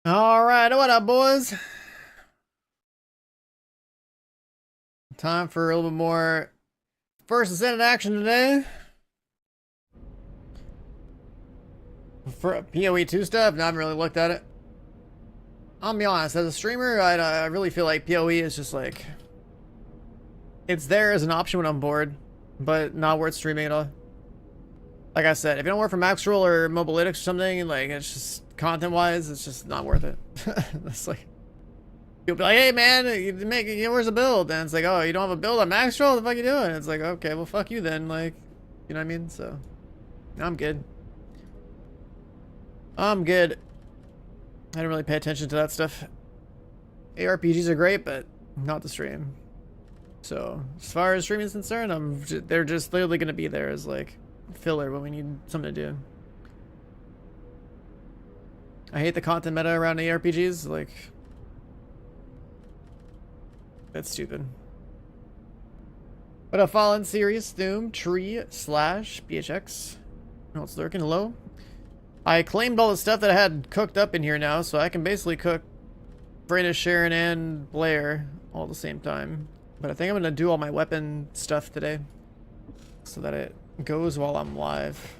All right, what up, boys? Time for a little bit more first Descendant action today. For PoE 2 stuff, I haven't really looked at it. I'll be honest, as a streamer, I really feel like PoE is just like... It's there as an option when I'm bored, but not worth streaming at all. Like I said, if you don't work for Maxroll or Mobilytics or something, like, it's just, content-wise, it's just not worth it. It's like... You'll be like, hey man, where's the build? And it's like, oh, you don't have a build on Maxroll? What the fuck you doing? It's like, okay, well fuck you then, like, you know what I mean? So, I'm good. I'm good. I don't really pay attention to that stuff. ARPGs are great, but not the stream. So, as far as streaming is concerned, they're just literally gonna be there as like filler when we need something to do. I hate the content meta around ARPGs, like, that's stupid. But a Fallen series, Thoom, Tree, Slash, BHX. No, it's lurking. Hello. I claimed all the stuff that I had cooked up in here now, so I can basically cook Brandis, Sharon, and Blair all at the same time. But I think I'm going to do all my weapon stuff today so that it goes while I'm live.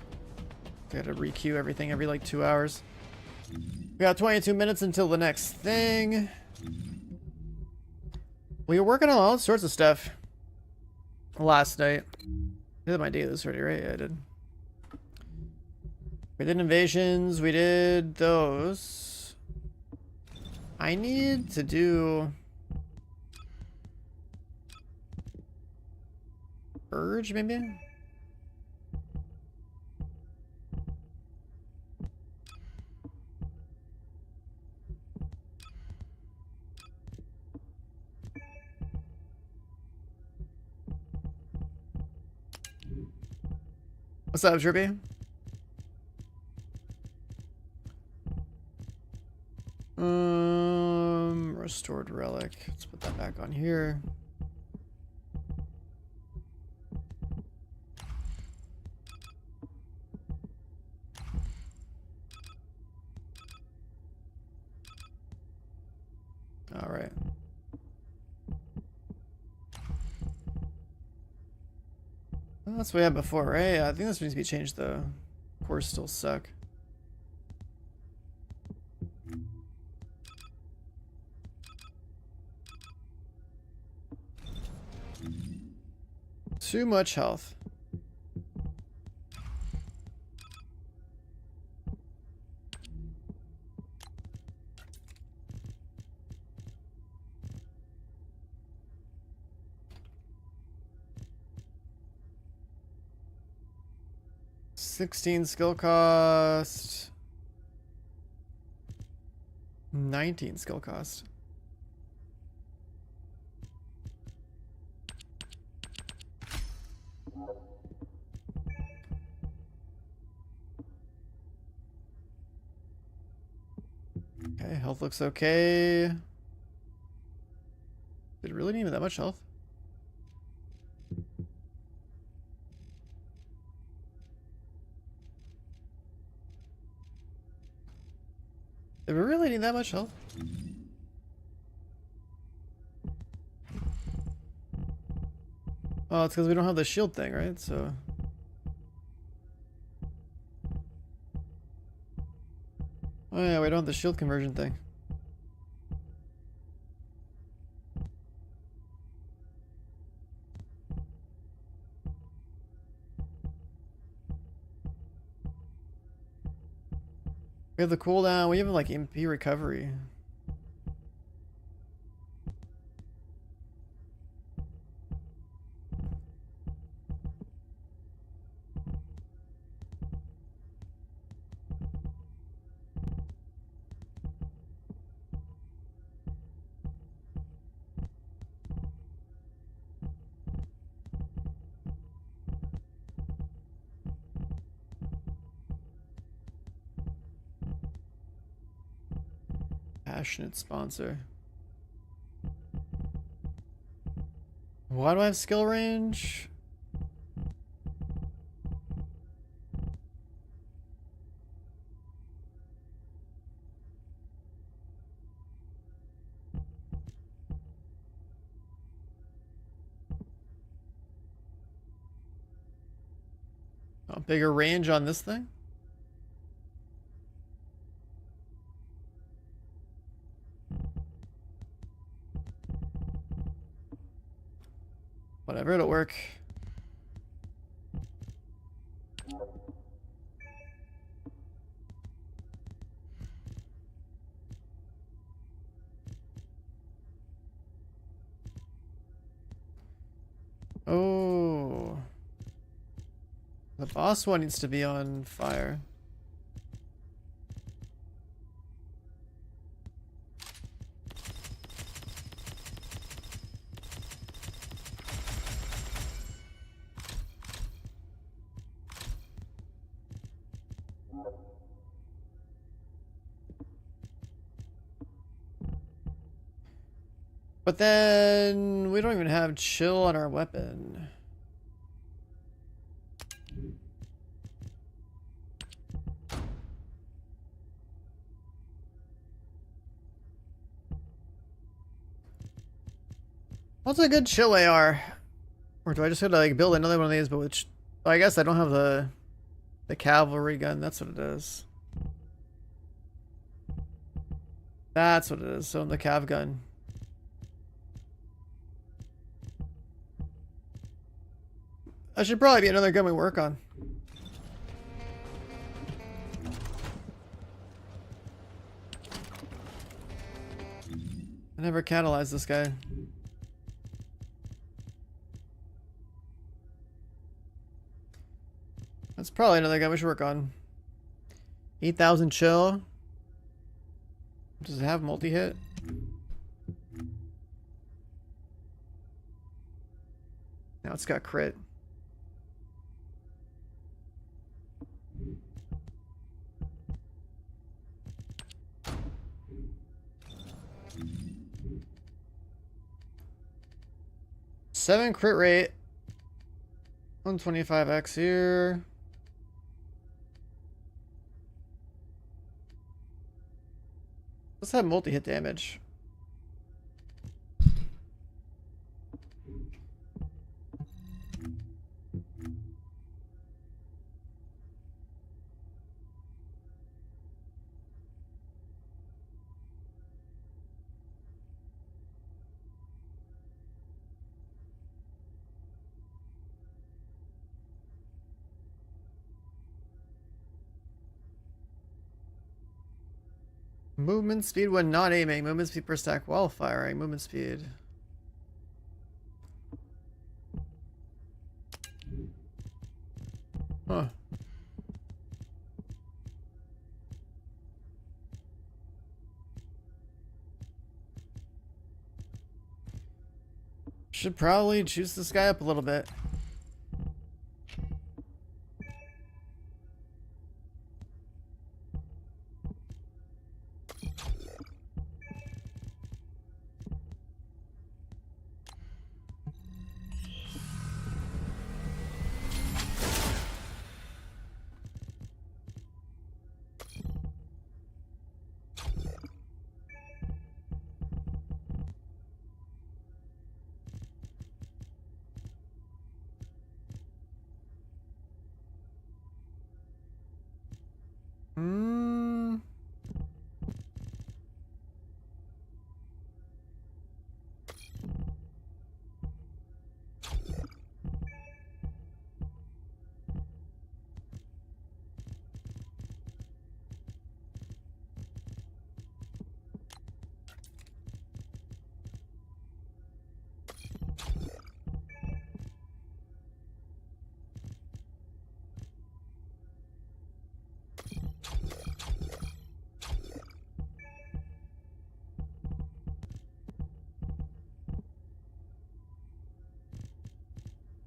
I got to requeue everything every like 2 hours. We got 22 minutes until the next thing. We were working on all sorts of stuff last night. I did my dailies already, right? Yeah, I did. We did invasions. We did those. I need to do Urge, maybe? What's up, Drippy? Restored relic. Let's put that back on here. All right. Well, that's what we had before, right? I think this needs to be changed though. Cores still suck. Too much health. $16 skill cost. 19 skill cost. Okay, health looks okay. Did it really need that much health? Did we really need that much health? Oh, it's because we don't have the shield thing, right? So... Oh yeah, we don't have the shield conversion thing. We have the cooldown, we have like MP recovery. Passionate sponsor. Why do I have skill range? bigger range on this thing. Whatever, it'll work. Oh. The boss one needs to be on fire. But then we don't even have chill on our weapon. What's a good chill AR? Or do I just have to like build another one of these, but which I guess I don't have the cavalry gun. That's what it is. That's what it is. So the cav gun. That should probably be another gun we work on. I never catalyzed this guy. That's probably another gun we should work on. 8,000 chill. Does it have multi-hit? Now it's got crit. Seven crit rate. 125x here. Let's have multi-hit damage. Movement speed when not aiming. Movement speed per stack while firing. Movement speed. Huh. Should probably juice this guy up a little bit.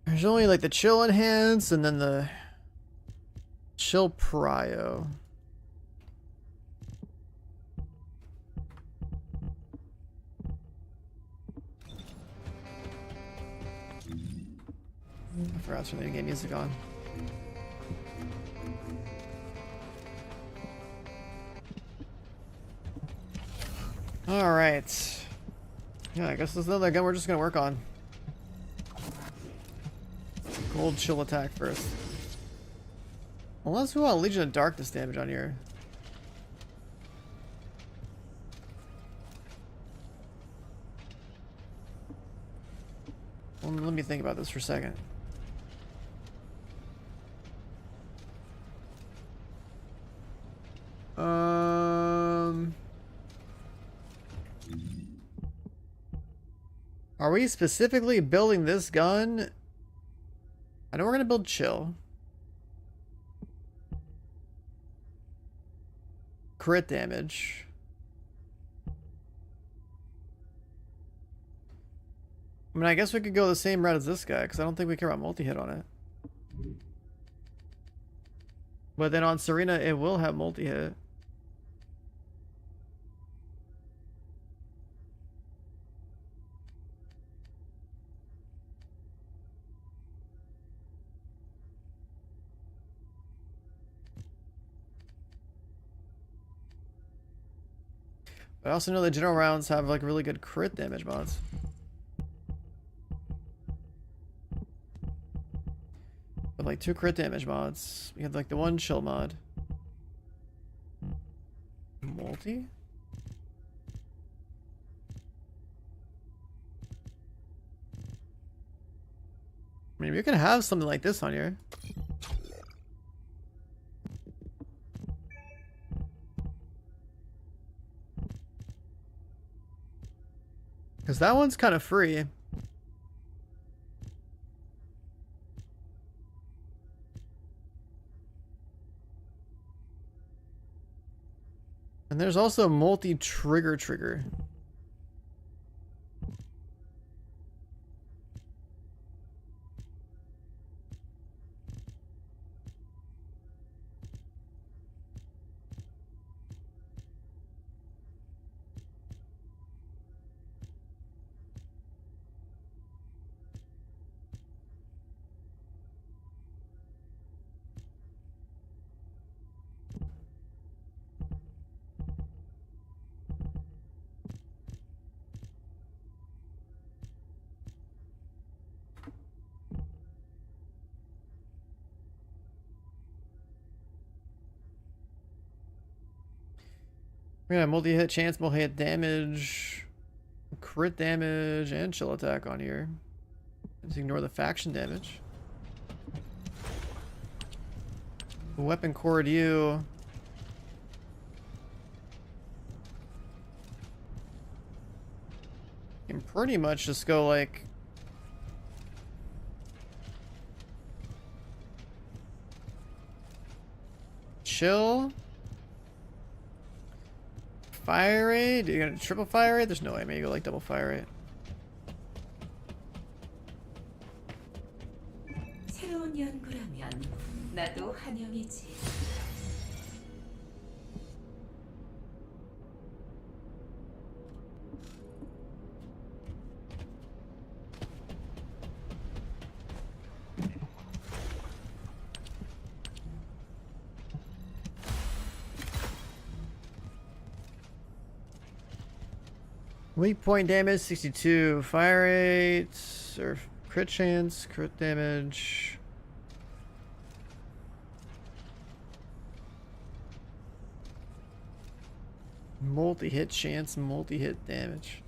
There's only like the chill enhance and then the chill prio. I forgot to turn the game music on. Alright. Yeah, I guess there's another gun we're just gonna work on. Gold chill attack first. Unless we want Legion of Darkness damage on here. Well, let me think about this for a second. Are we specifically building this gun? I know we're gonna build chill. Crit damage. I mean, I guess we could go the same route as this guy, because I don't think we care about multi-hit on it. But then on Serena, it will have multi-hit. But I also know the general rounds have like really good crit damage mods. But like 2 crit damage mods. We have like the 1 chill mod. Multi? I mean, we can have something like this on here. Because that one's kind of free. And there's also multi-trigger trigger. Yeah, multi-hit chance, multi-hit damage, crit damage, and chill attack on here. Just ignore the faction damage. Weapon core to you. You can pretty much just go like chill. Fire rate? Are you gonna triple fire rate? There's no way. Maybe go like double fire rate. 새로운 연구라면 나도 환영이지. Weak point damage 62, fire rate or crit chance, crit damage. Multi-hit chance, multi-hit damage.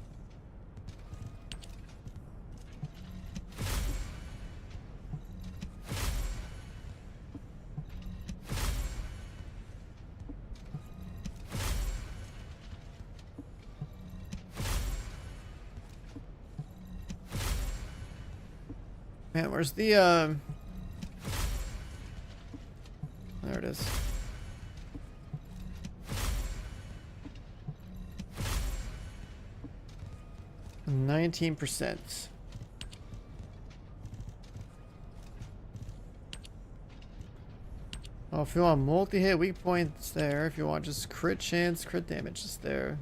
Man, where's the there it is. %. Oh, if you want multi-hit, weak points there. If you want just crit chance, crit damage is there.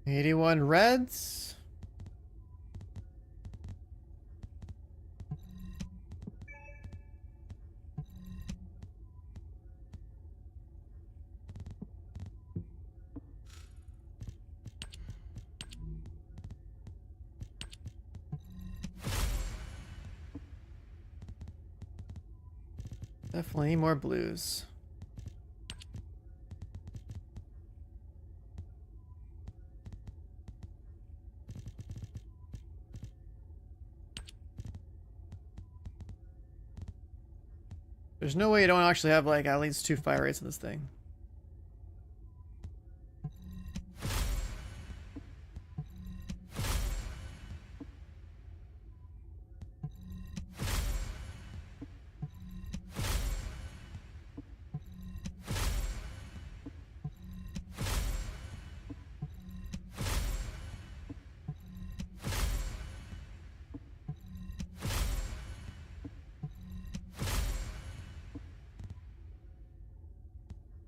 81 reds. Definitely need more blues. There's no way you don't actually have like at least 2 fire rates in this thing.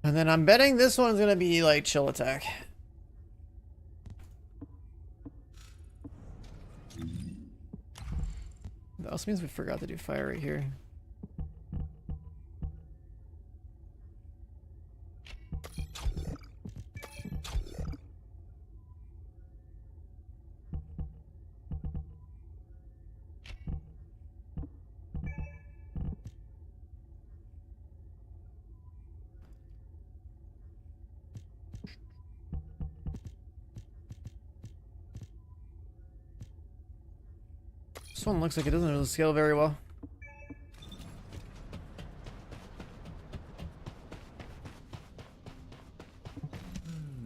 And then I'm betting this one's gonna be like chill attack. That also means we forgot to do fire right here. This one looks like it doesn't really scale very well.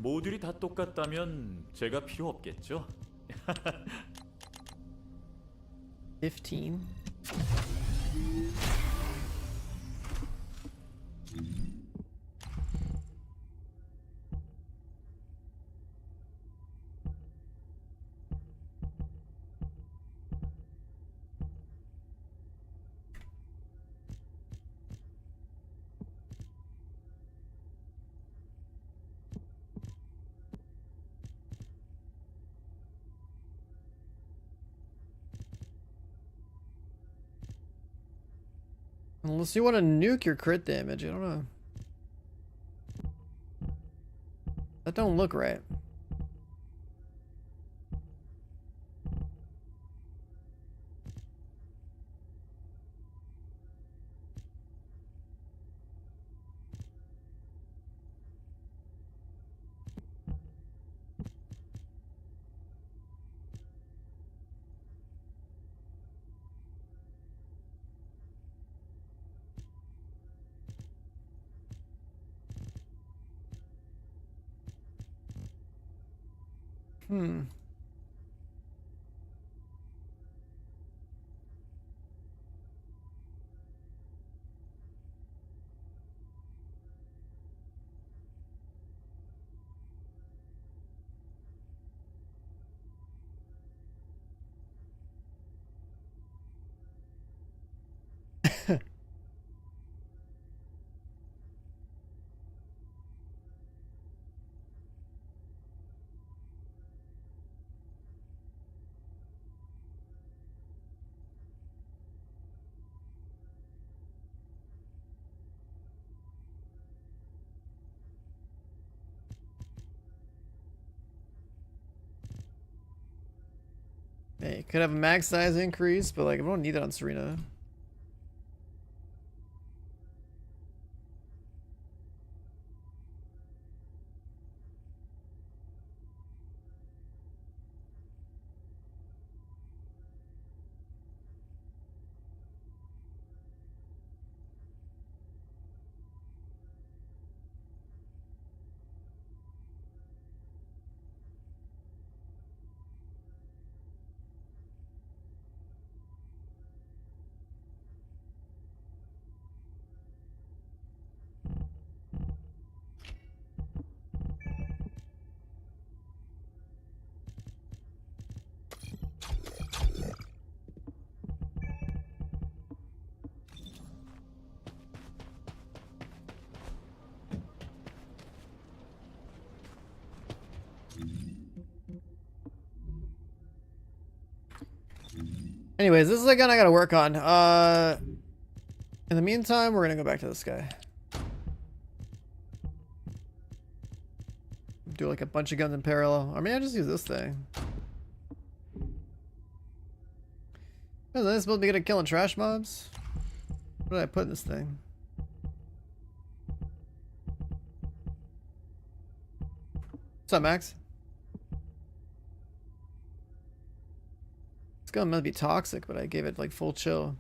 모듈이 다 똑같다면 제가 필요 없겠죠? 15. Unless you want to nuke your crit damage, I don't know. That don't look right. Hmm. Hey, could have a max size increase, but like I don't need that on Serena. Anyways, this is a gun I gotta work on. In the meantime, we're gonna go back to this guy. Do like a bunch of guns in parallel. Or maybe I just use this thing. Isn't this supposed to be good at killing trash mobs? What did I put in this thing? What's up, Max? This gun must be toxic, but I gave it like full chill.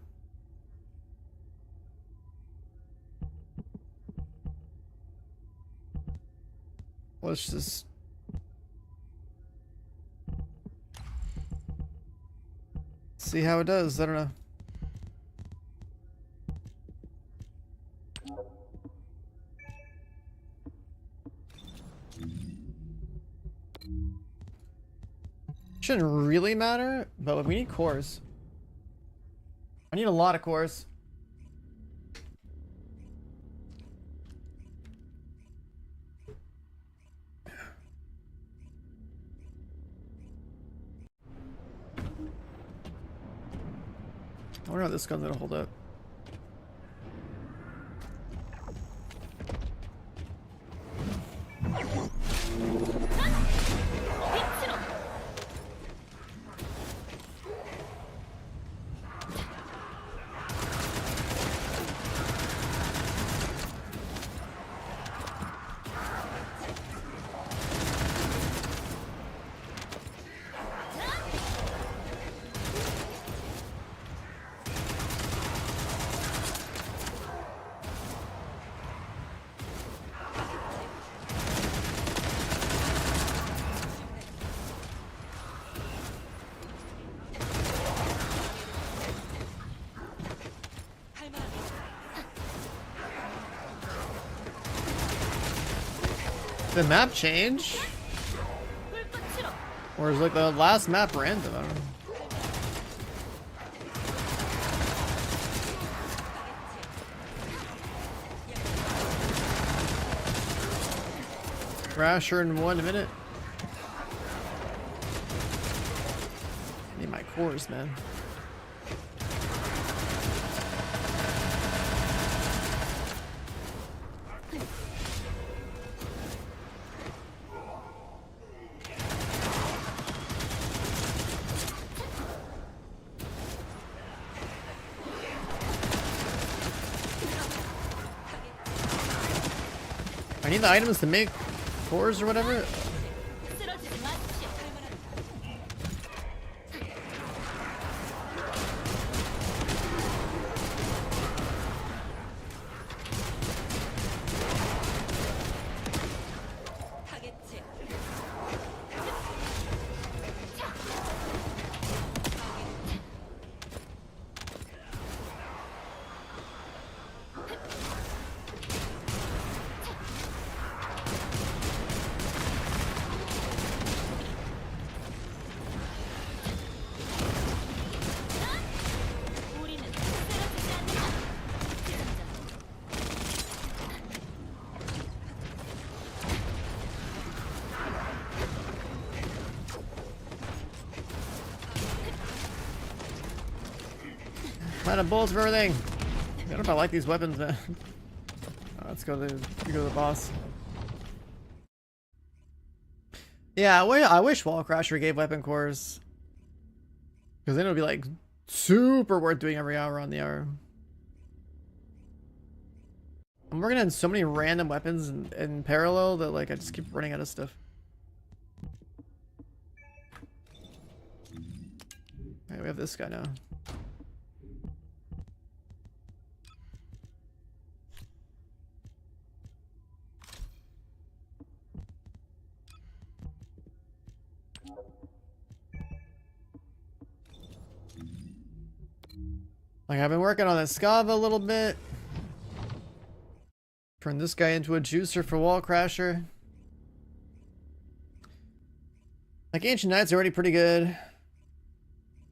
Let's just see how it does. I don't know. Shouldn't really matter, but we need cores. I need a lot of cores. I wonder how this gun's gonna hold up. Did the map change? Or is like the last map random? I don't know. Crasher in 1 minute. Need my cores, man. I need the items to make cores or whatever. Out of bullets for everything. I don't know if I like these weapons, man. Let's go to the boss. Yeah, I wish Wall Crasher gave weapon cores, because then it would be like super worth doing every hour on the hour. I'm working on so many random weapons in parallel that like I just keep running out of stuff. Alright, we have this guy now. Like, I've been working on that Scava a little bit. Turn this guy into a juicer for Wall Crasher. Like, Ancient Knight's already pretty good.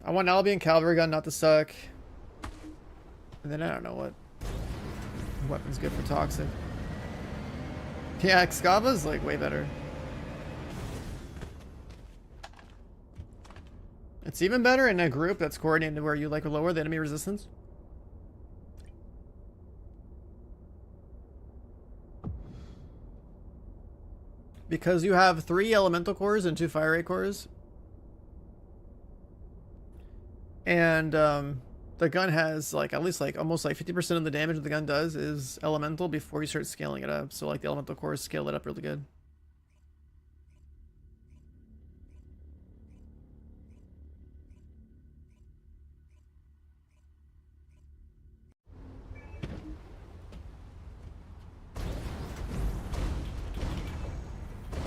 I want Albion Cavalry Gun not to suck. And then I don't know what weapon's good for Toxic. Yeah, Scava's like way better. It's even better in a group that's coordinated where you like lower the enemy resistance. Because you have 3 elemental cores and 2 fire rate cores. And the gun has like at least like almost like 50% of the damage the gun does is elemental before you start scaling it up. So like the elemental cores scale it up really good.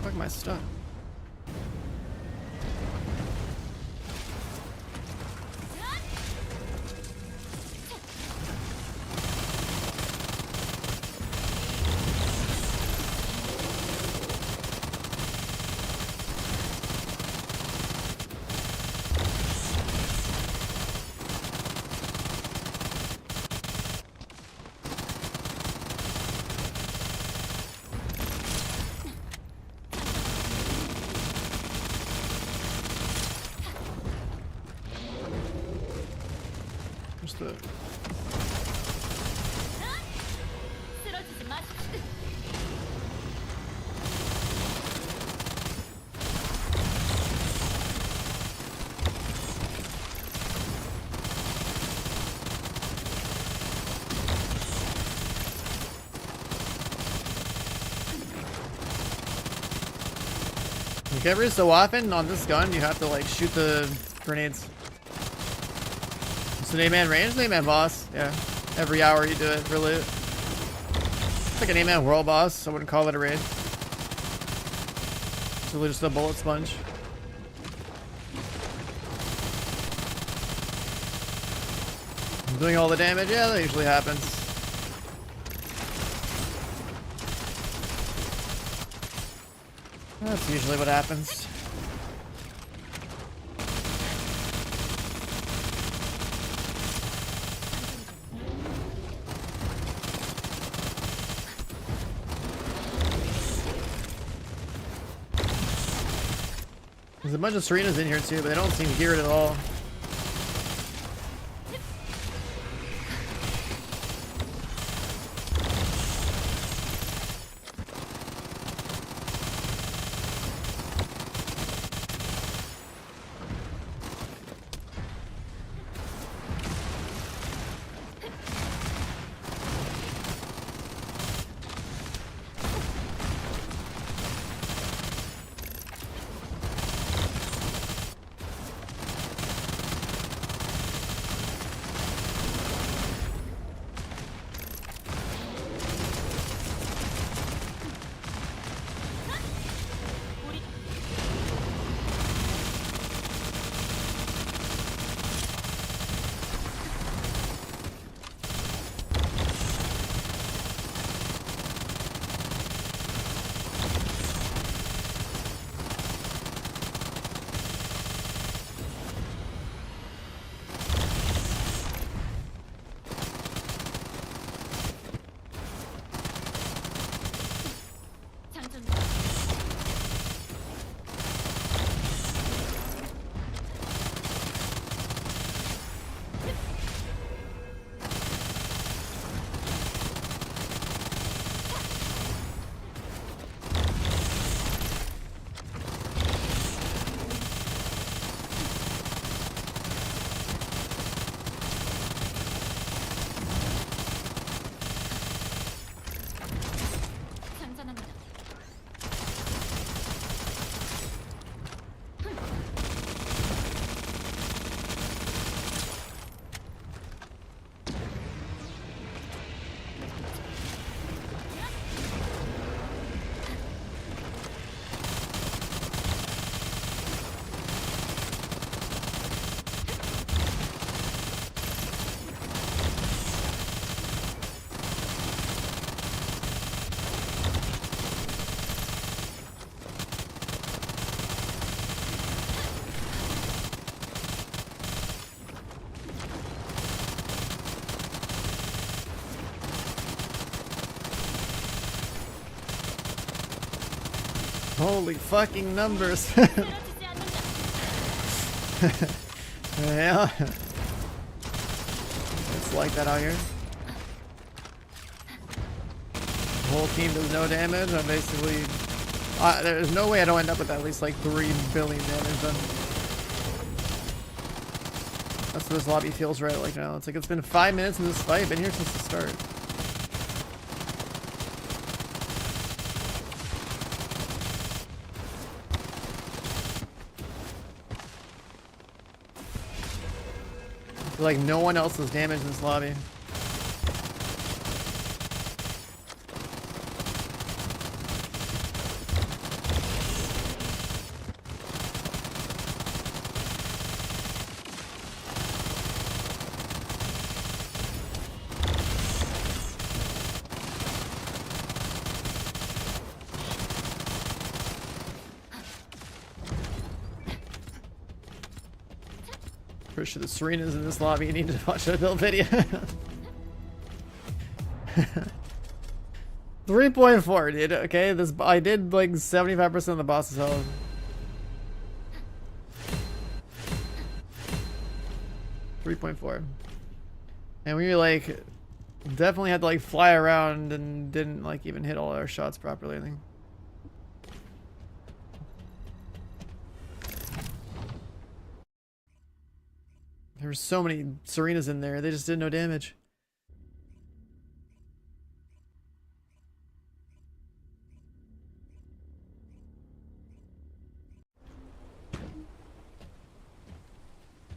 Fuck my stuff. Where's the... Like every so often on this gun, you have to like shoot the grenades. It's an 8-man range, an 8-man boss. Yeah, every hour you do it for loot. It's like an 8-man world boss. I wouldn't call it a raid. It's really just a bullet sponge. I'm doing all the damage. Yeah, that usually happens. That's usually what happens. There's a bunch of Serenas in here too, but they don't seem geared at all. Holy fucking numbers. Yeah. It's like that out here. The whole team does no damage. I'm basically... there's no way I don't end up with at least like 3 billion damage done. That's what this lobby feels right like now. It's like it's been 5 minutes in this fight. Been here since the start. I feel like no one else was damaged in this lobby. Pretty sure the Serena's in this lobby. You need to watch that build video. 3.4, dude. Okay, this I did like 75% of the boss's health. .4, and we like definitely had to like fly around and didn't like even hit all our shots properly, I think. There were so many Serenas in there, they just did no damage.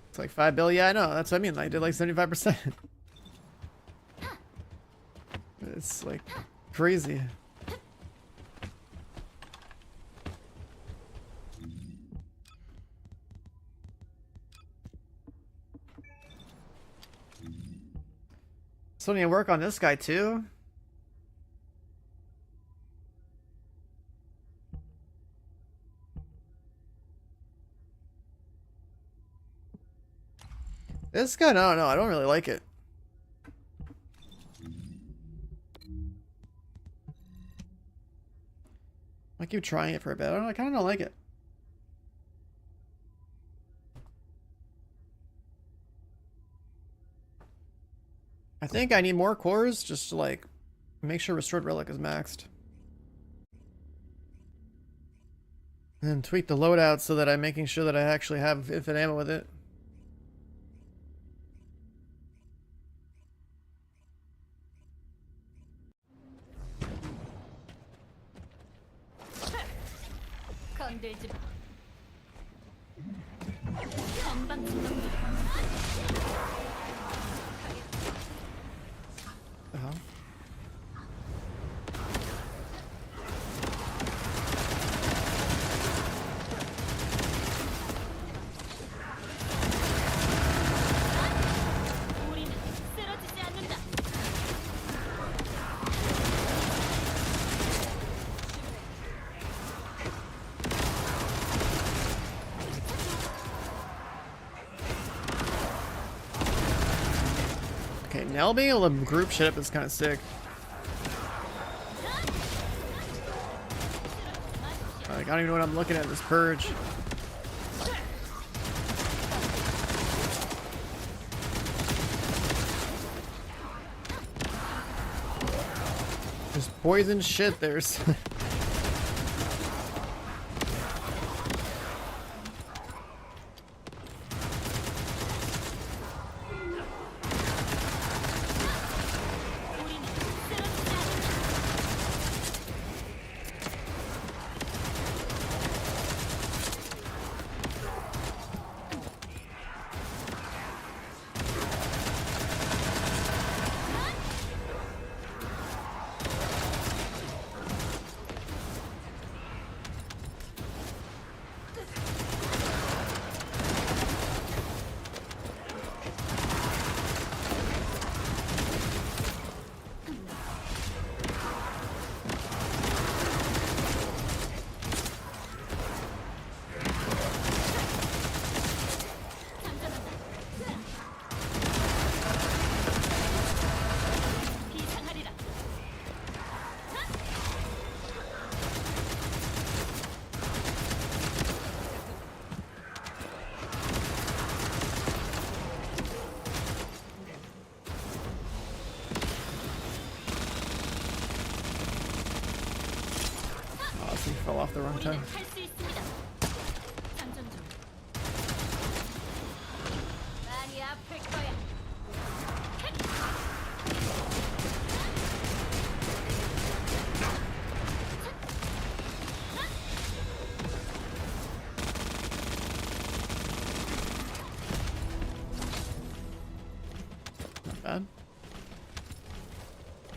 It's like 5 bill, yeah, I know, that's what I mean, I did like 75%. It's like crazy. So I need to work on this guy too. This guy, no, I don't really like it. I keep trying it for a bit. I kind of don't like it. I think I need more cores just to like make sure Restored Relic is maxed. And then tweak the loadout so that I'm making sure that I actually have infinite ammo with it. Now being able to group shit up is kind of sick. Like, I don't even know what I'm looking at, this purge. There's poison shit, there's... He fell off the wrong time. 우리는 할 수 있습니다. 장전 중. 많이 아플 거야. Not bad.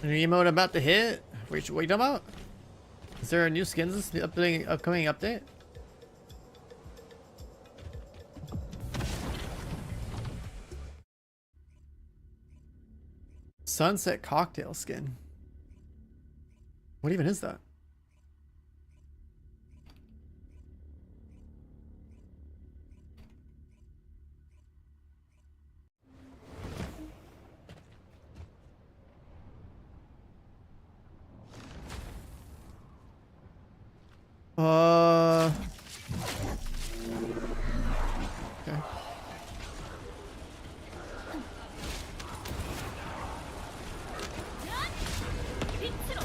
An emote about to hit? Wait, what are you talking about? Is there a new skins this upcoming update? Sunset cocktail skin. What even is that? Okay. 빛으로.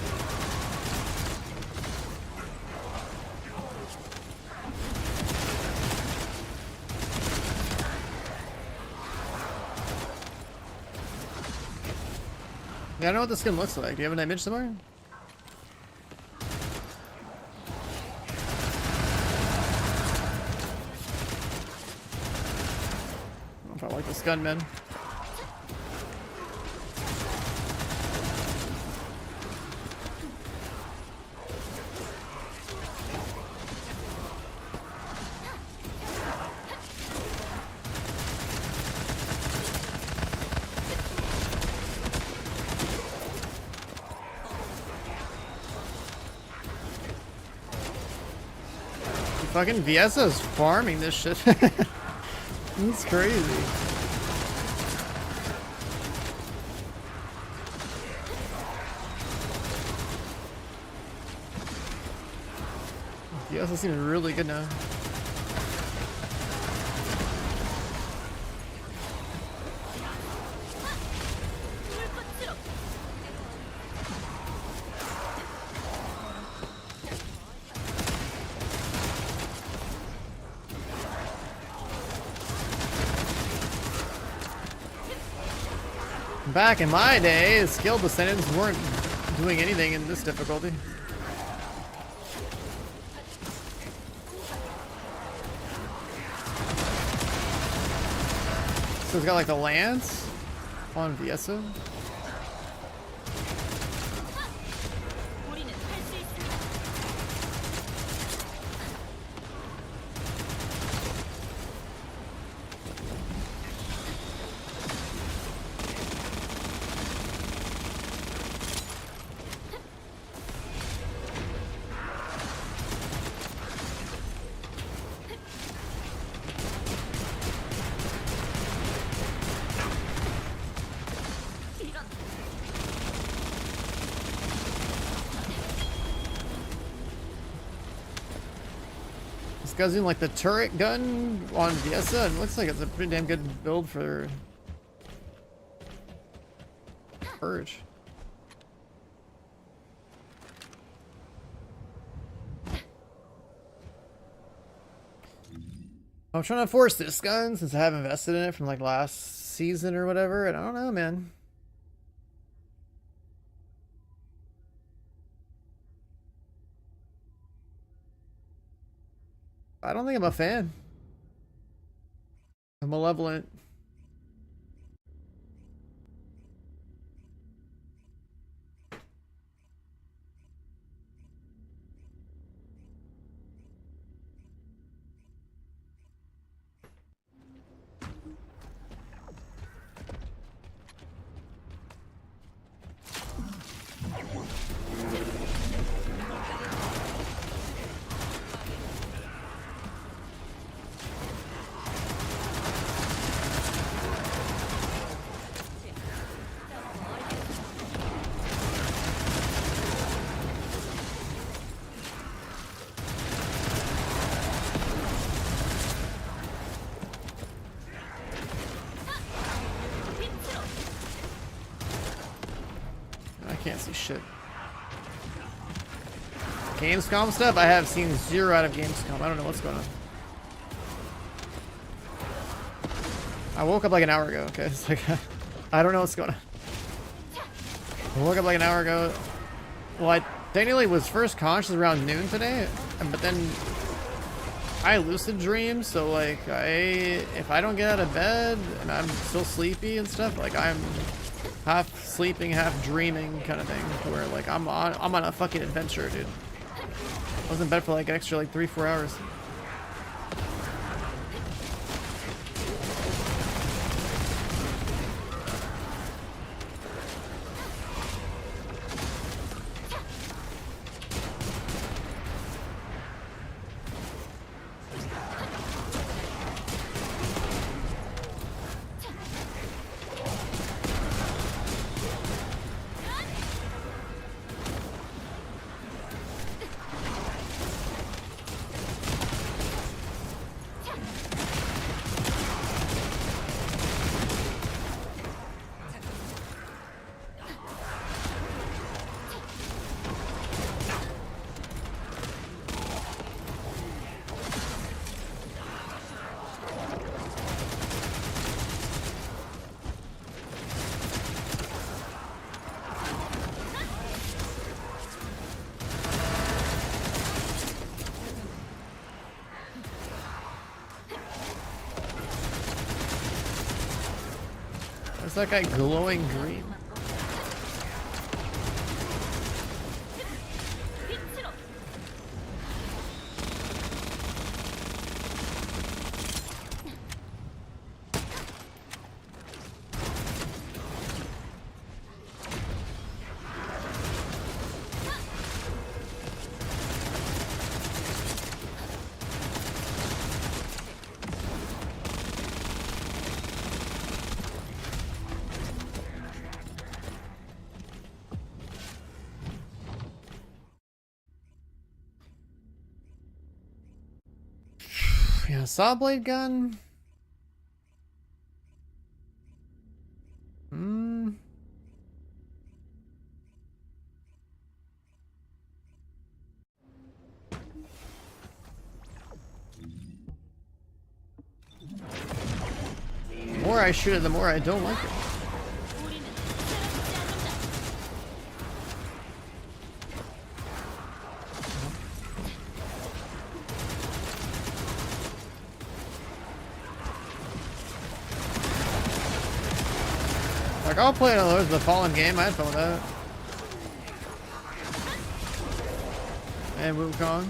Yeah, I don't know what the skin looks like. Do you have an image somewhere? I don't know if I like this gunman. Fucking Viesa's farming this shit. He's crazy. Viesa seems really good now. 불꽃으로. Back in my day, skilled descendants weren't doing anything in this difficulty. So it's got like the lance on Viesa. 우리는 할 수 있습니다. 이런. This guy's doing like the turret gun on Viesa, and it looks like it's a pretty damn good build for Purge. I'm trying to force this gun since I have invested in it from like last season or whatever, and I don't know, man. I don't think I'm a fan. I'm malevolent. I can't see shit. Gamescom stuff? I have seen 0 out of Gamescom. I don't know what's going on. I woke up like an hour ago, okay? It's like, I don't know what's going on. I woke up like an hour ago. Well, I technically was first conscious around noon today, but then I lucid dream, so like if I don't get out of bed and I'm still sleepy and stuff, like I'm half sleeping, half dreaming kind of thing, where like I'm on a fucking adventure, dude. I was in bed for like an extra like 3-4 hours. What's that guy glowing green? Yeah, saw blade gun. The more I shoot it, the more I don't like it. Like, I'll play another the Fallen game. I had fun with that. And Wukong.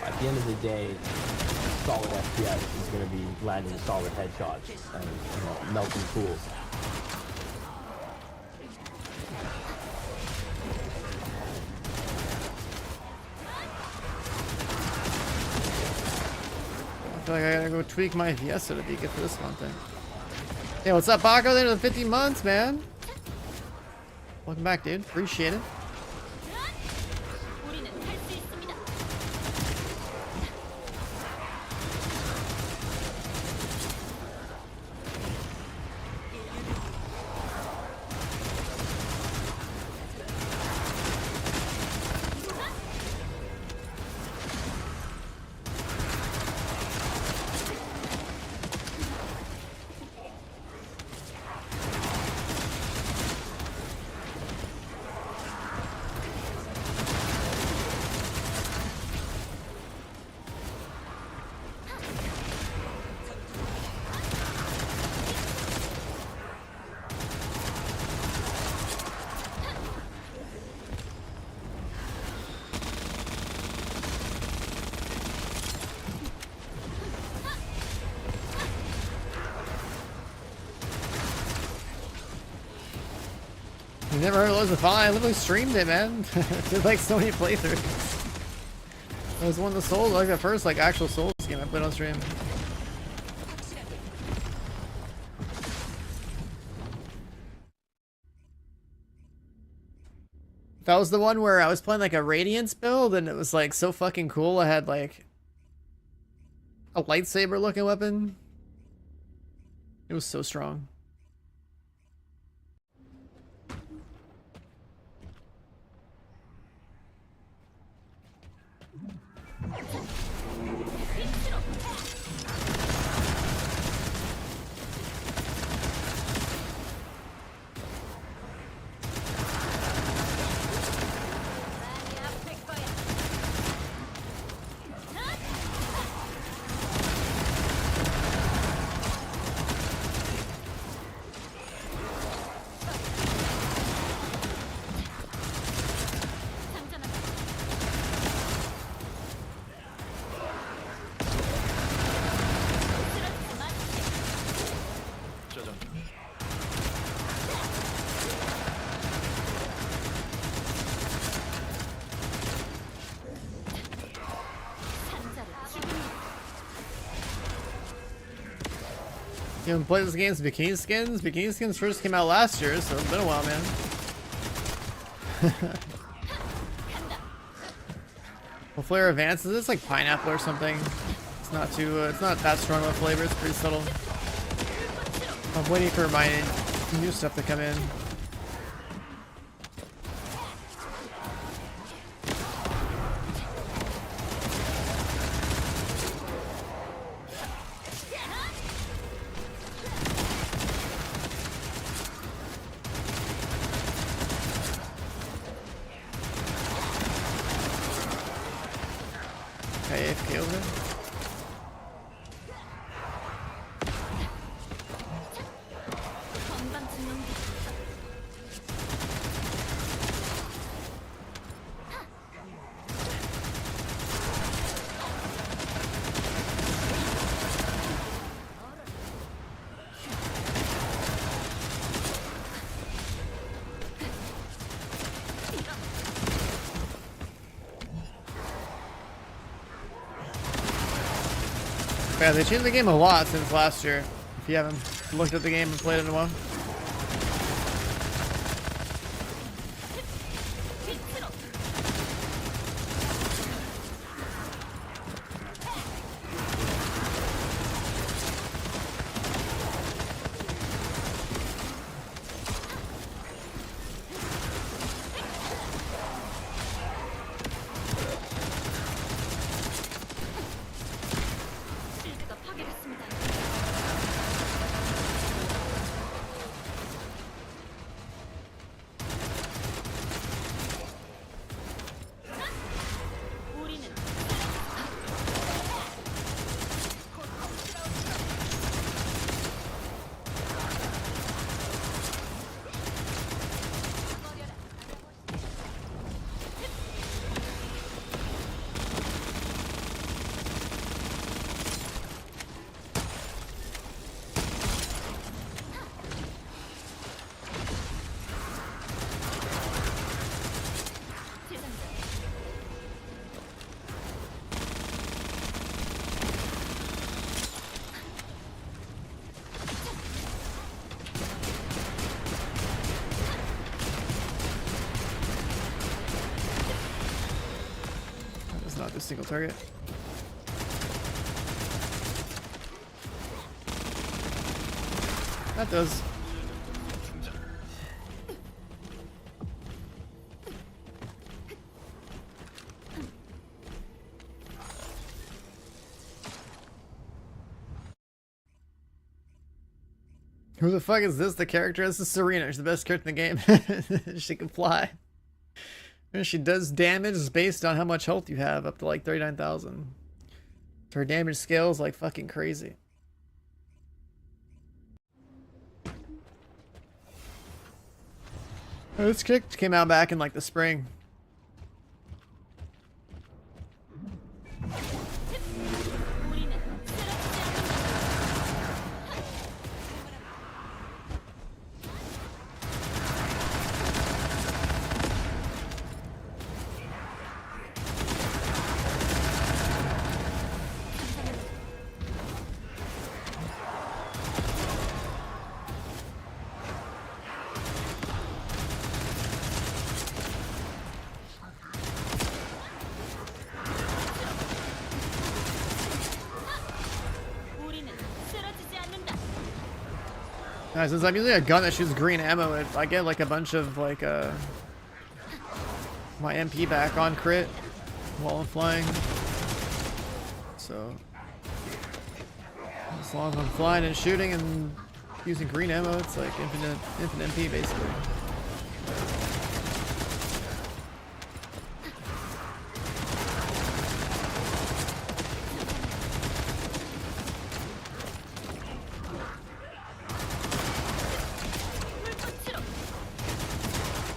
At the end of the day, solid FPS is going to be landing solid headshots and, you know, melting pools. I feel like I gotta go tweak my FPS to be good for this one thing. Hey, what's up, Baco? Thanks for the 50 months, man. Welcome back, dude. Appreciate it. You never heard of Loads of Fallen? I literally streamed it, man. Did like so many playthroughs. It was one of the Souls, like the first like actual Souls game I played on stream. That was the one where I was playing like a Radiance build and it was like so fucking cool. I had like a lightsaber looking weapon. It was so strong. You haven't played this game since Bikini Skins? Bikini Skins first came out last year, so it's been a while, man. Well, flavor advances. It's like pineapple or something. It's not too. It's not that strong of a flavor. It's pretty subtle. I'm waiting for my new stuff to come in. Okay, AFK over there. Yeah, they changed the game a lot since last year. If you haven't looked at the game and played it in a while. Not this single target. That does. Who the fuck is this? The character? This is Serena. She's the best character in the game. She can fly. And she does damage based on how much health you have, up to like 39,000. Her damage scales like fucking crazy. This kick came out back in like the spring. 우리는 쓰러지지 않는다. Since I'm using a gun that shoots green ammo, I get like a bunch of like my MP back on crit while I'm flying. So as long as I'm flying and shooting and using green ammo, it's like infinite MP basically. 물꽃으로 우리는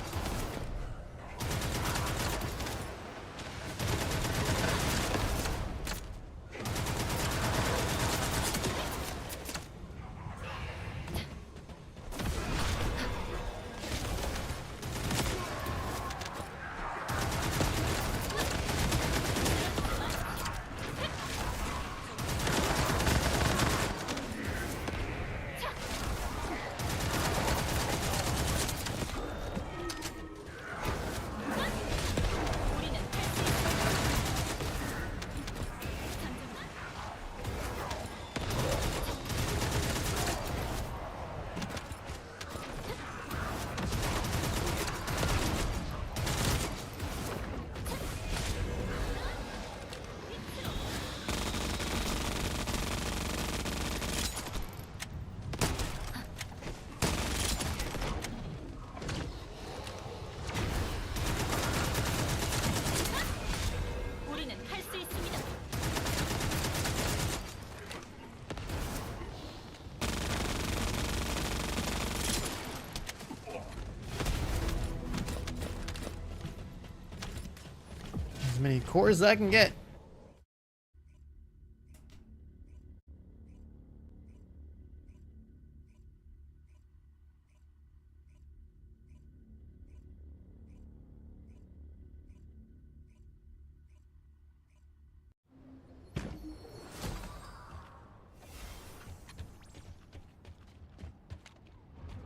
우리는 할 수 있습니다. As many cores as I can get.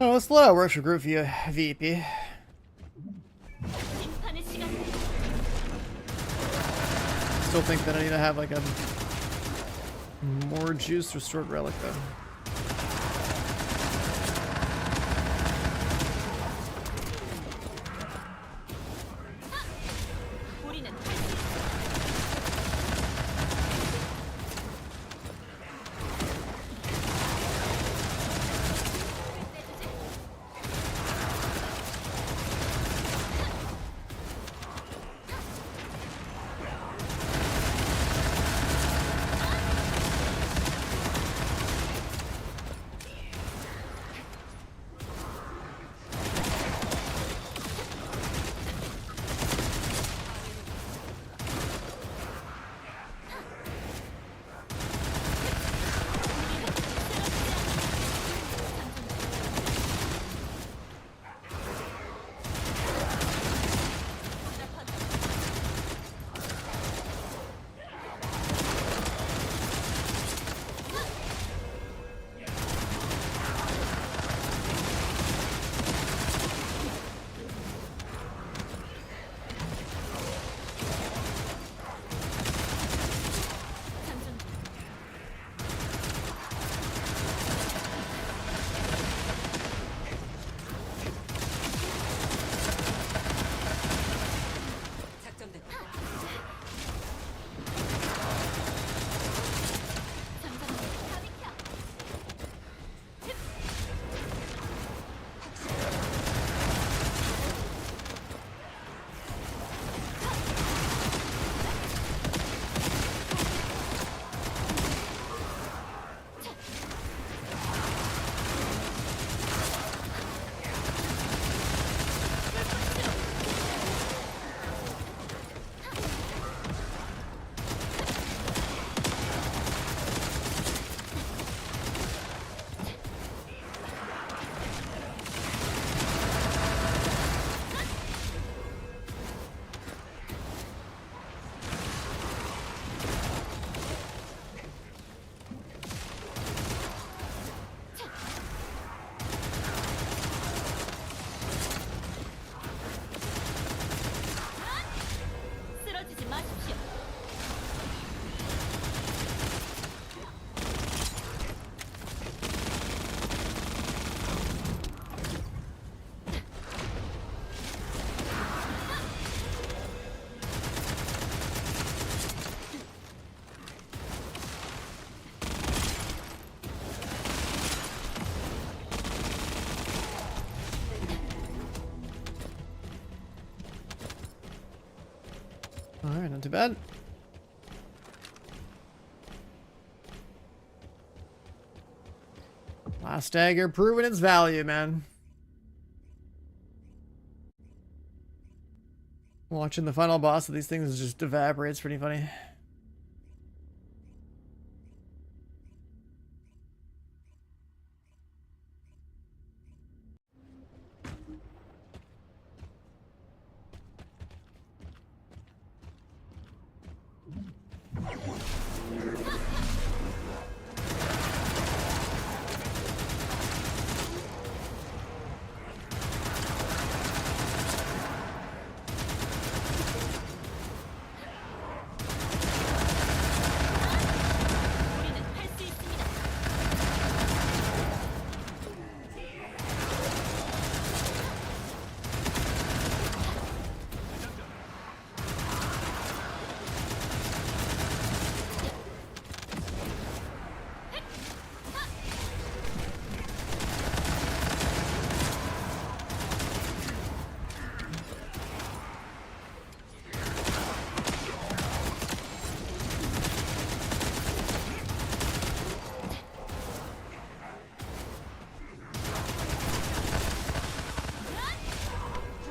Oh, it's slow. Works for group via VP. 심판의 시간. Still think that I need to have like a more juice restored relic though. 우리는 할 수 있습니다. Not too bad. Last dagger proving its value, man. Watching the final boss of these things just evaporates. Pretty funny. 우리는 할 수 있습니다.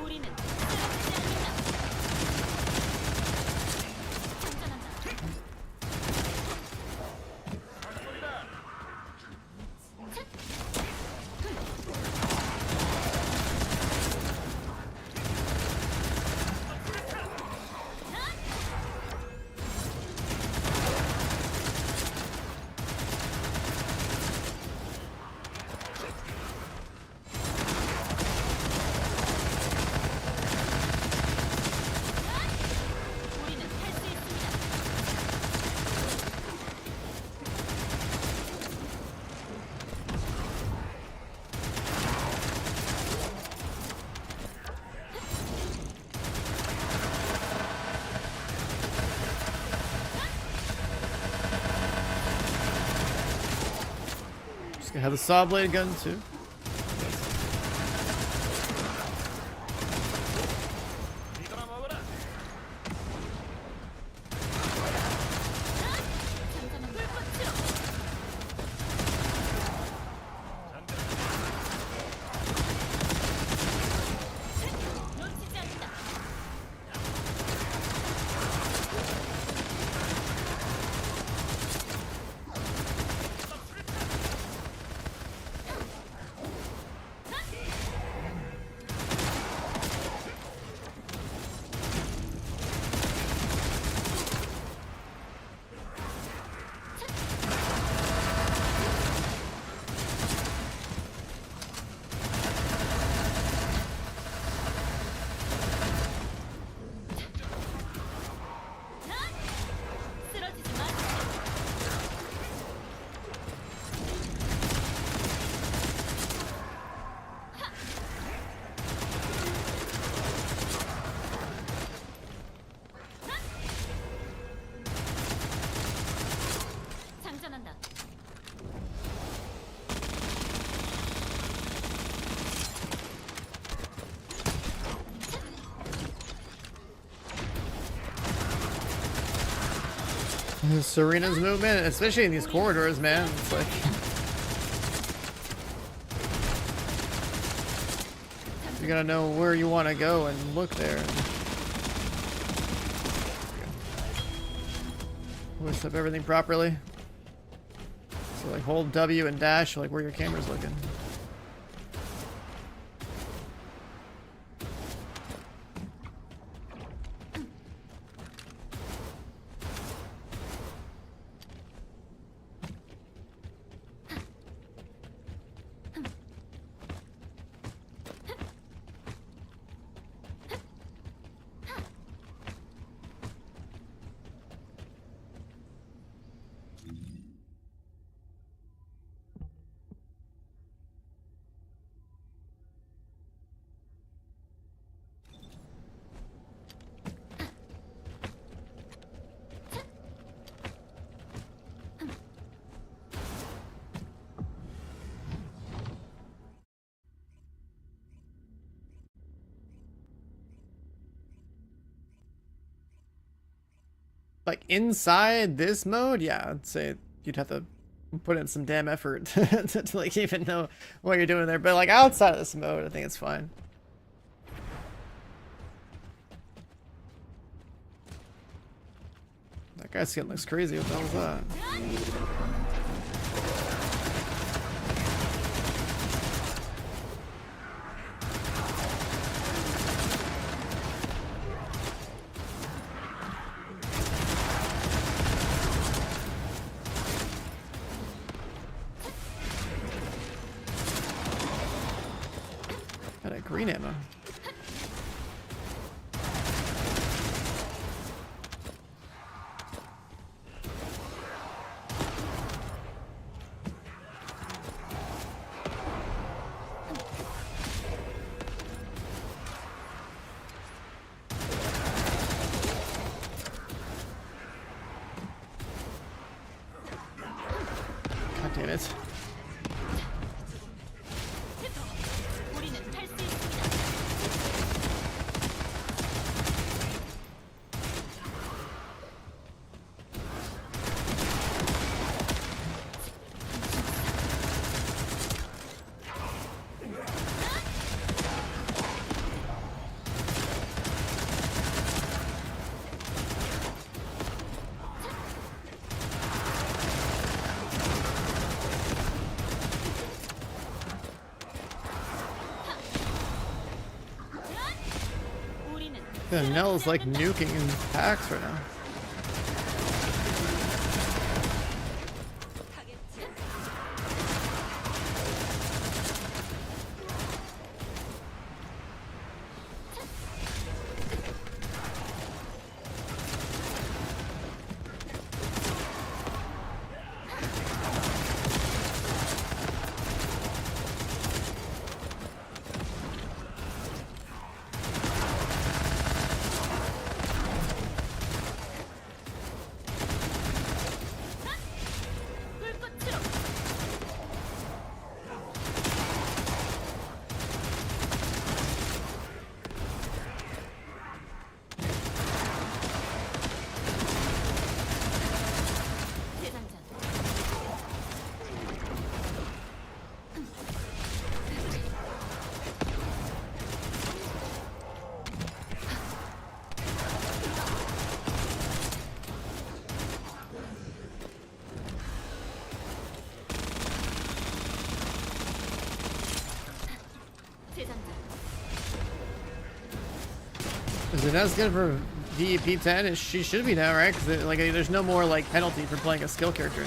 우리는 쓰러지지 않는다. 장전한다. 우리는 할 수 있습니다. Just gonna have the saw blade gun too. 장전은 불꽃으로. 놓치지 않는다. 쓰러지지 마십시오. 장전한다. Serena's movement, especially in these corridors, man. It's like you gotta know where you want to go and look there. List up everything properly. So like hold W and dash like where your camera's looking. like inside this mode, yeah, I'd say you'd have to put in some damn effort to like even know what you're doing there. But like outside of this mode, I think it's fine. That guy's skin looks crazy. What the hell is that? Got a green ammo. God damn it. 우리는 할 수 있습니다. 우리는 Yeah, Nell's like nuking in packs right now. 불꽃으로 대장전. 대장전. Is it as good for VEP 10? She should be now, right? Because like there's no more like penalty for playing a skill character.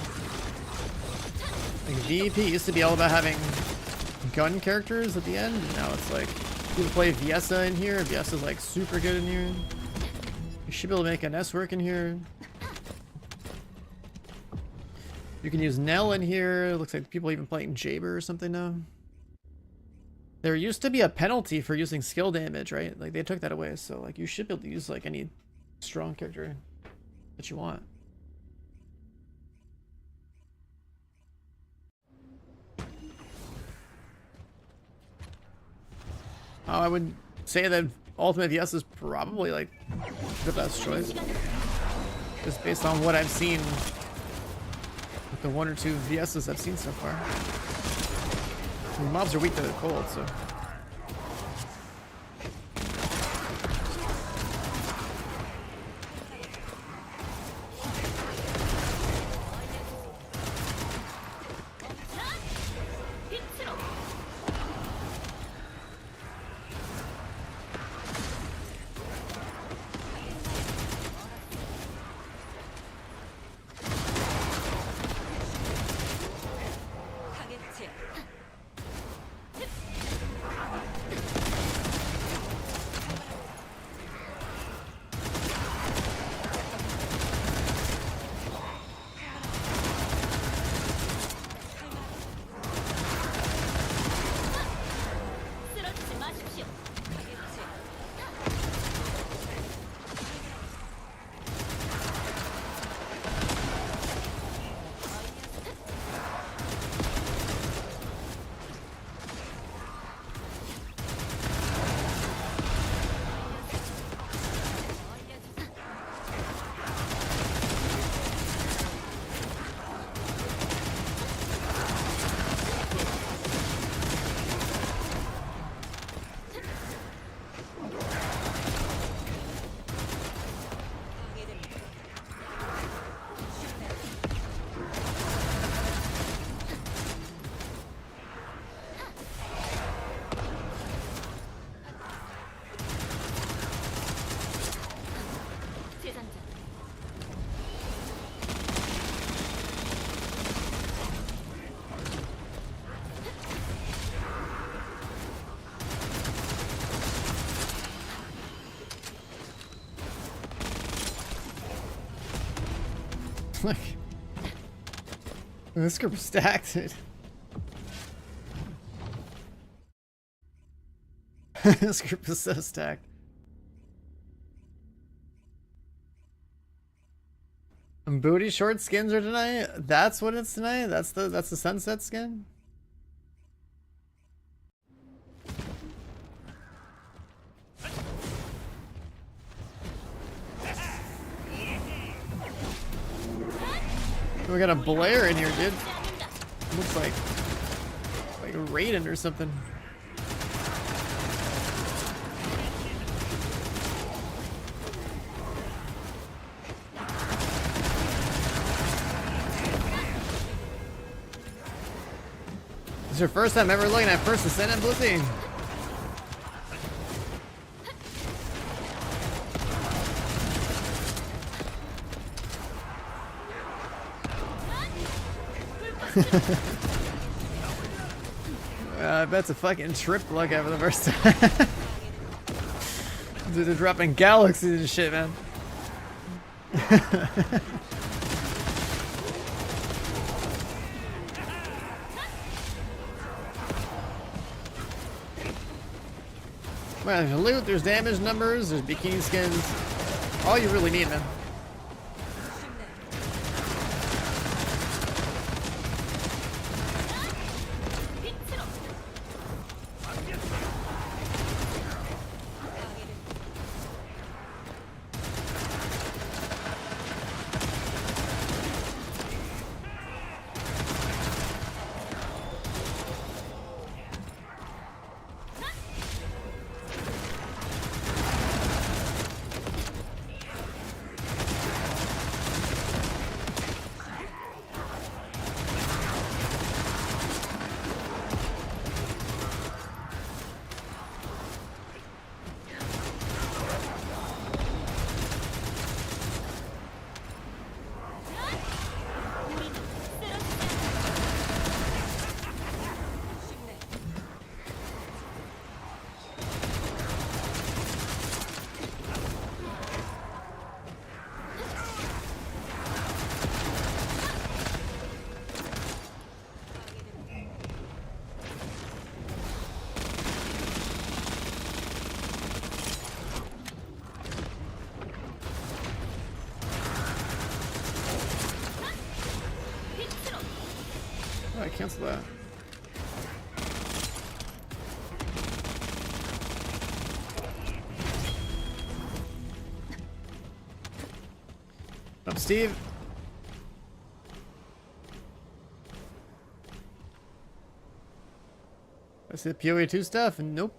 Like VEP used to be all about having gun characters at the end. And now it's like you can play Viesa in here. Viesa's like super good in here. You should be able to make an S work in here. You can use Nell in here. It looks like people even playing Jaber or something now. There used to be a penalty for using skill damage, right? Like they took that away, so like you should be able to use like any strong character that you want. I would say that Ultimate VS is probably like the best choice, just based on what I've seen with the 1 or 2 VSs I've seen so far. The mobs are weak to the cold, so. 빛으로 Like, this group is stacked, dude. This group is so stacked. Booty short skins are tonight? That's what it's tonight? That's the sunset skin? We got a Blair in here, dude. Looks like Raiden or something. This is your first time ever looking at first Descendant Blissey. I bet it's a fucking trip look at for the first time. They're dropping galaxies and shit, man. Well, there's loot, there's damage numbers, there's bikini skins. All you really need, man. Oh, I canceled that. Up, Steve. That's it, PoE 2 stuff? Nope.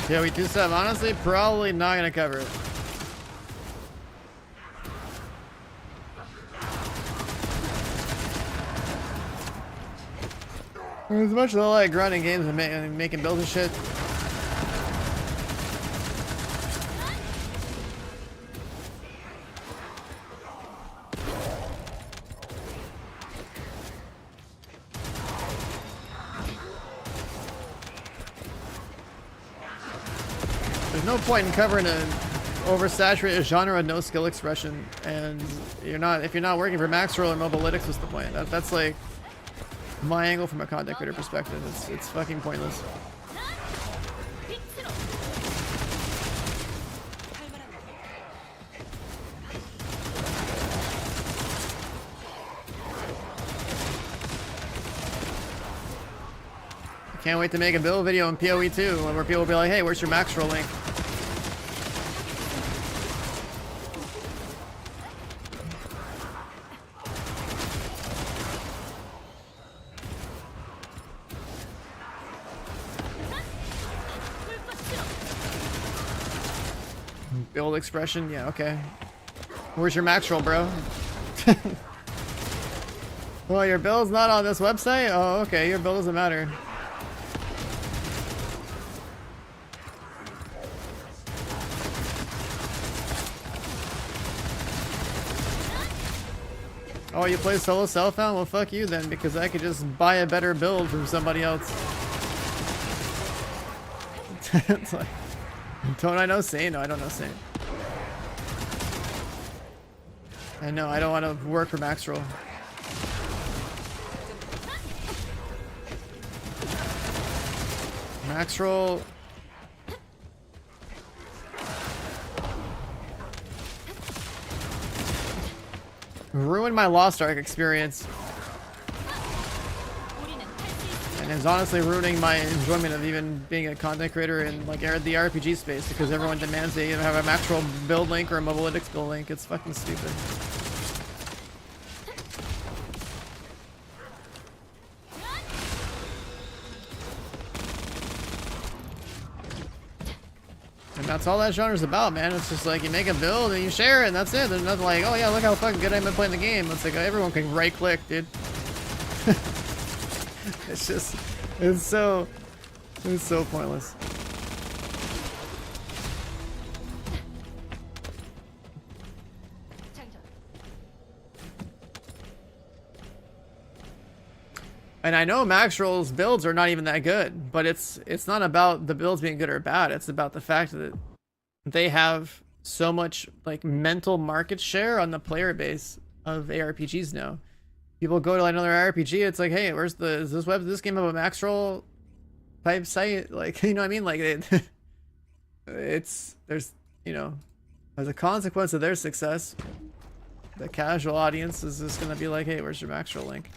Yeah, we do stuff. Honestly, probably not gonna cover it. As much as I like grinding games and making builds and shit. There's no point in covering an oversaturated genre with no skill expression, and if you're not working for max roll or mobilytics, what's the point? That's like my angle from a content creator perspective. It's fucking pointless. Can't wait to make a build video in PoE 2 where people will be like, hey, where's your max roll link? Build expression, yeah, okay. Where's your max roll, bro? Well, your build's not on this website? Oh, okay, your build doesn't matter. Oh, you play solo self-found? Well, fuck you then, because I could just buy a better build from somebody else. It's like, don't I know Saint? No, I don't know Saint. I know, I don't want to work for max roll. Max roll. Ruined my Lost Ark experience. And is honestly ruining my enjoyment of even being a content creator in like the RPG space because everyone demands they either have a max roll build link or a mobalytics build link. It's fucking stupid. And that's all that genre's about, man. It's just like you make a build and you share it and that's it. There's nothing like, oh yeah, look how fucking good I've been playing the game. It's like everyone can right click, dude. It's just, it's so pointless. And I know Max Roll's builds are not even that good, but it's not about the builds being good or bad. It's about the fact that they have so much like mental market share on the player base of ARPGs now. People go to like another RPG, it's like, hey, is this game of a Max Roll type site? Like, you know what I mean? Like there's, you know, as a consequence of their success, the casual audience is just gonna be like, hey, where's your Max Roll link?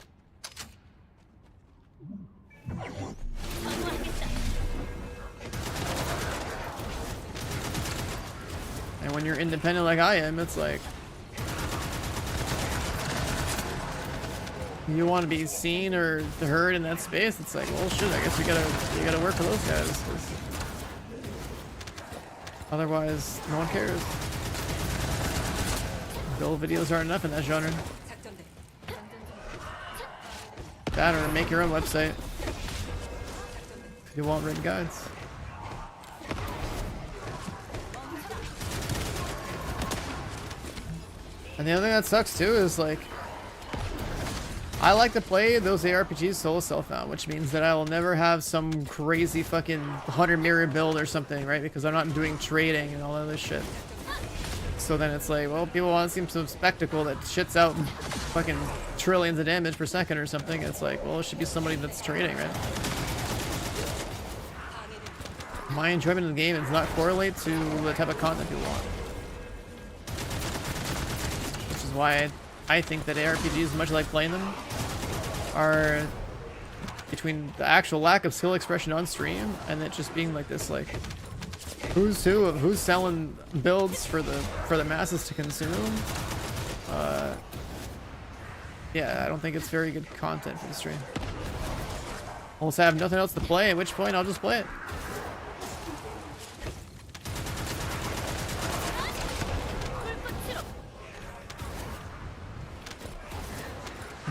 And when you're independent like I am, it's like you want to be seen or heard in that space. It's like, well, shit. I guess you gotta work for those guys. 'Cause otherwise, no one cares. Build videos aren't enough in that genre. That or make your own website. If you want written guides. And the other thing that sucks too is like, I like to play those ARPGs solo self-found, which means that I will never have some crazy fucking 100 mirror build or something, right? Because I'm not doing trading and all that other shit. So then it's like, well, people want to see some spectacle that shits out fucking trillions of damage per second or something. It's like, well, it should be somebody that's trading, right? My enjoyment of the game does not correlate to the type of content people want. Which is why I think that ARPGs, much like playing them, are between the actual lack of skill expression on stream and it just being like this, like, who's who of who's selling builds for the masses to consume. Yeah, I don't think it's very good content for the stream. Unless I have nothing else to play, at which point I'll just play it.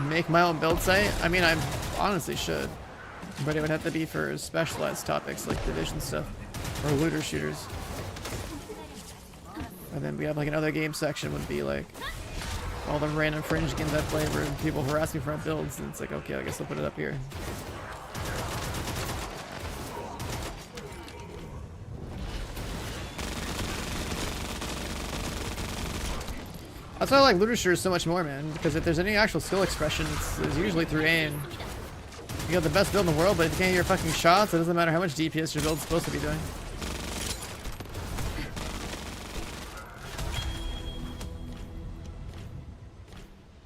Make my own build site? I mean, I honestly should, but it would have to be for specialized topics like division stuff or looter shooters. And then we have like another game section would be like all the random fringe games I play where people harass me for my builds, and it's like, okay, I guess I'll put it up here. That's why I like looter shooters so much more, man, because if there's any actual skill expression, it's usually through aim. You got the best build in the world, but if you can't hit your fucking shots, it doesn't matter how much DPS your build's supposed to be doing.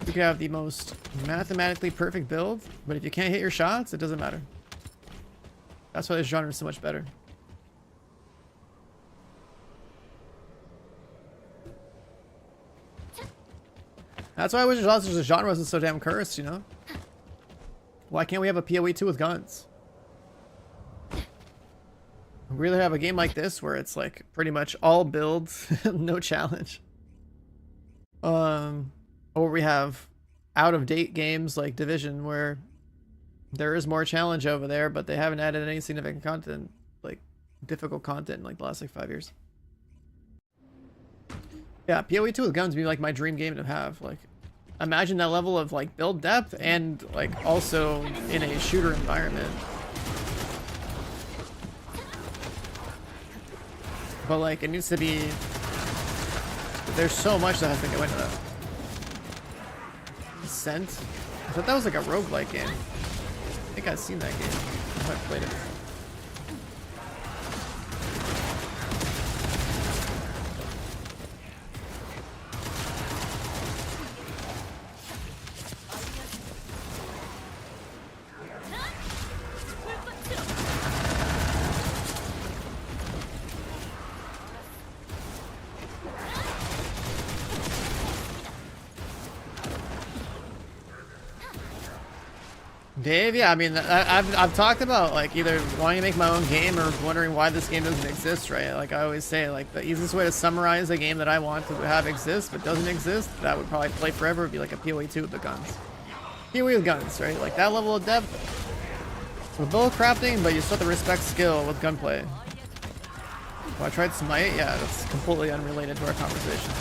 You could have the most mathematically perfect build, but if you can't hit your shots, it doesn't matter. That's why this genre is so much better. That's why I wish the genre wasn't so damn cursed, you know? Why can't we have a PoE 2 with guns? We really have a game like this where it's like pretty much all builds, no challenge. Or we have out of date games like Division where there is more challenge over there, but they haven't added any significant content, like difficult content in like the last like 5 years. Yeah, PoE 2 with guns would be like my dream game to have. Like, imagine that level of like build depth and like also in a shooter environment. But like it needs to be, there's so much that has to go into that. Descent? I thought that was like a roguelike game. I think I've seen that game. I might have played it. Dave, yeah, I mean, I've talked about like either wanting to make my own game or wondering why this game doesn't exist, right? Like I always say, like the easiest way to summarize a game that I want to have exist but doesn't exist, that would probably play forever, would be like a PoE 2 with the guns. PoE with guns, right? Like that level of depth with build crafting, but you still have to respect skill with gunplay. Oh, I tried Smite? Yeah, that's completely unrelated to our conversation.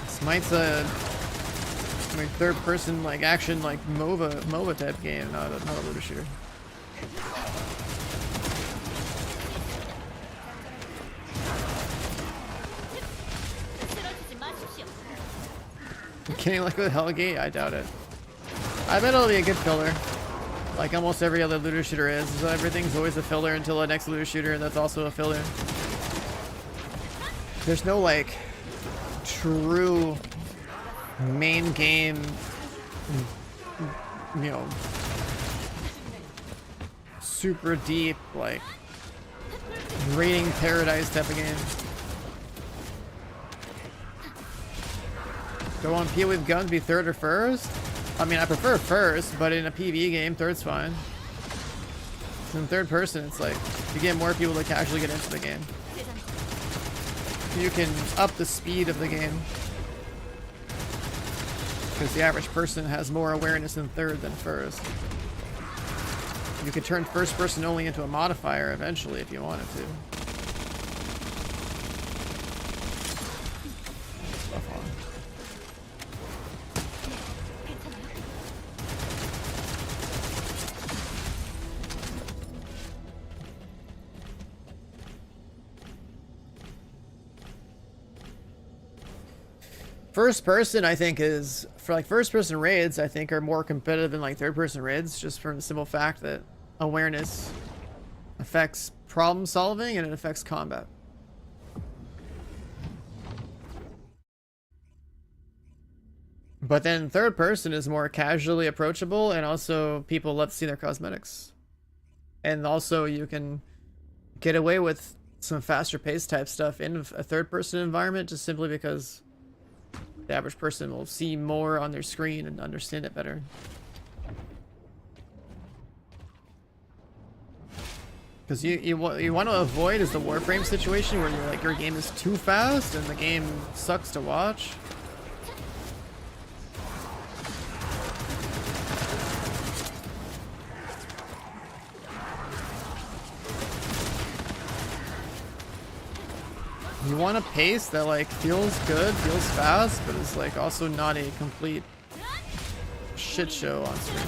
Smite's a like third person like action like MOBA type game, not a looter shooter. Kidding, like with Hellgate? I doubt it. I bet it'll be a good filler. Like almost every other looter shooter is. So everything's always a filler until the next looter shooter that's also a filler. There's no like true main game, you know, super deep, like raiding paradise type of game. Go on PoE with guns, be third or first? I mean, I prefer first, but in a PvE game, third's fine. In third person, it's like, you get more people to casually get into the game. You can up the speed of the game. Because the average person has more awareness in third than first. You could turn first person only into a modifier eventually if you wanted to. Stuff on. First person, I think, is for like first person raids, I think are more competitive than like third person raids, just from the simple fact that awareness affects problem solving and it affects combat. But then third person is more casually approachable, and also people love to see their cosmetics. And also you can get away with some faster paced type stuff in a third person environment just simply because the average person will see more on their screen and understand it better. Because you want to avoid is the Warframe situation where you're like your game is too fast and the game sucks to watch. You want a pace that like feels good, feels fast, but is like also not a complete shit show on screen.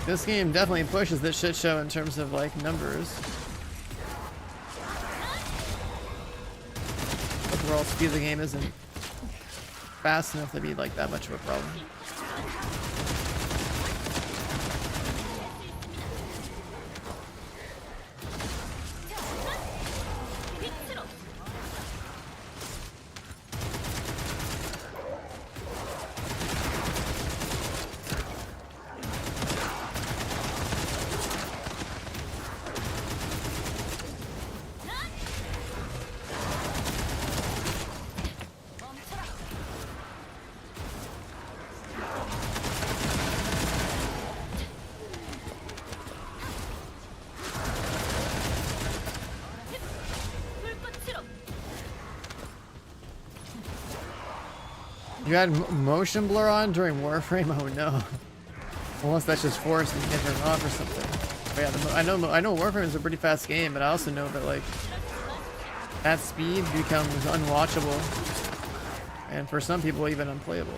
This game definitely pushes this shit show in terms of like numbers. Overall speed of the game isn't fast enough to be like that much of a problem. You had motion blur on during Warframe? Oh no. Unless that's just forced and you can't turn it off or something. But yeah, I know Warframe is a pretty fast game, but I also know that like that speed becomes unwatchable, and for some people even unplayable.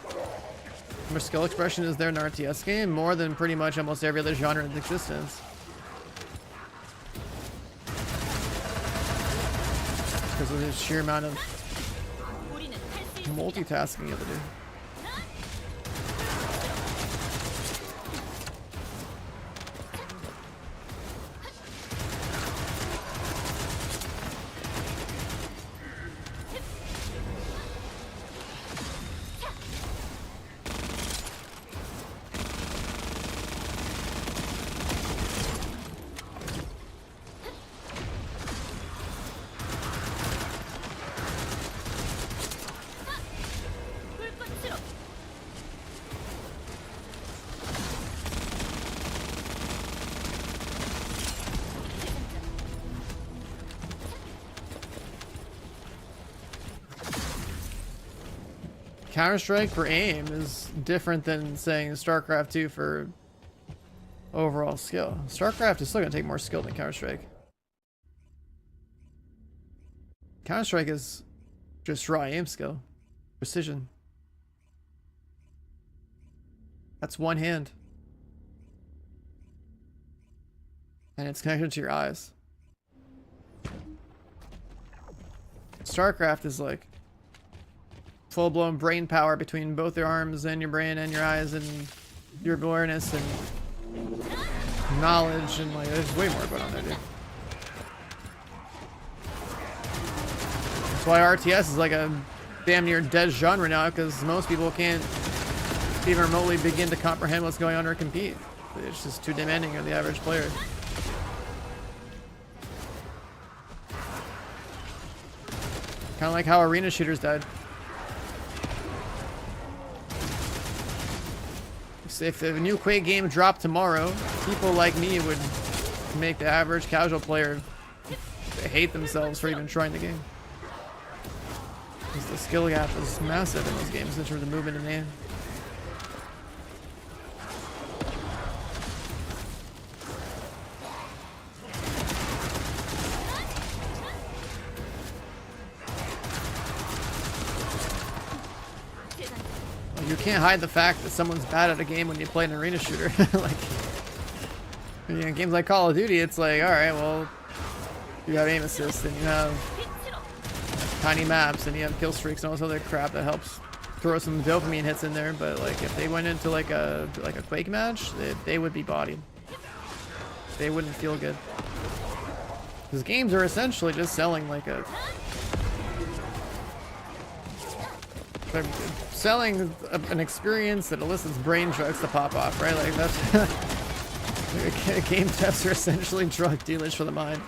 How much skill expression is there in an RTS game? More than pretty much almost every other genre in existence. Because of the sheer amount of 우리는 할 수 있습니다. multitasking you have to do. 불꽃으로 Counter-Strike for aim is different than saying StarCraft 2 for overall skill. StarCraft is still going to take more skill than Counter-Strike. Counter-Strike is just raw aim skill. Precision. That's one hand. And it's connected to your eyes. StarCraft is like full-blown brain power between both your arms and your brain and your eyes and your awareness and knowledge, and like there's way more going on there, dude. That's why RTS is like a damn near dead genre now, because most people can't even remotely begin to comprehend what's going on or compete. It's just too demanding of the average player. Kind of like how arena shooters died. So if the new Quake game dropped tomorrow, people like me would make the average casual player hate themselves for even trying the game. Because the skill gap is massive in those games in terms of movement and aim. You can't hide the fact that someone's bad at a game when you play an arena shooter. Like, you know, games like Call of Duty, it's like, alright, well, you have aim assist and you have tiny maps and you have kill streaks and all this other crap that helps throw some dopamine hits in there. But like, if they went into like a Quake match, they would be bodied. They wouldn't feel good. Because games are essentially just selling like a... They're selling an experience that elicits brain drugs to pop off, right? Like that's game devs are essentially drug dealers for the mind.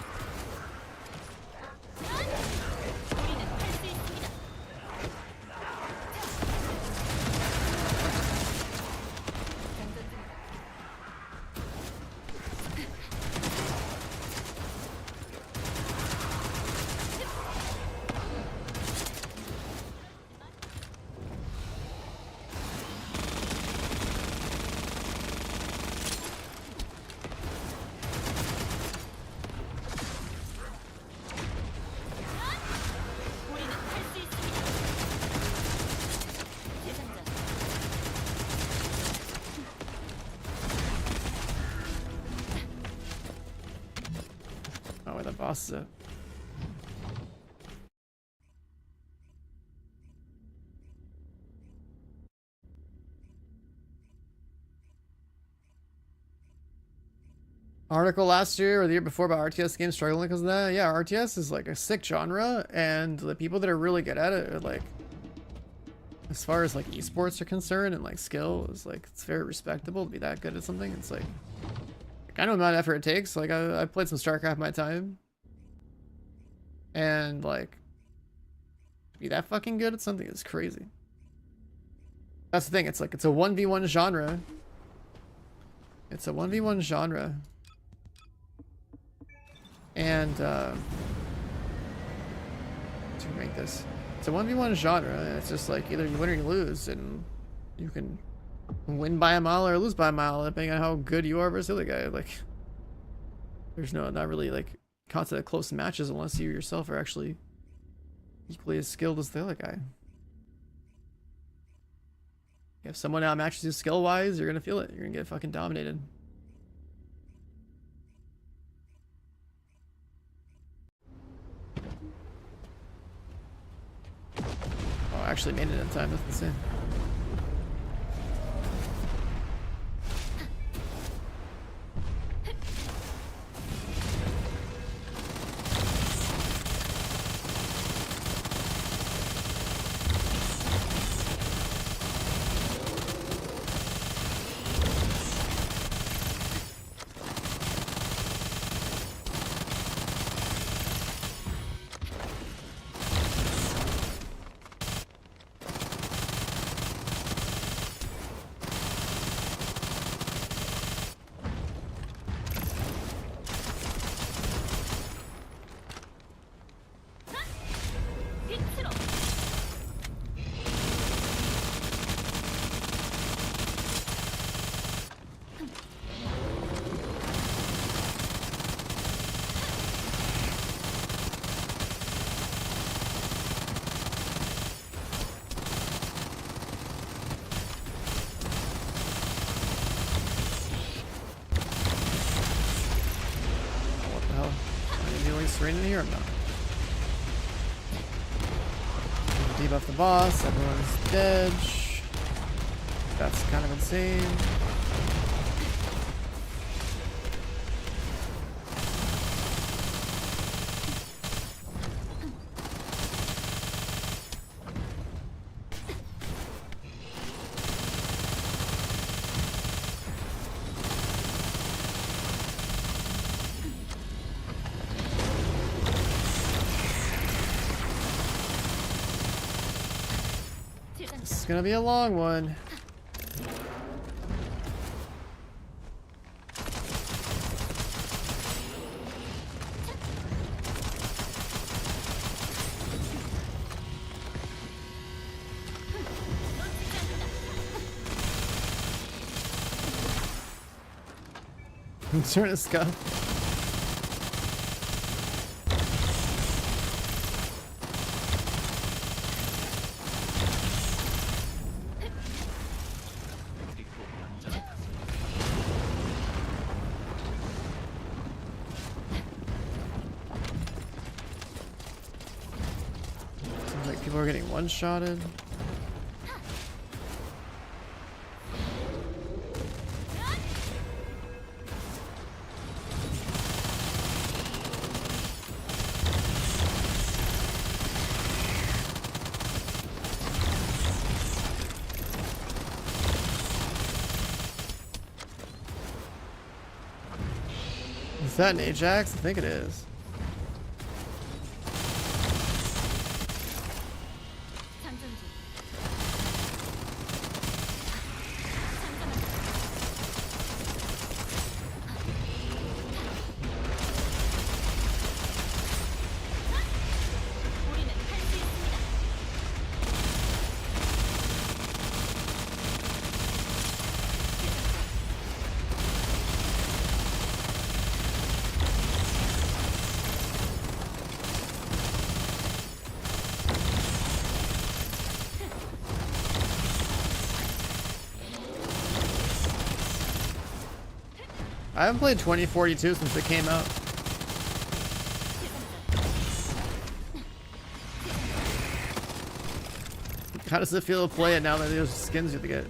Oh, where the boss is at. Article last year or the year before about RTS games struggling because of that. Yeah, RTS is like a sick genre, and the people that are really good at it are like, as far as like esports are concerned and like skill is like, it's very respectable to be that good at something. It's like, I know the amount of effort it takes. Like I played some StarCraft in my time, and like to be that fucking good at something is crazy. That's the thing. It's like it's a 1v1 genre. It's a 1v1 genre, and to make this, It's a 1v1 genre. It's just like either you win or you lose, and you can win by a mile or lose by a mile depending on how good you are versus the other guy. Like, there's not really like concept of close matches unless you yourself are actually equally as skilled as the other guy. If someone outmatches you skill-wise, you're gonna feel it. You're gonna get fucking dominated. Oh, I actually made it in time. That's insane. In here or not? Debuff the boss, everyone's dead. That's kind of insane. It's gonna be a long one. Turn to Scott. People are getting one-shotted. Is that an Ajax? I think it is. I haven't played 2042 since it came out. How does it feel to play it now that there's skins you have to get?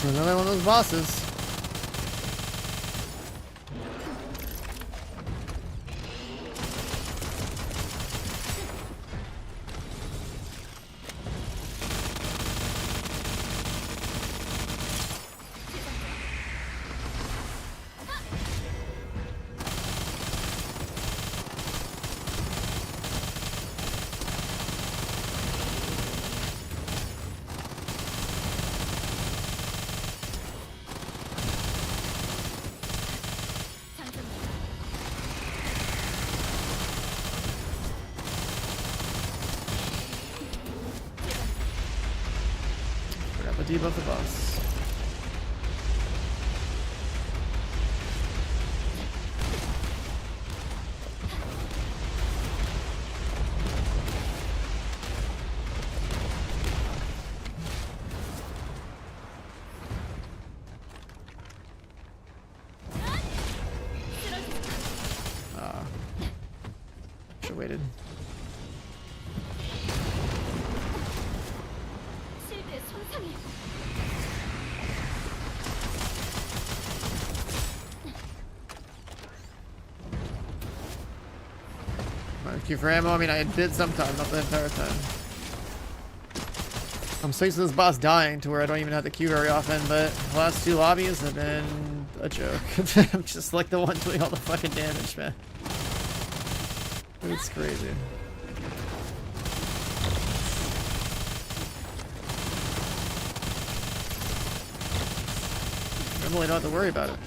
Another one of those bosses. Grab a debuff the boss. Should've waited. 실드의 손상이. Queue for ammo. I mean, I did sometimes, not the entire time. I'm so used to this boss dying to where I don't even have to queue very often, but the last two lobbies have been a joke. I'm just like the one doing all the fucking damage, man. It's crazy. Normally don't have to worry about it.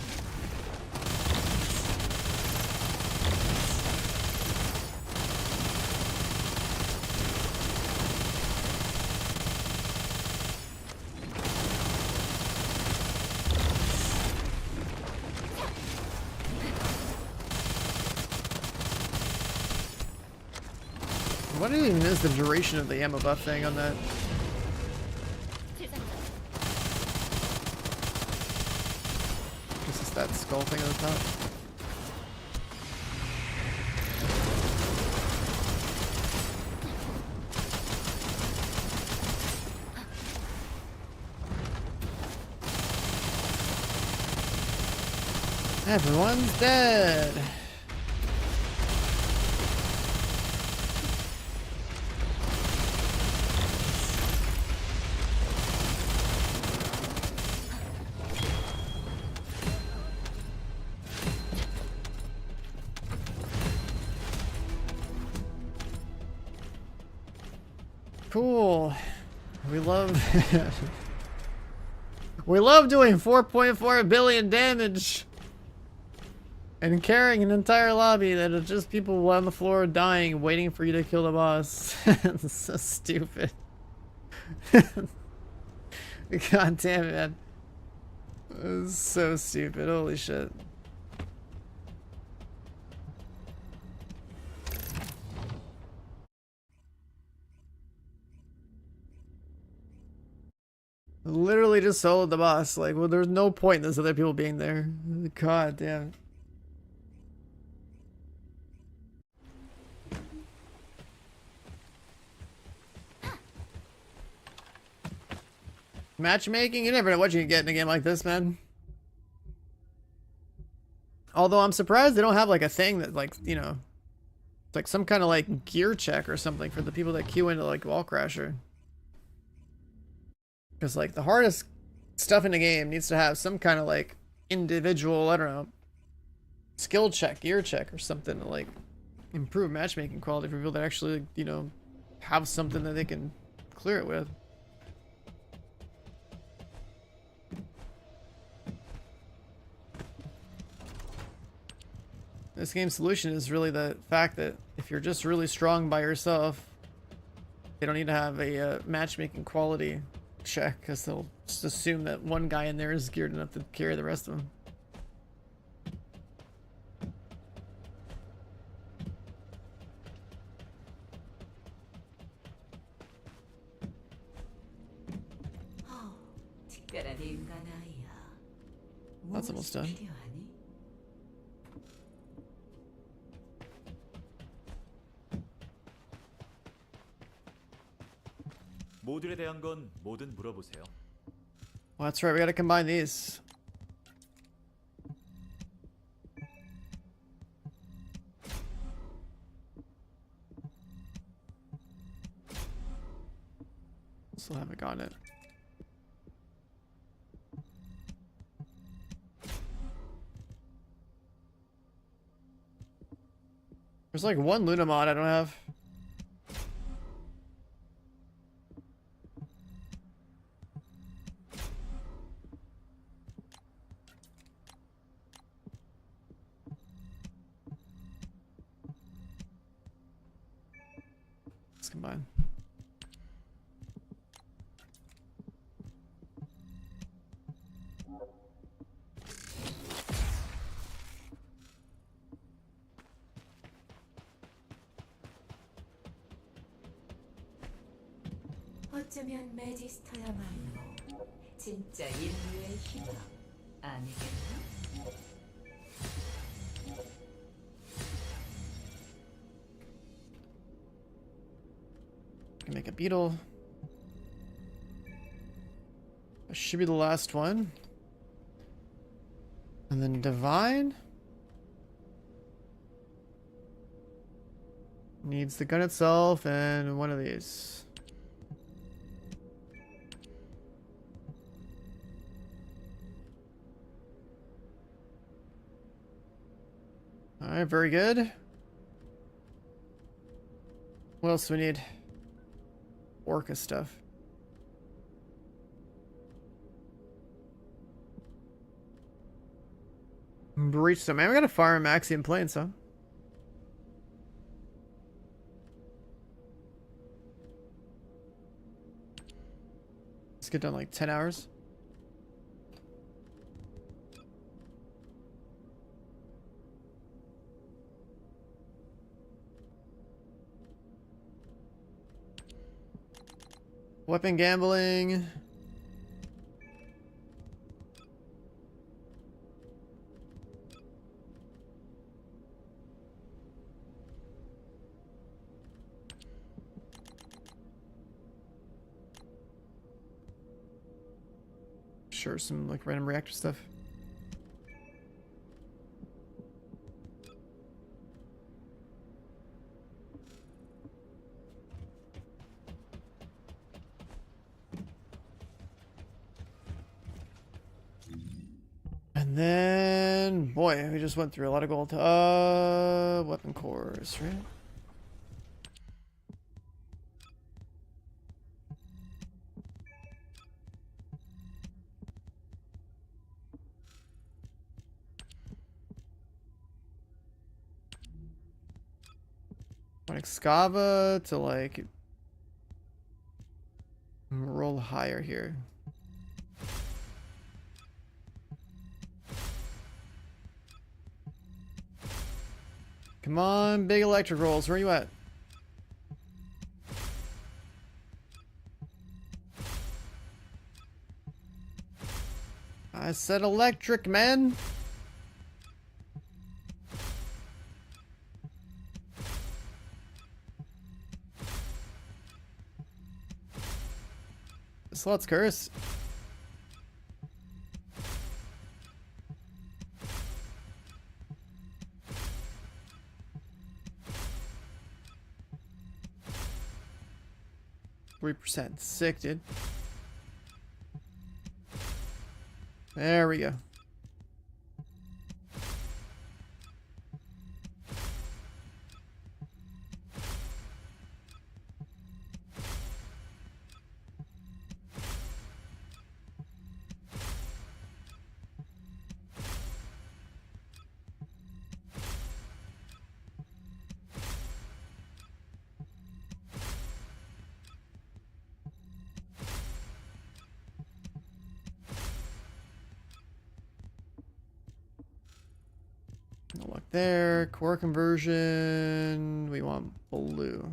What even is the duration of the ammo buff thing on that? This is that skull thing at the top. Everyone's dead. Cool. We love we love doing 4.4 billion damage and carrying an entire lobby that are just people on the floor dying waiting for you to kill the boss. It's so stupid. God damn it, man. It's so stupid. Holy shit. Literally just soloed the boss. Like, well, there's no point in this other people being there. God damn. Matchmaking? You never know what you can get in a game like this, man. Although I'm surprised they don't have like a thing that, like, you know, it's like some kind of like gear check or something for the people that queue into like Wall Crasher. Because, like, the hardest stuff in the game needs to have some kind of, like, individual, I don't know, skill check, gear check, or something to, like, improve matchmaking quality for people that actually, you know, have something that they can clear it with. This game's solution is really the fact that if you're just really strong by yourself, they don't need to have a matchmaking quality check, because they'll just assume that one guy in there is geared enough to carry the rest of them. That's almost done. 모듈에 대한 건 뭐든 물어보세요. Well, that's right. We gotta combine these. Still haven't gotten it. There's like one Luna mod I don't have. Let's combine. 어쩌면 매지스터야말로 진짜 인류의 희망 아니겠나? Can make a beetle. That should be the last one. And then divine. Needs the gun itself and one of these. Alright, very good. What else do we need? Orca stuff. Breach some. Man, we gotta farm Axiom Plains, huh? Let's get done like 10 hours. Weapon gambling. Sure, some like random reactor stuff. And then, boy, we just went through a lot of gold. Weapon cores, right? Want Excava to like roll higher here. Come on, big electric rolls. Where are you at? I said electric, man. So let's curse. %. Sick, dude. There we go. No luck there. Core conversion. We want blue.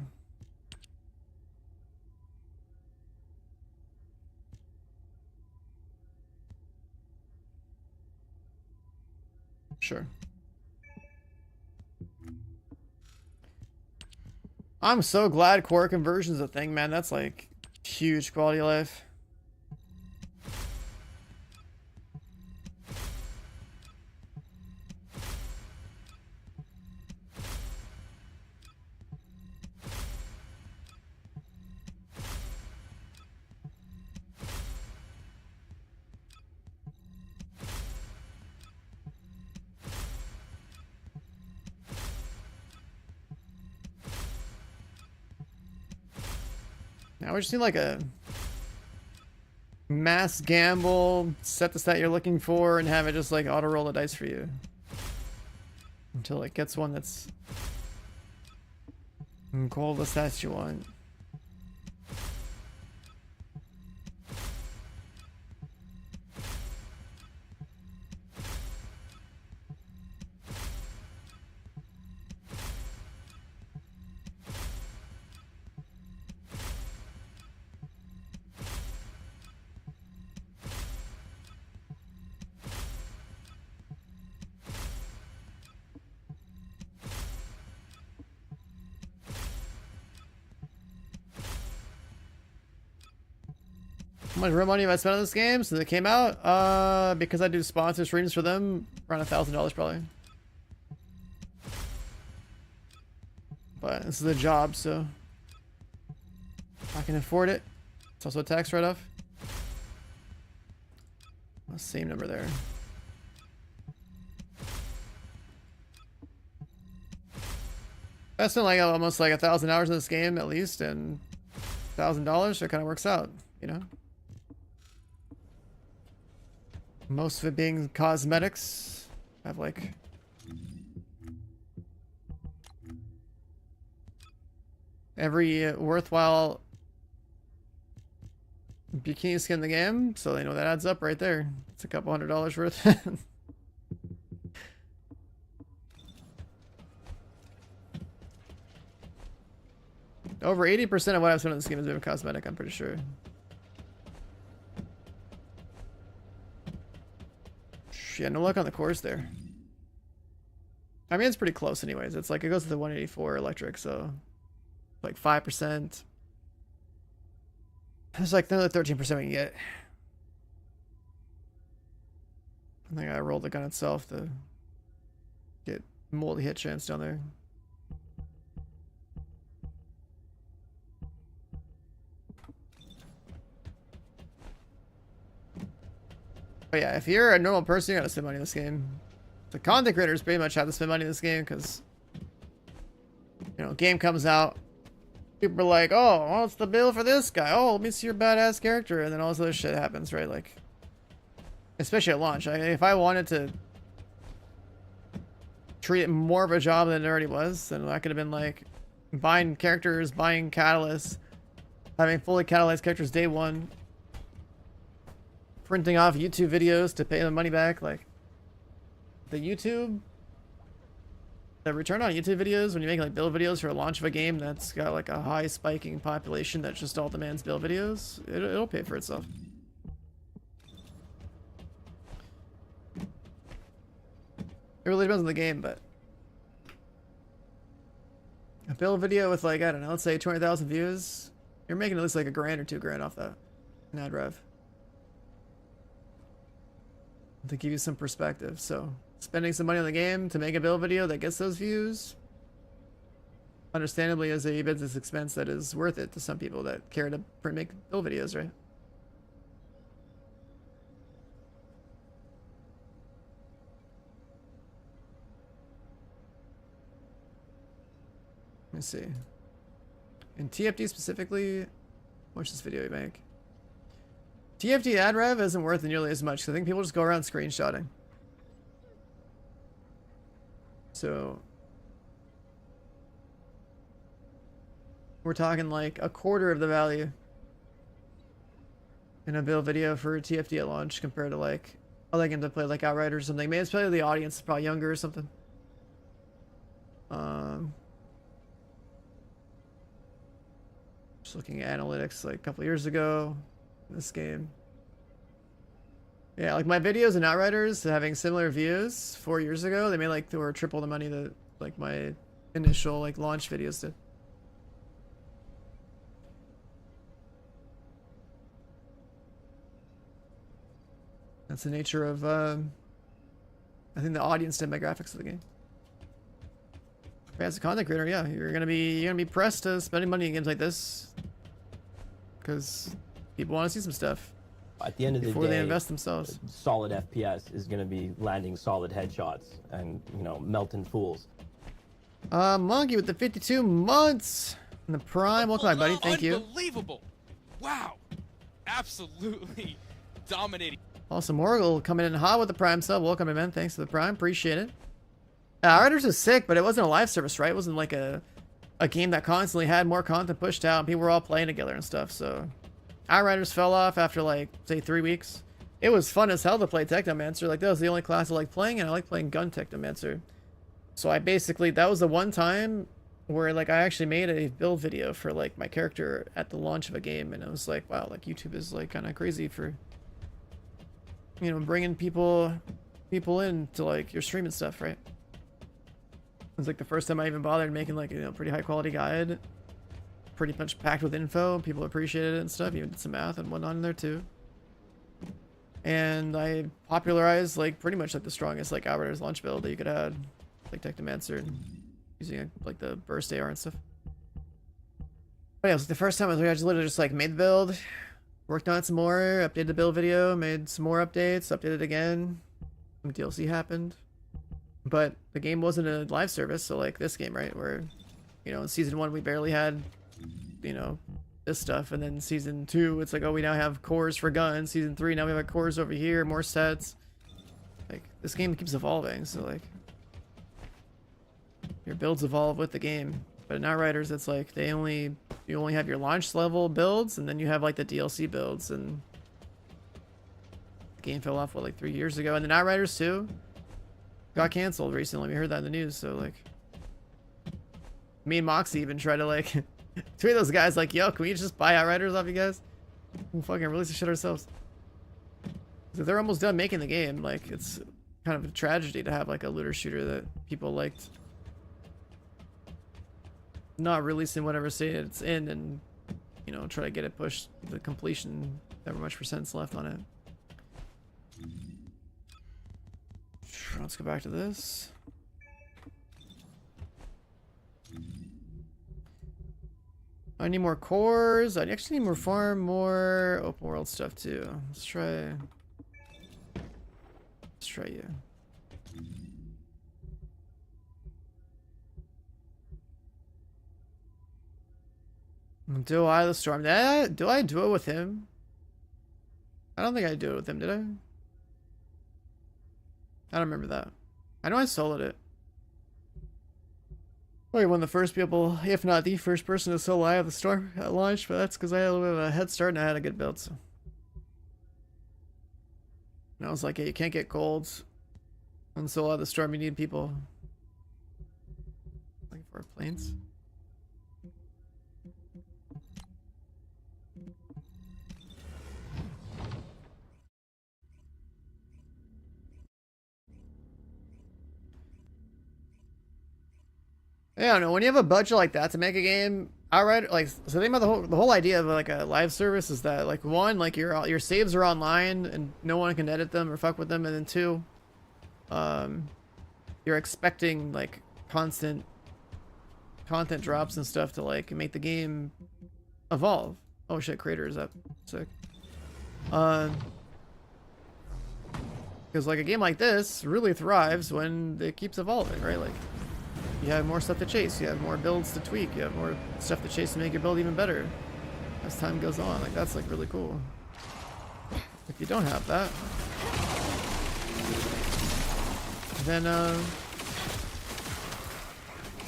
Sure. I'm so glad core conversion's a thing, man. That's like huge quality of life. Now we just need like a mass gamble, set the stat you're looking for, and have it just like auto roll the dice for you until it gets one that's call the stats you want. How much real money have I spent on this game since it came out? Because I do sponsor streams for them, around $1,000 probably. But this is a job, so I can afford it. It's also a tax write-off. Same number there. I spent like almost like 1,000 hours in this game at least, and $1,000, so it kind of works out, you know. Most of it being cosmetics. I have like every worthwhile bikini skin in the game, so they know that adds up right there. It's a couple $100 worth. Over 80% of what I've spent on this game has been cosmetic, I'm pretty sure. Yeah, no luck on the course there. I mean, it's pretty close anyways. It's like, it goes to the 184 electric, so like 5%. There's like another 13% we can get. I think I rolled the gun itself to get multi-hit chance down there. But yeah, if you're a normal person, you gotta spend money in this game. The content creators pretty much have to spend money in this game because, you know, game comes out, people are like, oh, what's the bill for this guy? Oh, let me see your badass character, and then all this other shit happens, right? Like, especially at launch. If I wanted to treat it more of a job than it already was, then I could have been like buying characters, buying catalysts, having fully catalyzed characters day one, printing off YouTube videos to pay the money back. Like, the return on YouTube videos when you make like build videos for a launch of a game that's got like a high spiking population that just all demands build videos, it'll pay for itself. It really depends on the game, but a build video with like, I don't know, let's say 20,000 views, you're making at least like $1,000 or $2,000 off that in ad rev. To give you some perspective. So spending some money on the game to make a build video that gets those views, understandably, is a business expense that is worth it to some people that care to make build videos, right? Let me see. In TFT specifically, how much does this video make? TFT ad rev isn't worth nearly as much, because I think people just go around screenshotting. So we're talking like a quarter of the value in a build video for a TFT at launch compared to like other games I play like Outriders or something. Maybe it's probably the audience is probably younger or something. Just looking at analytics like a couple years ago. This game, yeah, like my videos in Outriders having similar views 4 years ago, they made like they were triple the money that like my initial like launch videos did. That's the nature of I think the audience demographics of the game. As a content creator, yeah, you're gonna be pressed to spending money in games like this because people want to see some stuff at the end of the day before they invest themselves. Solid FPS is going to be landing solid headshots and, you know, melting fools. Monkey with the 52 months in the prime. Welcome back, buddy. Thank you. Unbelievable. Wow. Absolutely dominating. Awesome. Morgul coming in hot with the Prime sub. Welcome, man. Thanks for the Prime. Appreciate it. Outriders is sick, but it wasn't a live service, right? It wasn't like a game that constantly had more content pushed out and people were all playing together and stuff. So Outriders fell off after like, say, 3 weeks. It was fun as hell to play Technomancer. Like, that was the only class I liked playing, and I like playing Gun Technomancer. So I basically, that was the one time where like I actually made a build video for like my character at the launch of a game, and I was like, wow, like YouTube is like kind of crazy for, you know, bringing people in to like your stream and stuff, right? It was like the first time I even bothered making like, you know, pretty high quality guide, pretty much packed with info. People appreciated it and stuff. Even did some math and whatnot in there too. And I popularized like pretty much like the strongest like Outriders launch build that you could add, like Technomancer, and using like the burst AR and stuff. But yeah, it was the first time I just literally just like made the build, worked on it some more, updated the build video, made some more updates, updated it again. Some DLC happened. But the game wasn't a live service, so like this game, right, where, you know, in season 1 we barely had, you know, this stuff, and then season 2 it's like, oh, we now have cores for guns. Season 3 now we have cores over here, more sets. Like, this game keeps evolving, so like your builds evolve with the game. But in Outriders it's like you only have your launch level builds, and then you have like the DLC builds, and the game fell off what, like 3 years ago. And then Outriders 2 got canceled recently. We heard that in the news. So like, me and Moxie even tried to like tweet those guys like, yo, can we just buy Outriders off you guys? We'll fucking release the shit ourselves. So they're almost done making the game. Like, it's kind of a tragedy to have like a looter shooter that people liked not releasing whatever state it's in, and, you know, try to get it pushed to completion, however much percent's left on it. Let's go back to this. I need more cores. I actually need more farm, more open world stuff too. Let's try you. Do I the Storm? Do I do it with him? I don't think I do it with him, did I? I don't remember that. I know I soloed it. Probably one of the first people, if not the first person to solo Eye of the Storm at launch, but that's because I had a little bit of a head start and I had a good build, so. And I was like, hey, you can't get golds on solo Eye of the Storm, you need people. Looking for planes. I don't know, when you have a budget like that to make a game, Outrider, like, so think about the whole idea of like a live service is that, like, one, like your saves are online and no one can edit them or fuck with them, and then two, you're expecting like constant content drops and stuff to like make the game evolve. Oh shit, creator is up. Sick. Because like a game like this really thrives when it keeps evolving, right? Like, you have more stuff to chase, you have more builds to tweak, you have more stuff to chase to make your build even better as time goes on. Like, that's like really cool. If you don't have that, then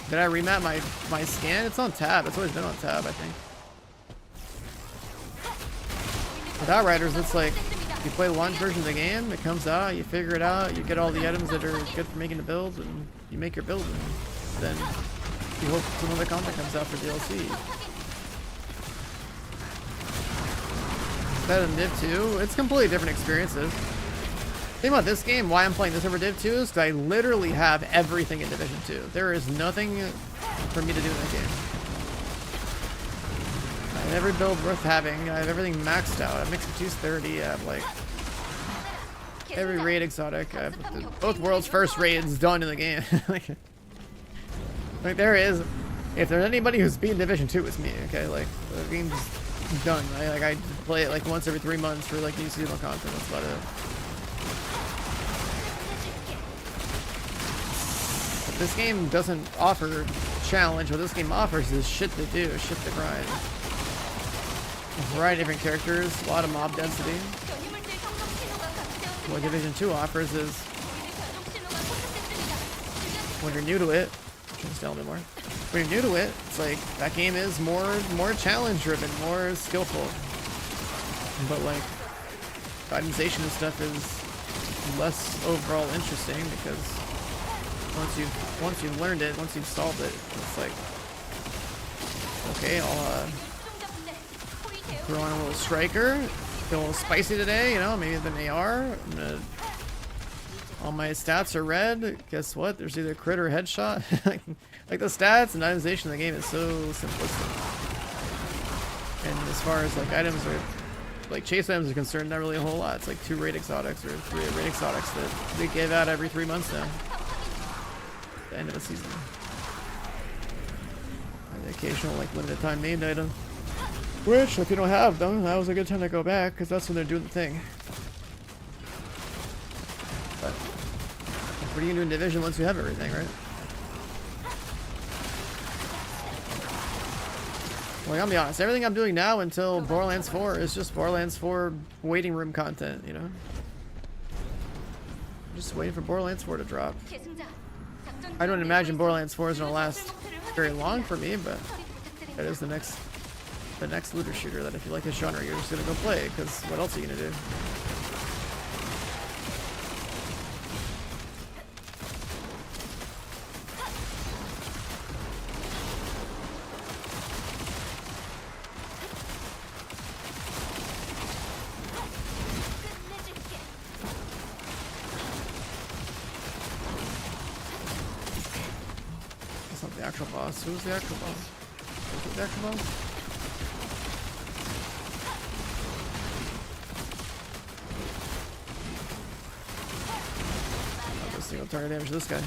did I remap my scan? It's on tab. It's always been on tab, I think. With Outriders, it's like you play the launch version of the game, it comes out, you figure it out, you get all the items that are good for making the builds, and you make your build, and then you hope some other content comes out for DLC. That in Div 2, it's completely different experiences. The thing about this game, why I'm playing this over Div 2 is because I literally have everything in Division 2. There is nothing for me to do in that game. I have every build worth having. I have everything maxed out. I have Mixed 230. I have like every raid exotic. I have both world's first raids done in the game. like there is, if there's anybody who's beaten Division 2, it's me. Okay, like the game's done. I play it like once every 3 months for like new seasonal content. That's about it. But this game doesn't offer challenge. What this game offers is shit to do, shit to grind. variety of different characters, a lot of mob density. What Division 2 offers is, when you're new to it, turn this down a bit more. When you're new to it, it's like that game is more challenge driven, more skillful. But like optimization and stuff is less overall interesting because once you've learned it, once you've solved it, it's like, okay, I'll throw on a little striker, feel a little spicy today, you know, maybe with an AR. All my stats are red. Guess what? There's either crit or headshot. Like the stats and itemization of the game is so simplistic. And as far as like items are, like chase items are concerned, not really a whole lot. It's like 2 raid exotics or 3 raid exotics that they give out every 3 months now. At the end of the season. And the occasional like limited time named item. Which, if you don't have them, that was a good time to go back because that's when they're doing the thing. But what are you gonna do in Division once you have everything, right? Like, I'll be honest, everything I'm doing now until Borderlands 4 is just Borderlands 4 waiting room content, you know? I'm just waiting for Borderlands 4 to drop. I don't imagine Borderlands 4 is gonna last very long for me, but that is the next looter shooter that if you like this genre, you're just gonna go play, because what else are you gonna do? That's not the actual boss. Who's the actual boss? Who's the actual boss? Single target damage to this guy.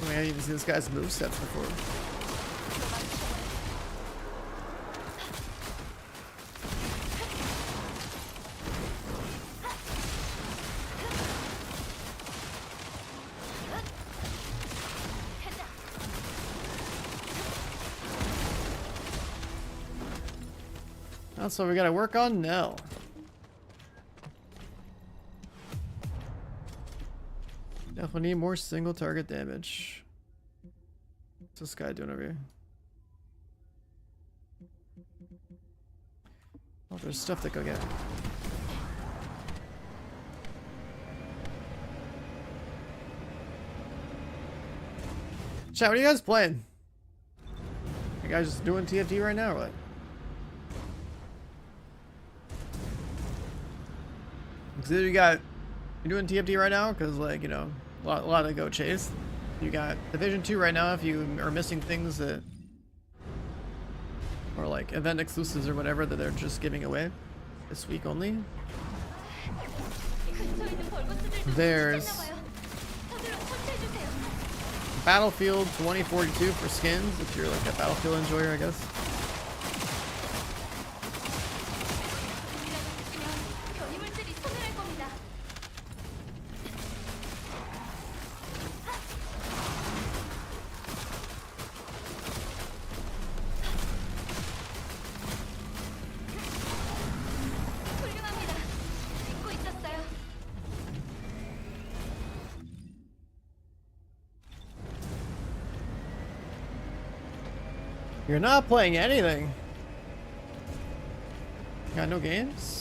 I haven't even seen this guy's movesets before. That's what we gotta work on now. Definitely need more single target damage. What's this guy doing over here? Oh, there's stuff to go get. Chat, what are you guys playing? You guys just doing TFT right now or what? Because you're doing TFT right now because, like, you know, a lot to go chase. You got Division 2 right now if you are missing things that, or like event exclusives or whatever that they're just giving away this week only. There's Battlefield 2042 for skins if you're like a Battlefield enjoyer, I guess. You're not playing anything. Got no games?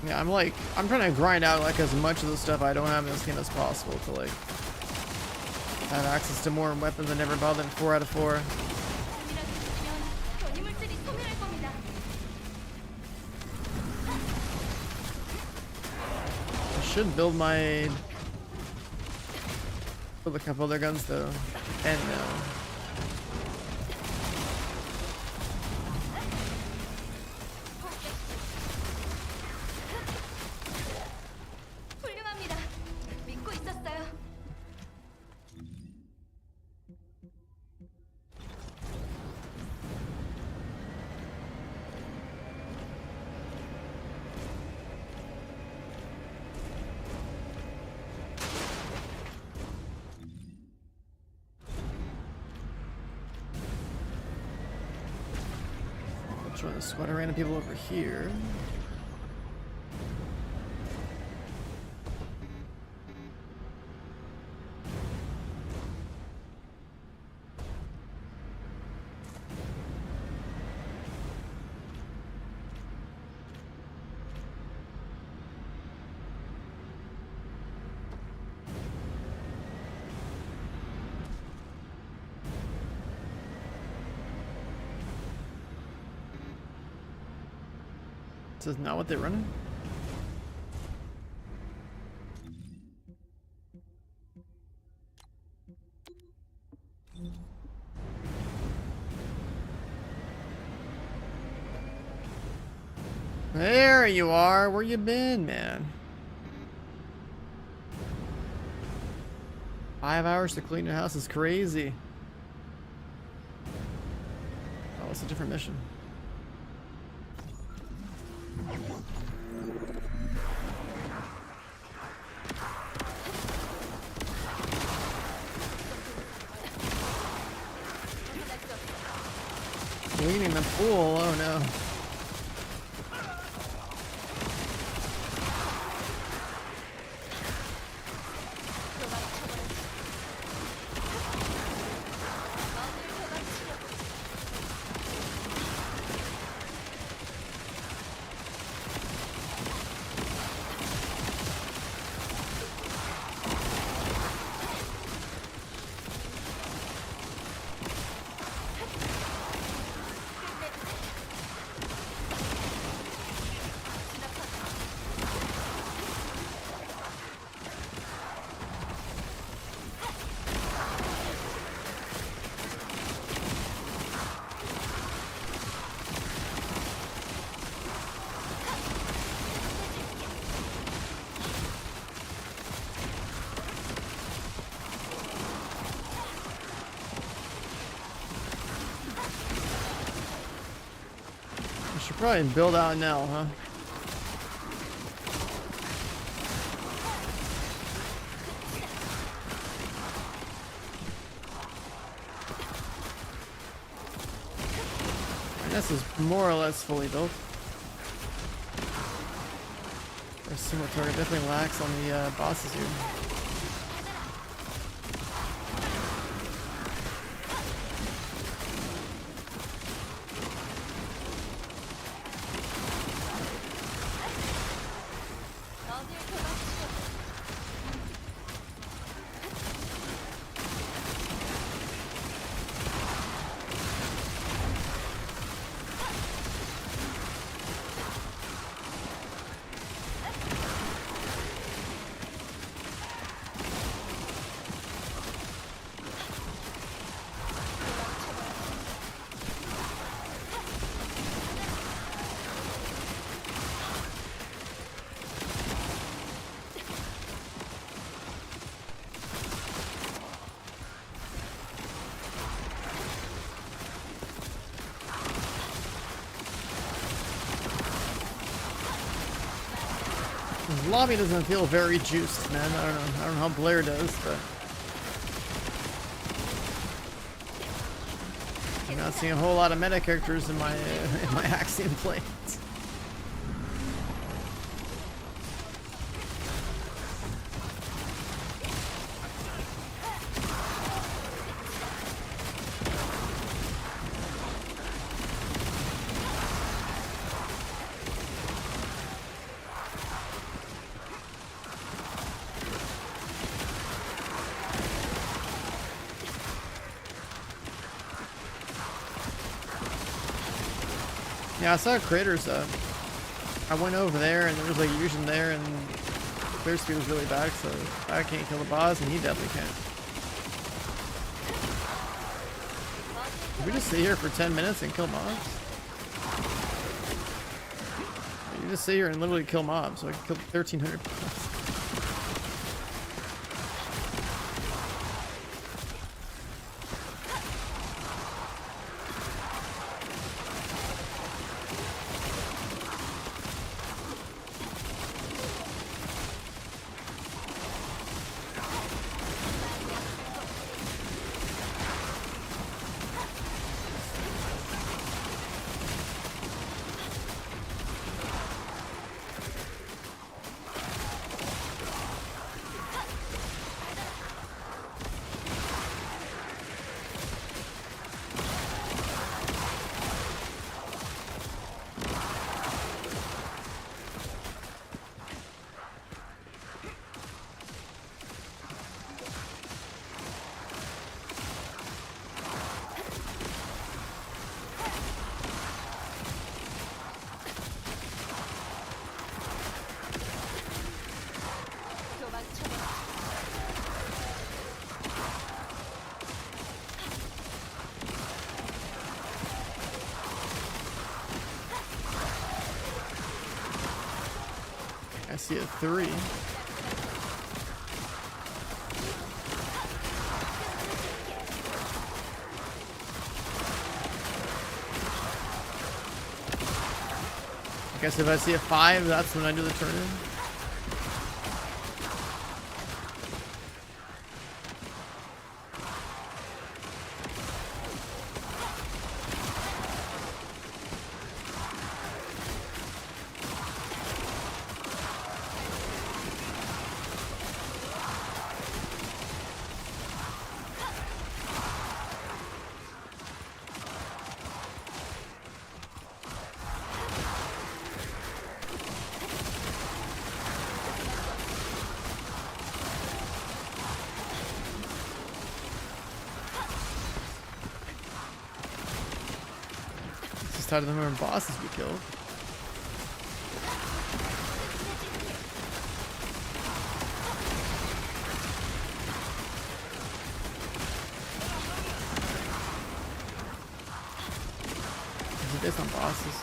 Yeah, I'm trying to grind out like as much of the stuff I don't have in this game as possible to like have access to more weapons than never bothered in 4 out of 4. I should build a couple other guns though. And no. 훌륭합니다. 믿고 있었어요. Join the squad of random people over here. This is not what they're running? There you are. Where you been, man? 5 hours to clean your house is crazy. Oh, it's a different mission. Cleaning the pool, oh no. Should probably build out now, huh? And this is more or less fully built. Our single target definitely lacks on the bosses here. This lobby doesn't feel very juiced, man. I don't know how Blair does, but I'm not seeing a whole lot of meta characters in my Axiom plays. Yeah, I saw Craters though. I went over there and there was like Fusion there and clear speed was really bad, so I can't kill the boss and he definitely can't. Did we just sit here for 10 minutes and kill mobs? You just sit here and literally kill mobs, so I can kill 1,300 mobs. I see a 3. I guess if I see a 5, that's when I do the turn in. How do the number of bosses we killed? Is it based on bosses?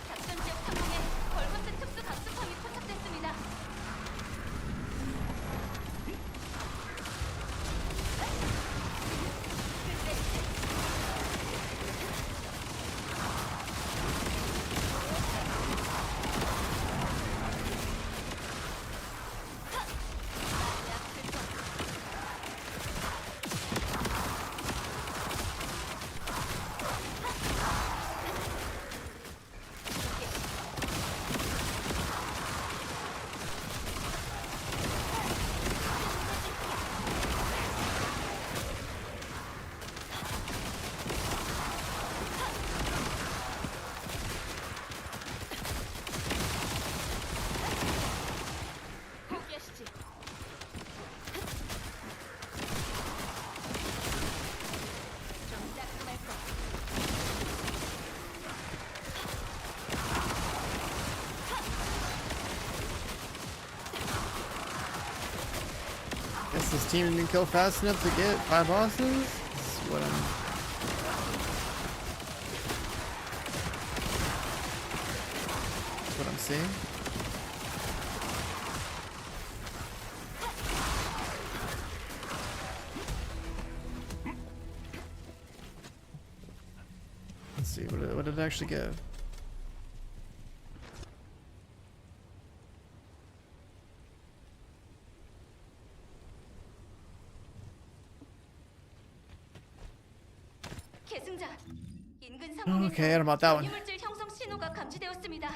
작전 지역 탐험에 벌거스 특수 각수함이 포착됐습니다. 포기하시지. 좀 따끔할 거. Guess this team didn't kill fast enough to get 5 bosses? This is what I'm seeing. Let's see, what did it actually give? Okay, I don't know about that one. 유물질 형성 신호가 감지되었습니다.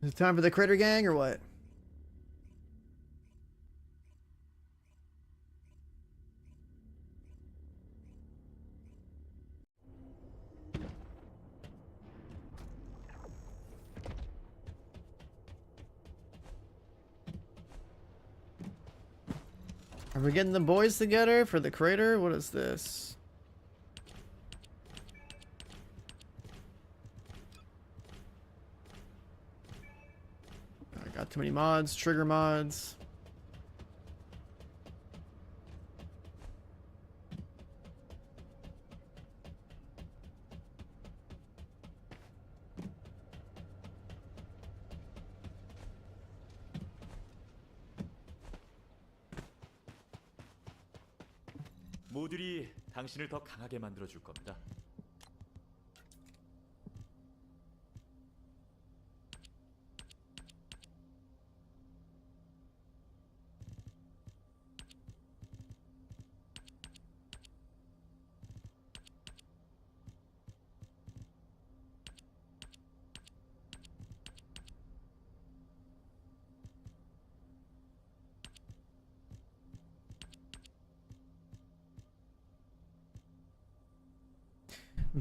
Is it time for the critter gang or what? Are we getting the boys together for the crater? What is this? I got too many mods, trigger mods. 모듈이 당신을 더 강하게 만들어 줄 겁니다.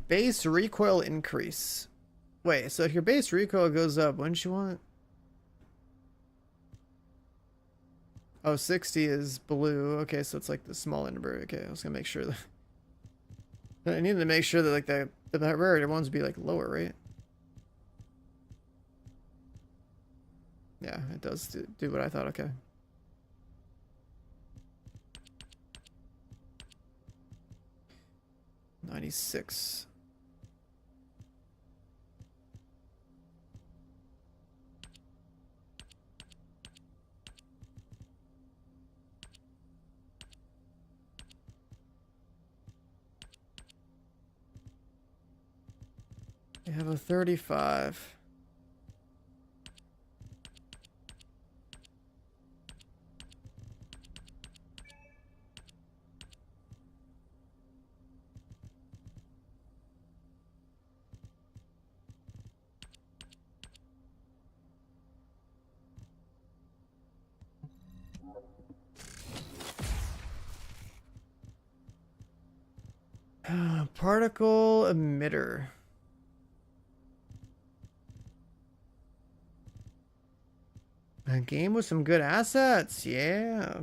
Base recoil increase. Wait, so if your base recoil goes up, wouldn't you want? Oh, 60 is blue. Okay, so it's like the small number. Okay, I was gonna make sure that I needed to make sure that like the rarity ones be like lower, right? Yeah, it does do what I thought. Okay. $96. I have a 35. Particle emitter. A game with some good assets, yeah.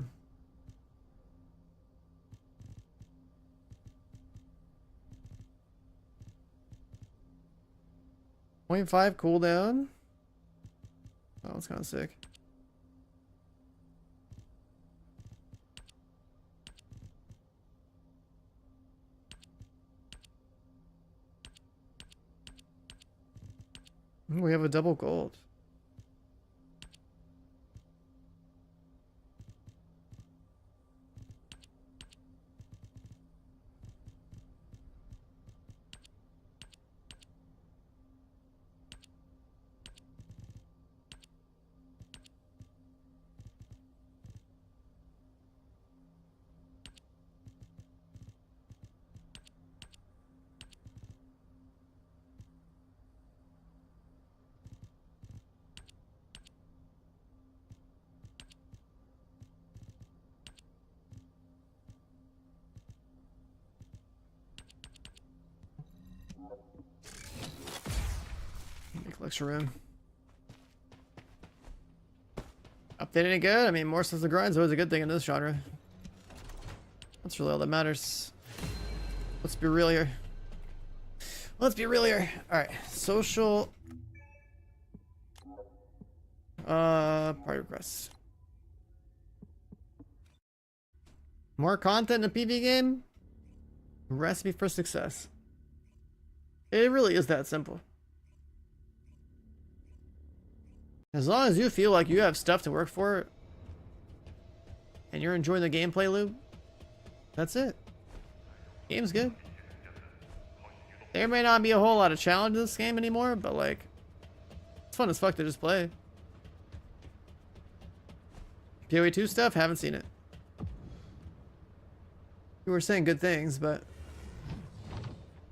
.5 cooldown. Oh, that's kind of sick. We have a double gold. Make extra room. Updating it good? I mean, more stuff to grind is always a good thing in this genre. That's really all that matters. Let's be real here. Let's be real here. Alright, social. Party requests. More content in a PvP game? Recipe for success. It really is that simple. As long as you feel like you have stuff to work for and you're enjoying the gameplay loop, that's it. Game's good. There may not be a whole lot of challenge in this game anymore, but like, it's fun as fuck to just play. PoE 2 stuff, haven't seen it. You were saying good things, but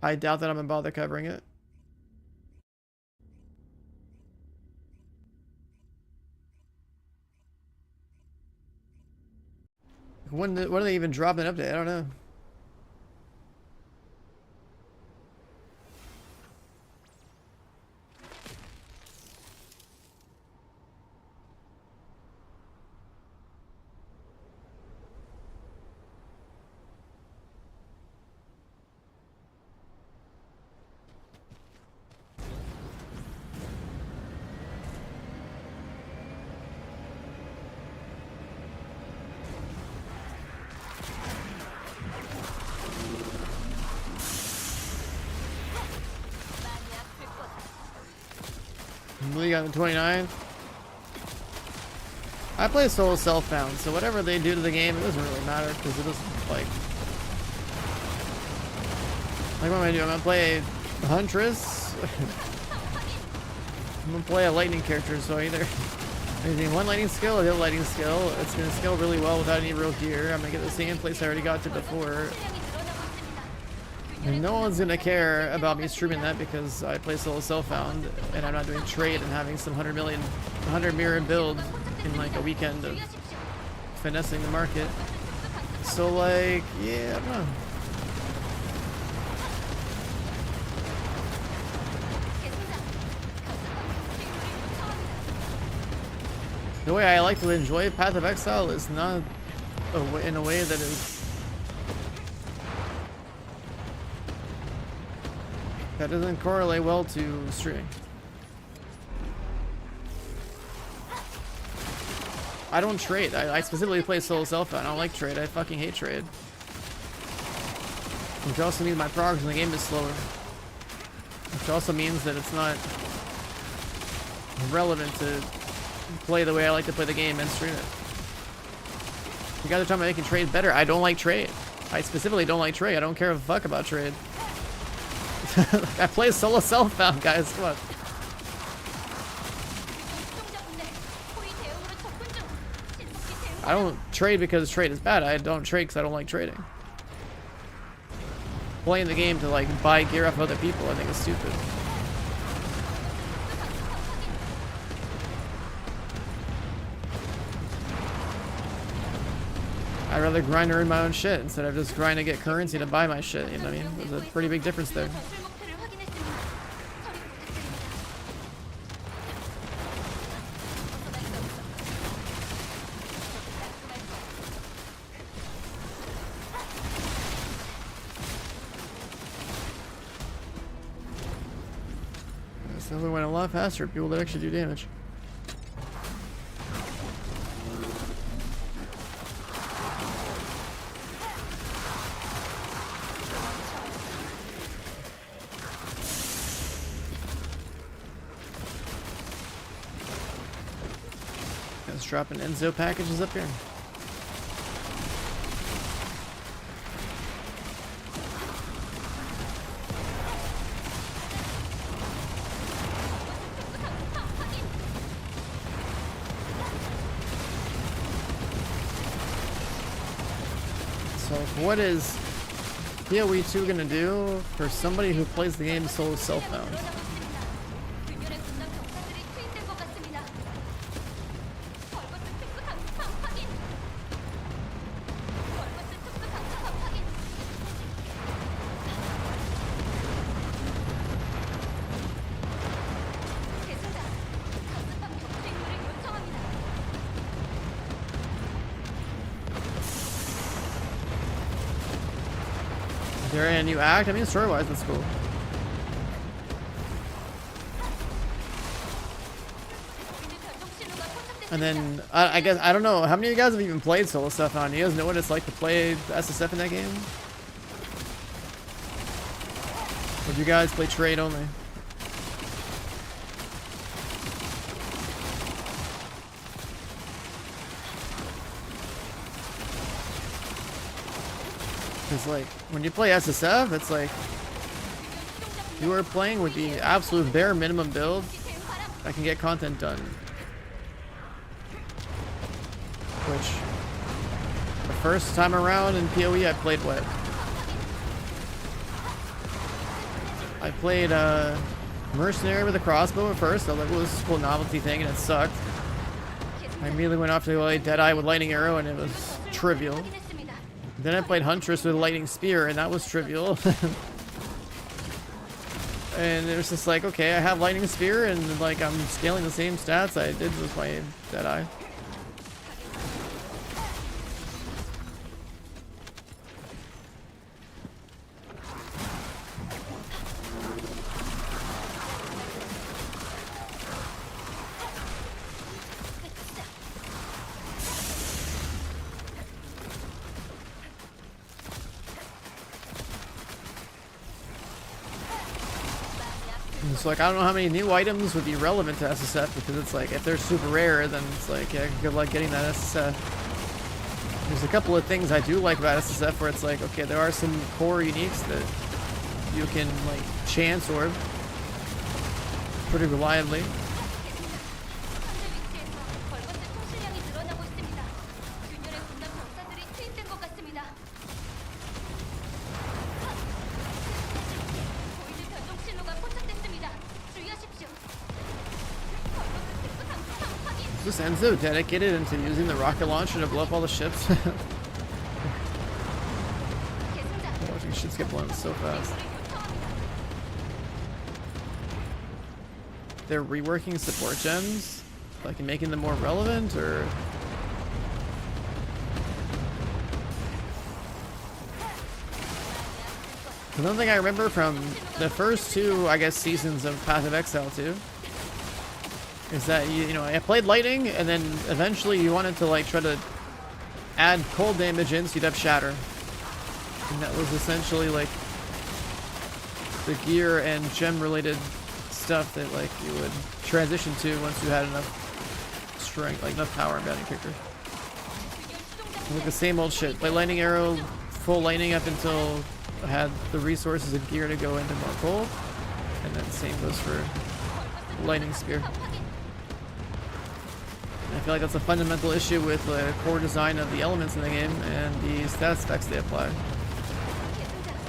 I doubt that I'm gonna bother covering it. When do they even drop an update? I don't know. We got the 29th. I play solo self-found, so whatever they do to the game, it doesn't really matter because it doesn't like what am I gonna do? I'm gonna play a Huntress. I'm gonna play a lightning character, so either using one lightning skill or the other lightning skill. It's gonna scale really well without any real gear. I'm gonna get the same place I already got to before. And no one's gonna care about me streaming that because I play solo self-found and I'm not doing trade and having some 100 mirror build in like a weekend of finessing the market. So like, yeah, I don't know. The way I like to enjoy Path of Exile is not in a way that is that doesn't correlate well to streaming. I don't trade. I specifically play solo self-found. I don't like trade. I fucking hate trade. Which also means my progress in the game is slower. Which also means that it's not relevant to play the way I like to play the game and stream it. You guys are talking about making trade better. I don't like trade. I specifically don't like trade. I don't care a fuck about trade. I play solo self-found, guys. Come on. I don't trade because trade is bad. I don't trade because I don't like trading. Playing the game to like buy gear off other people, I think is stupid. I'd rather grind to earn my own shit instead of just grinding to get currency to buy my shit, you know what I mean? There's a pretty big difference there. So we went a lot faster, people that actually do damage. Let's drop an Enzo packages up here. So what is PoE 2 gonna do for somebody who plays the game solo self-found? Is there a new act? I mean, story-wise, that's cool. And then, I guess, I don't know, how many of you guys have even played solo stuff on? You guys know what it's like to play SSF in that game? Or do you guys play trade only? Because, like, when you play SSF, it's like you are playing with the absolute bare minimum build that can get content done. Which, the first time around in PoE, I played what? I played Mercenary with a crossbow at first. I thought it was a cool novelty thing, and it sucked. I immediately went off to like Deadeye with lightning arrow, and it was trivial. Then I played Huntress with lightning spear, and that was trivial. And it was just like, okay, I have lightning spear, and like I'm scaling the same stats I did with my Deadeye. It's like, I don't know how many new items would be relevant to SSF, because it's like, if they're super rare, then it's like, yeah, good luck getting that SSF. There's a couple of things I do like about SSF where it's like, okay, there are some core uniques that you can, like, chance orb pretty reliably. This Enzo dedicated into using the rocket launcher to blow up all the ships. Watching ships get blown so fast. They're reworking support gems, like making them more relevant, or another thing I remember from the first two, I guess, seasons of Path of Exile 2. Is that, you know, I played lightning, and then eventually you wanted to like try to add cold damage in, so you'd have shatter. And that was essentially like the gear and gem related stuff that like you would transition to once you had enough strength, like enough power about your character. Like the same old shit. Play lightning arrow, full lightning up until I had the resources and gear to go into more cold. And then same goes for lightning spear. I feel like that's a fundamental issue with the core design of the elements in the game and the stat specs they apply.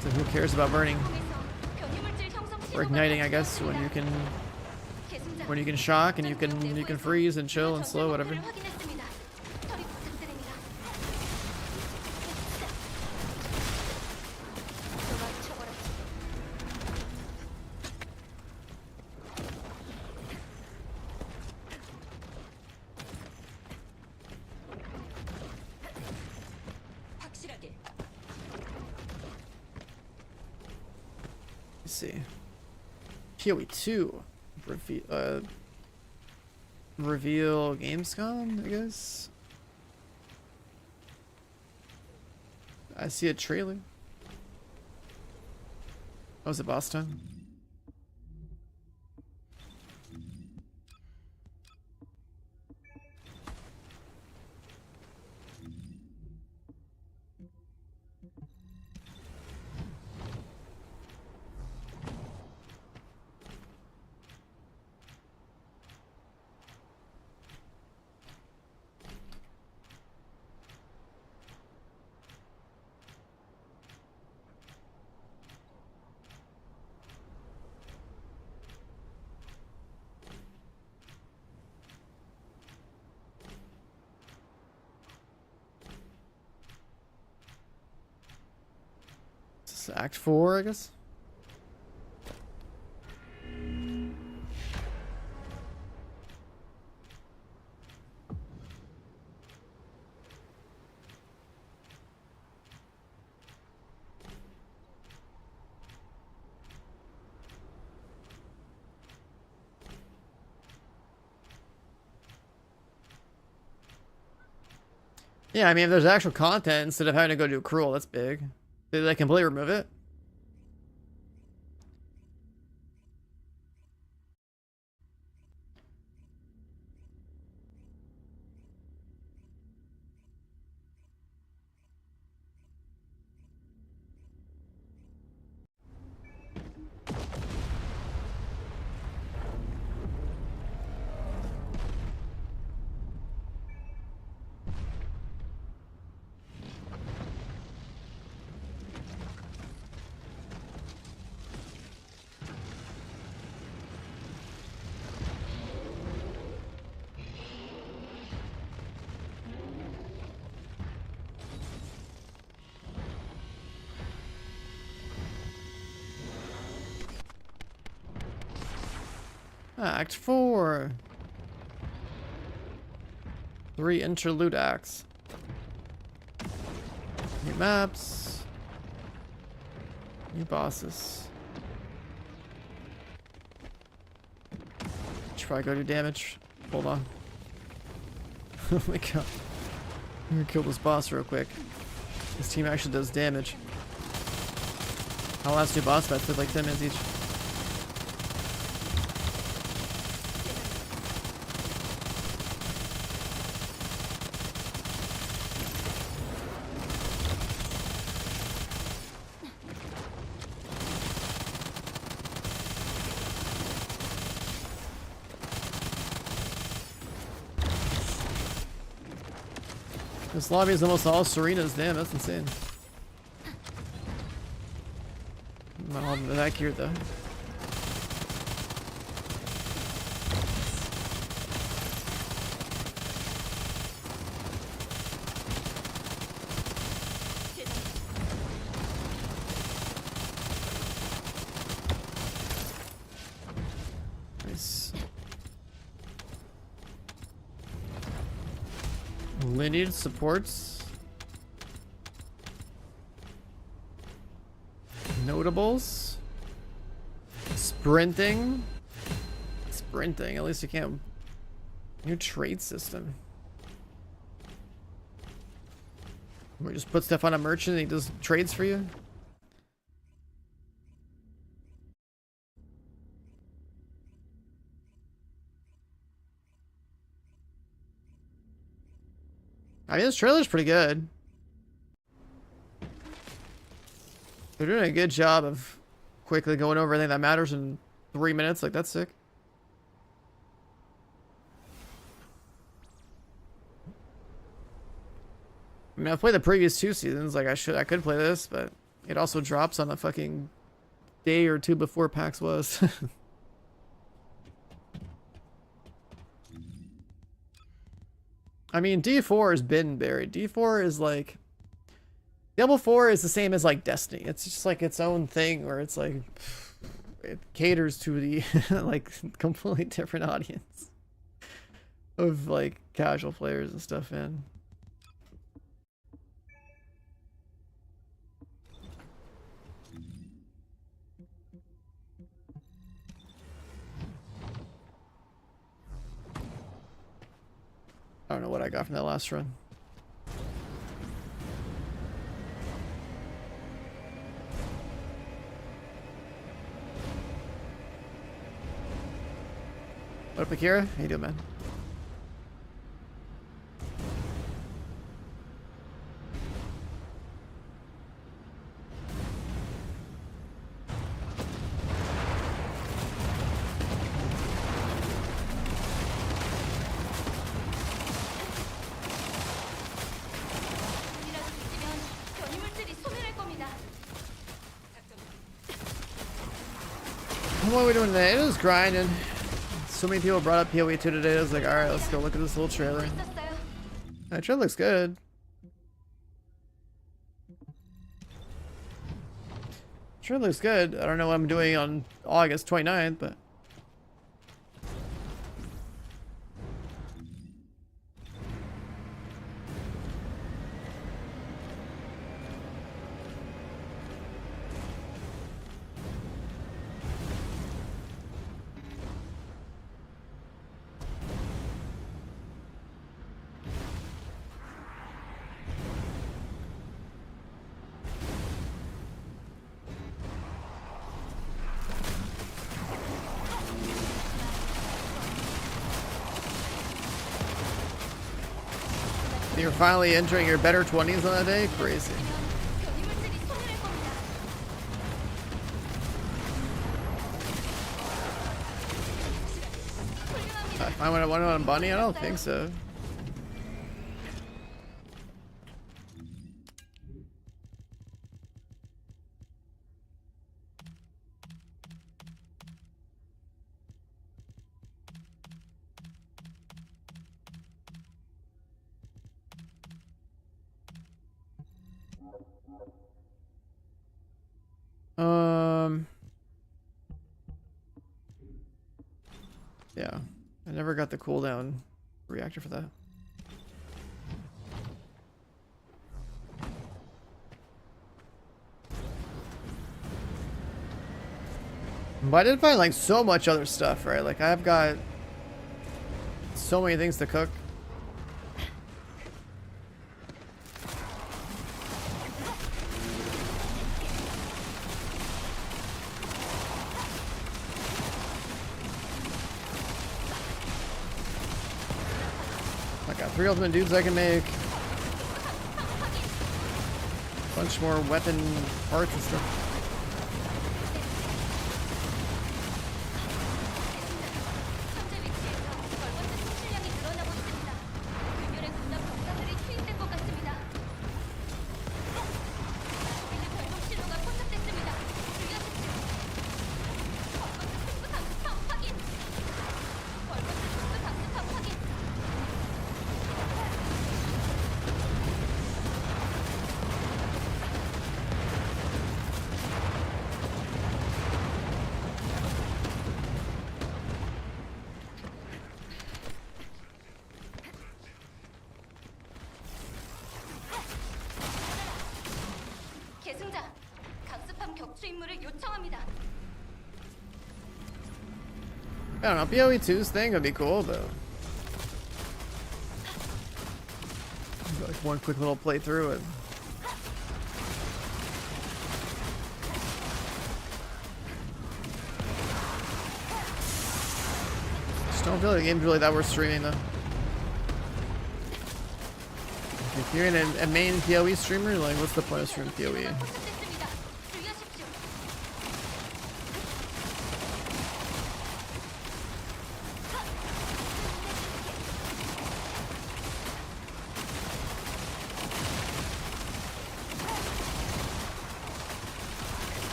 So who cares about burning? Or igniting, I guess, when you can shock and you can freeze and chill and slow, whatever. Let's see. PoE 2 reveal Gamescom, I guess. I see a trailer. Oh, is it boss time? Act 4, I guess. Yeah, I mean, if there's actual content instead of having to go do cruel, that's big. Did they completely remove it? Act 4. 3 interlude acts. New maps. New bosses. Should probably go do damage. Hold on. Oh my god. I'm gonna kill this boss real quick. This team actually does damage. Our last 2 boss fights took like 10 minutes each. This lobby is almost all Serenas. Damn, that's insane. Not all that accurate though. Nice. Lineage supports. Notables. Sprinting. Sprinting. At least you can't. New trade system. Where you just put stuff on a merchant and he does trades for you. I mean, this trailer's pretty good. They're doing a good job of quickly going over everything that matters in 3 minutes. Like, that's sick. I mean, I've played the previous 2 seasons. Like, I could play this, but it also drops on a fucking day or 2 before PAX was. I mean, D4 has been buried. D4 is like... Diablo 4 is the same as like Destiny. It's just like its own thing where it's like... It caters to the like completely different audience of like casual players and stuff, man. I don't know what I got from that last run. What up, Akira? How you doing, man? 이라도 뒤지면 변이물질이 소멸할 겁니다. What are we doing today? It was grinding. So many people brought up PoE 2 today. I was like, alright, let's go look at this little trailer. 있었어요. That trailer looks good. Trailer looks good. I don't know what I'm doing on August 29th, but... You're finally entering your better 20s on that day? Crazy. 변이물질이 소멸할 겁니다. 훌륭합니다. If I want to on Bunny? I don't think so. Yeah, I never got the cooldown reactor for that. But I did find like so much other stuff, right? Like I've got so many things to cook. I got 3 ultimate dudes I can make. Bunch more weapon parts and stuff. 현재 위치에서 벌거스 총실량이 늘어나고 있습니다. 균열의 군단 병사들이 투입된 것 같습니다. 이제 별동 신호가 포착됐습니다. 주의하십시오. 벌거스 특수 강습함 확인. 벌거스 특수 강습함 확인. 계승자, 강습함 격추 임무를 요청합니다. I don't know, PoE2's thing would be cool, but like one quick little playthrough and just don't feel like the game's really that worth streaming though. If you're in a main PoE streamer, like what's the point of streaming PoE? 포착됐습니다. 주의하십시오.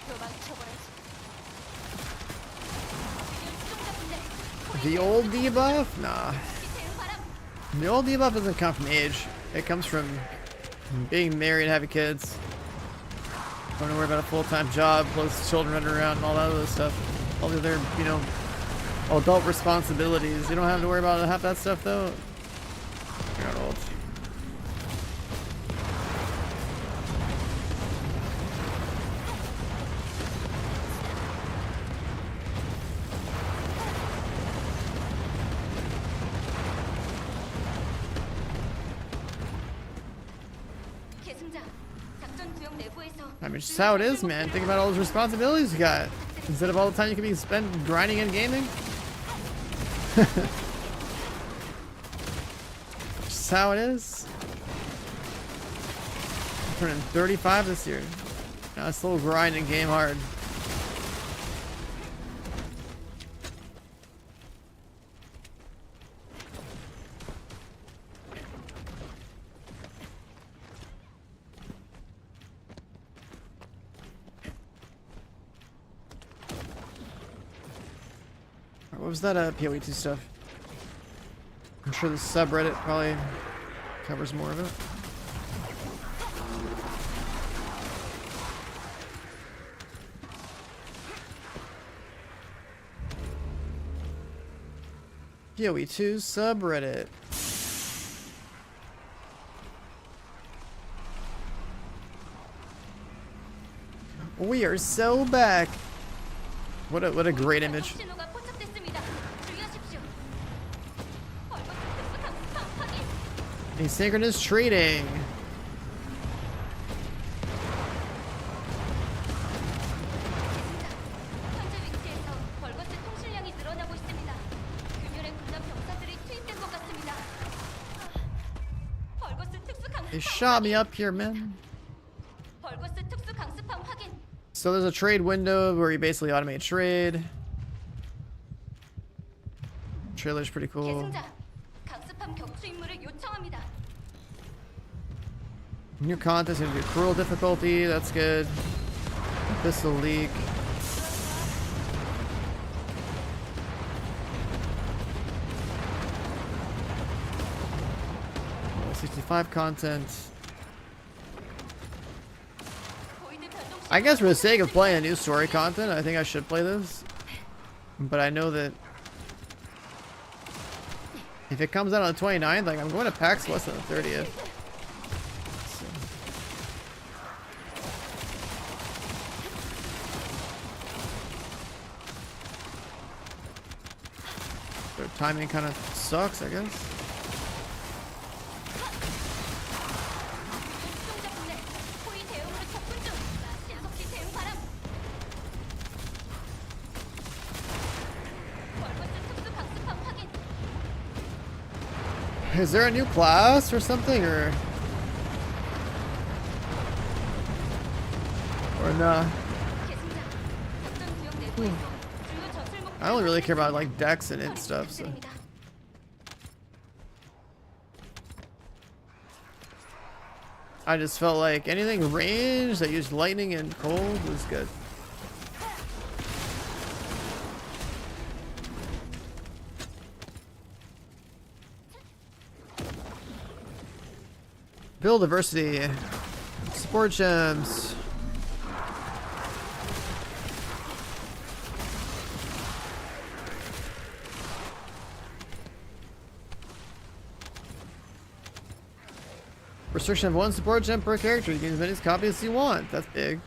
도망쳐버려야지. 균열 추종자분들, The old debuff? Nah. 대응 바람. The old debuff doesn't come from age. It comes from being married, having kids. Don't have to worry about a full-time job, plus children running around and all that other stuff. All the other, you know, adult responsibilities. You don't have to worry about half that stuff though. You're not old. 계승자, 작전 구역 내부에서 I mean, just how it is, man. Think about all those responsibilities you got. Instead of all the time you could be spent grinding and gaming. Just how it is. I'm turning 35 this year. Now I still grind and game hard. What was that PoE2 stuff? I'm sure the subreddit probably covers more of it. PoE2 subreddit. We are so back. What a great image. 신호가 포착됐습니다. 주의하십시오. 벌거스 특수 강습함 확인. Asynchronous trading. 현재 위치에서 벌거스 통실량이 늘어나고 있습니다. 균열의 군단 병사들이 투입된 것 같습니다. 벌거스 특수 They 강습함 shot me up here, man. 벌거스 특수 강습함 확인. So there's a trade window where you basically automate trade. Trailer's pretty cool. 계승자, 강습함 격추 임무를 요청합니다. New contest gonna be cruel difficulty. That's good. Pistol leak. 65 content. 보이드 변동 I guess for the sake of playing a new story content, I think I should play this. But I know that if it comes out on the 29th, like I'm going to PAX West on the 30th. Their timing kind of sucks, I guess. 수송자 분대 호위 대응으로 접근 중. 신속히 대응 바람. 벌거스 특수 강습함 확인. Is there a new class or something, or not? 계승자. 작전 구역 내부에서 주요 저술 목표. I only really care about like decks and int stuff. So 부탁드립니다. I just felt like anything ranged that used lightning and cold was good. Build diversity. Support gems. Restriction of 1 support gem per character. You can use as many copies as you want. That's big.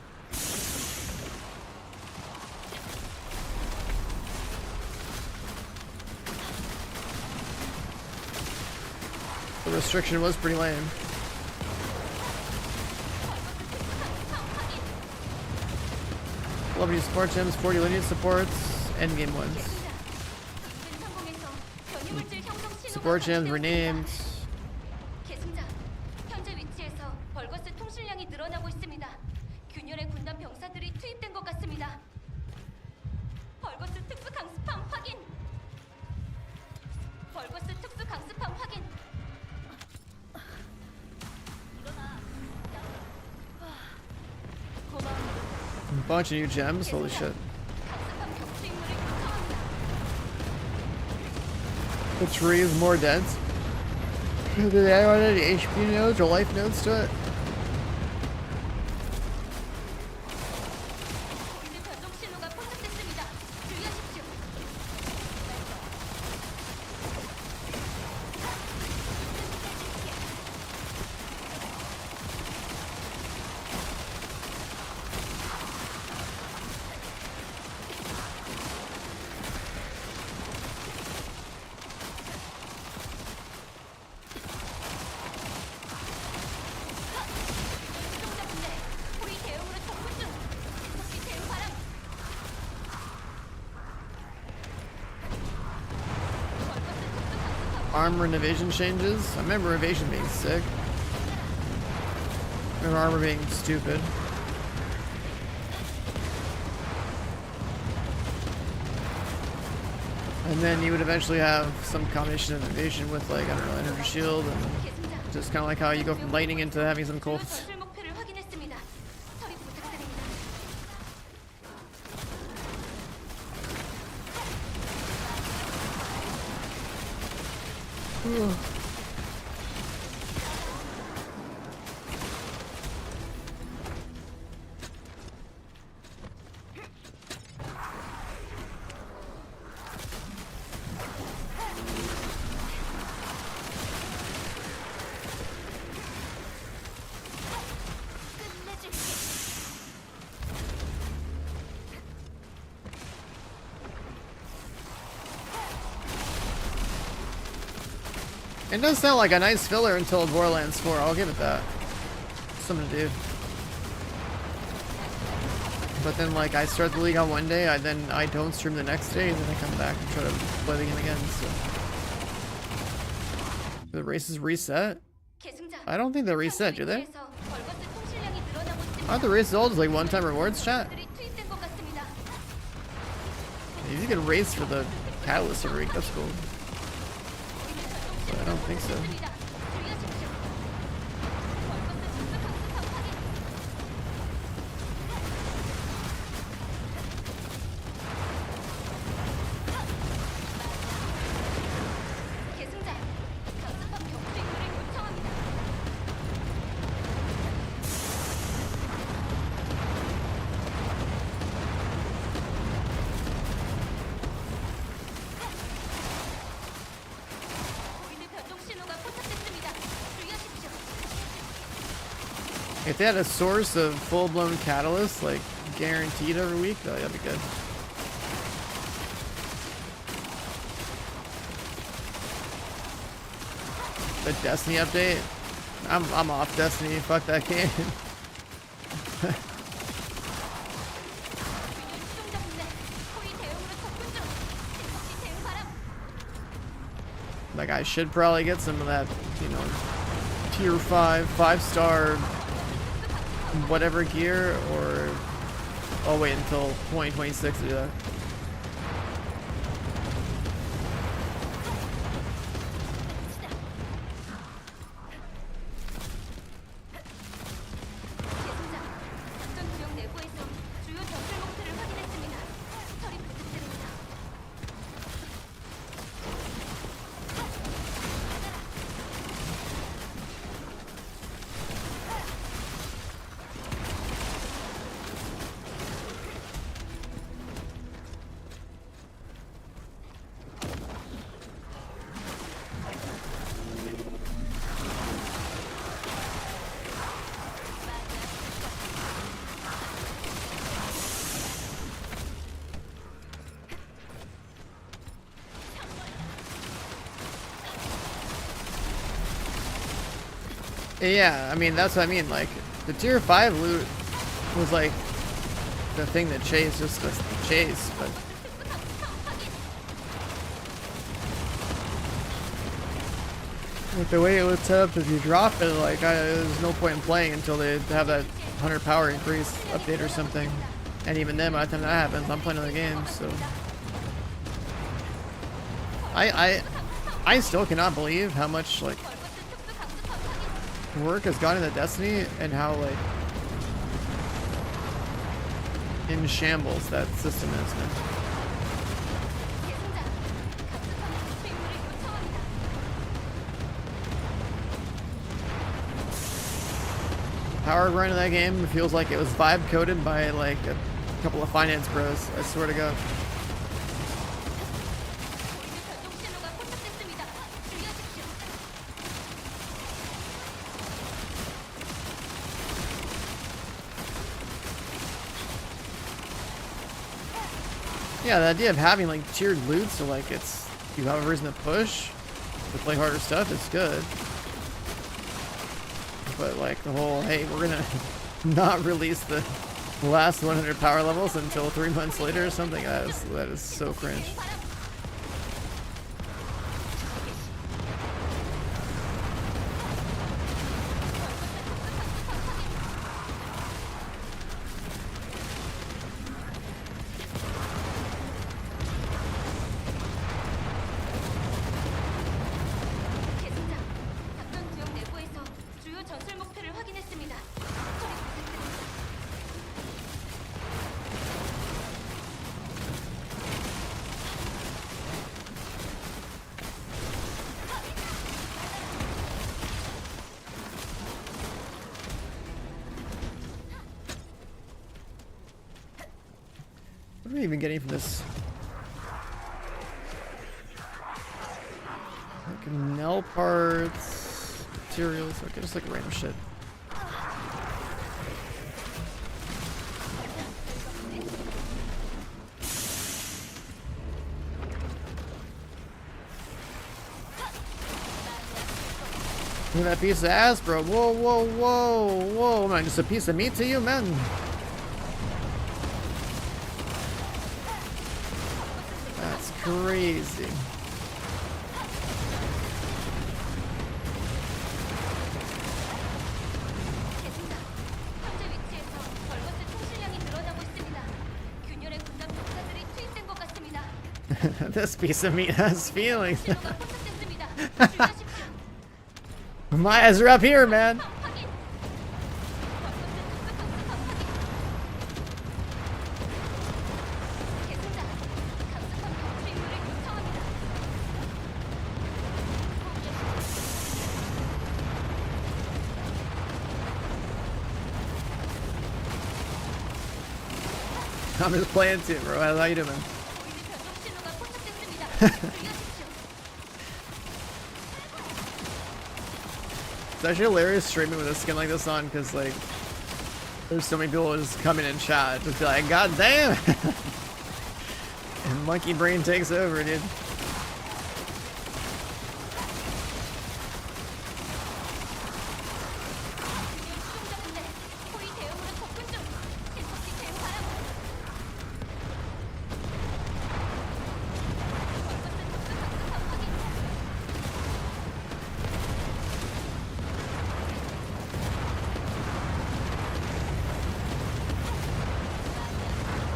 The restriction was pretty lame. Love to use support gems, 40 lineage supports, endgame ones. 성공해서 변이물질 형성 신호가 Support gems 감지되었습니다. renamed. 계승자, 현재 위치에서 벌거스 통실량이 늘어나고 있습니다. 균열의 군단 병사들이 투입된 것 같습니다. 벌거스 특수 강습함 확인. 벌거스 특수 강습함 확인. 고마워. Bunch of new gems, holy shit. 강습함 격추 임무를 요청합니다. The tree is more dense. Did they add any HP nodes or life nodes to it? 본질 변동 신호가 포착됐습니다. 주의하십시오. 수송자 분대 호위 대응으로 접근 중. 신속히 대응 바람. 벌거스 특수 강습함 Armor and evasion changes. I remember evasion being sick. I remember armor being stupid. And then you would eventually have some combination of evasion with like, I don't know, energy shield and 계승자. just kind of like how you go from lightning into having some cold. 주요 전술 목표를 확인했습니다. 처리 부탁드립니다. It does sound like a nice filler until Borderlands 4. I'll give it that. Something to do. But then, like, I start the league on one day, I don't stream the next day, and then I come back and try to play the game again. So the races reset? 계승자. I don't think they reset, do they? 위치에서 벌거스 통실량이 늘어나고 있습니다. Aren't the races all just like one-time rewards, chat? 병사들이 투입된 것 같습니다. If you can race for the catalyst every week, that's cool. But I don't think so. 주의하십시오. 벌거스 특수 강습함 확인. 계승자, 강습함 격추 임무를 요청합니다. If they had a source of full-blown catalyst, like guaranteed every week, that'd be good. The Destiny update? I'm off Destiny. Fuck that game. Like I should probably get some of that, you know, tier 5-star whatever gear, or I'll wait until 2026 to do that. Yeah, I mean, that's what I mean. Like, the tier 5 loot was like the thing that chased, just the chase, but like the way it was set up, if you drop it, like, there's no point in playing until they have that 100 power increase update or something. And even then, by the time that happens, I'm playing other games, so. I still cannot believe how much, like, work has gone into Destiny and how, like, in shambles that system is, man. Power grind in that game feels like it was vibe coded by like a couple of finance bros, I swear to God. Yeah, the idea of having like tiered loot, so like it's, you have a reason to push, to play harder stuff, is good. But like the whole, hey, we're gonna not release the last 100 power levels until 3 months later or something, that is so cringe. What are we even getting from this? Like Nell parts, materials, okay, just like random shit. Look at that piece of ass, bro. Whoa, whoa, whoa, whoa. Man, just a piece of meat to you, man. That's crazy. This piece of meat has feelings. My eyes are up here, man. I'm just playing too, bro. How you doing? It's actually hilarious streaming with a skin like this on, because like There's so many people who just come in and chat, just be like, God damn! And monkey brain takes over, dude. 호위 대응으로 접근 중. 신속히 대응하라고.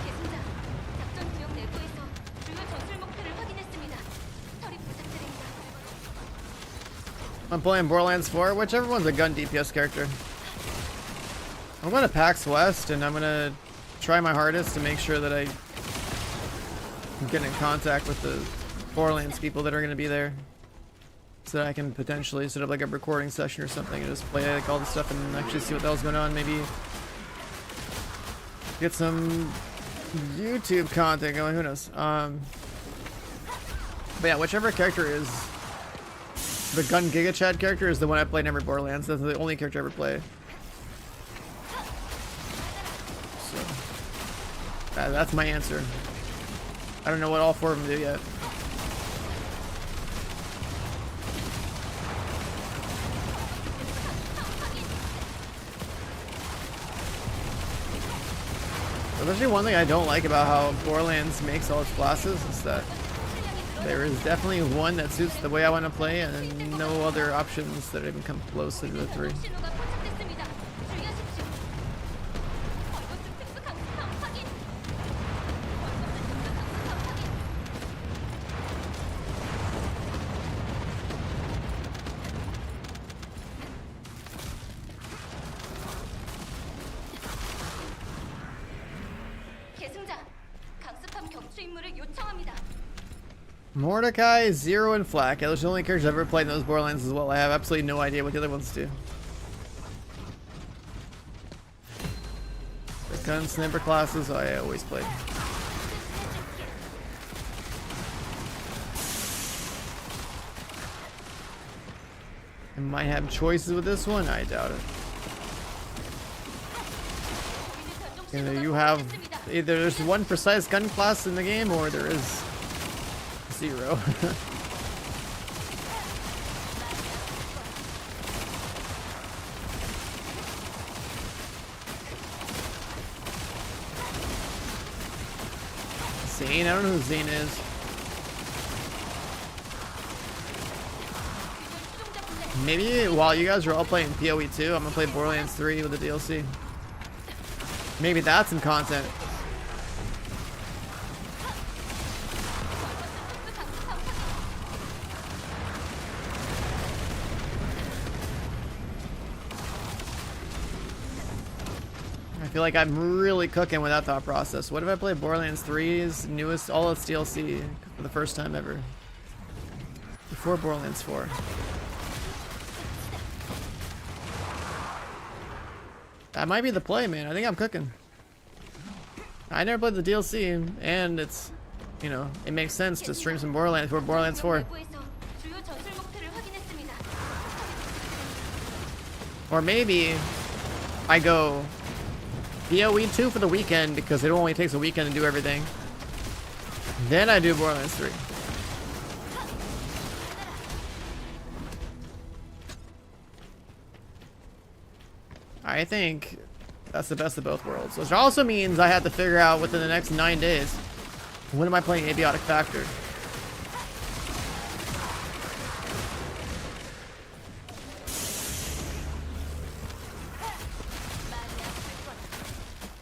계승자, 작전 지역 내부에서 주요 전술 목표를 확인했습니다. 처리 부탁드립니다. I'm playing Borderlands 4, whichever one's a gun DPS character. I'm going to PAX West, and I'm going to try my hardest to make sure that I get in contact with the Borderlands people that are going to be there, so that I can potentially set up like a recording session or something and just play like all the stuff and actually see what the hell's going on. Maybe get some YouTube content going. Who knows? But yeah, whichever character is the Gun Giga Chad character is the one I play in every Borderlands. That's the only character I ever play. So that's my answer. I don't know what all 4 of them do yet. There's actually one thing I don't like about how Borderlands makes all its classes is that there is definitely one that suits the way I want to play, and no other options that even come close to the 3. 신호가 포착됐습니다. 주의하십시오. 벌거스 특수 강습함 확인. 벌거스 특수 강습함 확인. 계승자, 강습함 격추 임무를 요청합니다. Mordecai, Zero, and Flak. Yeah, those are the only characters I've ever played in those Borderlands as well. I have absolutely no idea what the other ones do. The gun sniper classes I always played. I might have choices with this one. I doubt it. Either you have either there's one precise gun class in the game, or there is 0. Zane? I don't know who Zane is. Maybe while you guys are all playing PoE 2, I'm gonna play Borderlands 3 with the DLC. Maybe that's some content. I feel like I'm really cooking with that thought process. What if I play Borderlands 3's newest, all its DLC for the first time ever? Before Borderlands 4. That might be the play, man. I think I'm cooking. I never played the DLC, and it's, you know, it makes sense to stream some Borderlands for Borderlands 4. Or maybe I go PoE 2 for the weekend because it only takes a weekend to do everything. Then I do Borderlands 3. I think that's the best of both worlds. Which also means I have to figure out within the next 9 days, when am I playing Abiotic Factor?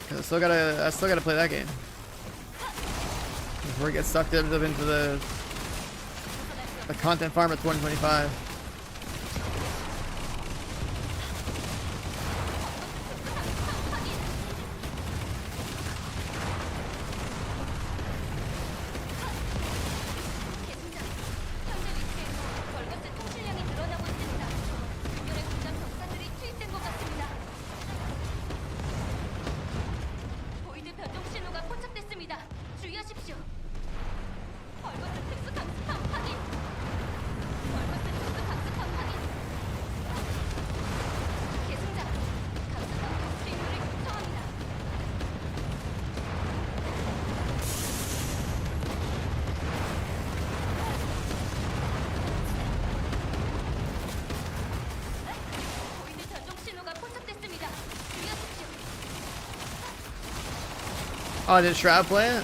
Cause I still gotta play that game before it gets sucked into the content farm at 2025. Oh, did Shroud play it?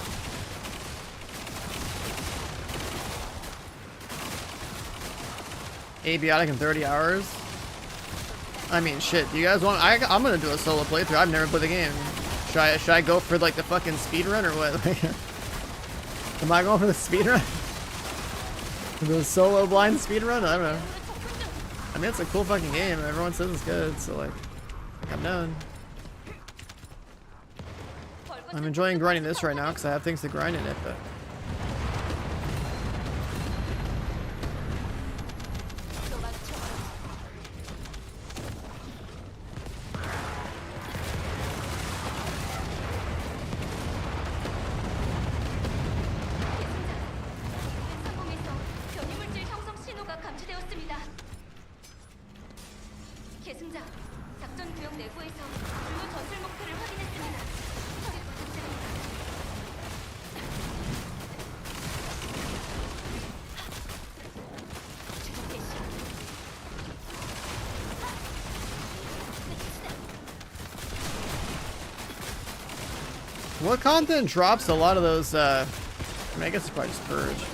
Abiotic in 30 hours? I mean, shit, do you guys want... I'm gonna do a solo playthrough. I've never played the game. Should I go for, like, the fucking speedrun or what? Am I going for the speedrun? The solo blind speedrun? I don't know. I mean, it's a cool fucking game. Everyone says it's good, so, like, I'm down. I'm enjoying grinding this right now because I have things to grind in it, but... 변이물질 형성 신호가 감지되었습니다. 계승자, 작전 구역 내부에서 주요 전술 목표를 확인했습니다. 처리 부탁드립니다. 주목 개시. What content drops a lot of those, I mean, I guess it's probably just Purge.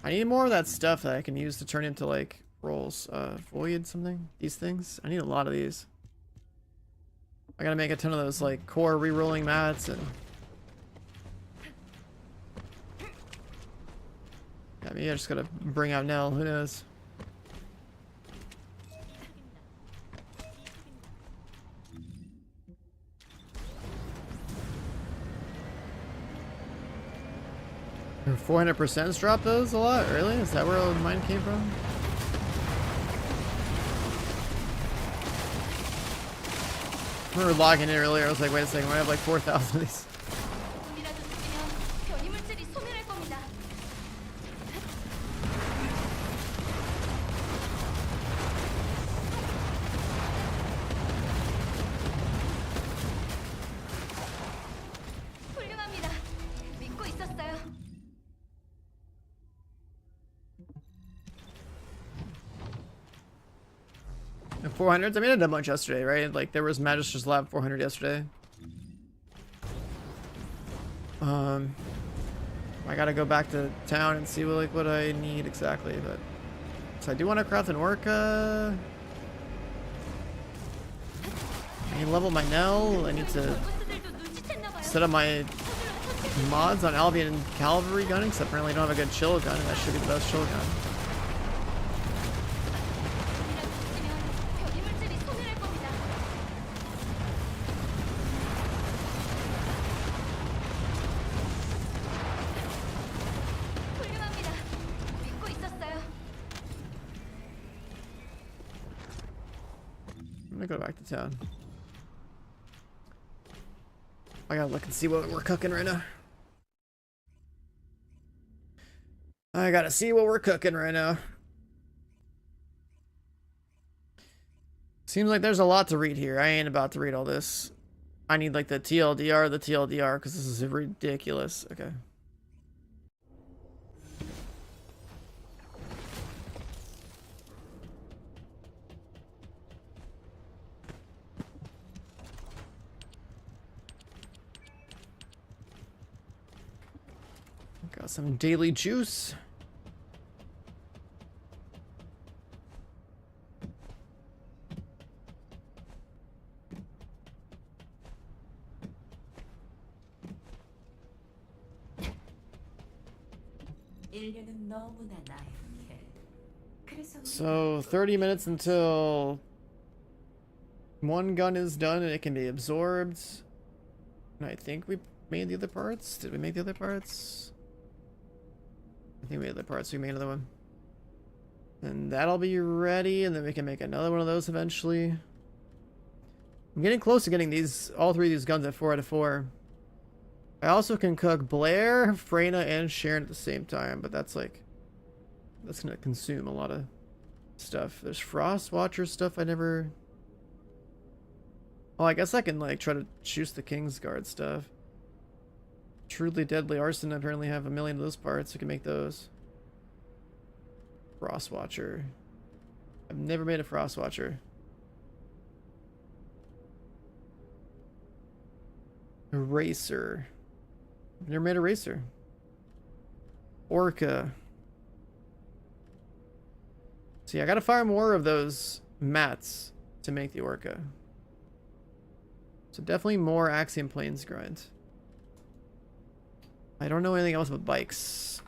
I need more of that stuff that I can use to turn into, like, rolls. Void something? These things? I need a lot of these. I gotta make a ton of those, like, core re-rolling mats and... Yeah, maybe I just gotta bring out Nell, who knows? And 400% drop those a lot? Really? Is that where mine came from? I remember logging in earlier, I was like, wait a second, I have like 4,000 of these. 돈이라도 쓰면 변이물질이 소멸할 겁니다. 훌륭합니다. 믿고 있었어요. 400s? I mean, I did a bunch yesterday, right? Like, there was Magister's Lab 400 yesterday. I gotta go back to town and see what I need exactly, but... So I do want to craft an Orca. I need to level my Nell. I need to set up my mods on Albion and Cavalry gunning, because apparently I don't have a good chill gun, and that should be the best chill gun. 변이물질이 소멸할 겁니다. 훌륭합니다. 믿고 있었어요. I'm gonna go back to town. I gotta look and see what we're cooking right now. I gotta see what we're cooking right now. Seems like there's a lot to read here. I ain't about to read all this. I need like the TLDR, because this is ridiculous. Okay. Got some daily juice. So 30 minutes until one gun is done and it can be absorbed. And I think we made the other parts. Did we make the other parts? I think we made the parts. We made another one. And that'll be ready, and then we can make another one of those eventually. I'm getting close to getting all three of these guns at 4 out of 4. I also can cook Blair, Freyna, and Sharon at the same time, but that's gonna consume a lot of stuff. There's Frost Watcher stuff I never... Oh, I guess I can like try to choose the Kingsguard stuff. Truly Deadly Arson, I apparently have 1 million of those parts. We can make those. Frost Watcher. I've never made a Frost Watcher. Eraser. Never made a racer. Orca. See, I gotta find more of those mats to make the Orca. So definitely more Axiom Planes grind. I don't know anything else but bikes.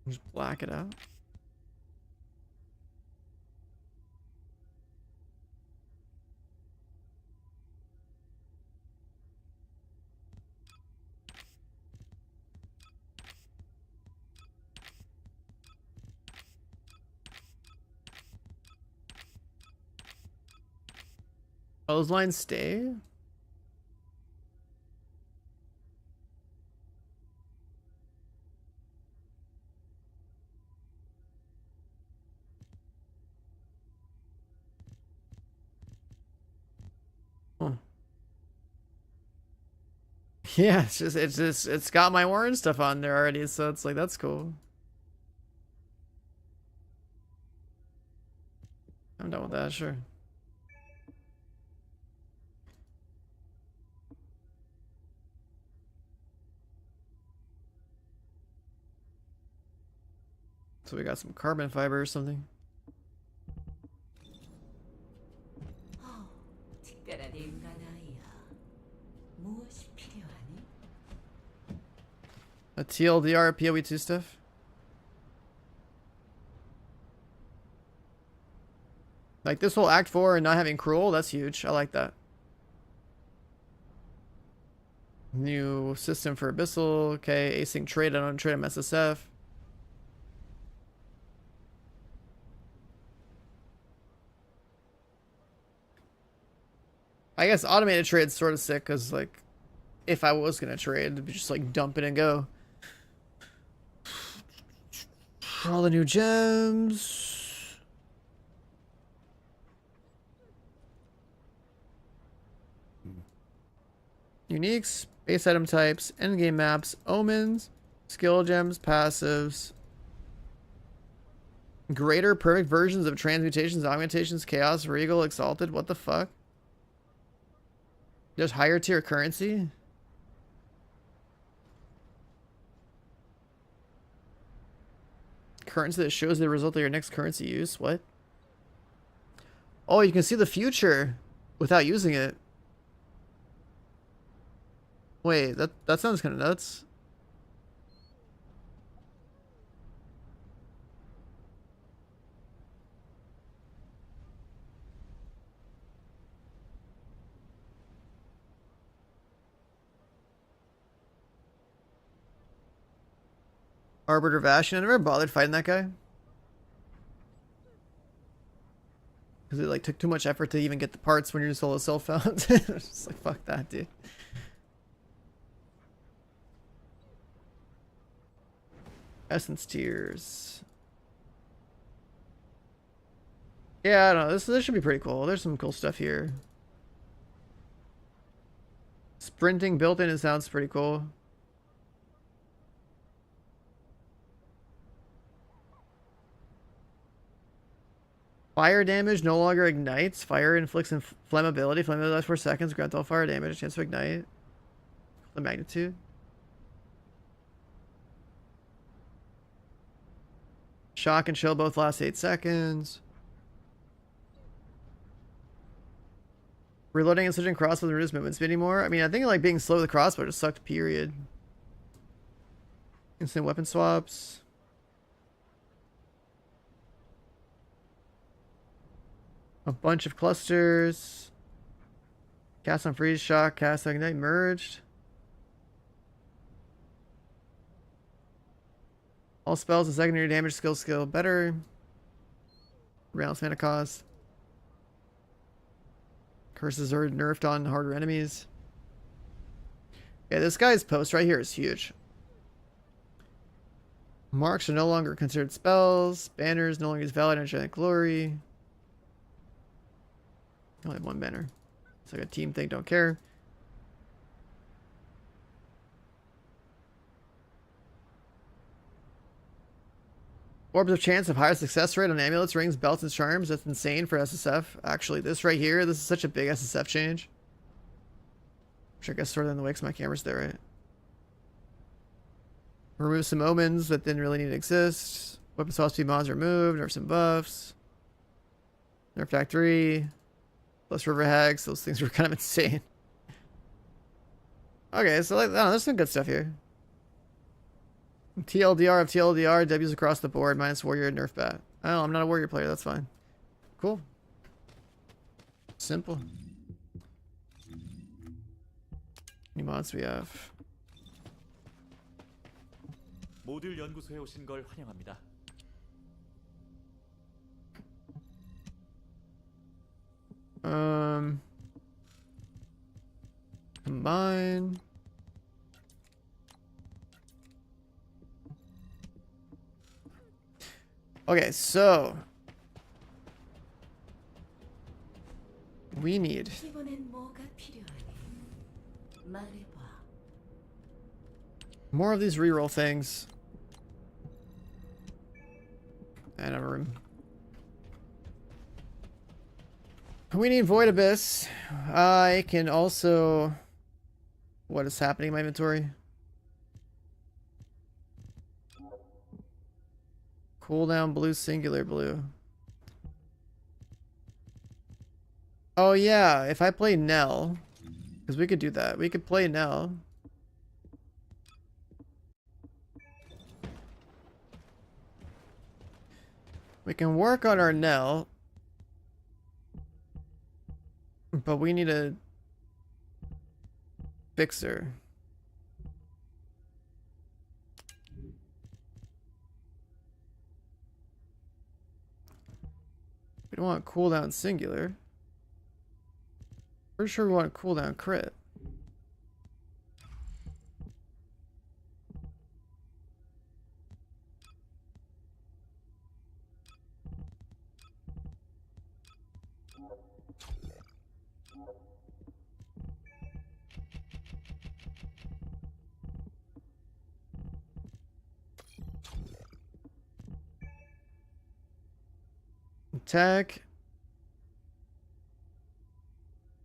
Just black it out. Oh, those lines stay? Huh. Yeah, it's got my orange stuff on there already, so it's like, that's cool. I'm done with that, sure. So we got some carbon fiber or something. 특별한 인간 아이야. 무엇이 필요하니? A TLDR PoE2 stuff. Like this whole Act 4 and not having Cruel, that's huge. I like that. New system for Abyssal. Okay, async trade. I don't trade MSSF. I guess automated trade's sort of sick because, like, if I was gonna trade, it'd be just like dump it and go. All the new gems. Uniques, base item types, endgame maps, omens, skill gems, passives. Greater perfect versions of transmutations, augmentations, chaos, regal, exalted. What the fuck? There's higher tier currency? Currency that shows the result of your next currency use? What? Oh, you can see the future without using it. Wait, that sounds kind of nuts. Arbiter Vashian. I never bothered fighting that guy. Because it like took too much effort to even get the parts when you're solo self-found. Just like, fuck that, dude. Essence tiers. Yeah, I don't know. This should be pretty cool. There's some cool stuff here. Sprinting built in, it sounds pretty cool. Fire damage no longer ignites. Fire inflicts flammability. Flammability lasts 4 seconds. Grant all fire damage. Chance to ignite. The magnitude. Shock and chill both last 8 seconds. Reloading and switching crossbow reduce movement speed anymore. I mean, I think like being slow with the crossbow just sucked, period. Instant weapon swaps. A bunch of clusters. Cast on freeze, shock, cast on ignite, merged. All spells and secondary damage skill better. Balance mana cost. Curses are nerfed on harder enemies. Yeah, this guy's post right here is huge. Marks are no longer considered spells. Banners no longer use valid energetic glory. I only have one banner. It's like a team thing, don't care. Orbs of chance have higher success rate on amulets, rings, belts, and charms. That's insane for SSF. Actually, this right here, this is such a big SSF change. Which I guess sort of in the way because my camera's there, right? Remove some omens that didn't really need to exist. Weapon swap speed mods removed. Nerf some buffs. Nerf Attack 3. Plus River Hags. Those things were kind of insane. Okay, so like, I don't know, there's some good stuff here. TLDR of TLDR, W's across the board, minus warrior, nerf bat. Oh, I'm not a warrior player, that's fine. Cool. Simple. Any mods we have? 모듈 연구소에 오신 걸 환영합니다. Combine. Okay, so we need 이번엔 뭐가 필요하니? 말해봐. more of these reroll things. And a room. We need Void Abyss. I can also... What is happening in my inventory? Cooldown blue, singular blue. Oh yeah, if I play Nell, because we could do that. We could play Nell. We can work on our Nell. But we need a fixer. We don't want cooldown singular. Pretty sure we want cooldown crit. Tech.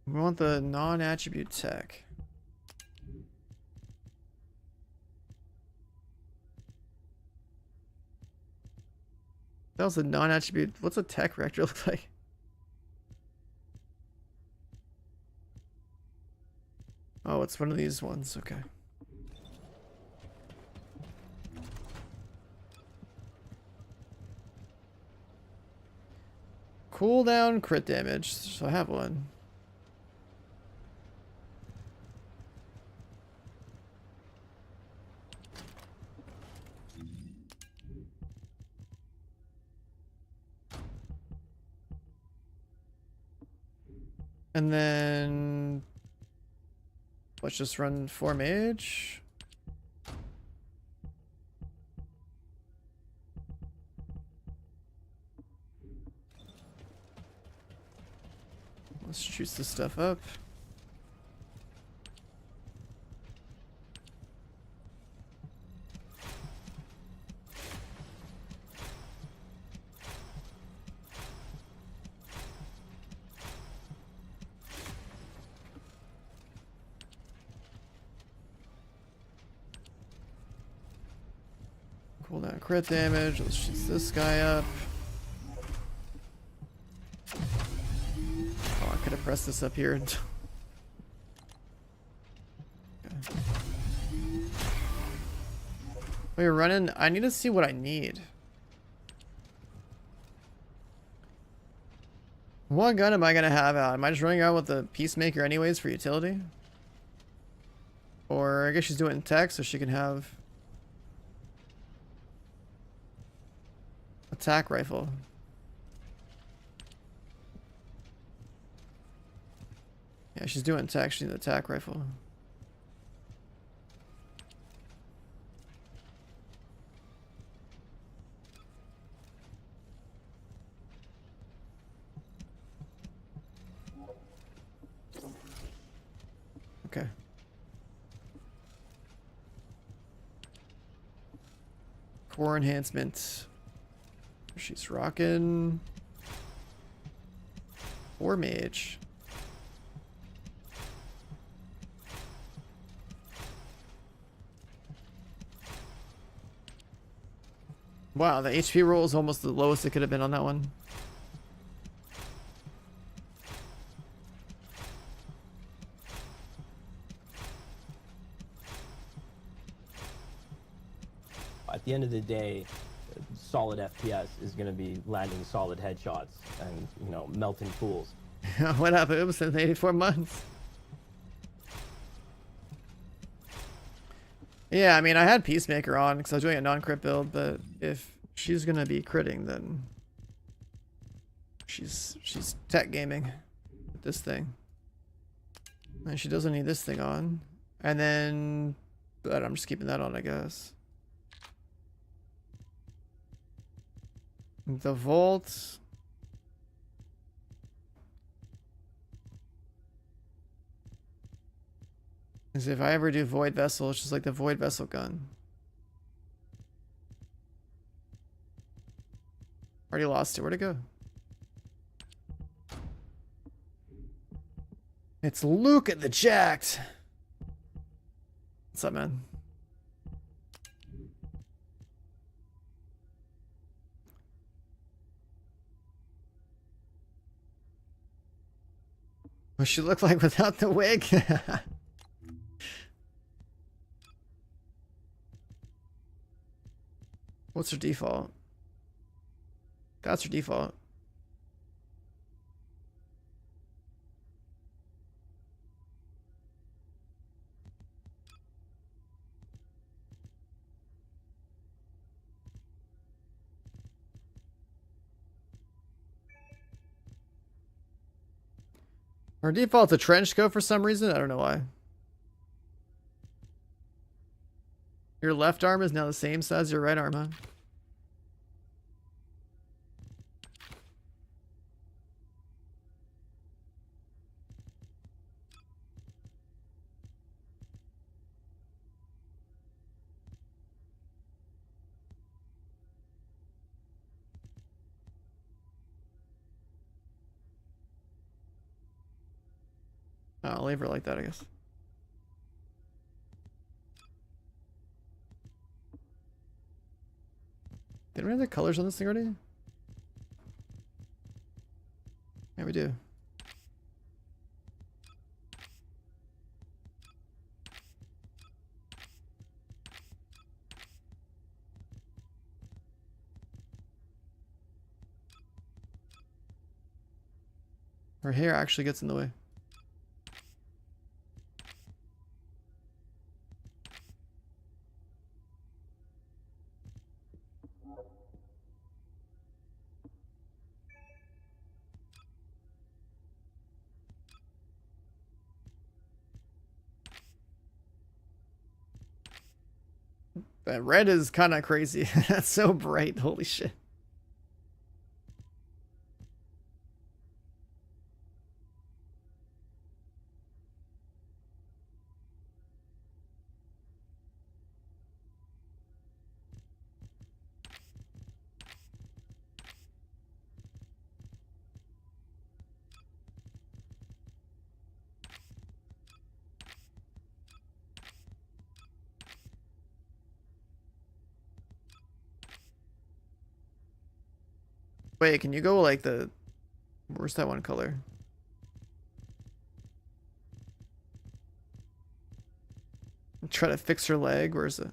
We want the non-attribute tech. That was a non-attribute. What's a tech reactor look like? Oh, it's one of these ones. Okay. Cooldown crit damage. So I have one. And then let's just run 4 mage. Let's juice this stuff up. Cooldown crit damage. Let's juice this guy up. Could have pressed this up here. Okay. Wait, you're running? I need to see what I need. What gun am I gonna have out? Am I just running out with the Peacemaker anyways for utility? Or I guess she's doing tech so she can have attack rifle. Yeah, she's doing tech. She needs an attack rifle. Core enhancement. She's rocking 4 mage. Wow, the HP roll is almost the lowest it could have been on that one. At the end of the day, solid FPS is going to be landing solid headshots and, you know, melting fools. What happened? It was since 84 months. Yeah, I mean, I had Peacemaker on because I was doing a non-crit build, but if she's gonna be critting, then she's tech gaming with this thing, and she doesn't need this thing on. And then, but I'm just keeping that on, I guess. The Volt. Because if I ever do Void Vessel, it's just like the Void Vessel gun. Already lost it. Where'd it go? It's Luke at the Jacked. What's up, man? What she look like without the wig? What's her default? That's her default. Her default's a trench coat for some reason. I don't know why. Your left arm is now the same size as your right arm, huh? I'll leave her like that, I guess. Didn't we have the colors on this thing already? Yeah, we do. Her hair actually gets in the way. That red is kind of crazy. That's so bright. Holy shit. Wait, can you go like the... Where's that one color? Try to fix her leg. Where's it?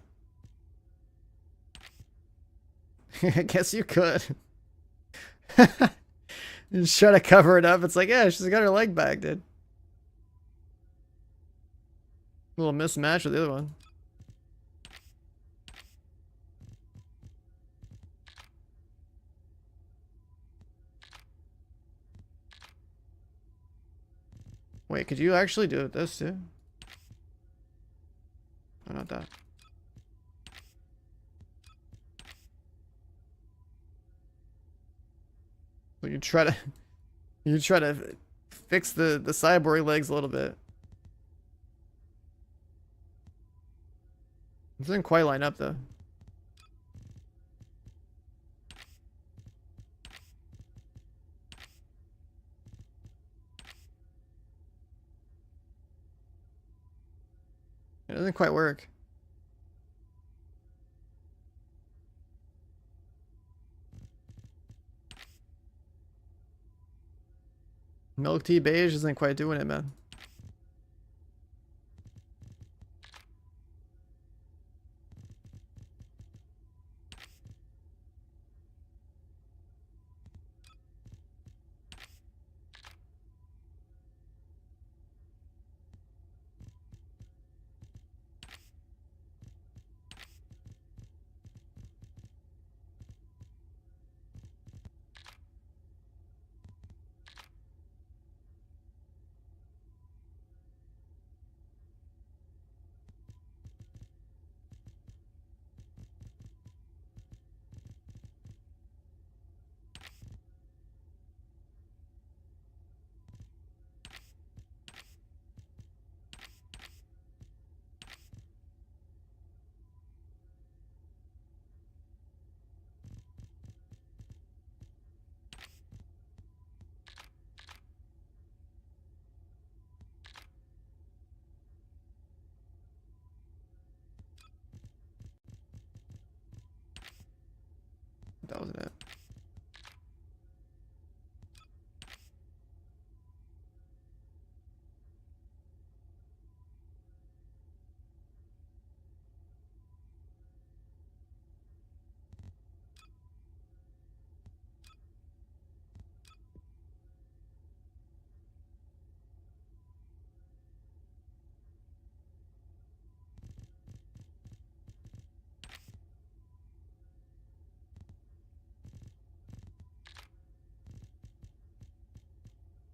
I guess you could. Just try to cover it up. It's like, yeah, she's got her leg back, dude. A little mismatch with the other one. Wait, could you actually do it with this too? Oh, not that. So you try to fix the cyborg legs a little bit. It doesn't quite line up though. doesn't quite work. Milk tea beige isn't quite doing it, man. That wasn't it.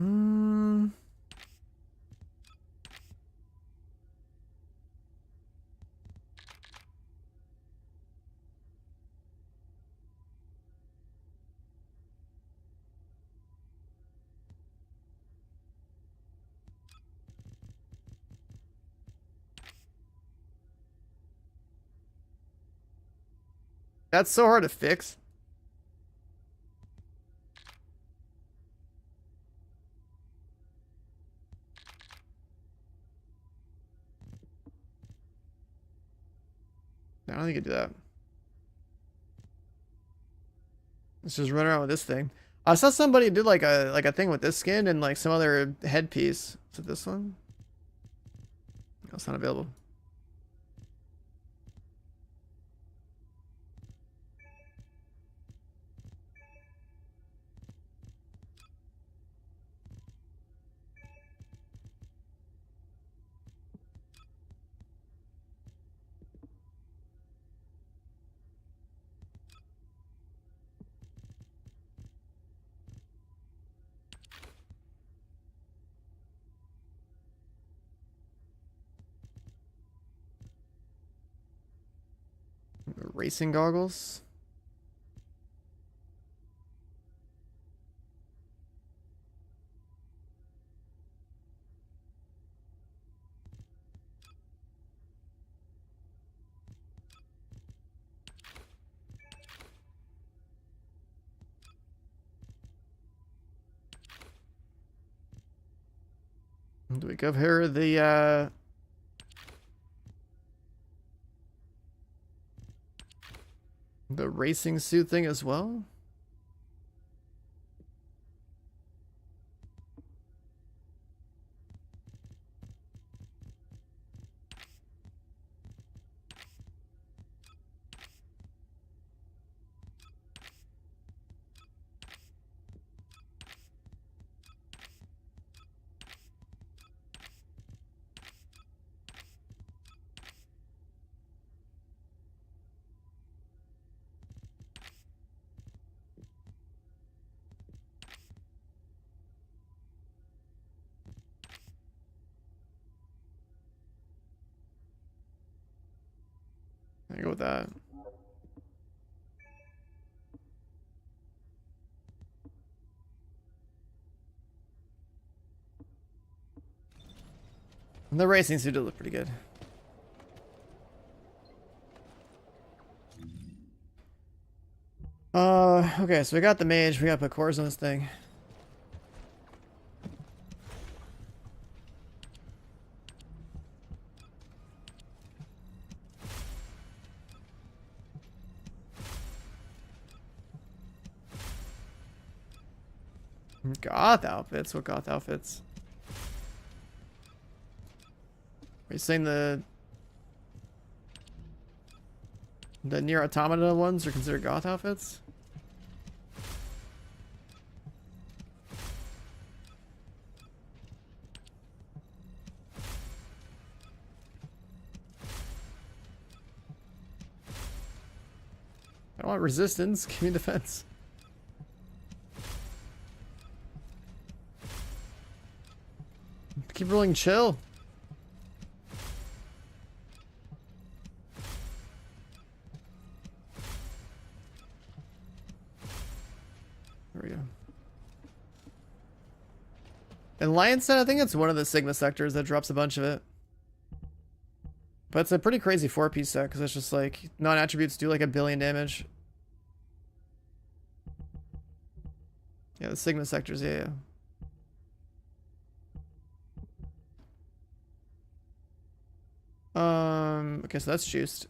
Hmm. That's so hard to fix. I don't think you can do that. Let's just run around with this thing. I saw somebody do like a thing with this skin and like some other headpiece. Is it this one? No, it's not available. Racing goggles. Do we give her the racing suit thing as well? I go with that. And the racing suit does look pretty good. Okay, so we got the mage, we got to put cores on this thing. Goth outfits? What goth outfits? Are you saying the Nier Automata ones are considered goth outfits? I don't want resistance. Give me defense. Keep rolling chill. There we go. And Lion's Den, I think it's one of the Sigma sectors that drops a bunch of it. But it's a pretty crazy 4-piece set because it's just like non-attributes do like 1 billion damage. Yeah, the Sigma sectors, yeah. Okay, so that's juiced.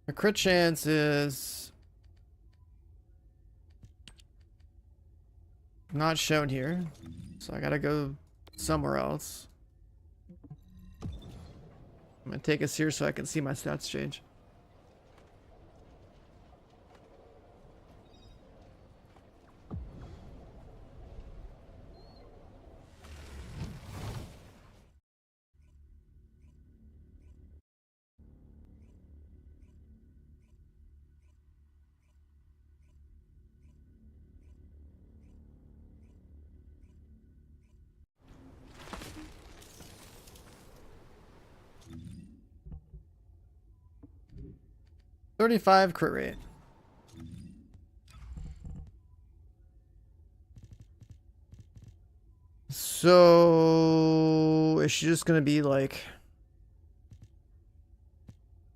The crit chance is not shown here, so I gotta go somewhere else. I'm gonna take us here so I can see my stats change. $35 crit rate. So is she just gonna be like,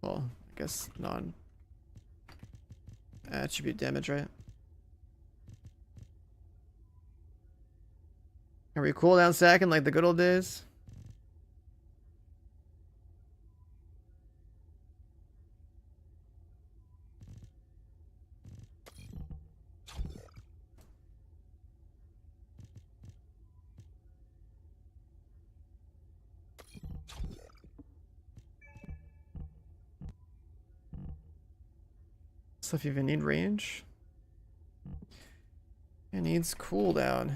well, I guess non-attribute damage, right? Are we cooldown stacking like the good old days? Stuff even need range? It needs cooldown.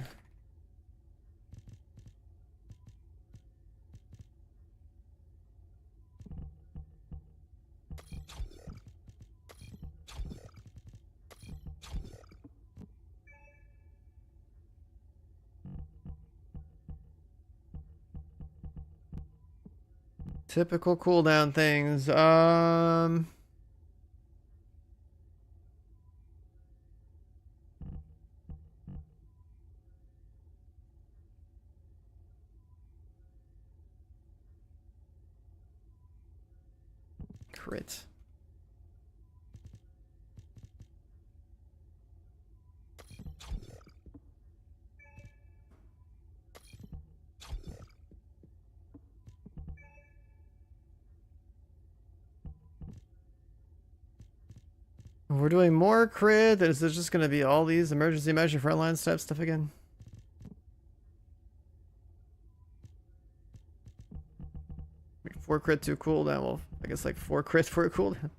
Typical cooldown things. Crit. We're doing more crit. Is this just going to be all these emergency measure frontline type stuff again? Like 4 crit, 2 cooldown. Well, I guess like 4 crit for a cooldown.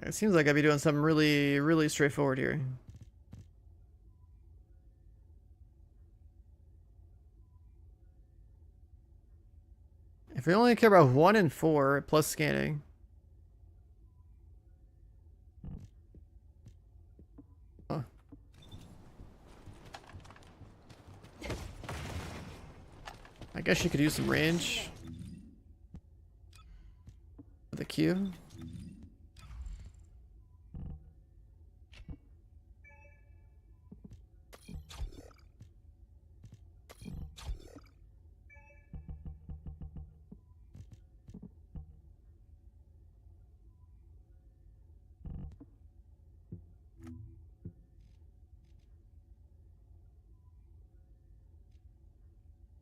It seems like I'd be doing something really, really straightforward here. If we only care about 1 and 4 plus scanning. Huh. I guess you could use some range with the Q.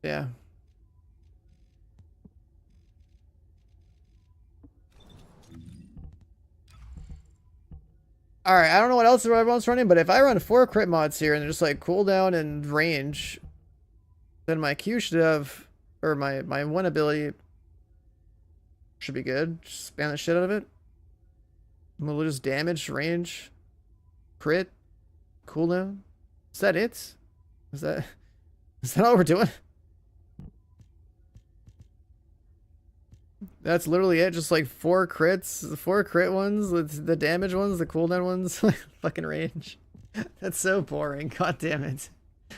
Yeah. Alright, I don't know what else everyone's running, but if I run 4 crit mods here and they're just like cooldown and range, then my Q should have, or my one ability should be good. Just spam the shit out of it. We'll just damage, range, crit, cooldown. Is that it? Is that all we're doing? That's literally it. Just like 4 crits, 4 crit ones, the damage ones, the cooldown ones, fucking range. That's so boring. God damn it.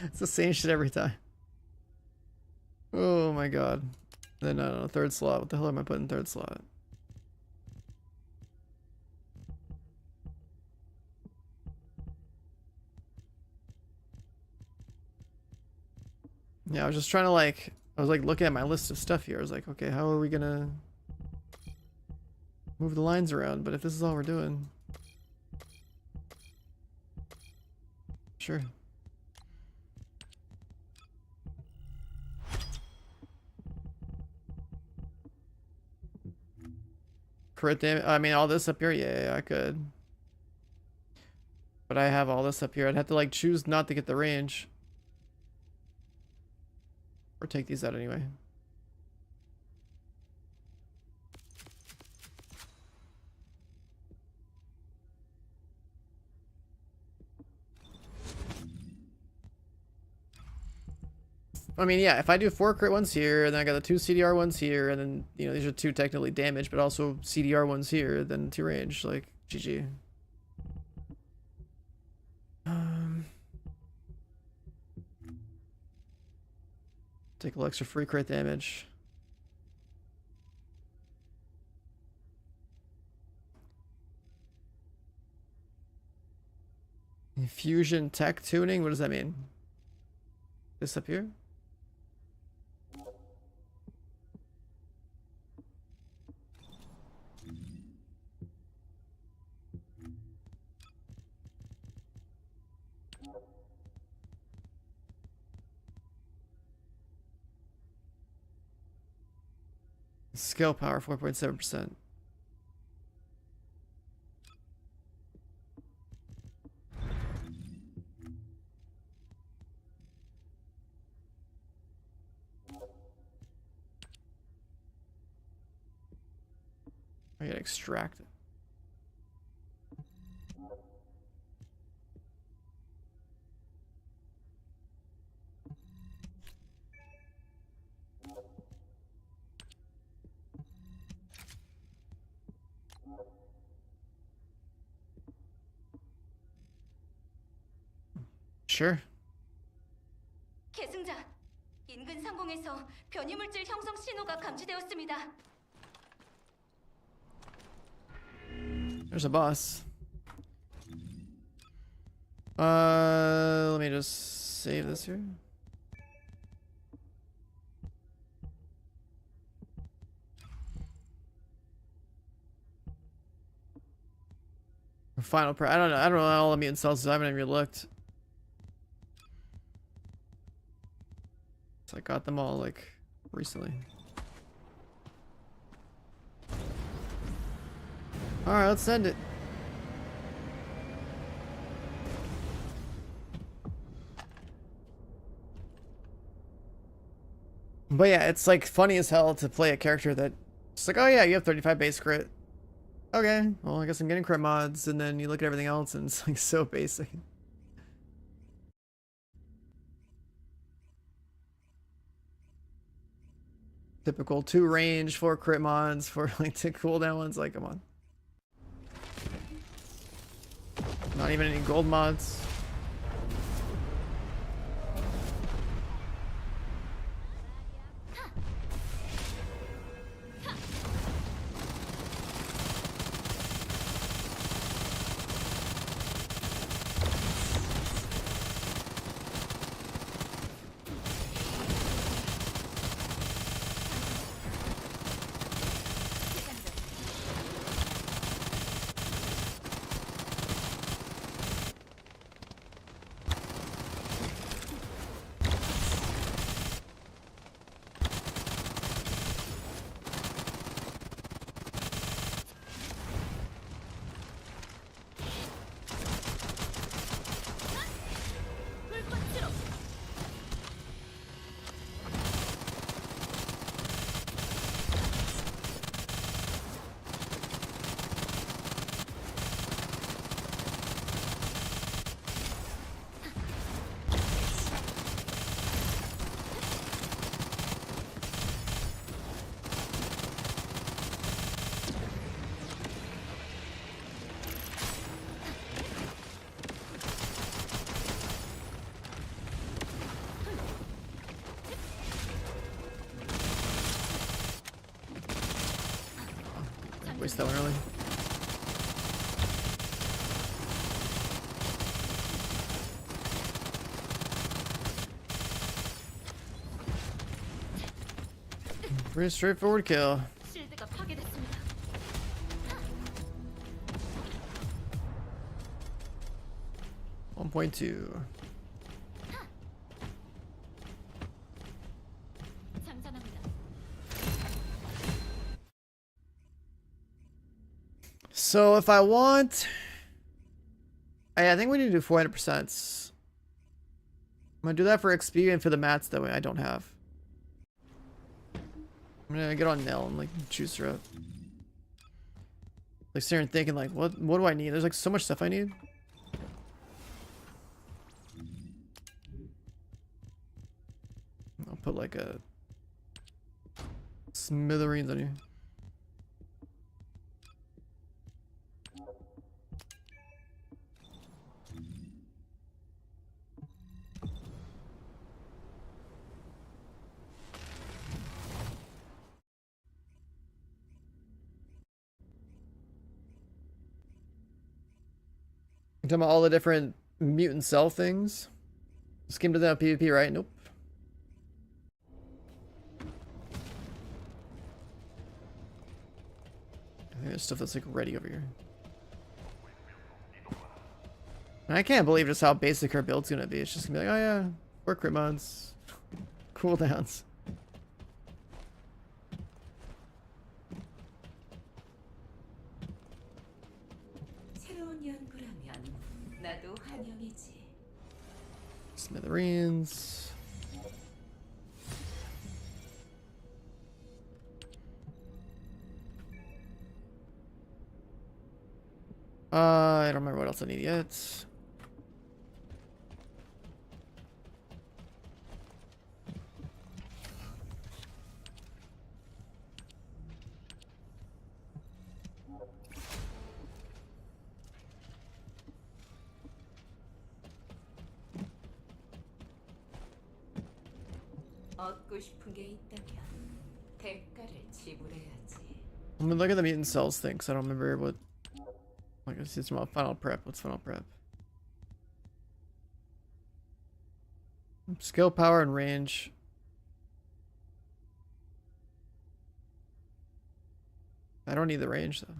It's the same shit every time. Oh my god. Then no, third slot. What the hell am I putting third slot? Yeah, I was just trying to like, I was like looking at my list of stuff here. I was like, okay, how are we gonna move the lines around? But if this is all we're doing, sure. Crit damage. I mean, all this up here. Yeah, I could. But I have all this up here. I'd have to like choose not to get the range. Or take these out anyway. I mean, yeah, if I do 4 crit ones here, and then I got the 2 CDR ones here, and then, you know, these are 2 technically damage, but also CDR ones here, then 2 range, like, GG. Take a little extra free crit damage. Infusion tech tuning? What does that mean? This up here? Skill power 4.7%. I gotta extract it. Sure. 계승자, 인근 상공에서 변이물질 형성 신호가 감지되었습니다. There's a boss. Let me just save this here. Final pro. I don't know all the mutant cells. I haven't even looked. So I got them all like recently. All right, let's send it. But yeah, it's like funny as hell to play a character that it's like, oh yeah, you have 35 base crit. Okay, well I guess I'm getting crit mods, and then you look at everything else and it's like so basic. Typical 2 range, 4 crit mods, for like 2 cooldown ones, like come on. Not even any gold mods. Waste that one early. Pretty straightforward kill. 실드가 파괴됐습니다. 1.2. 장전합니다. So if I want, I think we need to do 400%. I'm gonna do that for XP and for the mats that way I don't have. I'm gonna get on Nell and like choose her up. Like sitting and thinking like, what do I need? There's like so much stuff I need. I'll put like a smithereens on you. You're talking about all the different mutant cell things. This game doesn't have PvP, right? Nope. I think there's stuff that's like ready over here. And I can't believe just how basic her build's gonna be. It's just gonna be like, oh yeah, 4 crit mods, cooldowns. 새로운 연구라면 나도 환영이지. Smithereens. I don't remember what else I need yet. 얻고 싶은 게 있다면 대가를 지불해야지. I'm gonna look at the mutant cells thing because I don't remember what. I guess it's about final prep. What's final prep? Skill, power, and range. I don't need the range though.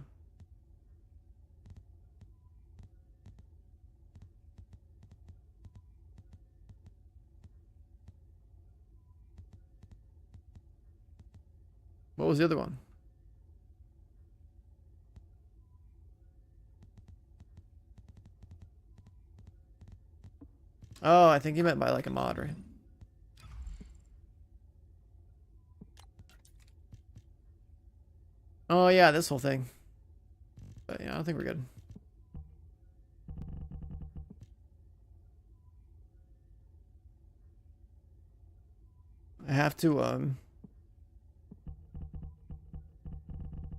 What was the other one? Oh, I think you meant by like a mod, right? Oh yeah, this whole thing. But yeah, I don't think we're good. I have to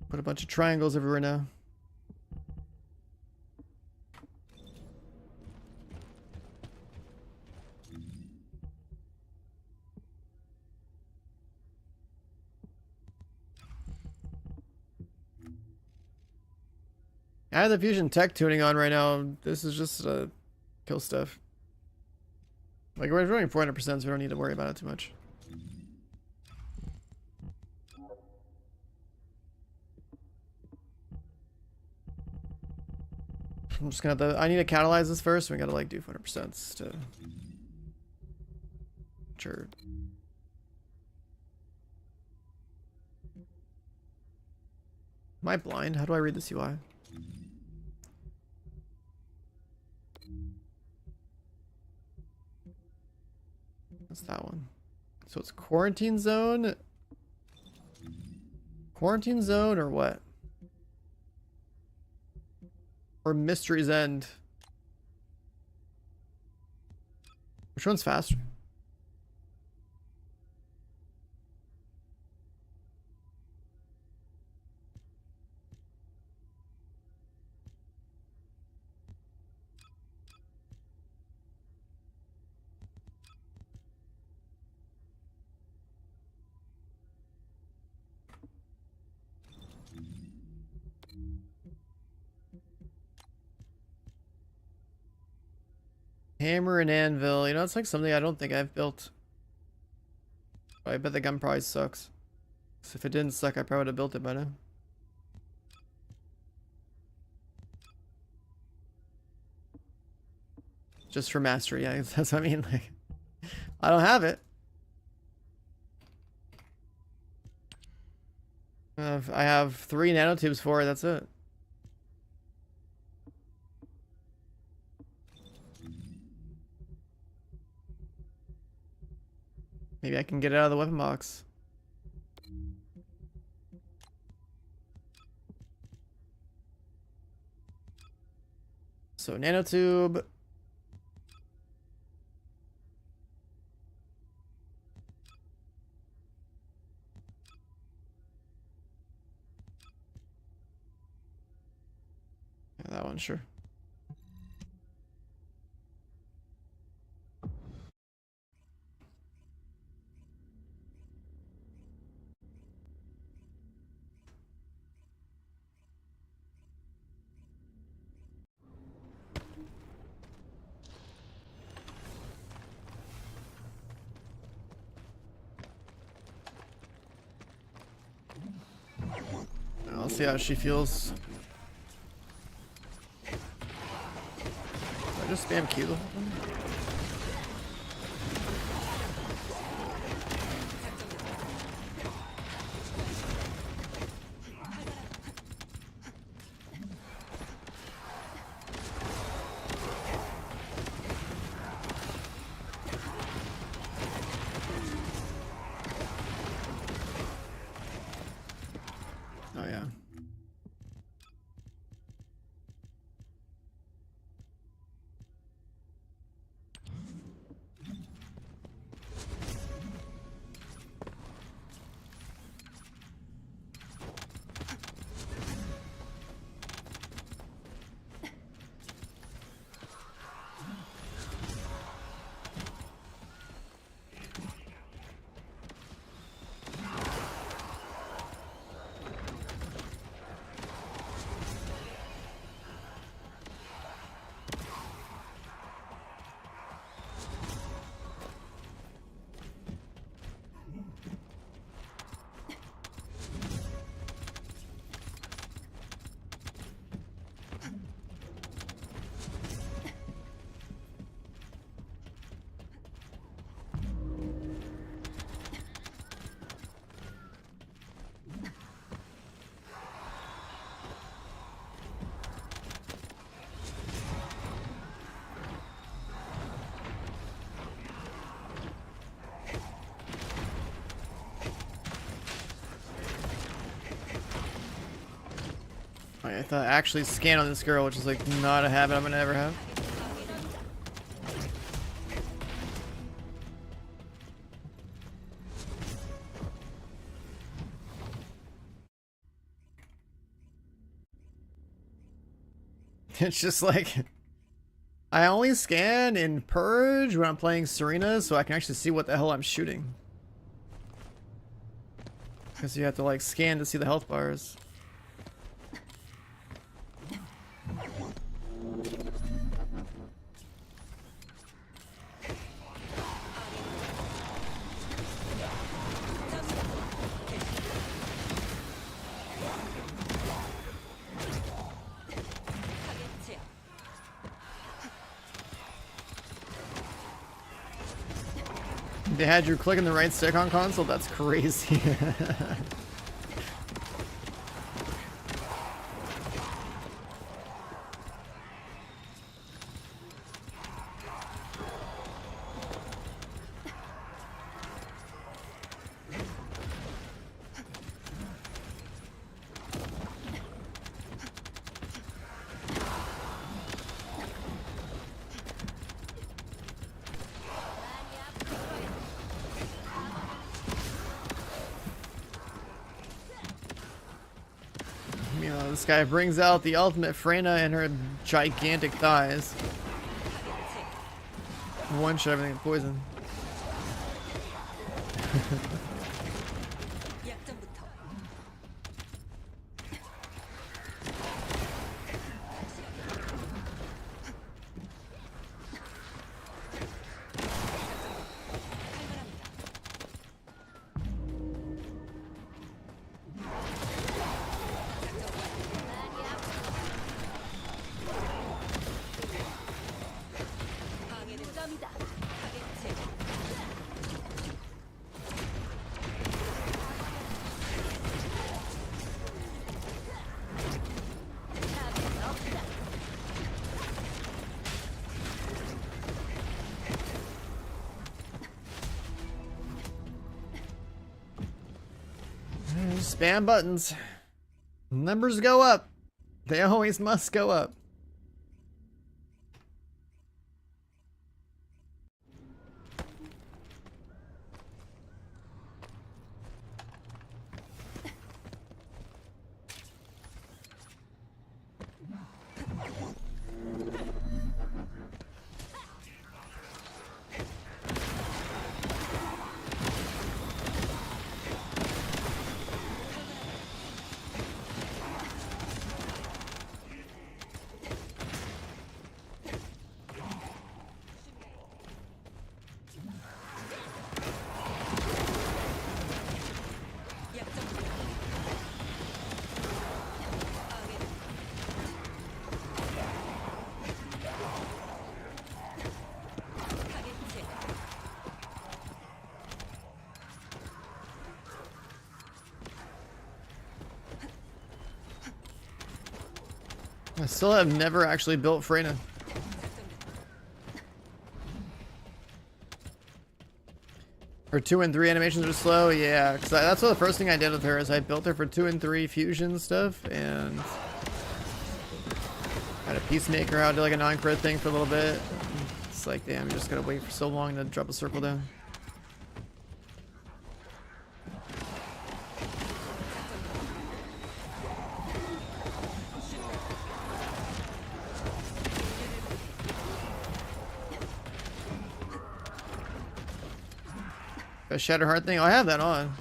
put a bunch of triangles everywhere now. I have the fusion tech tuning on right now. This is just kill stuff. Like we're running 400%, so we don't need to worry about it too much. I'm just gonna have to, I need to catalyze this first. So we gotta like do 400% to. Sure. Am I blind? How do I read this UI? That's that one. So it's quarantine zone. Quarantine zone or what? Or Mystery's End. Which one's faster? Hammer and anvil. You know, it's like something I don't think I've built. But I bet the gun probably sucks. 'Cause if it didn't suck, I probably would have built it by now. Just for mastery, yeah, that's what I mean. Like, I don't have it. I have 3 nanotubes for it, that's it. Maybe I can get it out of the weapon box. So nanotube. Yeah, that one, sure. I'll see how she feels. Do I just spam Q the whole time? Oh yeah. I thought actually scan on this girl, which is like not a habit I'm gonna ever have. It's just like I only scan in Purge when I'm playing Serena, so I can actually see what the hell I'm shooting. Because you have to like scan to see the health bars. They had you clicking the right stick on console? That's crazy. This guy brings out the ultimate Freyna and her gigantic thighs. One shot everything with poison. Spam buttons. Numbers go up. They always must go up. I still have never actually built Freyna. Her 2 and 3 animations are slow, yeah. Cause that's what the first thing I did with her is I built her for 2 and 3 fusion stuff and had a peacemaker out, did like a non-crit thing for a little bit. It's like, damn, you just gotta wait for so long to drop a circle down. A Shatterheart thing? Oh, I have that on.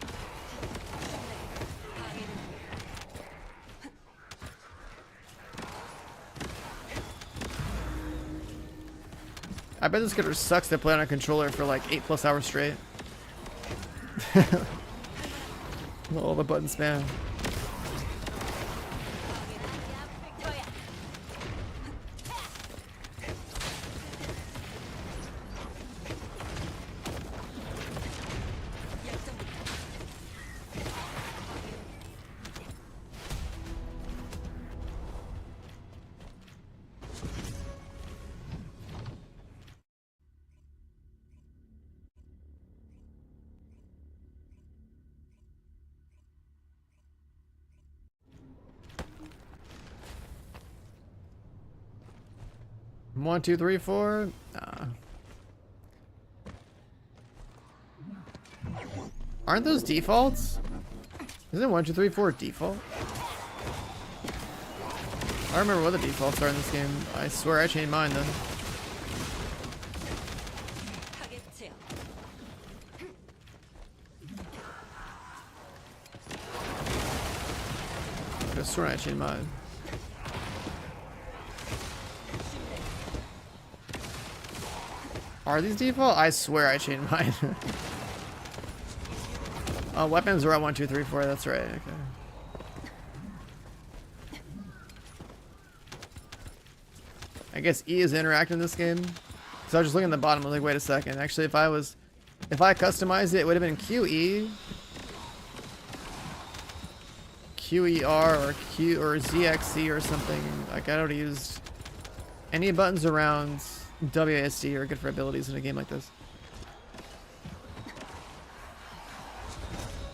I bet this character sucks to play on a controller for like 8+ hours straight. All the button spam. One, two, three, four. Aren't those defaults? Isn't 1, 2, 3, 4 default? I don't remember what the defaults are in this game. I swear I changed mine then. I swear I changed mine. Are these default? I swear I changed mine. Weapons are at 1, 2, 3, 4. That's right. Okay. I guess E is interactive in this game. So I was just looking at the bottom. I was like, wait a second. Actually, if I customized it, it would have been QE, QER, or Q or ZXC or something. Like I would have used any buttons around WASD are good for abilities in a game like this.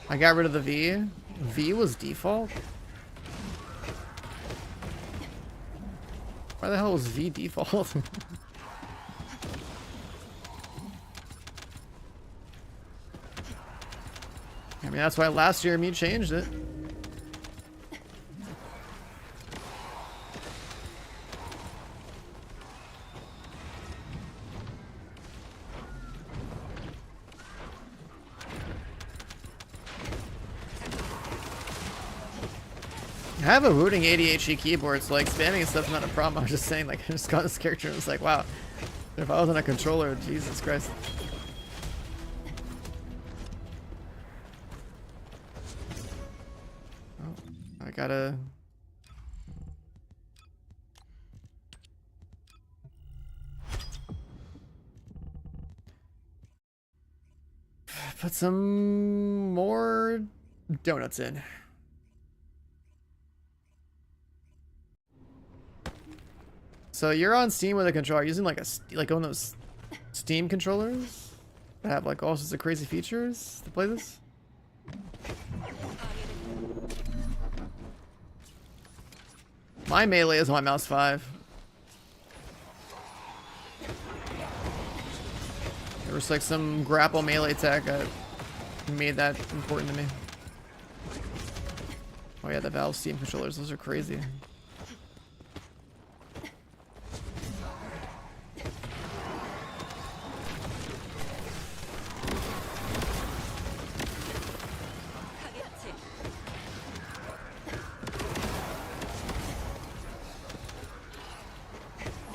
I got rid of the V. V was default? Why the hell was V default? I mean, that's why last year me changed it. I have a rooting ADHD keyboard, so like spamming and stuff's not a problem. I was just saying, like, I just got this character and it's like, wow, if I was on a controller, Jesus Christ. Oh, I gotta. Put some more donuts in. So you're on Steam with a controller using like one of those Steam controllers that have like all sorts of crazy features to play this? My melee is my mouse 5. There was like some grapple melee tech that made that important to me. Oh yeah, the Valve Steam controllers, those are crazy.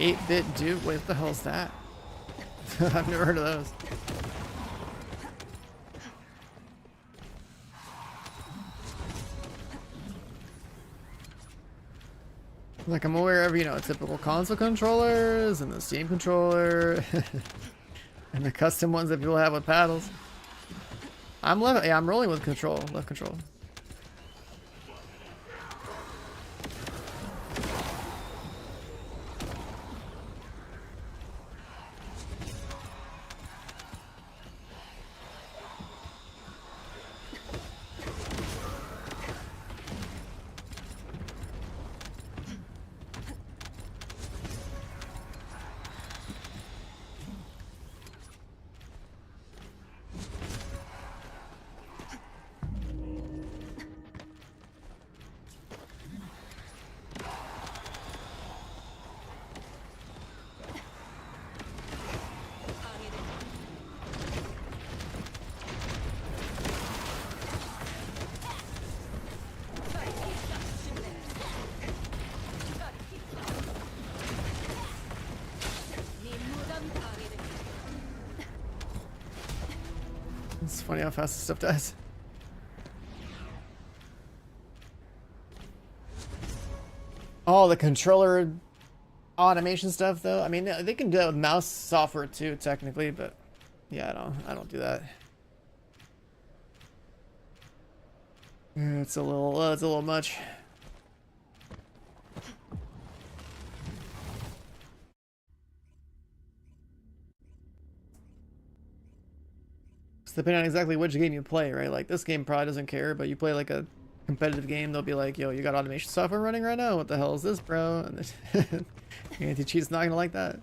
Eight-bit dude, what the hell is that? I've never heard of those. Like, I'm aware of, you know, typical console controllers and the Steam controller and the custom ones that people have with paddles. I'm rolling with control, left control. It's funny how fast this stuff dies. Oh, the controller automation stuff, though. I mean, they can do that with mouse software too, technically, but yeah, I don't do that. It's a little much. It's depending on exactly which game you play, right? Like this game probably doesn't care, but you play like a competitive game, they'll be like, yo, you got automation software running right now? What the hell is this, bro? And anti-cheat's not gonna like that.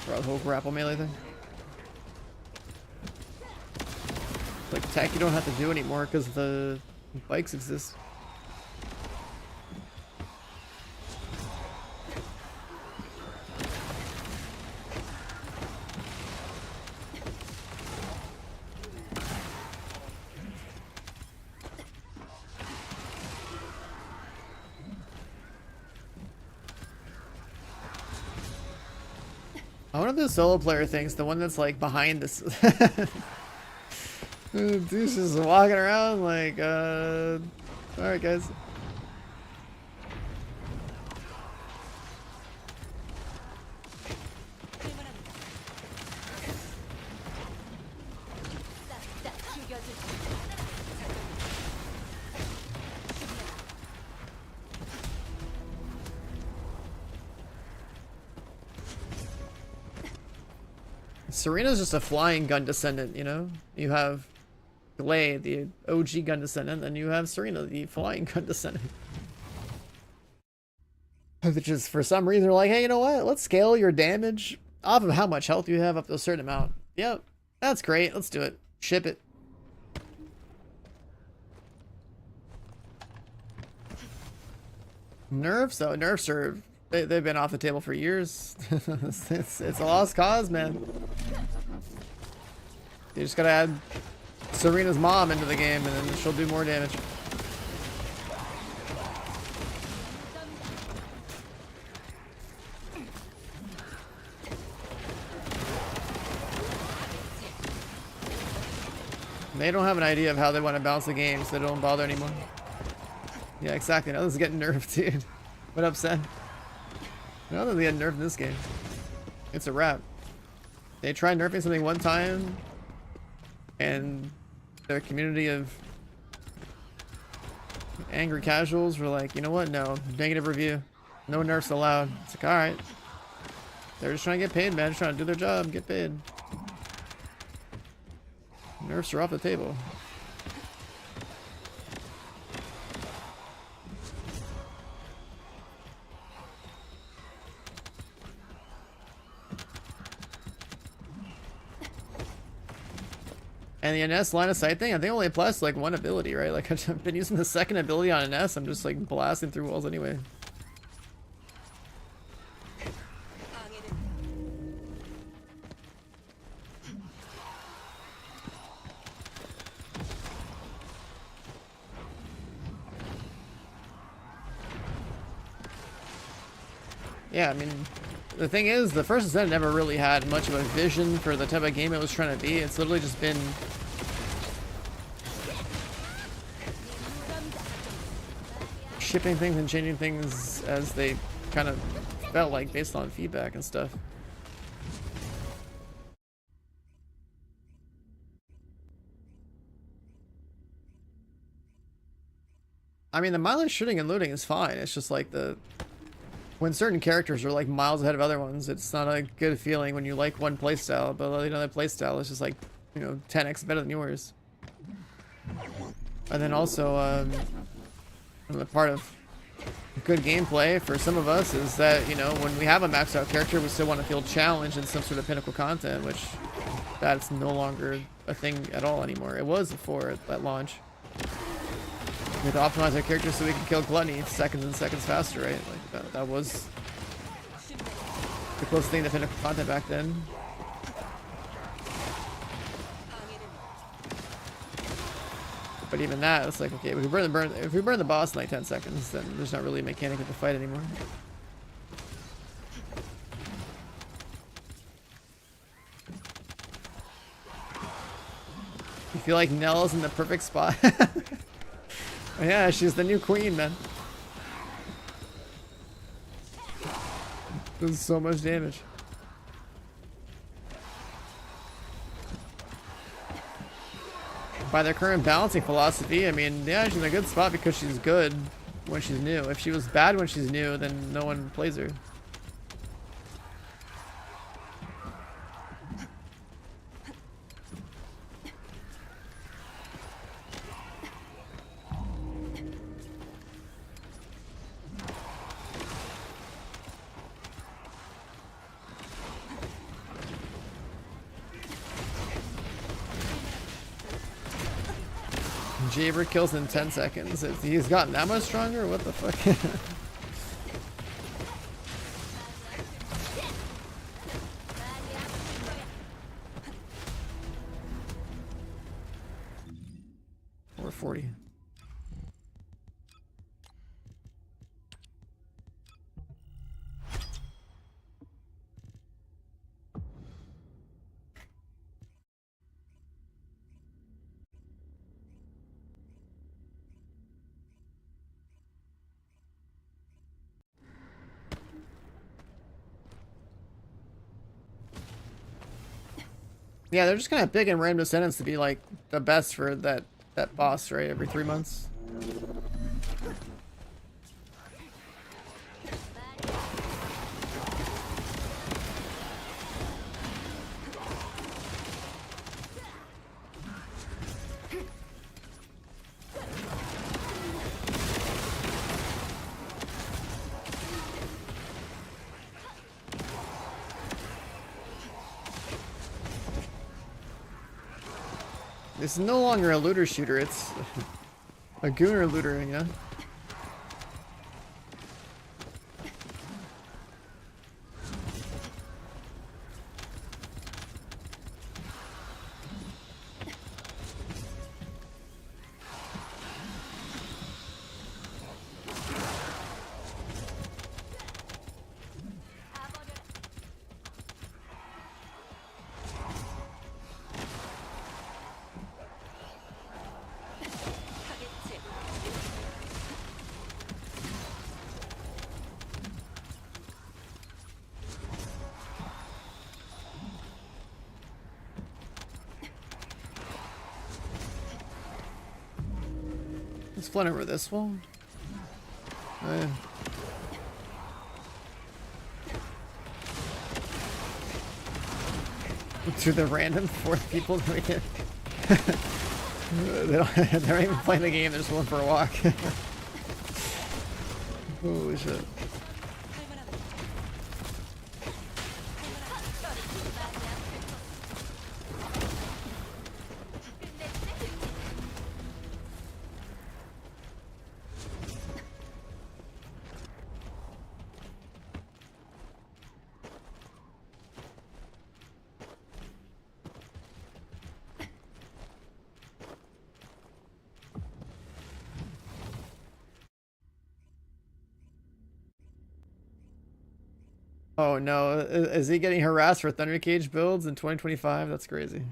The whole grapple melee thing. Like tech you don't have to do anymore because the bikes exist. I wonder if the solo player thing's the one that's like behind this. Dude's just walking around like, alright guys. Serena's just a flying gun descendant, you know? You have Glade, the OG gun descendant, and you have Serena, the flying gun descendant. Which is, for some reason, they're like, hey, you know what? Let's scale your damage off of how much health you have up to a certain amount. Yep, that's great. Let's do it. Ship it. Nerfs? Oh, nerfs are... They've been off the table for years. It's a lost cause, man. You just gotta add Serena's mom into the game, and then she'll do more damage. They don't have an idea of how they want to balance the game, so they don't bother anymore. Yeah, exactly. Now this is getting nerfed, dude. What up, Sen? Now that they get nerfed in this game, it's a wrap. They tried nerfing something one time, and their community of angry casuals were like, you know what? No, negative review. No nerfs allowed. It's like, alright. They're just trying to get paid, man. Just trying to do their job, get paid. Nerfs are off the table. And the NS line of sight thing, I think only applies to like one ability, right? Like I've been using the second ability on NS, I'm just like blasting through walls anyway. Yeah, I mean, the thing is, the first Descendant never really had much of a vision for the type of game it was trying to be. It's literally just been shipping things and changing things as they kind of felt like based on feedback and stuff. I mean, the mindless shooting and looting is fine. It's just like when certain characters are like miles ahead of other ones, it's not a good feeling when you like one playstyle, but another playstyle is just like, you know, 10x better than yours. And then also, the part of good gameplay for some of us is that, you know, when we have a maxed out character, we still want to feel challenged in some sort of pinnacle content, which that's no longer a thing at all anymore. It was before at launch. We had to optimize our characters so we could kill Gluttony seconds and seconds faster, right? Like that was the closest thing to pinnacle content back then. But even that, it's like, okay, if we burn the boss in like 10 seconds, then there's not really a mechanic of the fight anymore. You feel like Nell's in the perfect spot? Yeah, she's the new queen, man. Does so much damage. By their current balancing philosophy, I mean, yeah, she's in a good spot because she's good when she's new. If she was bad when she's new, then no one plays her. Jaber kills in 10 seconds. If he's gotten that much stronger, what the fuck? 440. Yeah, they're just kind of picking random descendants to be like the best for that boss, right? Every 3 months. This is no longer a looter shooter, it's a gooner looter, you know? Let's fly over this wall. Oh, yeah. To the random fourth people that we get. They're not even playing the game, they're just going for a walk. Holy shit. Oh no, is he getting harassed for Thunder Cage builds in 2025? That's crazy.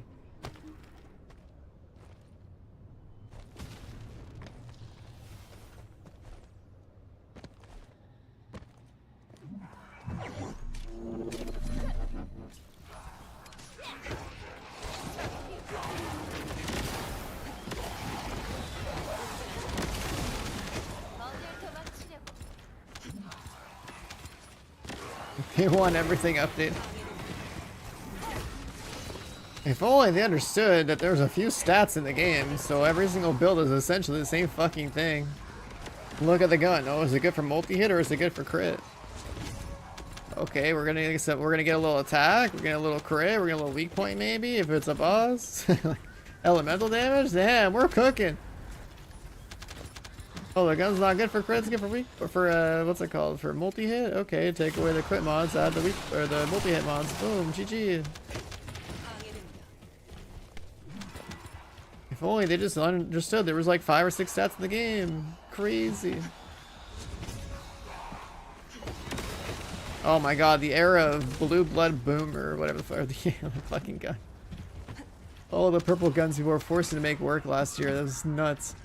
They want everything updated. If only they understood that there's a few stats in the game, so every single build is essentially the same fucking thing. Look at the gun. Oh, is it good for multi-hit or is it good for crit? Okay, we're gonna get a little attack, we're gonna get a little crit, we're gonna get a little weak point maybe if it's a boss. Elemental damage? Damn, we're cooking. Oh, the gun's not good for crits, good for weak, or for what's it called? For multi-hit? Okay, take away the crit mods, add the weak or the multi-hit mods. Boom, GG. If only they just understood there was like 5 or 6 stats in the game. Crazy. Oh my god, the era of Blue Blood Boomer, whatever the fuck, the fucking gun. All the purple guns people were forced to make work last year. That was nuts.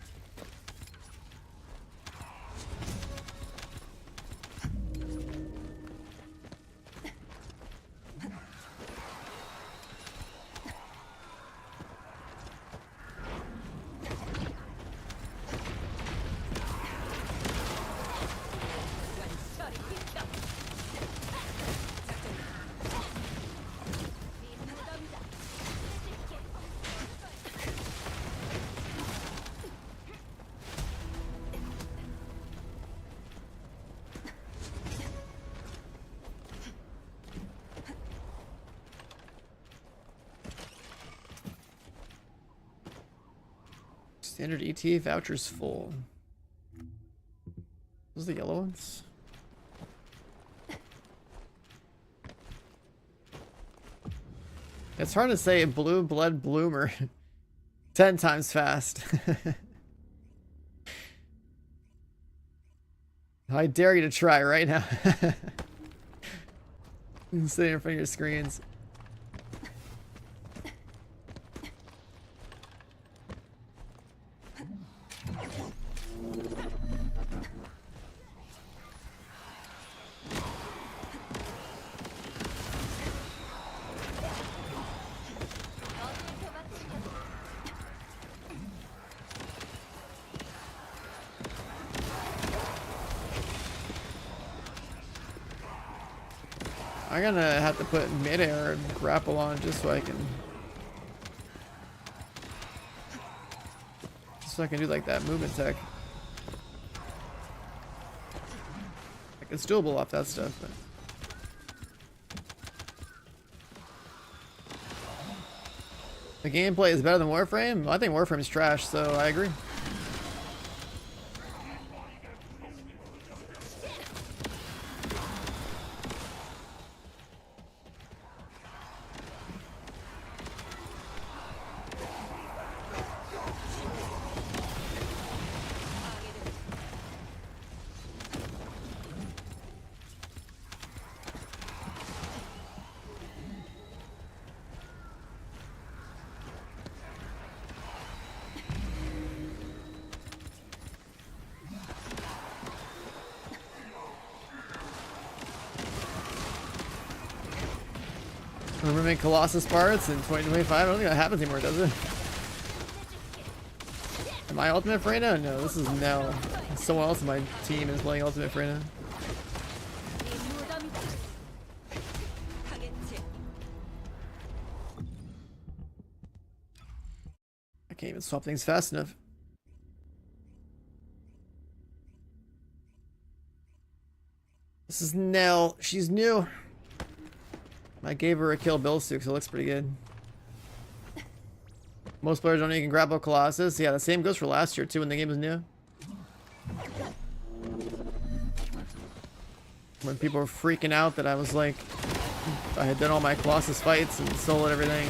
Standard ET vouchers full. Those are the yellow ones? It's hard to say Blue Blood Bloomer 10 times fast. I dare you to try right now. Sitting in front of your screens. I'm gonna have to put mid-air and grapple on just so I can do like that movement tech. Like it's doable off that stuff, but the gameplay is better than Warframe? I think Warframe's trash, so I agree. Remember making Colossus parts in 2025? I don't think that happens anymore, does it? My Ultimate Freyna? No, this is Nell. Someone else in my team is playing Ultimate Freyna. I can't even swap things fast enough. This is Nell. She's new. I gave her a Kill Bill suit, so it looks pretty good. Most players don't even grapple Colossus. Yeah, the same goes for last year too when the game was new. When people were freaking out that I was like, I had done all my Colossus fights and soloed everything.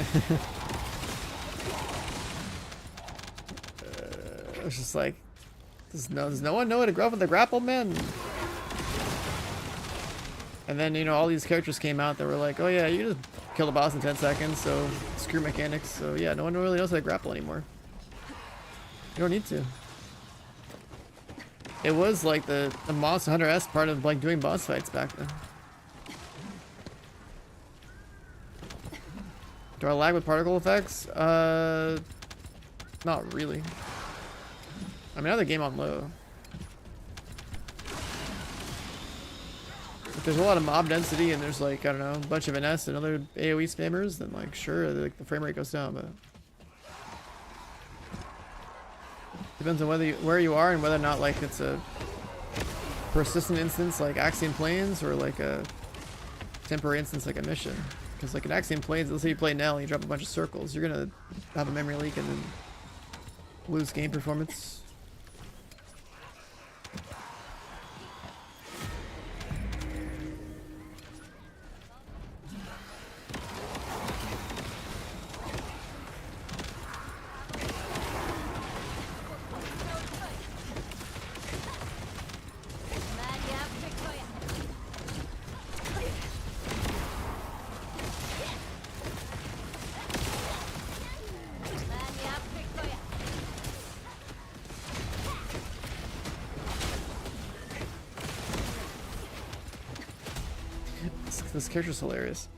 It was just like, does no one know how to grapple with the grapple, man? And then, you know, all these characters came out that were like, oh yeah, you just kill the boss in 10 seconds, so screw mechanics. So yeah, no one really knows how to grapple anymore. You don't need to. It was like the Monster Hunter-esque part of like doing boss fights back then. Do I lag with particle effects? Not really. I mean, I have the game on low. If there's a lot of mob density and there's like, I don't know, a bunch of NS and other AoE spammers, then like sure, like the frame rate goes down, but depends on where you are and whether or not like it's a persistent instance like Axiom Plains or like a temporary instance like a mission. Because like in Axiom Plains, let's say you play Nell and you drop a bunch of circles, you're gonna have a memory leak and then lose game performance. This character's hilarious.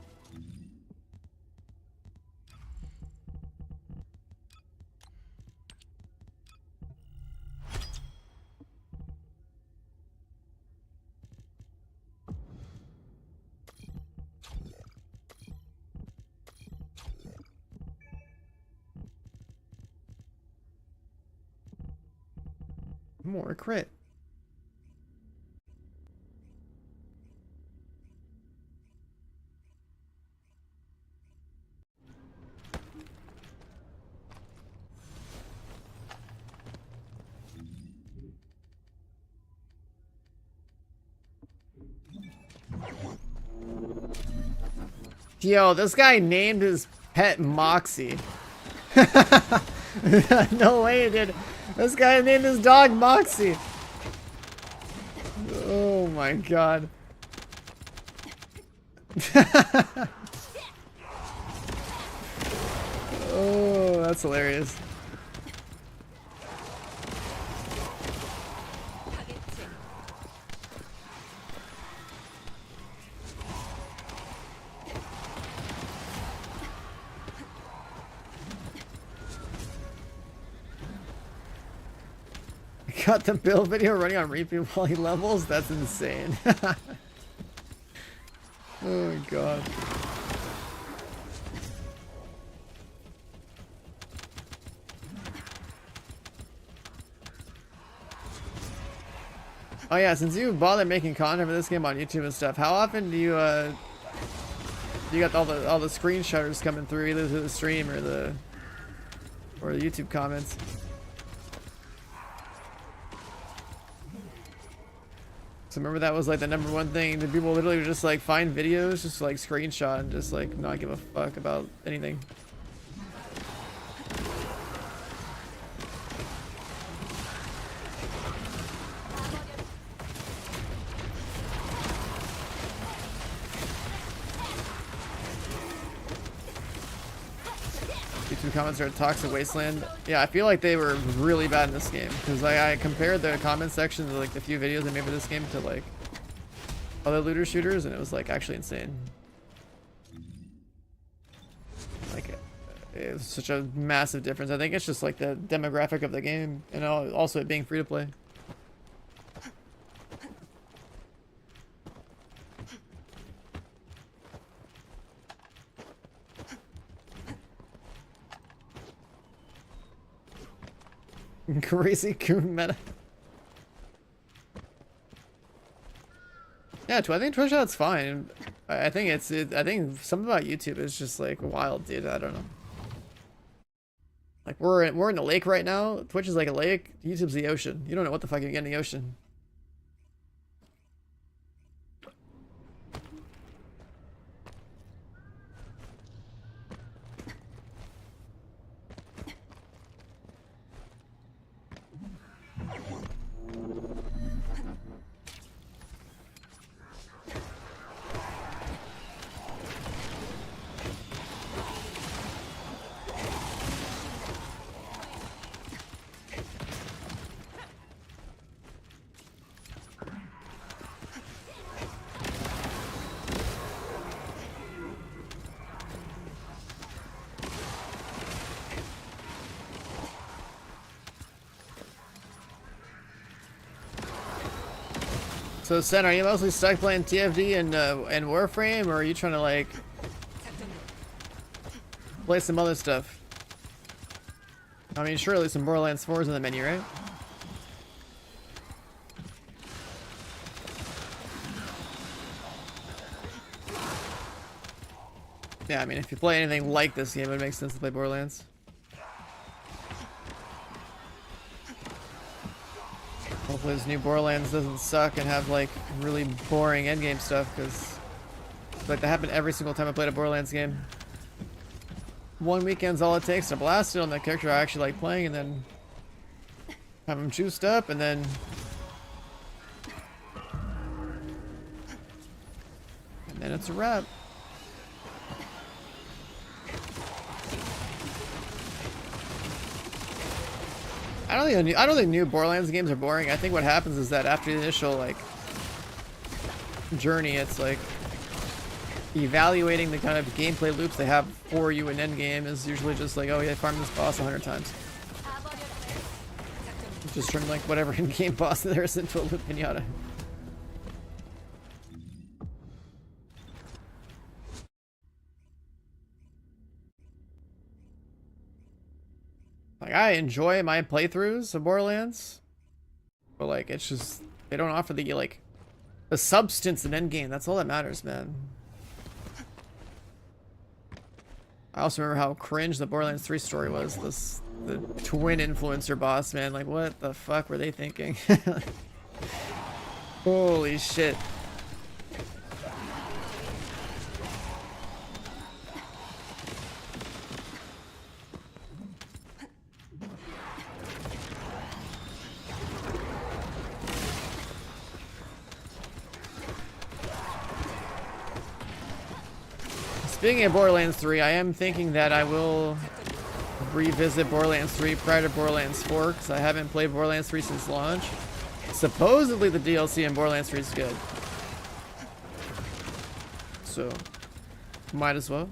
More crit. Yo, this guy named his pet Moxie. No way, dude. This guy named his dog Moxie. Oh my god. Oh, that's hilarious. Got the build video running on repeat while he levels? That's insane. Oh my god. Oh yeah, since you bother making content for this game on YouTube and stuff, how often do you got all the screenshotters coming through either through the stream or the YouTube comments? So remember that was like the #1 thing. Did people literally just like find videos, just like screenshot and just like not give a fuck about anything? YouTube comments are a toxic wasteland. Yeah, I feel like they were really bad in this game because I compared the comment section to like the few videos I made for this game to like other looter shooters, and it was like actually insane. Like it's such a massive difference. I think it's just like the demographic of the game, and also it being free to play. Crazy coon meta. Yeah, I think Twitch out's fine. I think I think something about YouTube is just like wild, dude. I don't know. Like we're in the lake right now. Twitch is like a lake. YouTube's the ocean. You don't know what the fuck you get in the ocean. So Sen, are you mostly stuck playing TFD and Warframe, or are you trying to like play some other stuff? I mean, surely some Borderlands 4 is in the menu, right? Yeah, I mean, if you play anything like this game, it would make sense to play Borderlands. Hopefully this new Borderlands doesn't suck and have like really boring endgame stuff, because like that happened every single time I played a Borderlands game. One weekend's all it takes to blast it on the character I actually like playing, and then have them juiced up, and then it's a wrap. I don't think new Borderlands games are boring. I think what happens is that after the initial like journey, it's like evaluating the kind of gameplay loops they have for you in endgame is usually just like, oh yeah, farm this boss 100 times. Just turn like whatever in-game boss there is into a loop pinata. Like, I enjoy my playthroughs of Borderlands, but like, it's just, they don't offer the like the substance in endgame. That's all that matters, man. I also remember how cringe the Borderlands 3 story was. The twin influencer boss, man. Like, what the fuck were they thinking? Holy shit. Speaking of Borderlands 3, I am thinking that I will revisit Borderlands 3 prior to Borderlands 4, because I haven't played Borderlands 3 since launch. Supposedly the DLC in Borderlands 3 is good. So, might as well.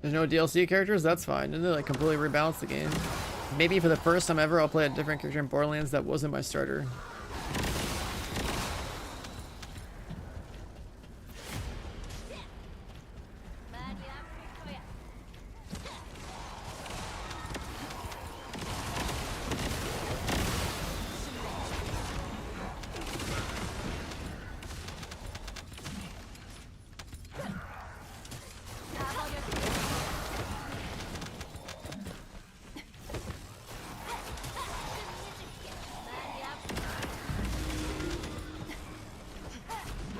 There's no DLC characters? That's fine. Didn't they like completely rebalance the game? Maybe for the first time ever, I'll play a different character in Borderlands that wasn't my starter.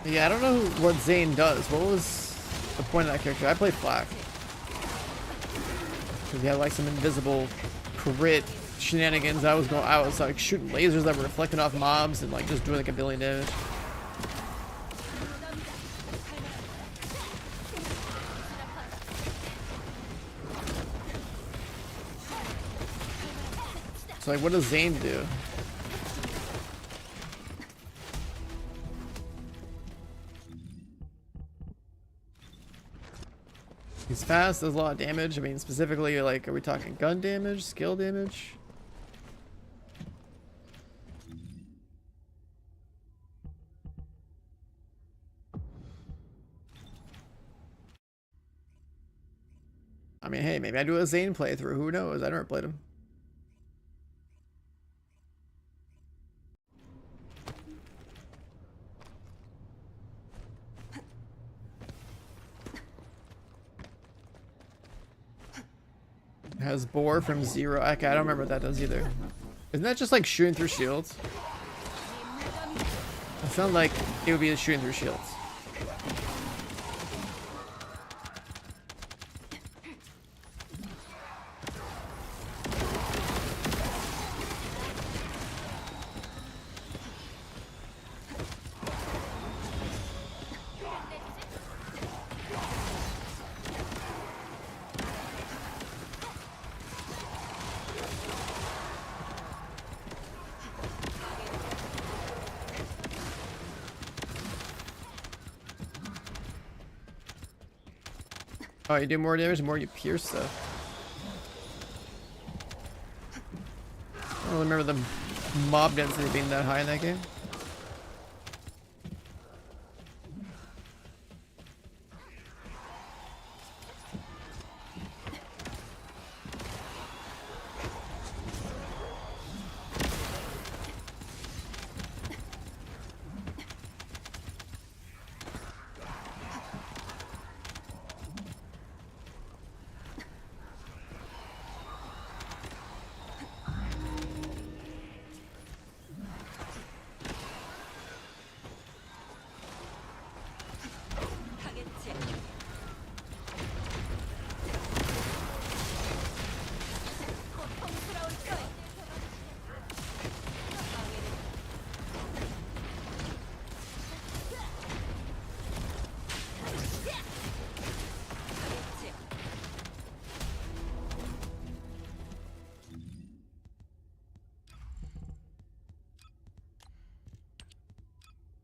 Yeah, I don't know what Zane does. What was the point of that character? I played Flak. Because he had like some invisible crit shenanigans. I was like shooting lasers that were reflecting off mobs and like just doing like a billion damage. So like, what does Zane do? He's fast, does a lot of damage. I mean, specifically, like, are we talking gun damage, skill damage? I mean, hey, maybe I do a Zane playthrough. Who knows? I never played him. Has bore from 0. Okay, I don't remember what that does either. Isn't that just like shooting through shields? It sounds like it would be shooting through shields. Oh, you do more damage the more you pierce stuff. I don't remember the mob density being that high in that game.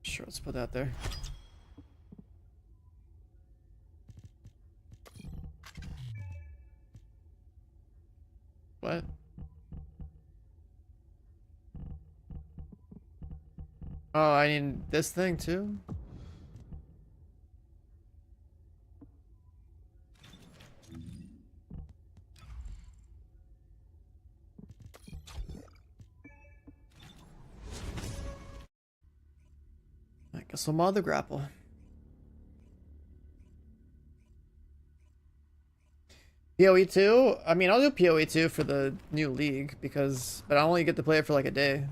Sure, let's put that there. What? Oh, I need this thing too? I guess I'll mod the grapple. PoE 2? I mean, I'll do PoE 2 for the new league because, but I only get to play it for like a day.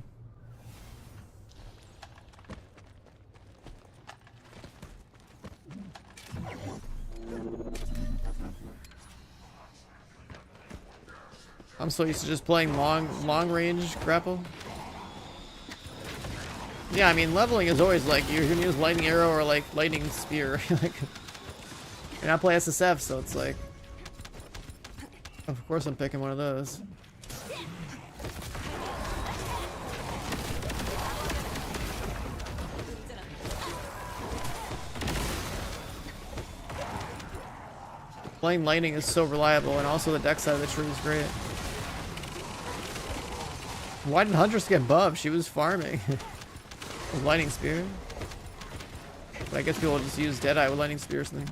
I'm so used to just playing long range grapple. Yeah, I mean, leveling is always like you're gonna use lightning arrow or like lightning spear. Like, and I play SSF, so it's like, of course I'm picking one of those. Playing lightning is so reliable, and also the deck side of the tree is great. Why did Huntress get buffed? She was farming. With lightning spear. But I guess people will just use Deadeye with lightning spear or something.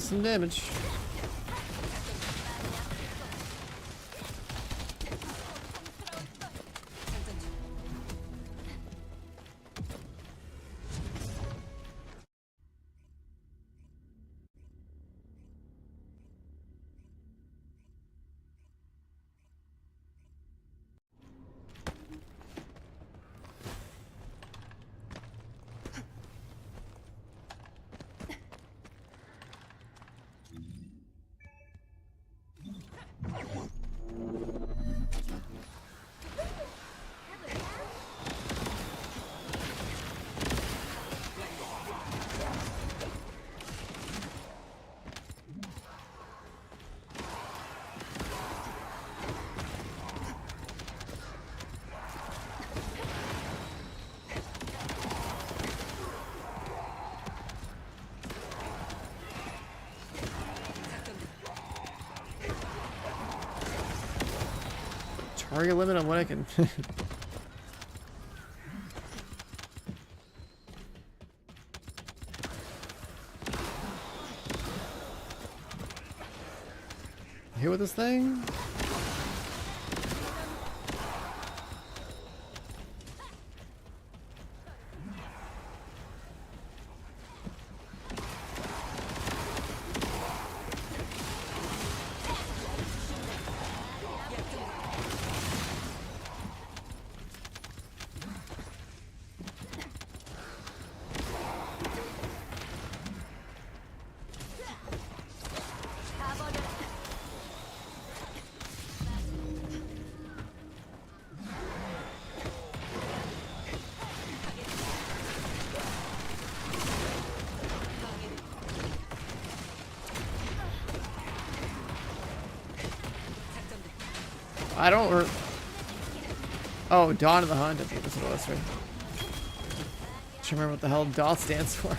some damage. Target limit on what I can. Here with this thing? I don't. Oh, Dawn of the Hunt. I think that's what it was, right? Can't remember what the hell DOT stands for.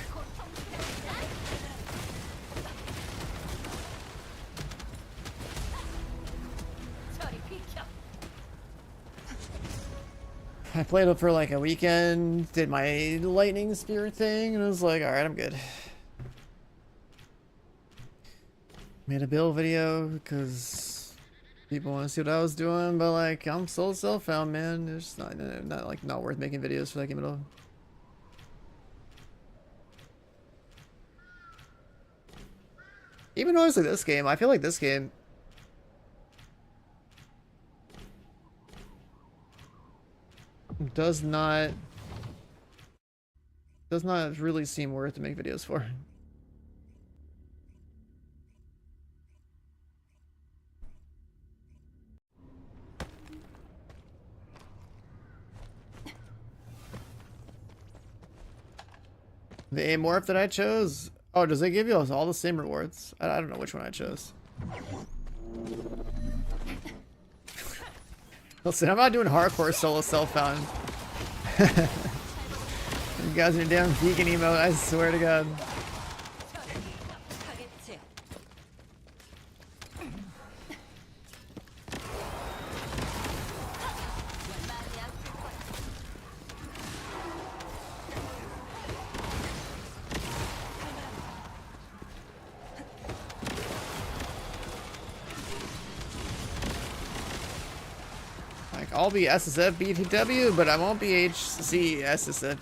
I played it for like a weekend, did my lightning spear thing, and I was like, alright, I'm good. Made a build video because people want to see what I was doing, but like, I'm so self-found, man. It's not worth making videos for that game at all. Even honestly, this game, I feel like this game does not really seem worth to make videos for. The amorph that I chose? Oh, does it give you all the same rewards? I don't know which one I chose. Listen, I'm not doing hardcore solo self-found. You guys are damn vegan emote, I swear to God. I'll be SSF BTW, but I won't be HC SSF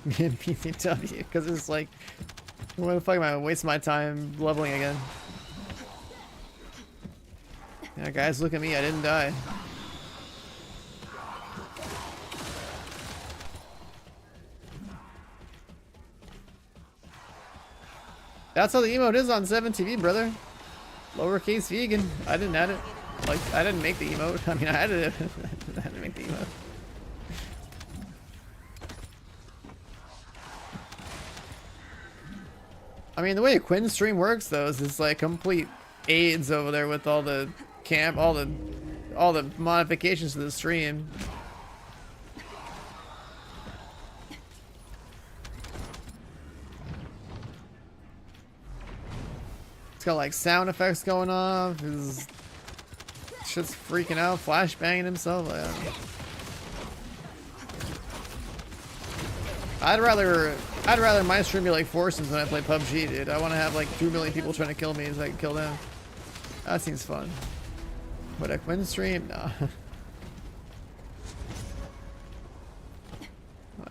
BTW because it's like, why the fuck am I wasting my time leveling again? Yeah, guys, look at me, I didn't die. That's how the emote is on 7TV, brother. Lowercase vegan. I didn't add it. Like, I didn't make the emote. I mean, I had to, I had to make the emote. I mean, the way a Quinn stream works, though, is it's like complete AIDS over there with all the camp, all the modifications to the stream. It's got like sound effects going off. His shit's freaking out, flashbanging himself. I'd rather I'd rather my stream be like Forces when I play PUBG, dude. I want to have like 2 million people trying to kill me so I can kill them. That seems fun. Would I win stream? Nah.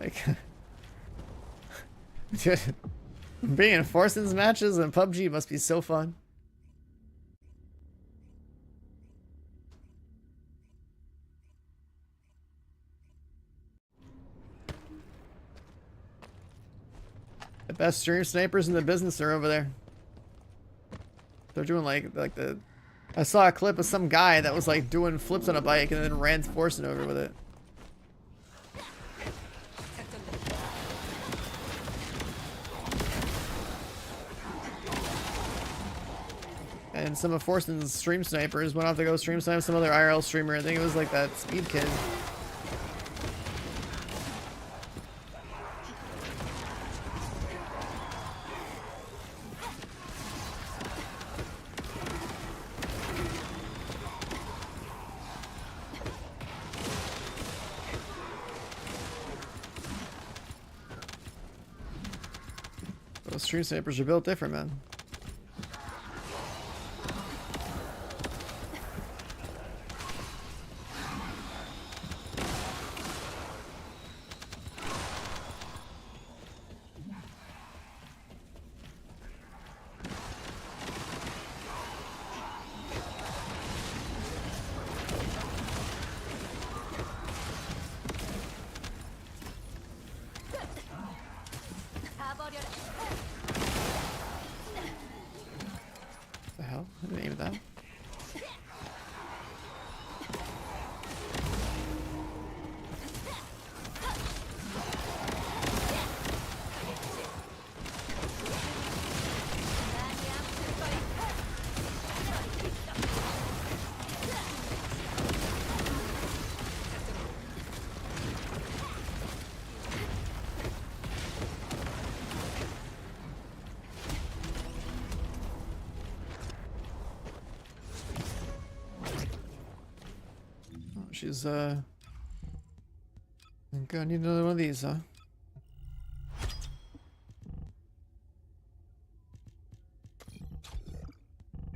Like, dude, being in Forces matches in PUBG must be so fun. The best stream snipers in the business are over there. They're doing like the. I saw a clip of some guy that was like doing flips on a bike and then ran forcing over with it. And some of Forston's stream snipers went off to go stream snipe some other IRL streamer. I think it was like that Speed Kid. Those stream snipers are built different, man. The hell? I didn't aim at that. She's, I think I need another one of these, huh?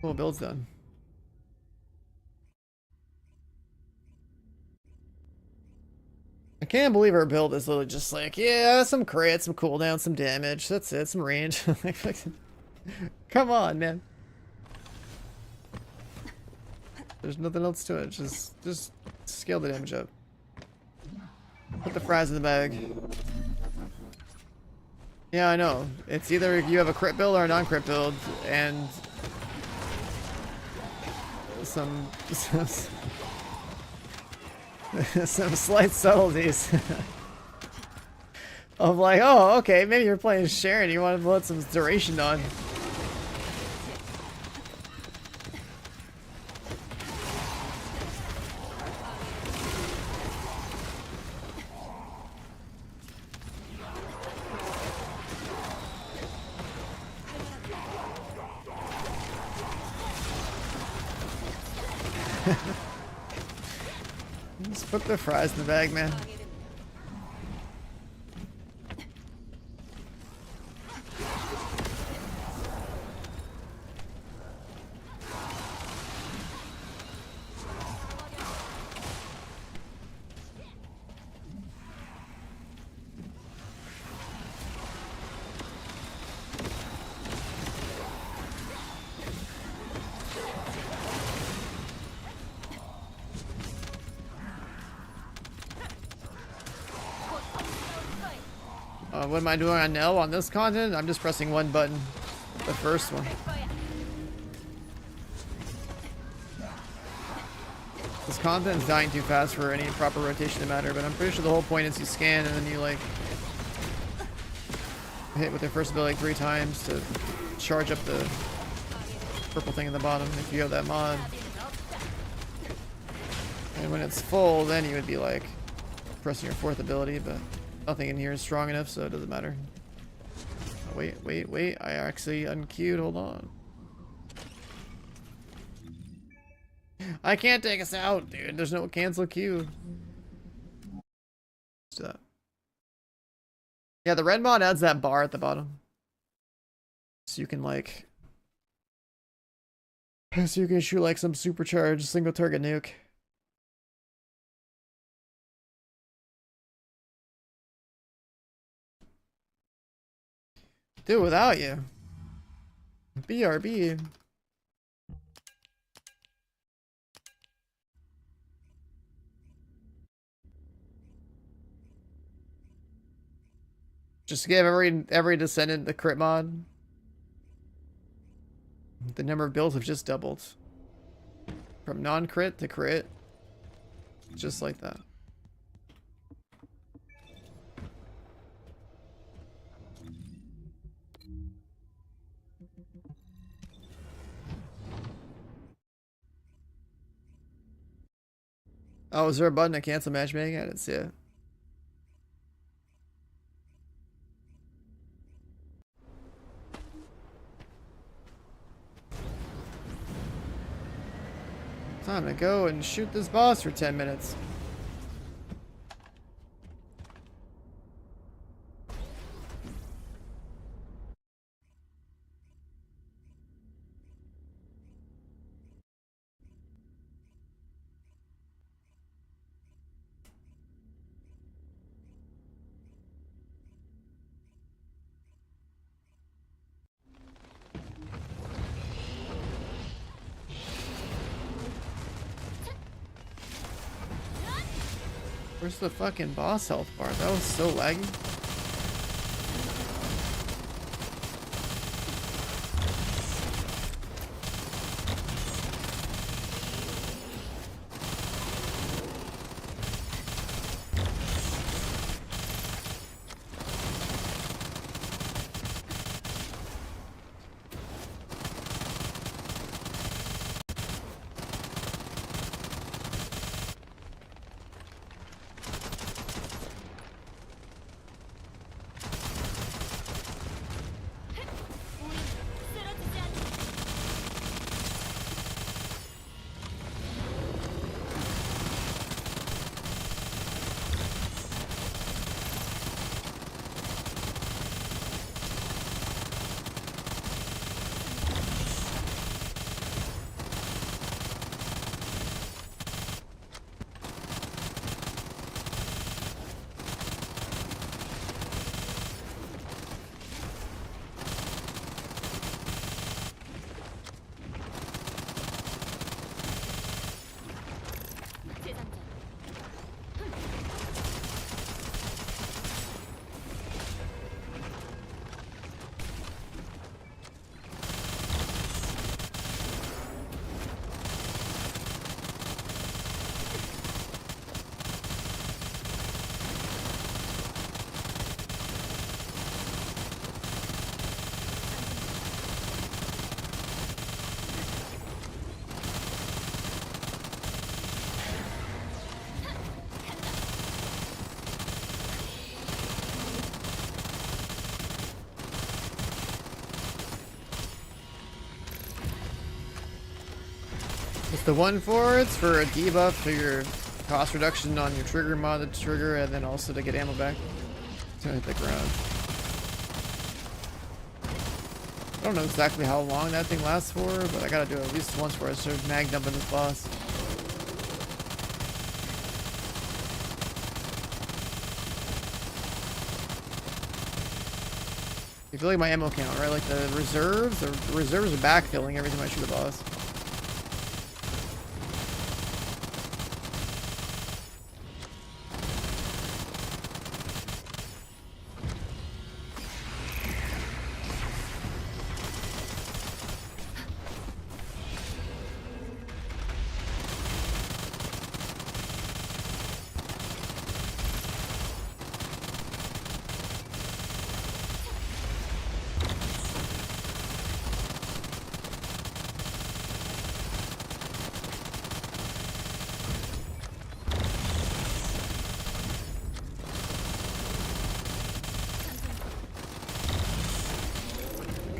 Cool, build's done. I can't believe our build is literally just like, yeah, some crit, some cooldown, some damage, that's it, some range. Come on, man. There's nothing else to it, just scale the damage up. Put the fries in the bag. Yeah, I know. It's either you have a crit build or a non-crit build, and some slight subtleties of like, oh, okay, maybe you're playing Sharon, you want to put some duration on. Just put the fries in the bag, man. What am I doing on Nell on this content? I'm just pressing one button. The first one. This content is dying too fast for any proper rotation to matter, but I'm pretty sure the whole point is you scan and then you like hit with your first ability like 3 times to charge up the purple thing in the bottom if you have that mod. And when it's full, then you would be like pressing your 4th ability, but nothing in here is strong enough, so it doesn't matter. Oh, wait. I actually unqueued. Hold on. I can't take us out, dude. There's no cancel queue. Let's do that. Yeah, the red mod adds that bar at the bottom. So you can like... So you can shoot like some supercharged single target nuke. Do it without you. BRB. Just give every Descendant the crit mod. The number of builds have just doubled. From non-crit to crit. Just like that. Oh, is there a button to cancel matchmaking? I didn't see it. Time to go and shoot this boss for 10 minutes. Where's the fucking boss health bar? That was so laggy. It's the 1-4, it's for a debuff for your cost reduction on your trigger modded trigger, and then also to get ammo back. It's gonna hit the ground. I don't know exactly how long that thing lasts for, but I gotta do it at least once before I start mag dumping this boss. I feel like my ammo count, right? Like the reserves are backfilling every time I shoot a boss.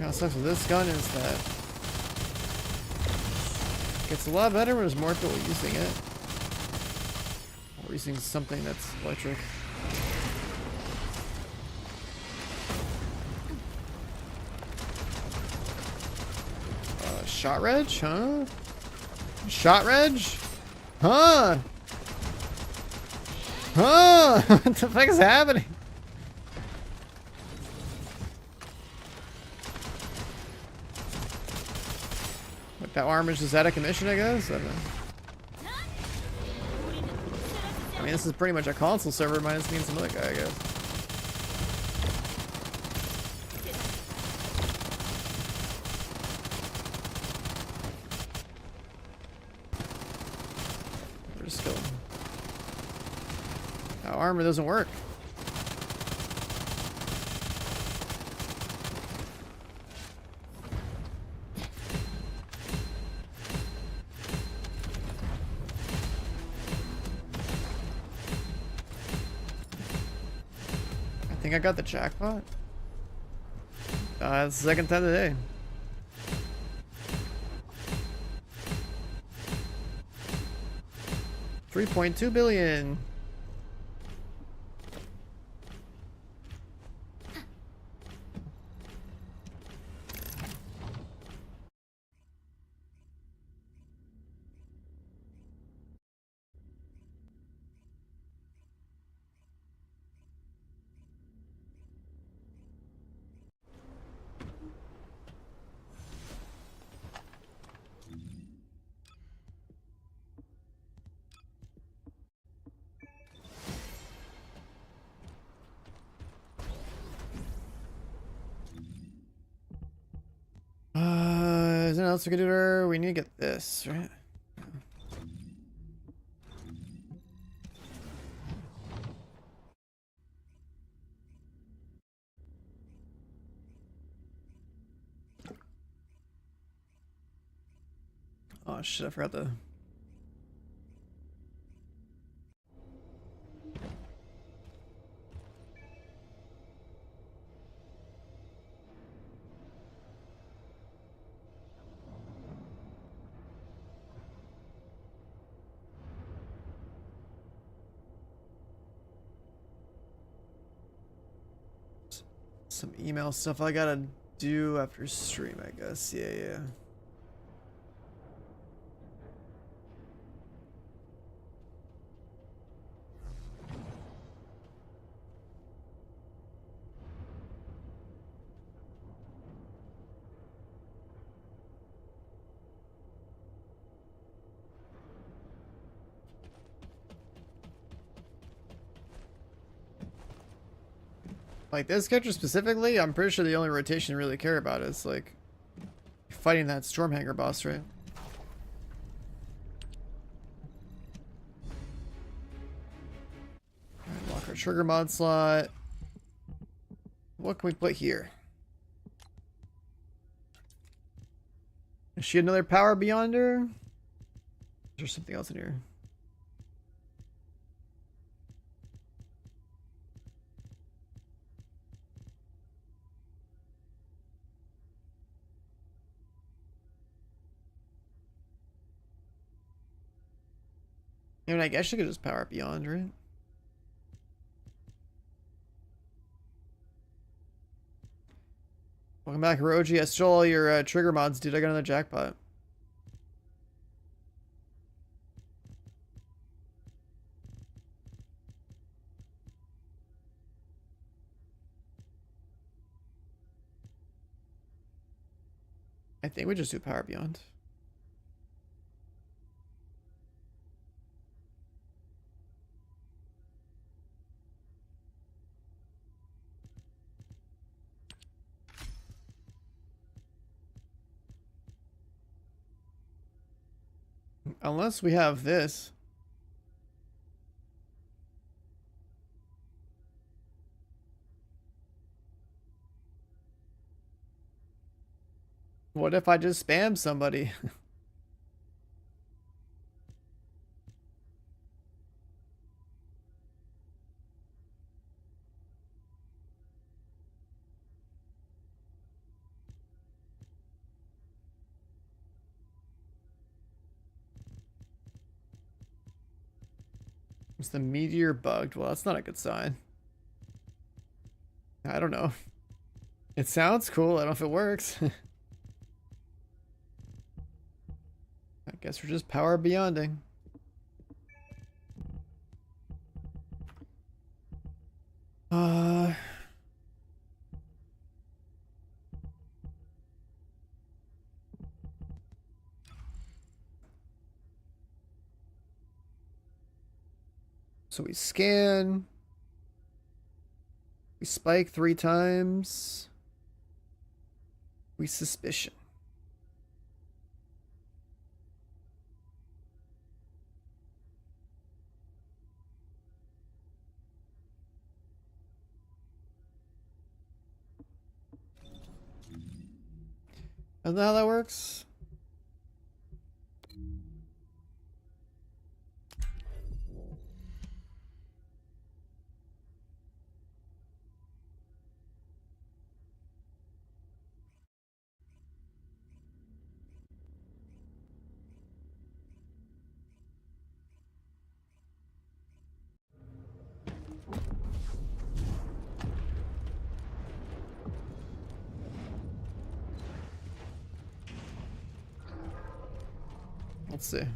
What sucks with this gun is that it gets a lot better when there's more people using it. Or using something that's electric. Shot reg? Huh? Shot reg? Huh? Huh? What the fuck is happening? Like that armor's just out of commission, I guess? I don't know. I mean, this is pretty much a console server minus me and some other guy, I guess. There's still... That armor doesn't work. I think I got the jackpot. It's the second time today. $3.2 billion. Is there anything else we can do there? We need to get this, right? Oh shit, I forgot the... Some email stuff I gotta do after stream, I guess. Yeah. Like this character specifically, I'm pretty sure the only rotation you really care about is like fighting that Stormhanger boss, right? Alright, lock our trigger mod slot. What can we put here? Is she another power beyond her? Is there something else in here? I mean, I guess you could just power up beyond, right? Welcome back, Hiroji. I stole all your trigger mods, dude. I got another jackpot. I think we just do power beyond. Unless we have this. What if I just spam somebody? Is the meteor bugged? Well, that's not a good sign. I don't know. It sounds cool. I don't know if it works. Guess we're just power beyonding. So we scan. We spike 3 times. We suspicion. Isn't that how that works? Let's see. Okay,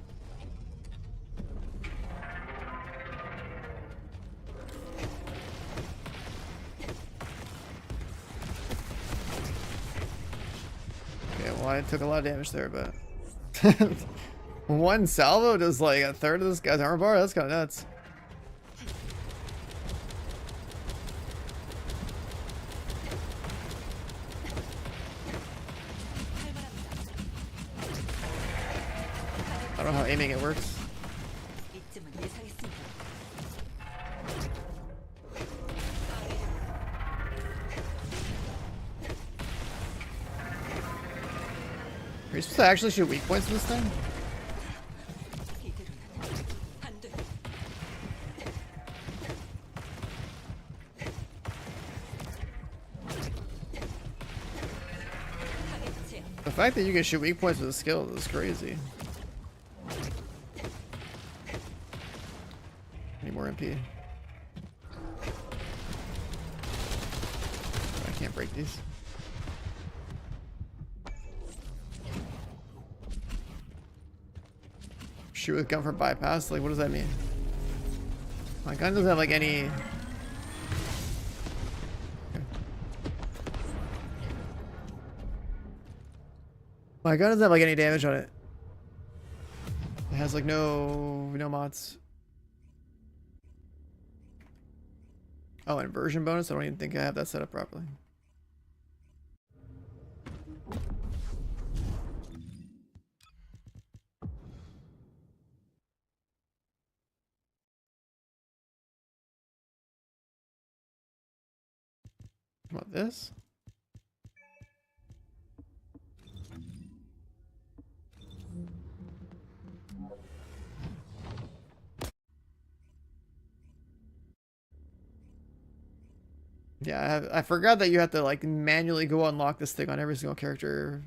well I took a lot of damage there, but one salvo does like a third of this guy's armor bar? That's kind of nuts. I don't know how aiming it works. 이쯤은 예상했습니다. Are you supposed to actually shoot weak points this thing? 이대로는 안 돼. 타겟 제압. The fact that you can shoot weak points with a skill is crazy. Need more MP. I can't break these. Shoot with gun for bypass? Like, what does that mean? My gun doesn't have like any... My gun doesn't have like any damage on it. It has like no mods. Oh, inversion bonus? I don't even think I have that set up properly. How about this? Yeah, I forgot that you have to like manually go unlock this thing on every single character.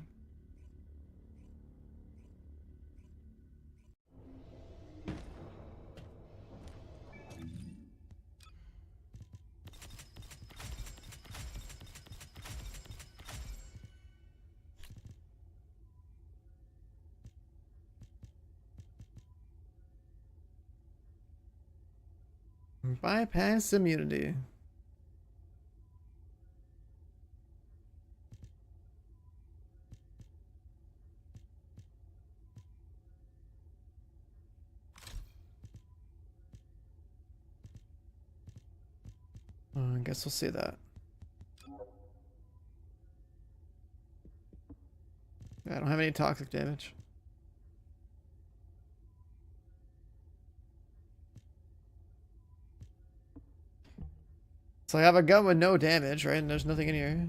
Bypass immunity. I guess we'll see that. Yeah, I don't have any toxic damage. So I have a gun with no damage, right? And there's nothing in here.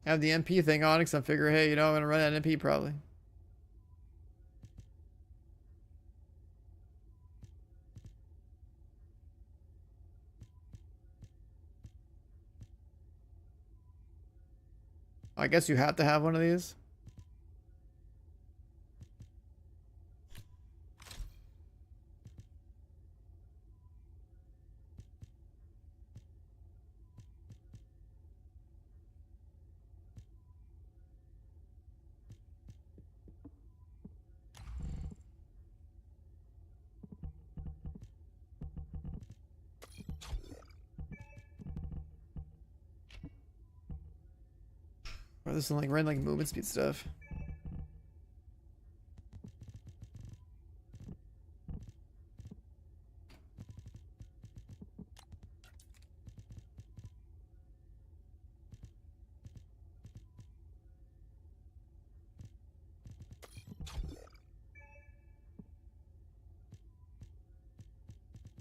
I have the MP thing on because I figure, hey, you know, I'm gonna run out of MP probably. I guess you have to have one of these. Or this is like random like movement speed stuff.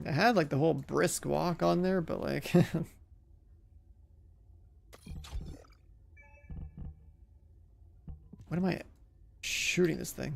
I had like the whole brisk walk on there, but like what am I shooting this thing?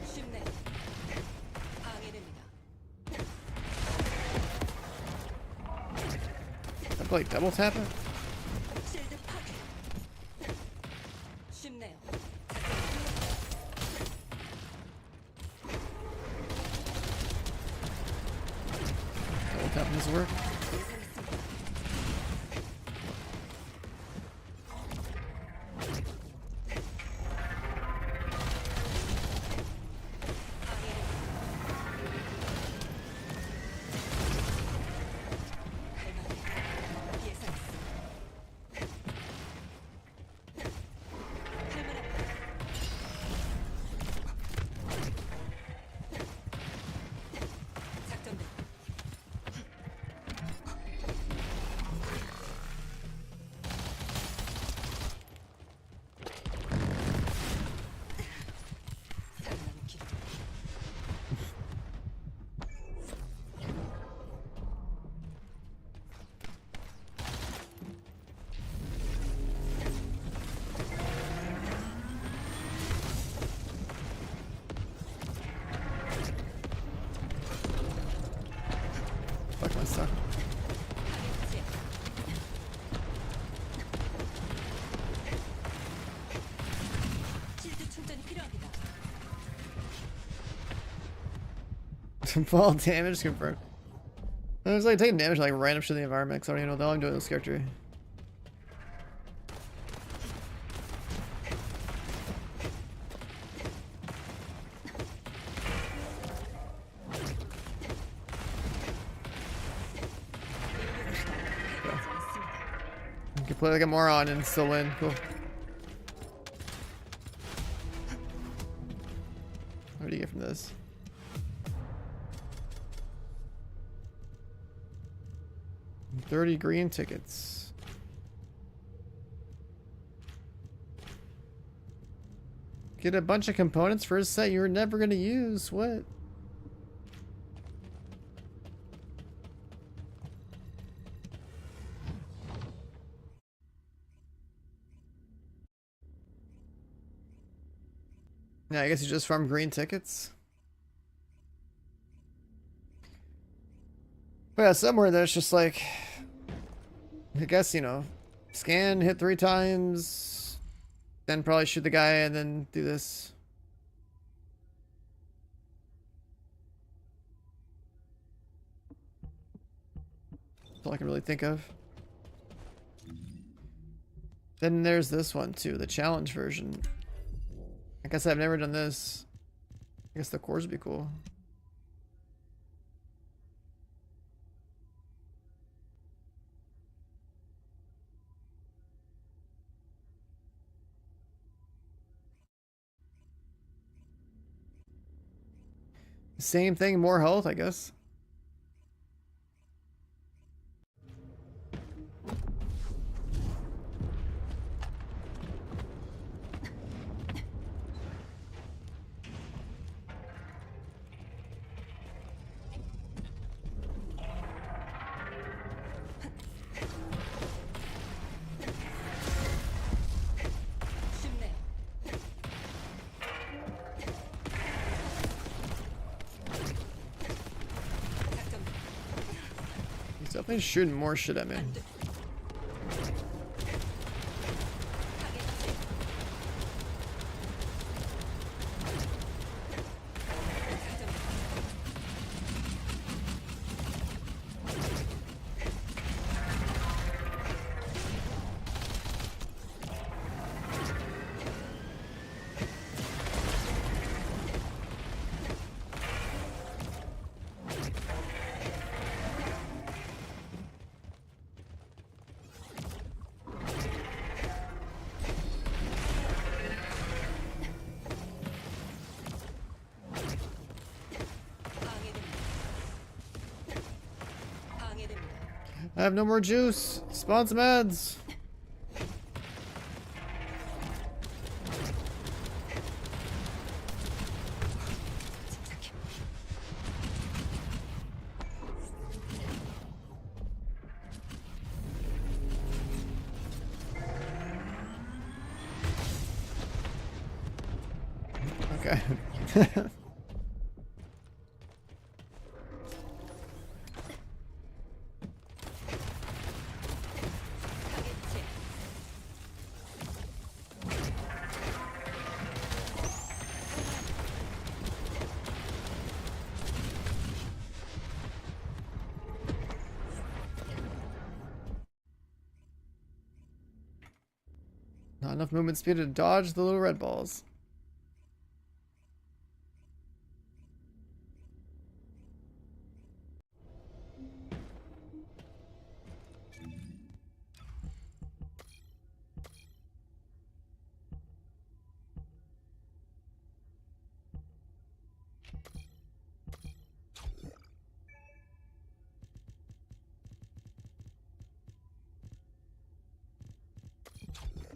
쉽네. 방해됩니다. I like double tap it? 실드 파괴. 쉽네요. Double tap this work? 작전대. 살아남기. Fuck my suck. 파괴. 실드 충전이 필요합니다. Fall damage confirmed. I was like taking damage like random shit in the environment, 'cause I don't even know what the hell I'm doing with this character. You can play like a moron and still win. Cool. What do you get from this? $30 green tickets. Get a bunch of components for a set you were never gonna use. What? Yeah, I guess you just farm green tickets. But yeah, somewhere there's just like, I guess, you know, scan, hit 3 times, then probably shoot the guy and then do this. That's all I can really think of. Then there's this one too, the challenge version. I guess I've never done this. I guess the cores would be cool. Same thing, more health, I guess. 쉽네요. 작전 He's definitely shooting more shit at me. 타겟 제거. 작전 방해됩니다. 방해됩니다. I have no more juice. Spawn some meds. Okay. 타겟 제거. Not enough movement speed to dodge the little red balls.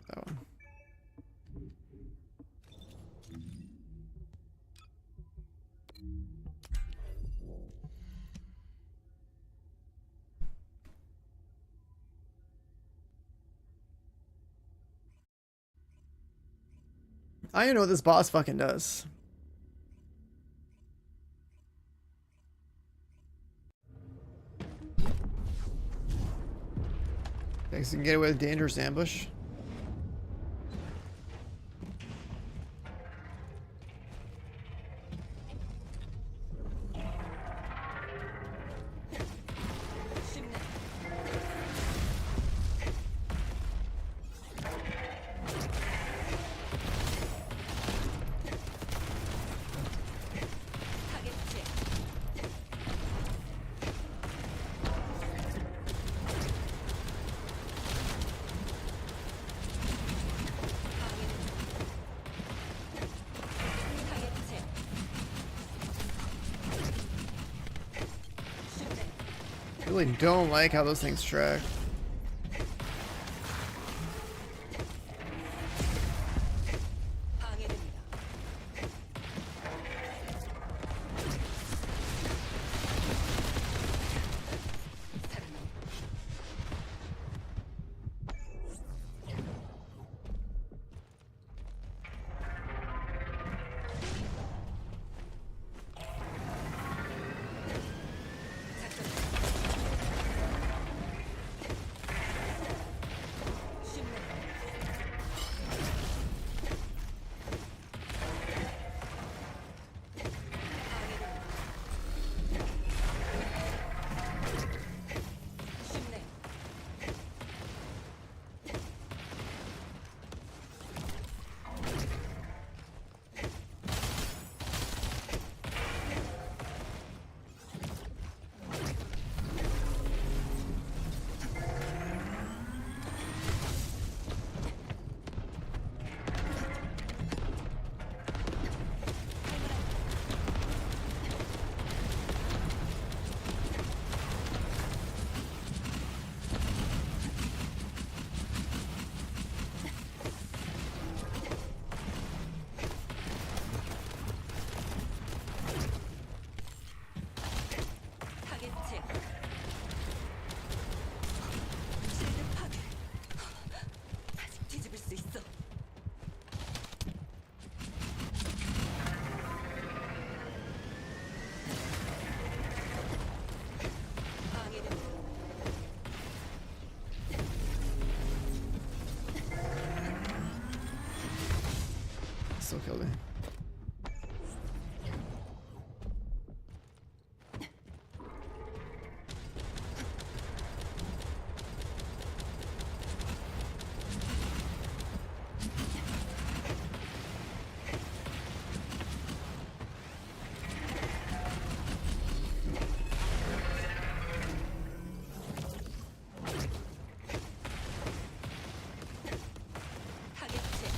That one. I don't know what this boss fucking does. Thanks, you can get away with dangerous ambush. 쉽네요. 타겟 제거. 타겟 제거. 쉽네요. I really don't like how those things track. 방해됩니다. 살아남. 작전 killed me. 타겟 제거.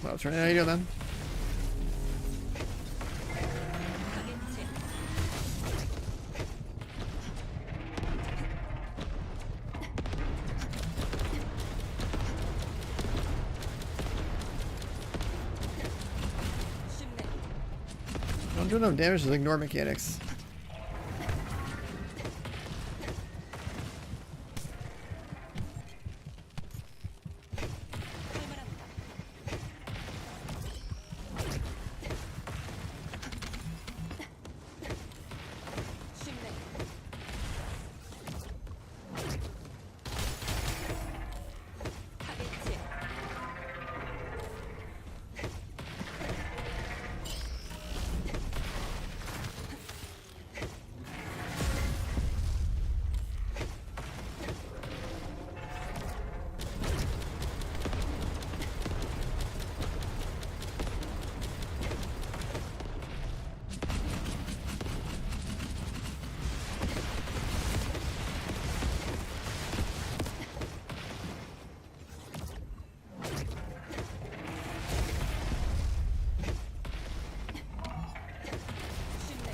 Well, turn it. How you doing, man? 타겟 제거. 쉽네. Don't do enough damage to ignore mechanics. 할만합니다. 쉽네. 타겟 제거. 쉽네. 할만합니다. 쉽네.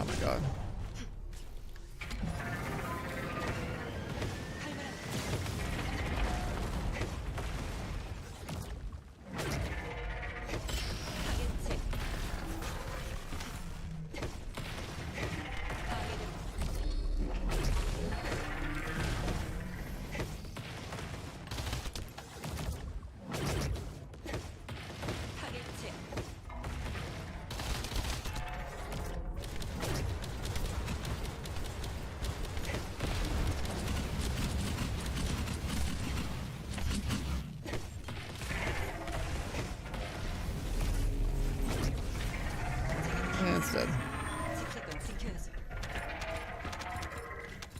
Oh my god. 할만합니다. 타겟 제거. 파괴됩니다. 타겟 제거. Yeah, it's dead. 지킬 건 지켜야죠.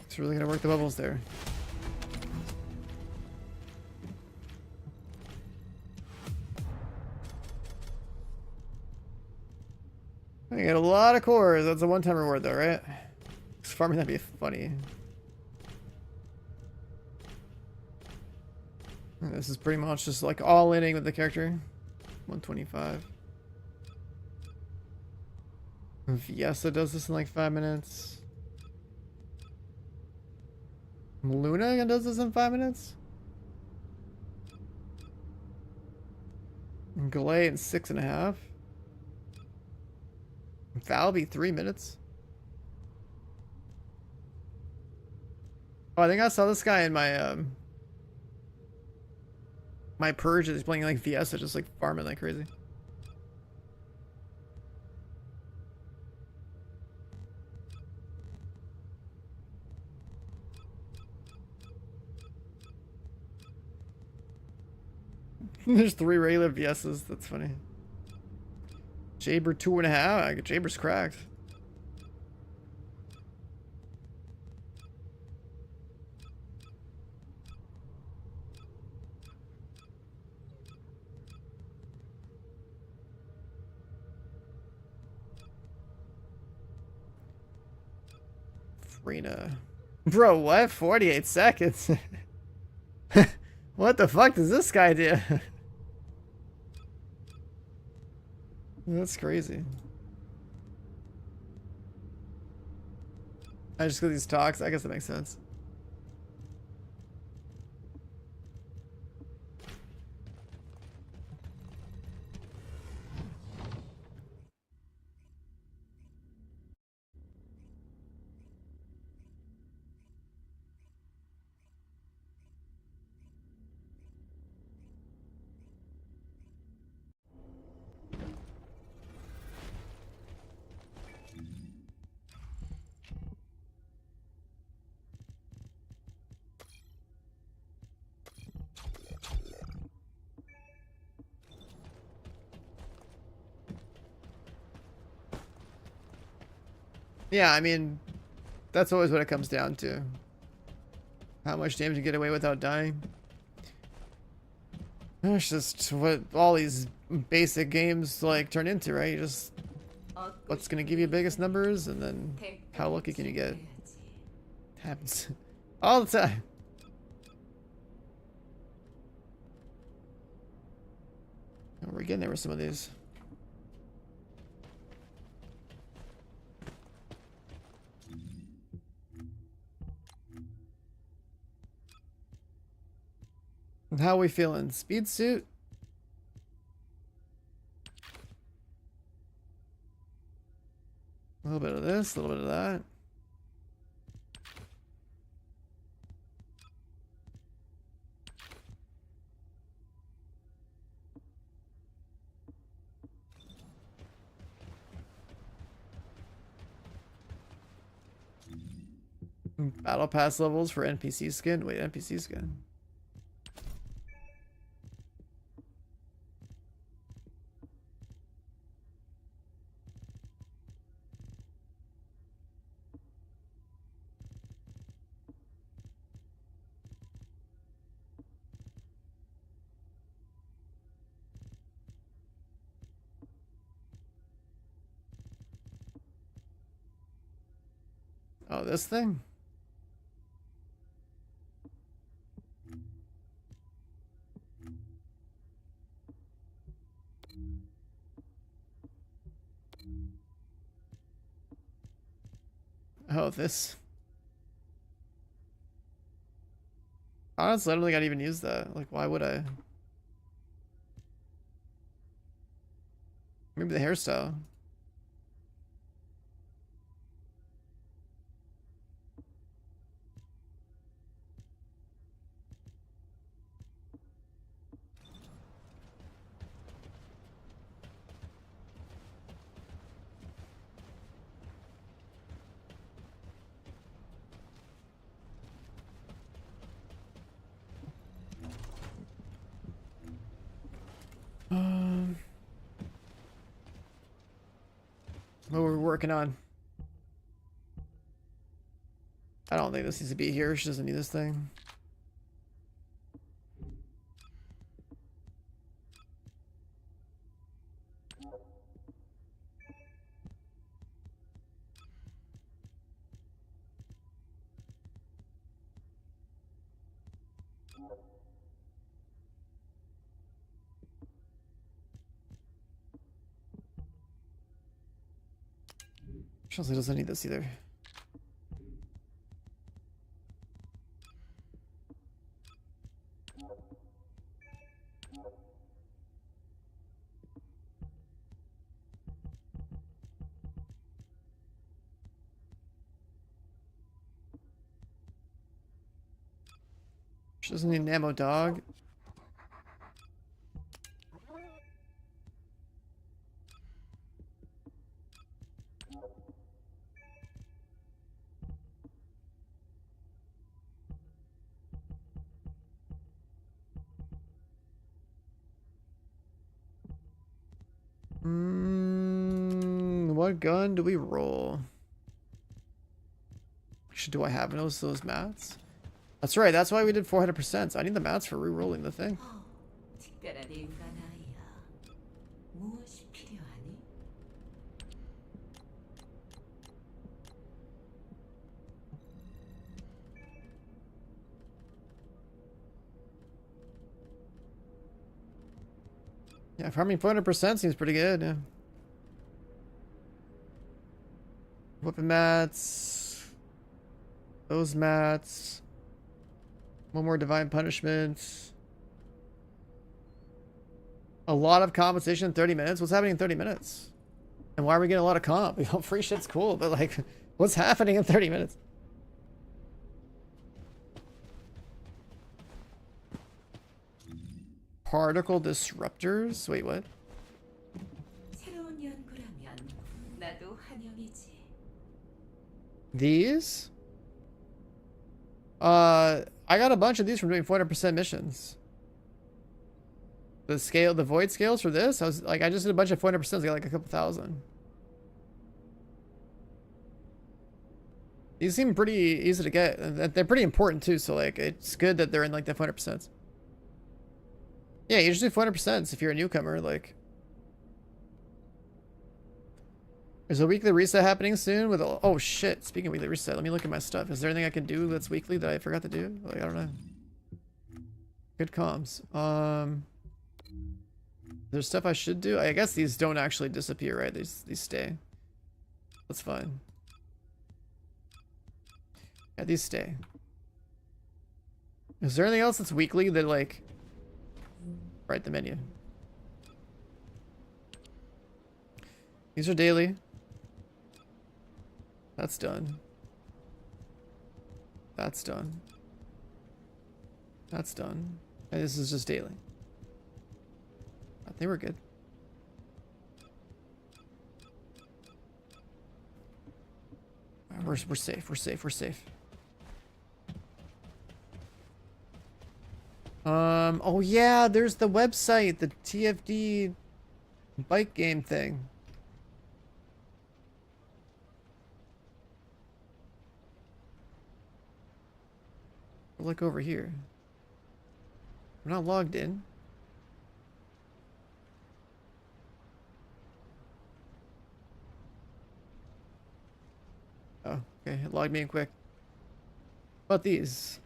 It's really gonna work the bubbles there. I get a lot of cores. That's a one-time reward, though, right? 'Cause farming that'd be funny. And this is pretty much just like all inning with the character. 125. Fiesta does this in like 5 minutes. Luna does this in 5 minutes. And Galay in 6.5. Valby 3 minutes. Oh, I think I saw this guy in my my purge that he's playing like Fiesta, just like farming like crazy. There's 3 regular VSs. That's funny. Jaber 2.5. Jaber's cracked. Frina. Bro, what? 48 seconds? What the fuck does this guy do? That's crazy. I just got these talks. I guess that makes sense. Yeah, I mean, that's always what it comes down to. How much damage you get away without dying. It's just what all these basic games like turn into, right? You just what's gonna give you biggest numbers, and then how lucky can you get? It happens all the time. Oh, we're getting there with some of these. How are we feeling? Speed suit? A little bit of this, a little bit of that. Battle pass levels for NPC skin? Wait, NPC skin? Oh, this thing? Oh, this. Honestly, I don't think I'd even use that. Like, why would I? Maybe the hairstyle. What we're working on. I don't think this needs to be here. She doesn't need this thing. She also doesn't need this either. She doesn't need an ammo dog. What gun do we roll? Actually, do I have those mats? That's right, that's why we did 400%. So I need the mats for re-rolling the thing. 특별한 인간 아이야. 무엇이 필요하니? Yeah, farming 400% seems pretty good, yeah. Weapon mats. Those mats. One more divine punishment. A lot of compensation in 30 minutes? What's happening in 30 minutes? And why are we getting a lot of comp? Free shit's cool, but like, what's happening in 30 minutes? Particle disruptors? Wait, what? 새로운 연구라면 나도 환영이지. These? I got a bunch of these from doing 400% missions. The void scales for this, I just did a bunch of 400%, I got like a couple thousand. These seem pretty easy to get. And they're pretty important too, so like it's good that they're in like the 400%. Yeah, usually 400% if you're a newcomer, like. There's a weekly reset happening soon with a, oh shit, speaking of weekly reset, let me look at my stuff. Is there anything I can do that's weekly that I forgot to do? Like, I don't know. Good comms. There's stuff I should do? I guess these don't actually disappear, right? These stay. That's fine. Yeah, these stay. Is there anything else that's weekly that like... Right, the menu. These are daily. That's done. That's done. That's done. And this is just daily. I think we're good. We're safe. We're safe. We're safe. Oh yeah, there's the website, the TFD bike game thing. Look over here. We're not logged in. Oh, okay. It logged me in quick. What about these?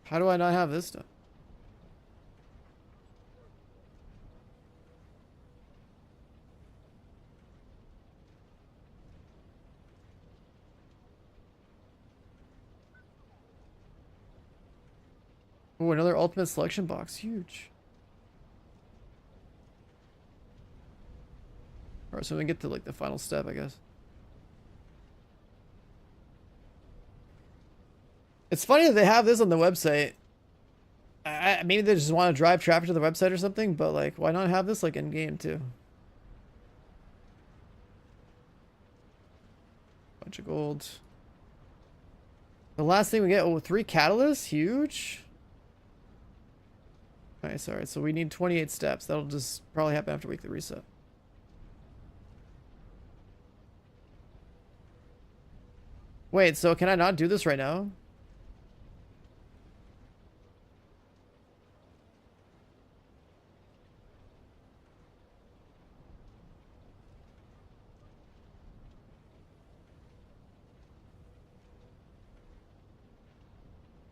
How do I not have this stuff? Oh, another ultimate selection box. Huge. Alright, so we can get to like the final step, I guess. It's funny that they have this on the website. Maybe they just want to drive traffic to the website or something, but like, why not have this like in game too? Bunch of gold. The last thing we get, oh, 3 catalysts, huge. Nice, alright, so we need 28 steps. That'll just probably happen after weekly reset. Wait, so can I not do this right now?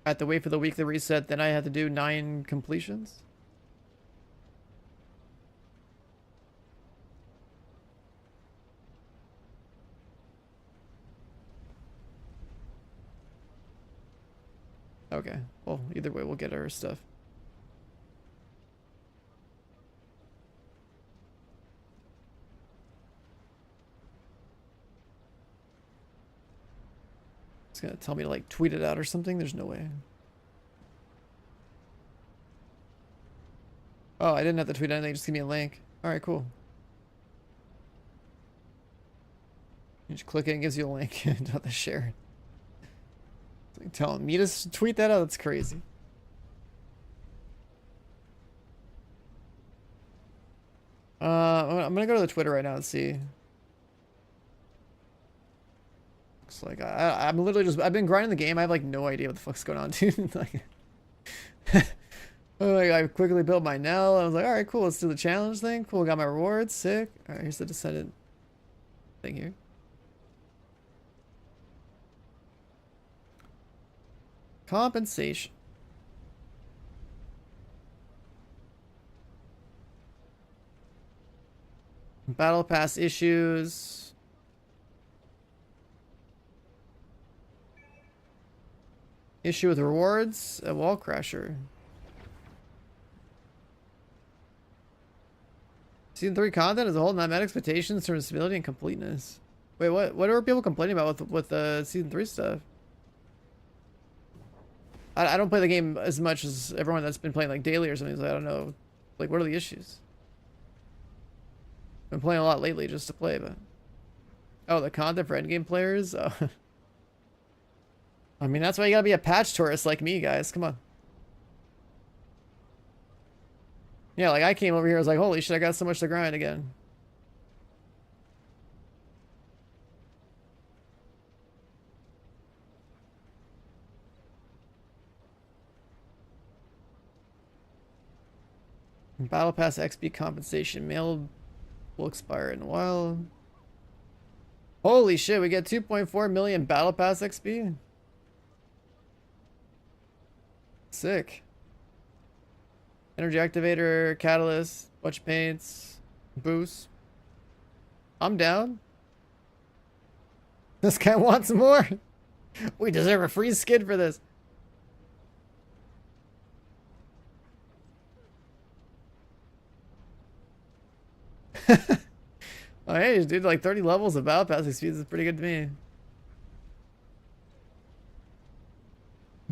I have to wait for the weekly reset, then I have to do 9 completions? Okay, well, either way, we'll get our stuff. It's gonna tell me to like tweet it out or something. There's no way. Oh, I didn't have to tweet anything. Just give me a link. All right, cool. You just click it and gives you a link. Don't have to share it. It's like telling me to tweet that out. That's crazy. I'm gonna go to the Twitter right now and see. Looks like I'm literally just, I've been grinding the game. I have like no idea what the fuck's going on, dude. Like, I quickly built my Nell. I was like, all right, cool. Let's do the challenge thing. Cool. Got my rewards. Sick. All right, here's the Descendant thing here. Compensation. Battle pass issues. Issue with rewards. A wall crasher. Season 3 content as a whole not met expectations in terms of stability and completeness. Wait, what are people complaining about with the Season 3 stuff? I don't play the game as much as everyone that's been playing like daily or something, so I don't know. Like, what are the issues? Been playing a lot lately just to play, but... Oh, the content for endgame players? Oh. I mean, that's why you gotta be a patch tourist like me, guys. Come on. Yeah, like I came over here, I was like, holy shit, I got so much to grind again. Battle Pass XP compensation mail will expire in a while. Holy shit, we get 2.4 million Battle Pass XP? Sick. Energy activator, catalyst, bunch of paints, boost. I'm down. This guy wants more. We deserve a free skin for this. Oh, hey, dude, like 30 levels of battle pass XP is pretty good to me.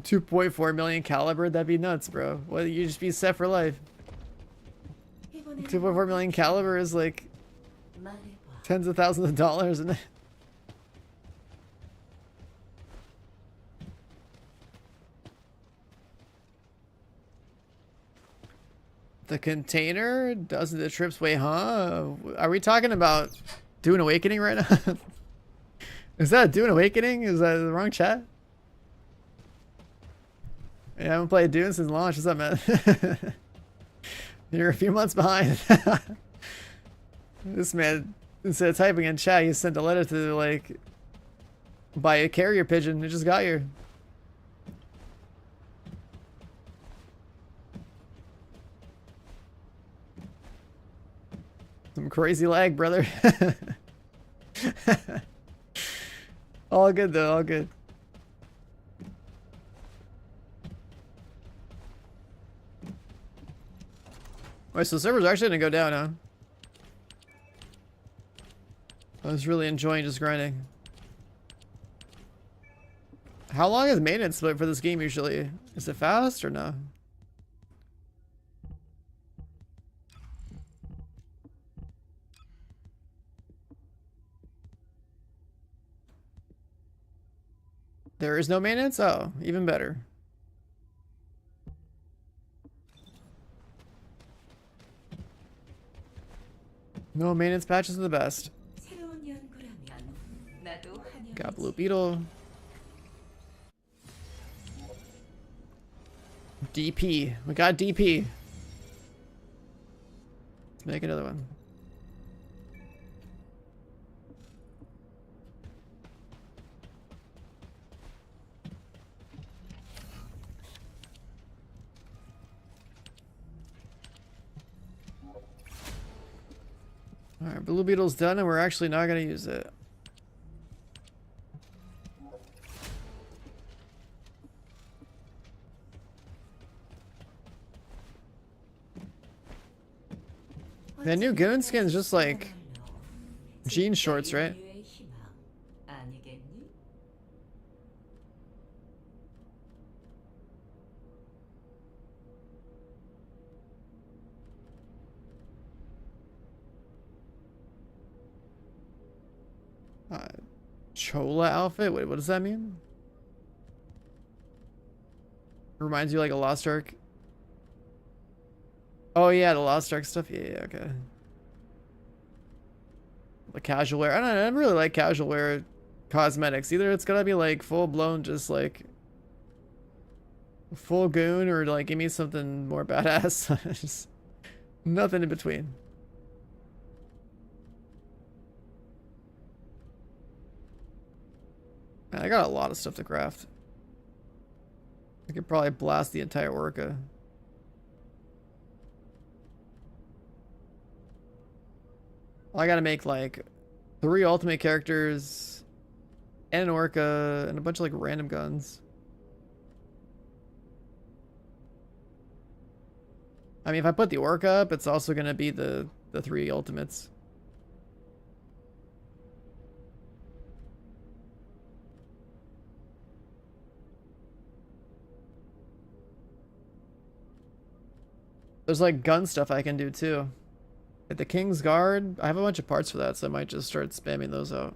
2.4 million caliber, that'd be nuts, bro. Well, you just be set for life. 2.4 million caliber is like tens of thousands of dollars, isn't it? The container? Doesn't the trips weigh, huh? Are we talking about Dune Awakening right now? Is that Dune Awakening? Is that the wrong chat? Yeah, I haven't played Dune since launch. What's up, man? You're a few months behind. This man, instead of typing in chat, he sent a letter to, like, by a carrier pigeon. It just got here. Some crazy lag, brother. All good, though. All good. Wait, so the server's actually gonna go down, huh? I was really enjoying just grinding. How long is maintenance for this game usually? Is it fast or no? There is no maintenance? Oh, even better. No maintenance patches are the best. Got Blue Beetle. DP. We got DP. Let's make another one. Alright, Blue Beetle's done and we're actually not going to use it. The new Goon skin's just like jean shorts, right? Chola outfit? Wait, what does that mean? Reminds you like a Lost Ark? Oh yeah, the Lost Ark stuff. Yeah, okay. The casual wear. I don't know. I really like casual wear cosmetics. Either it's gotta be like full blown, just like full goon, or like give me something more badass. Just nothing in between. Man, I got a lot of stuff to craft. I could probably blast the entire Orca. I gotta make like 3 ultimate characters and an Orca and a bunch of like random guns. I mean, if I put the Orca up, it's also gonna be the 3 ultimates. There's like gun stuff I can do too. At the King's Guard, I have a bunch of parts for that, so I might just start spamming those out.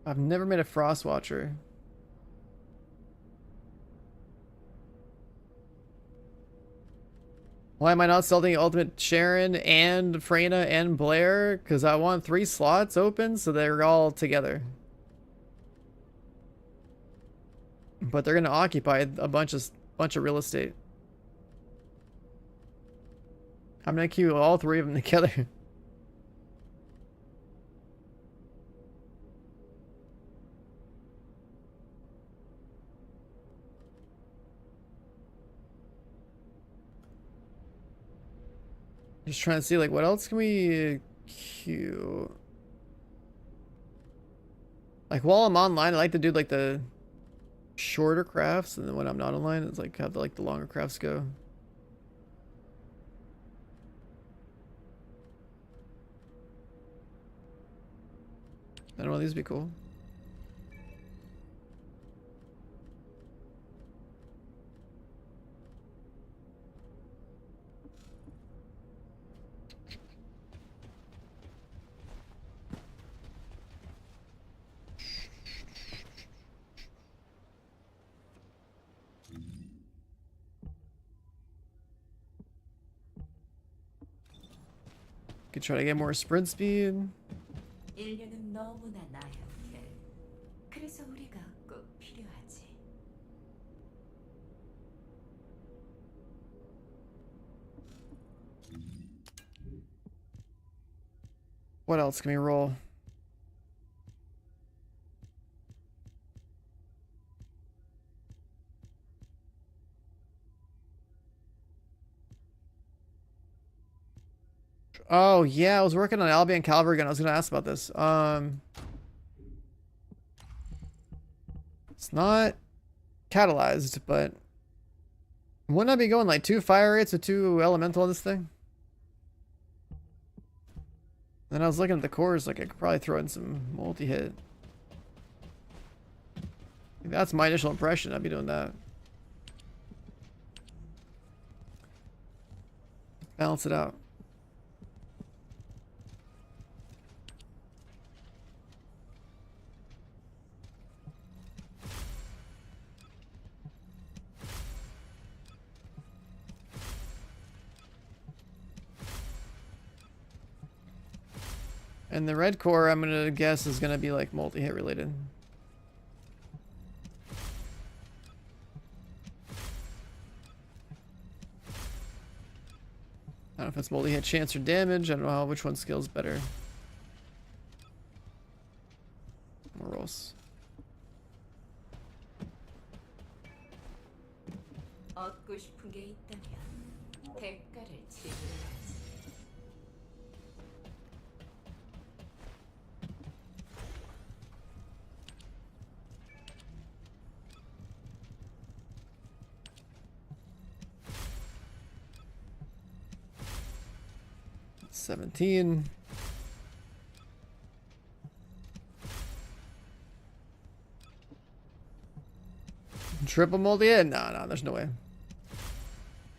I've never made a Frost Watcher. Why am I not selling Ultimate Sharon and Freyna and Blair? Because I want 3 slots open so they're all together. But they're gonna occupy a bunch of real estate. I'm gonna queue all 3 of them together. Just trying to see, like, what else can we queue? Like, while I'm online, I like to do, like, the shorter crafts, and then when I'm not online, it's like, have, like, the longer crafts go. I don't know, these would be cool. Could try to get more sprint speed. 인류는 너무나 나약해. 그래서 우리가 꼭 필요하지. What else can we roll? Oh yeah, I was working on Albion Cavalry gun. I was gonna ask about this. It's not catalyzed, but wouldn't I be going like 2 fire rates with 2 elemental on this thing? Then I was looking at the cores, like I could probably throw in some multi-hit. That's my initial impression. I'd be doing that. Balance it out. And the red core, I'm gonna guess, is gonna be like multi-hit related. I don't know if it's multi-hit chance or damage. I don't know which one scales better. More rolls. 얻고 싶은 게 있다면 대가를 치러야지. $17. Triple multi-hit? No, there's no way.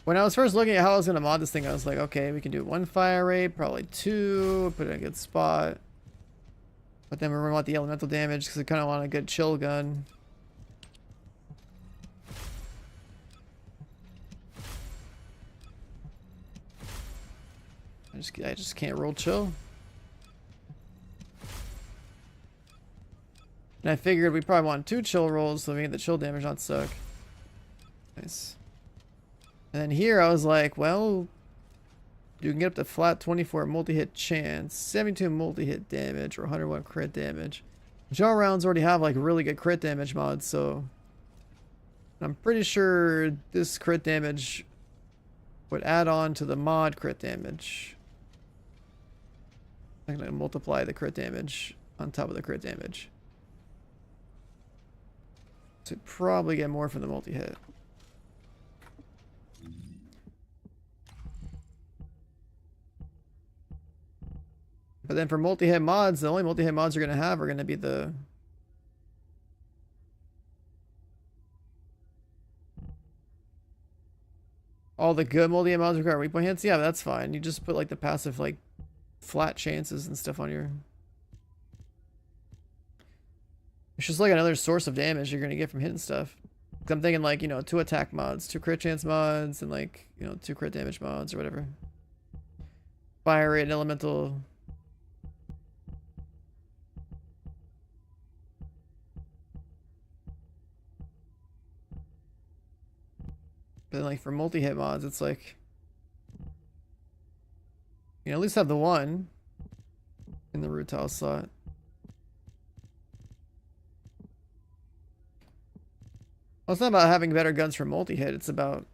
When I was first looking at how I was going to mod this thing, I was like, okay, we can do 1 fire rate, probably 2, put it in a good spot. But then we're going to want the elemental damage because I kind of want a good chill gun. I just can't roll chill. And I figured we probably want 2 chill rolls so we get the chill damage not suck. Nice. And then here I was like, well, you can get up to flat 24 multi-hit chance, 72 multi-hit damage, or 101 crit damage. Gel rounds already have like really good crit damage mods, so I'm pretty sure this crit damage would add on to the mod crit damage. I'm gonna multiply the crit damage on top of the crit damage. So probably get more from the multi-hit. But then for multi-hit mods, the only multi-hit mods you're going to have are going to be the... all the good multi-hit mods require weak point hits? Yeah, that's fine. You just put like the passive like flat chances and stuff on your... It's just like another source of damage you're gonna get from hitting stuff. 'Cause I'm thinking like, you know, 2 attack mods, 2 crit chance mods, and like, you know, 2 crit damage mods or whatever. Fire rate and elemental. But then like for multi-hit mods, it's like, you know, at least have the one in the root tile slot. Well, it's not about having better guns for multi-hit, it's about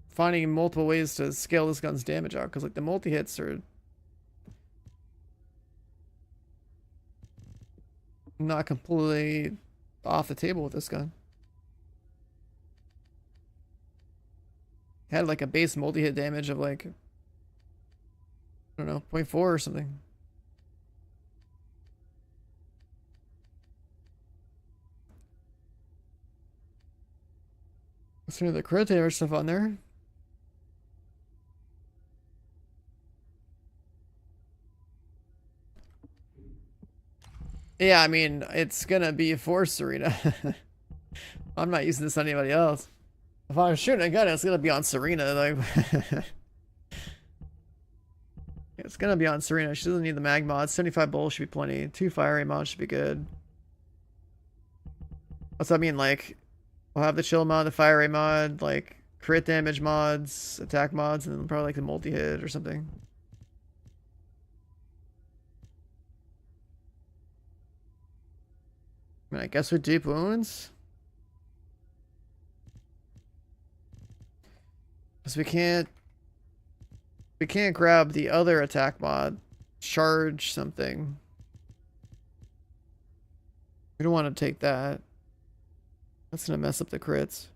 finding multiple ways to scale this gun's damage out, because like the multi-hits are not completely off the table with this gun. Had like a base multi-hit damage of like, I don't know, 0.4 or something. Let's turn the crit damage stuff on there. Yeah, I mean, it's gonna be a force arena. I'm not using this on anybody else. If I'm shooting a gun, it's gonna be on Serena. Like, it's gonna be on Serena. She doesn't need the mag mod. 75 bull should be plenty. 2 fire rate mods should be good. What's that mean? Like, we'll have the chill mod, the fire rate mod, like crit damage mods, attack mods, and then probably like the multi hit or something. I mean, I guess with deep wounds. Because we can't grab the other attack mod, charge something. We don't want to take that. That's gonna mess up the crits.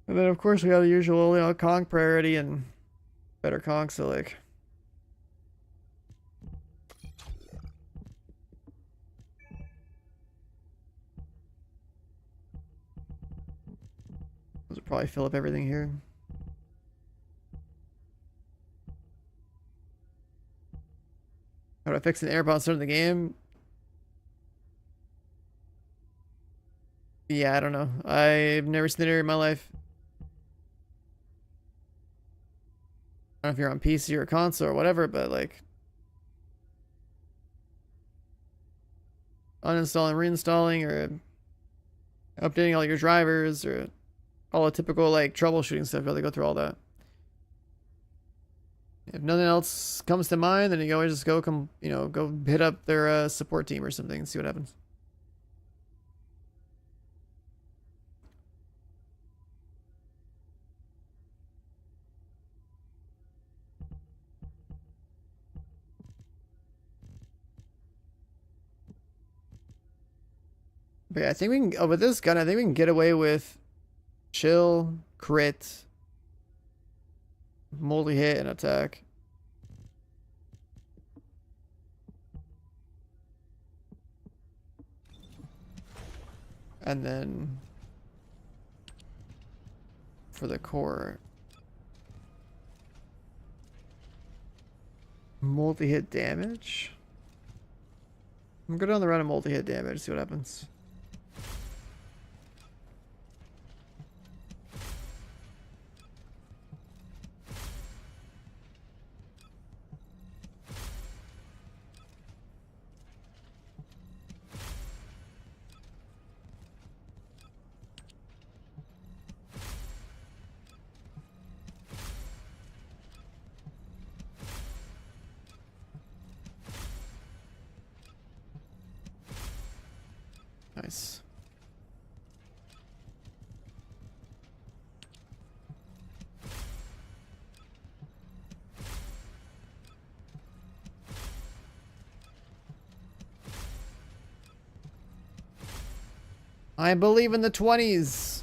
And then of course we have the usual, you know, conk priority and better conk, so like those will probably fill up everything here. How do I fix an AirPod start of the game? Yeah, I don't know. I've never seen it in my life. I don't know if you're on PC or console or whatever, but like uninstalling, reinstalling, or updating all your drivers, or all the typical like troubleshooting stuff. You have to go through all that. If nothing else comes to mind, then you always just go go hit up their support team or something and see what happens. But yeah, I think we can, with this gun, I think we can get away with chill, crit, multi-hit, and attack. And then for the core, multi-hit damage. I'm gonna go down the round of multi-hit damage, see what happens. Nice. I believe in the 20s.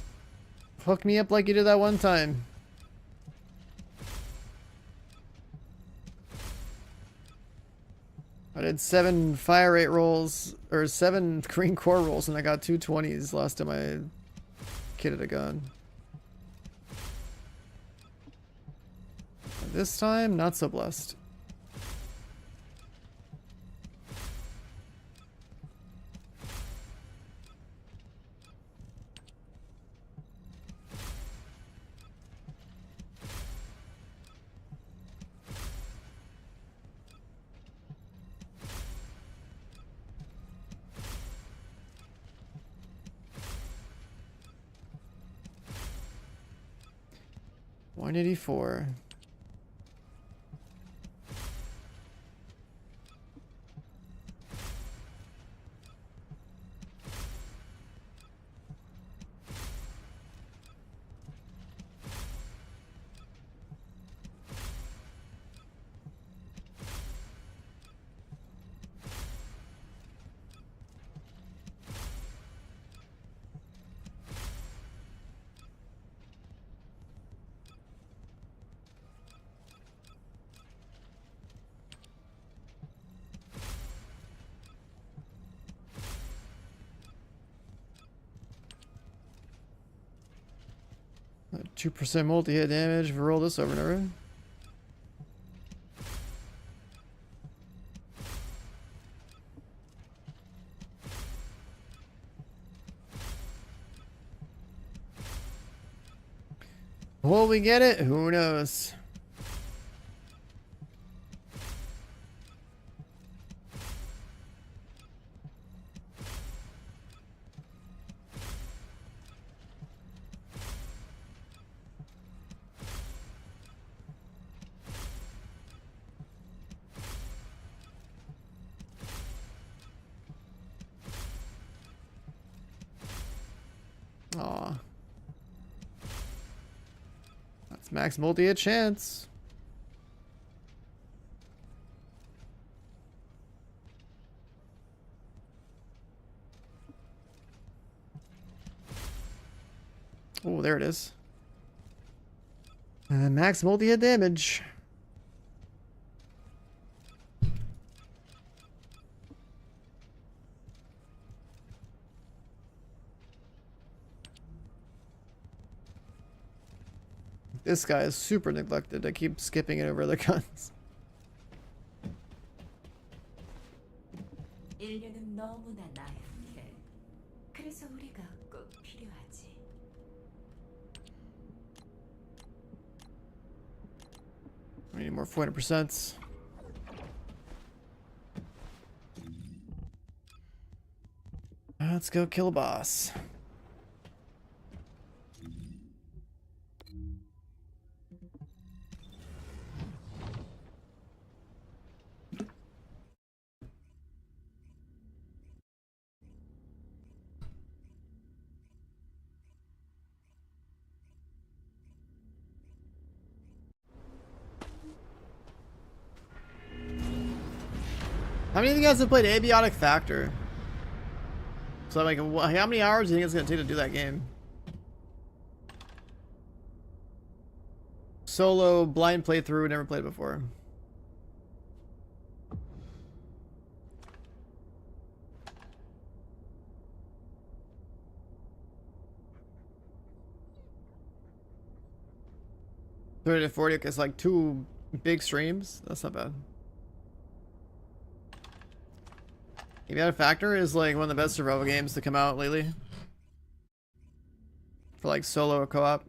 Hook me up like you did that one time. I did 7 fire rate rolls, or 7 green core rolls, and I got 2 20s last time I kitted a gun. This time, not so blessed. $184. Uh, 2% multi-hit damage if we roll this over and over. Will we get it? Who knows? Aw. That's max multi-hit chance. Oh, there it is. Max multi-hit damage. This guy is super neglected. I keep skipping it over other guns. 인류는 너무나 나약해. 그래서 우리가 꼭 필요하지. We need more 400%. Let's go kill a boss. How many of you guys have played Abiotic Factor? So like, how many hours do you think it's gonna take to do that game? Solo blind playthrough, never played before. $30 to $40, okay, it's like 2 big streams. That's not bad. Abiotic Factor is like one of the best survival games to come out lately. For like solo or co-op.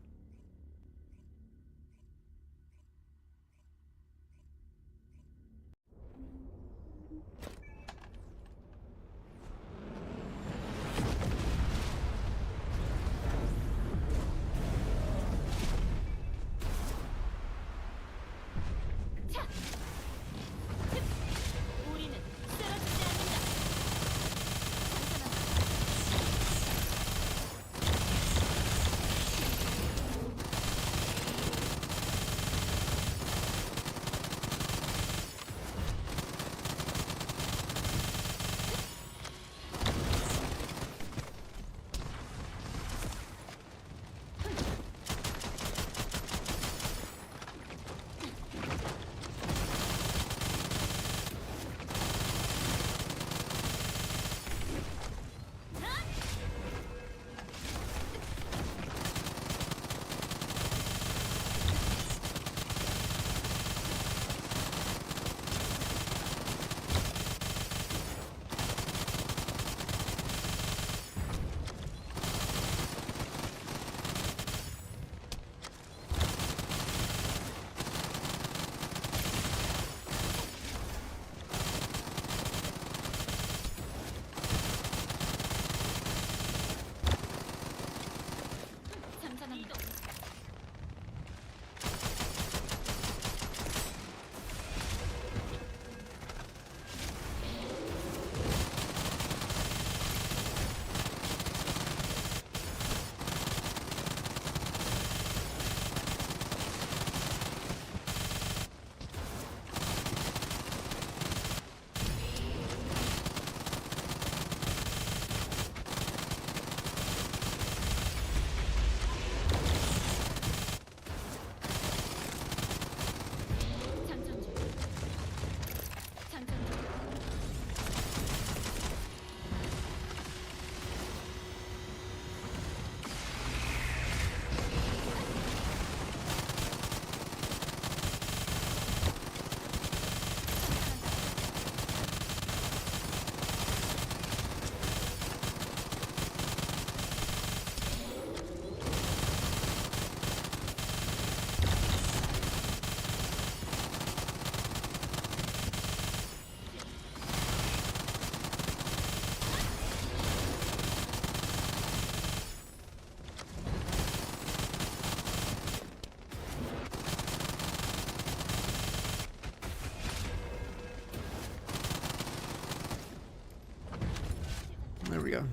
we go.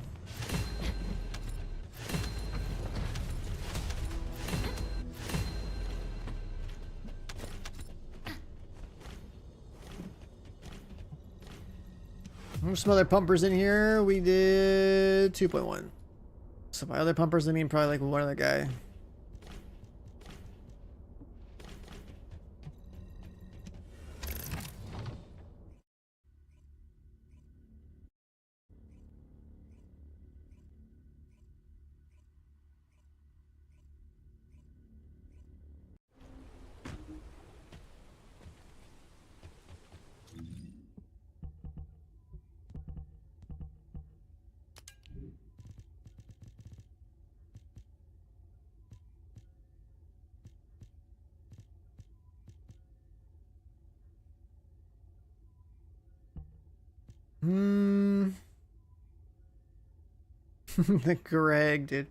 There's some other pumpers in here. We did 2.1. So by other pumpers, I mean probably like one other guy. The Greg, dude.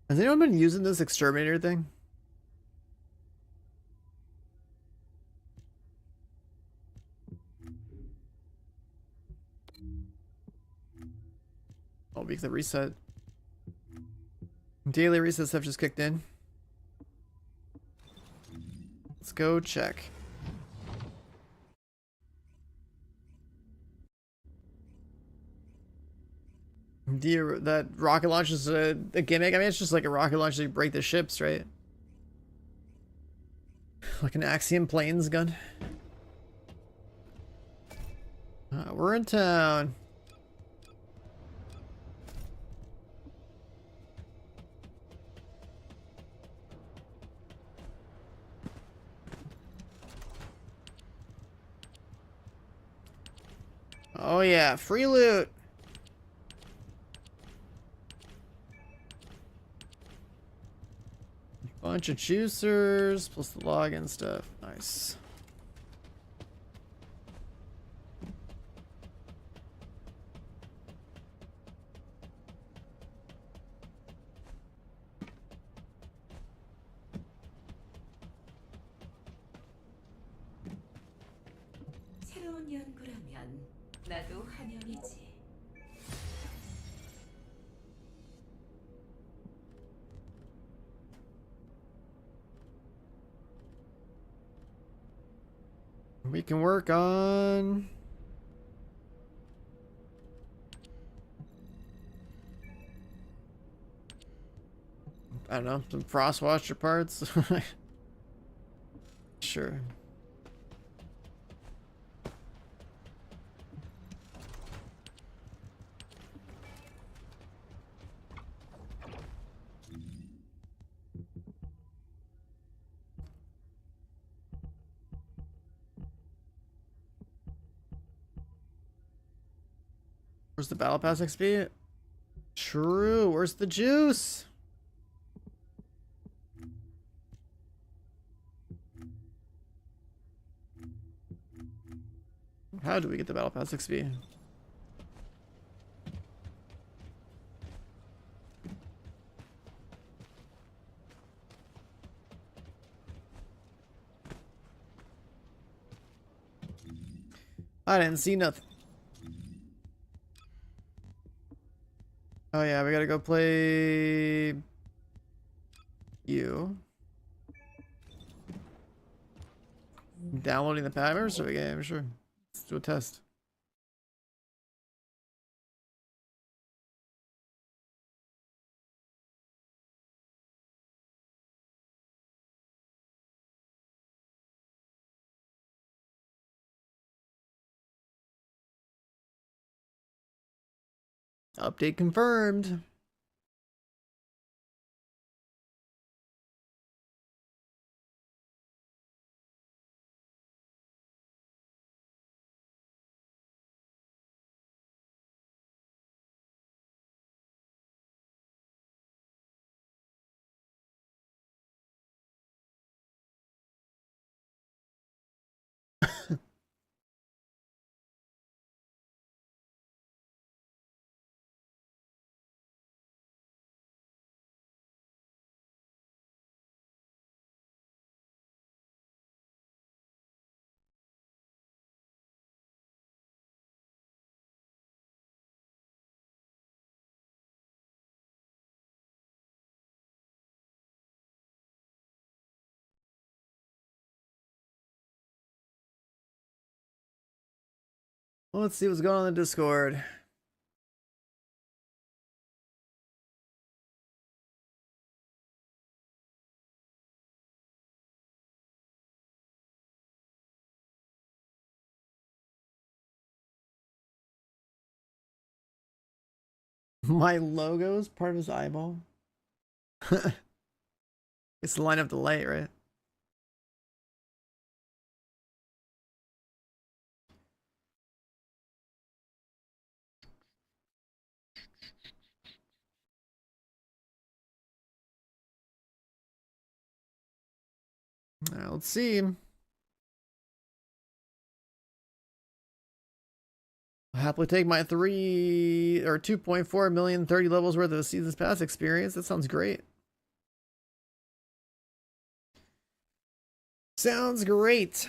Has anyone been using this exterminator thing? Oh, because the reset. Daily resets have just kicked in. Let's go check. That rocket launch is a gimmick. I mean, it's just like a rocket launch to break the ships, right? Like an Axiom planes gun. We're in town. Oh yeah, free loot. Bunch of juicers plus the login stuff. Nice. 새로운 연구라면 나도 환영이지. We can work on I don't know, some Frostwatcher parts. Sure. Where's the battle pass XP? True. Where's the juice? How do we get the battle pass XP? I didn't see nothing. Oh yeah, we gotta go play you. Downloading the patterns of the game, sure. Let's do a test. Update confirmed. Well, let's see what's going on in the Discord. My logo is part of his eyeball. It's the line of the light, right? Let's see. I'll happily take my 2.4 million 30 levels worth of Seasons Pass experience. That sounds great. Sounds great.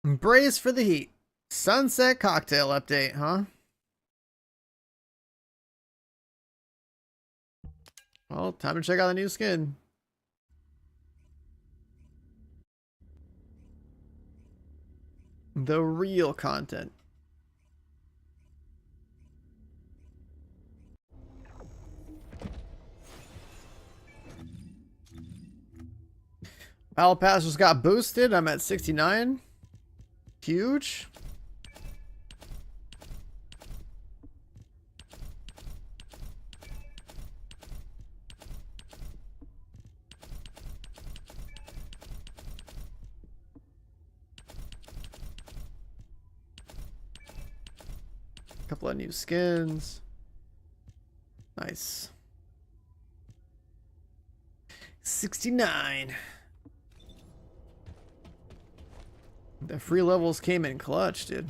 Brace for the heat. Sunset cocktail update, huh? Well, time to check out the new skin. The real content. Battle Pass just got boosted. I'm at 69. Huge. Couple of new skins. Nice. 69. The free levels came in clutch, dude.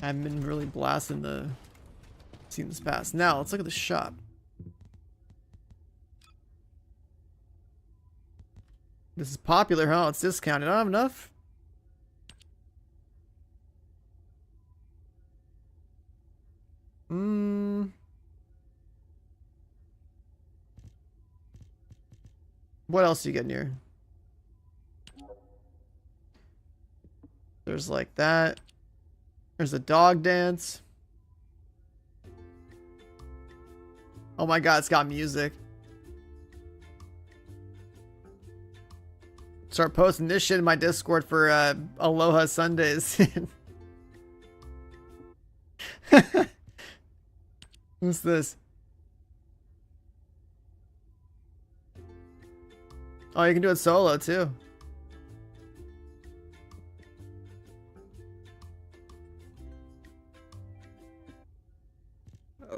I haven't been really blasting the Seasons Pass. Now, let's look at the shop. This is popular, huh? It's discounted. I don't have enough. What else do you get in here? There's like that. There's a dog dance. Oh my god, it's got music. Start posting this shit in my Discord for Aloha Sundays. What's this? Oh, you can do it solo too.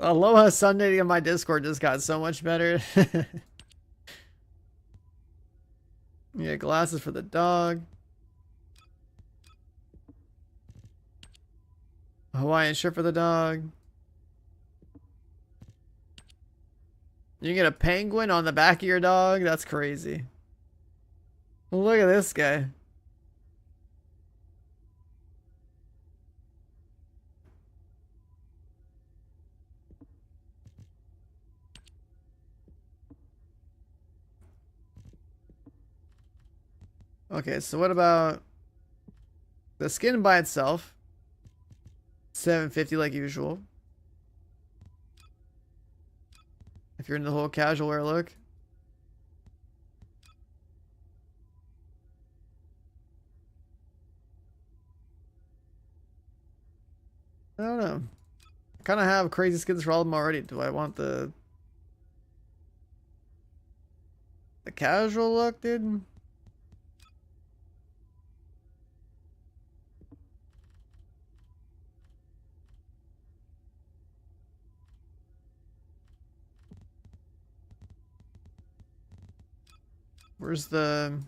Aloha Sunday in my Discord just got so much better. Yeah, glasses for the dog. A Hawaiian shirt for the dog. You can get a penguin on the back of your dog? That's crazy. Look at this guy. Okay, so what about the skin by itself? 750 like usual. If you're in the whole casual wear look. I don't know. I kind of have crazy skins for all of them already. Do I want the casual look, dude? Where's the...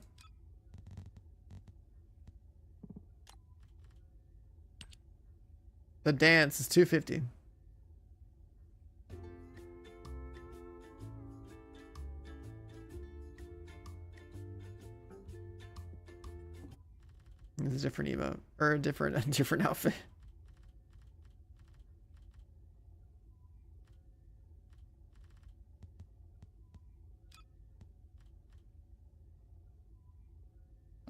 The dance is 250. It's a different emote. Or a different outfit.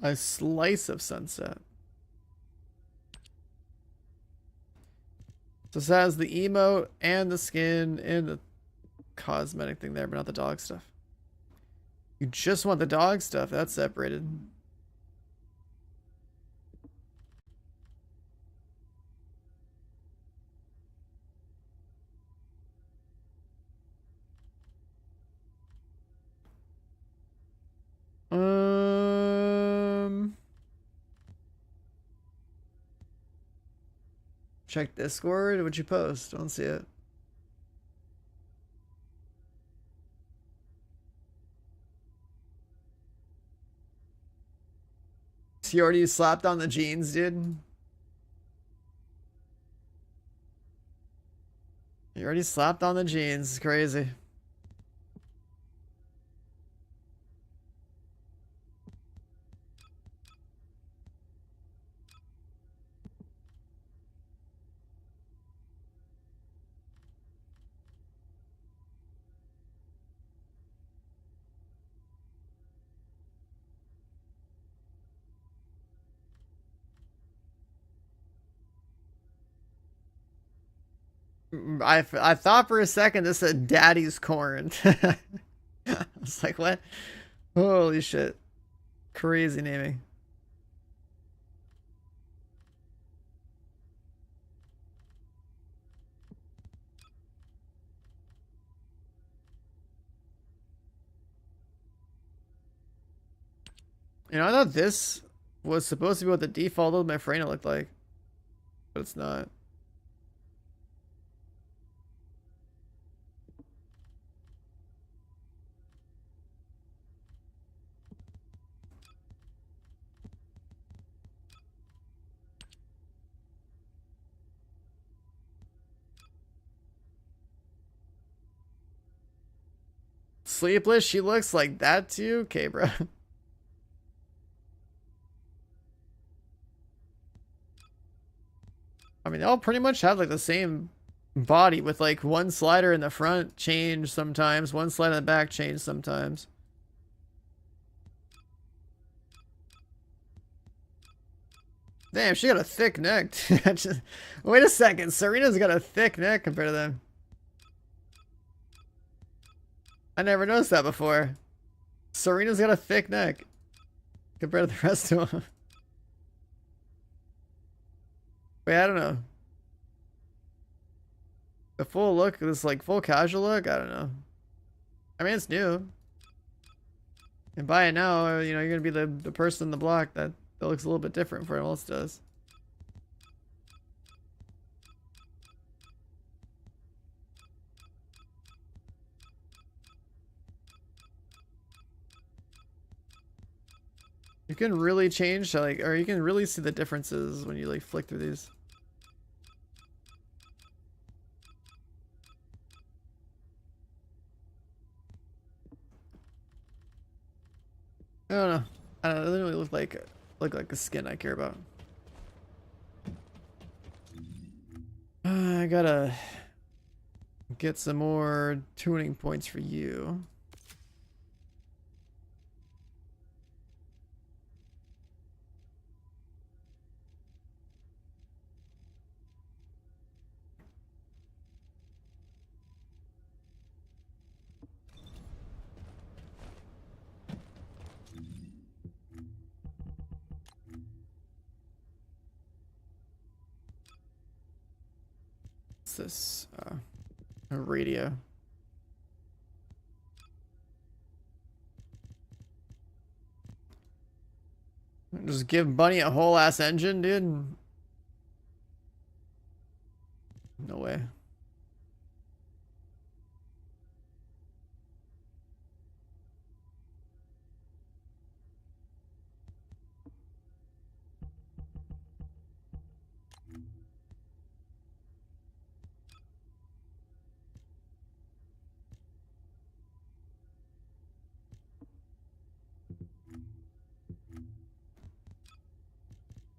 A slice of sunset. So this has the emote and the skin and the cosmetic thing there, but not the dog stuff. You just want the dog stuff. That's separated. Check Discord. What'd you post? Don't see it. You already slapped on the jeans, dude. You already slapped on the jeans. It's crazy. I thought for a second this said Daddy's Corn. I was like, what? Holy shit. Crazy naming. You know, I thought this was supposed to be what the default of my frame looked like. But it's not. Sleepless? She looks like that too? Okay, bro. I mean, they all pretty much have like the same body with like one slider in the front change sometimes, one slider in the back change sometimes. Damn, she got a thick neck. Wait a second, Serena's got a thick neck compared to them. I never noticed that before. Serena's got a thick neck compared to the rest of them. Wait, I don't know. The full look, this like full casual look, I don't know. I mean, it's new. And buy it now, you know, you're gonna be the person in the block that looks a little bit different from what else does. You can really change, like, or you can really see the differences when you like flick through these. I don't know. I don't know. It doesn't really look like a skin I care about. I gotta get some more tuning points for you. What's this? A radio. Just give Bunny a whole ass engine, dude. No way.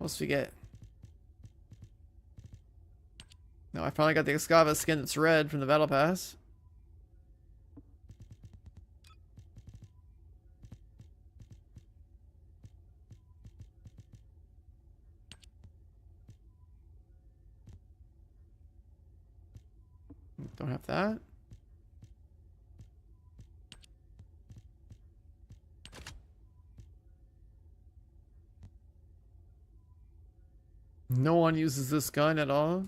What else we get? No, I finally got the Excava skin that's red from the Battle Pass. Don't have that. No one uses this gun at all.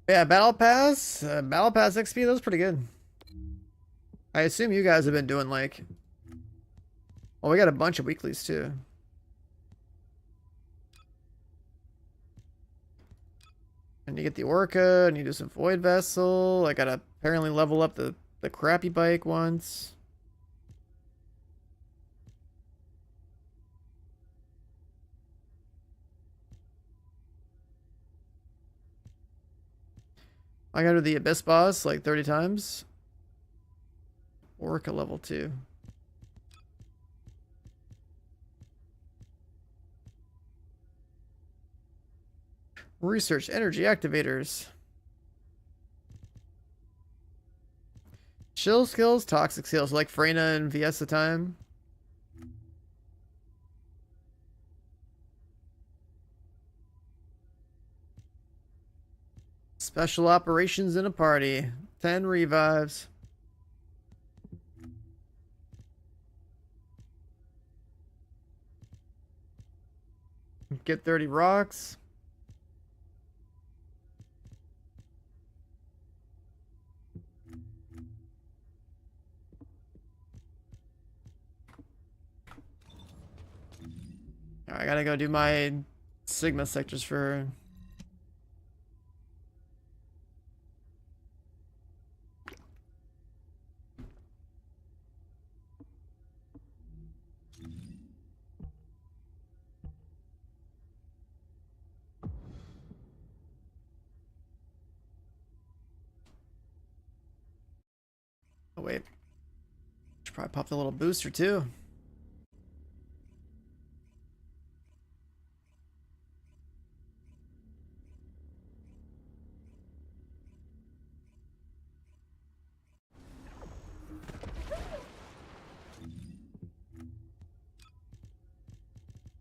Yeah, Battle Pass XP, that was pretty good. I assume you guys have been doing like... Well, we got a bunch of weeklies too. And you get the Orca, and you do some Void Vessel. I gotta apparently level up the crappy bike once. I gotta do the Abyss boss like 30 times. Orca level 2. Research energy activators. Chill skills, toxic skills, like Freyna and VS the time. Special operations in a party. 10 revives. Get 30 rocks. I gotta go do my Sigma sectors for... Oh wait. Should probably pop the little booster too.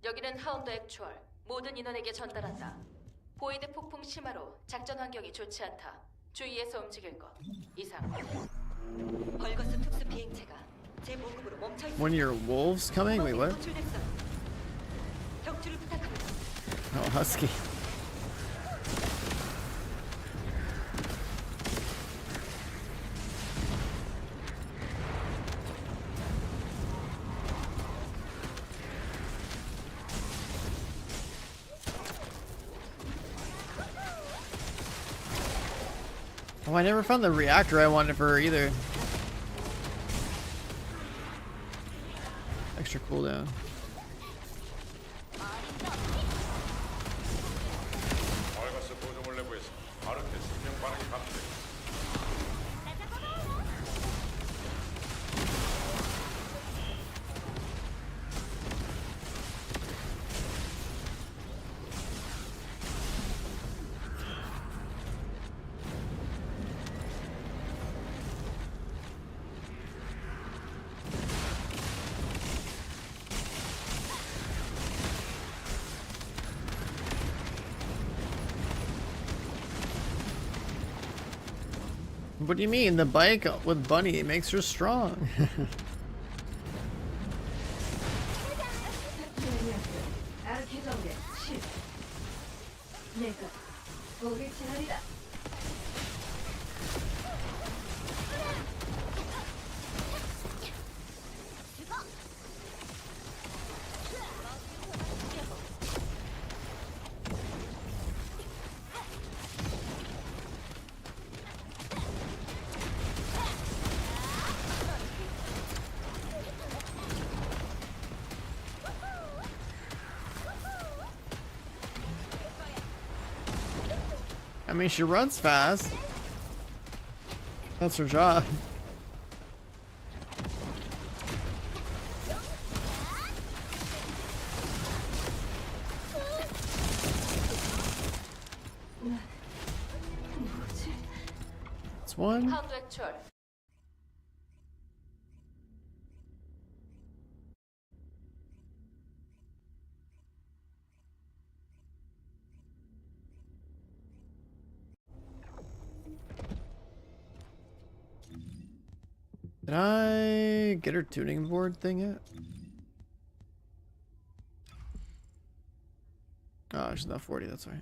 여기는 하운드 액추얼. 모든 인원에게 전달한다. 보이드 폭풍 심화로 작전 환경이 좋지 않다. 주의해서 움직일 것. 이상. 벌거스 특수 비행체가 제 보급으로 멈춰 있습니다. One of your wolves coming? Wait, what? 호출됐어. 격추를 부탁합니다. Oh, husky. Oh, I never found the reactor I wanted for her either. Extra cooldown. 벌거스 보조물 내부에서 아르테 생명 반응이 감지됐다. What do you mean? The bike with Bunny makes her strong. I mean, she runs fast. That's her job. It's one. 카운트 액츄얼. Did I get her tuning board thing yet? Oh, she's not 40, that's right.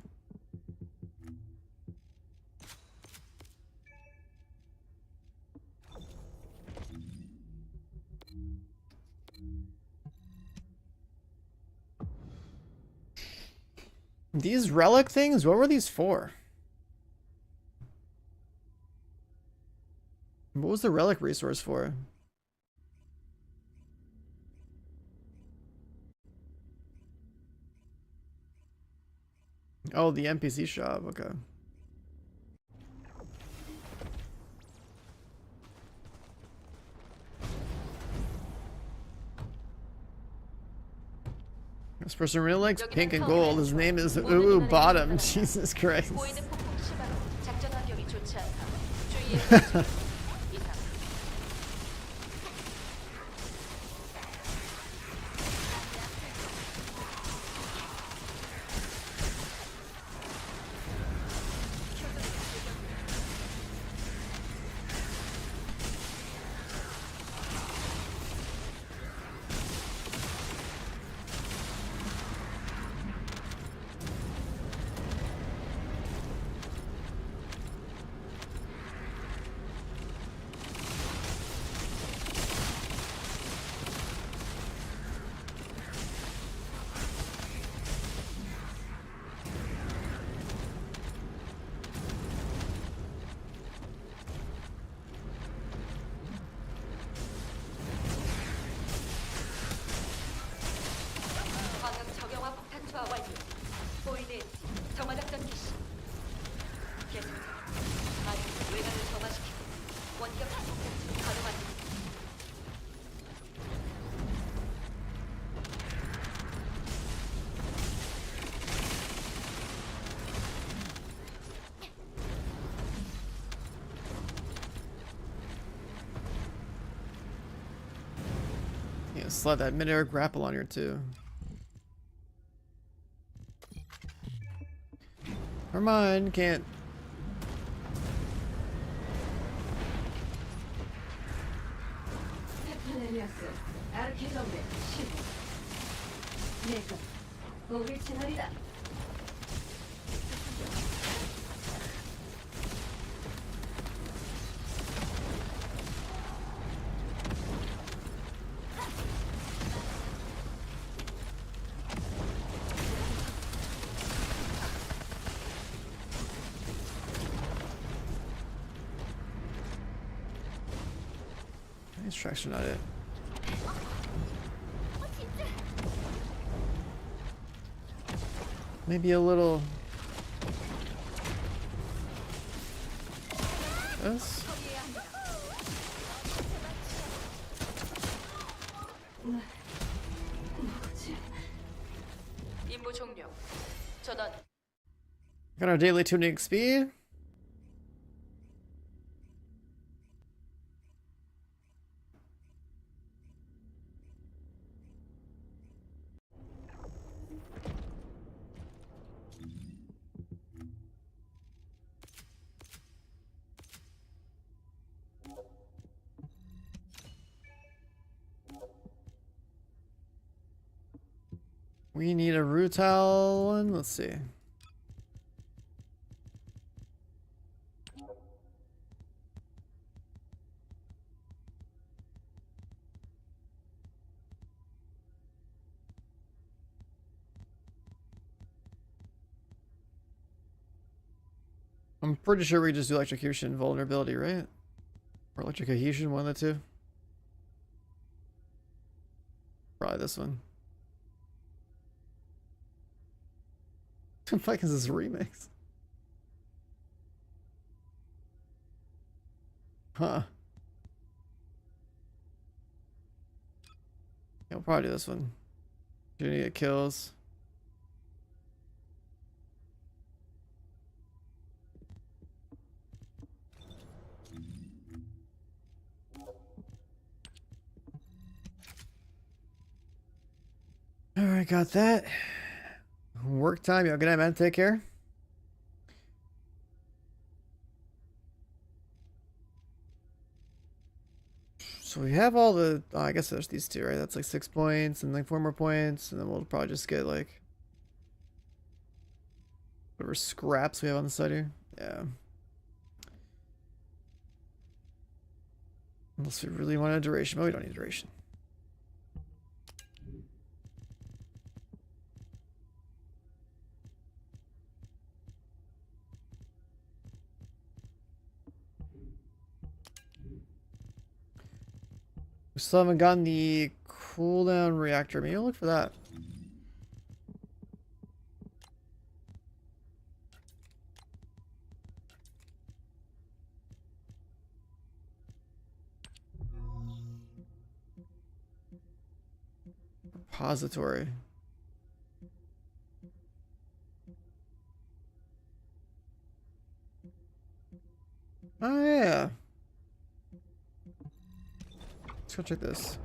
These relic things, what were these for? What was the relic resource for? Oh, the NPC shop, okay. This person really likes pink and gold. His name is Ooh Bottom. Jesus Christ. 보이드 폭풍 심화로 작전 환경이 좋지 않다. 주의해. 이상. 방금 적용화 폭탄 투하 완료. 보이드 정화작전 개시. 계속. 아니, 외곽을 점화시키고 원격 폭탄 가동한다. Yeah, slap that midair grapple on here too. Never mind, can't. 페플레리아스 아르케점대 시도. 내가 우리 채널이다. These tracks are not it. Maybe a little. This? 임무 종료. 전원. Got our daily tuning speed. We need a rutile one. Let's see. I'm pretty sure we just do electrocution vulnerability, right? Or electric cohesion, one of the two. Probably this one. What the fuck is this remix? Huh. Yeah, we'll probably do this one. Do need kills. Alright, got that. Work time. Yo, good night, man. Take care. So we have all the, oh, I guess there's these two, right? That's like 6 points and like 4 more points. And then we'll probably just get like whatever scraps we have on the side here. Yeah. Unless we really want a duration, but we don't need duration. We still haven't gotten the cooldown reactor. Maybe I'll look for that. Repository. Oh yeah. Let's go check this.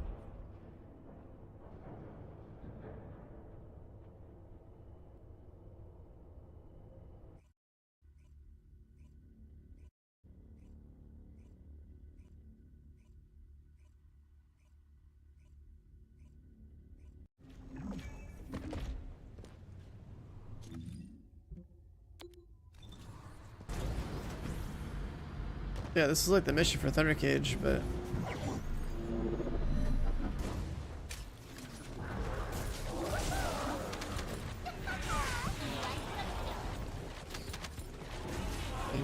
Yeah, this is like the mission for Thunder Cage, but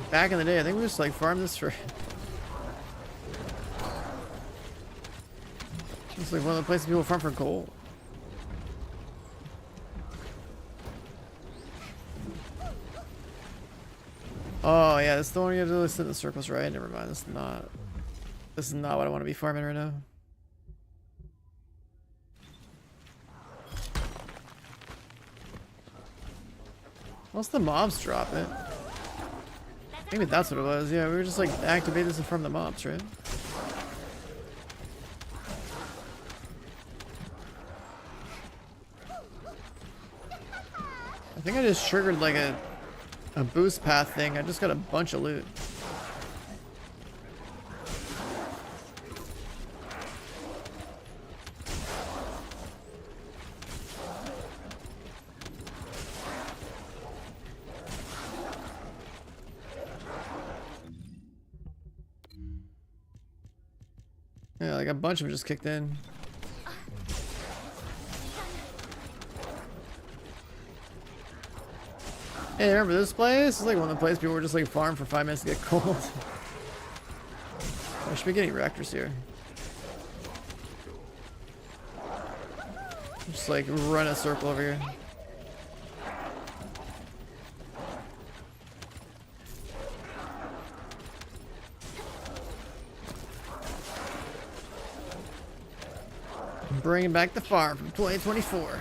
back in the day, I think we just like farmed this for it's like one of the places people farm for gold. Oh yeah, this is the one you have to really sit in the circles, right? Never mind, this is not what I want to be farming right now. Once the mobs drop it. Maybe that's what it was. Yeah, we were just like activate this and farm the mobs, right? I think I just triggered like a boost path thing. I just got a bunch of loot. Yeah, like a bunch of them just kicked in. Hey, remember this place? This is like one of the places people were just like farm for 5 minutes to get gold. I should be getting reactors here. Just like run a circle over here. Bringing back the farm from 2024.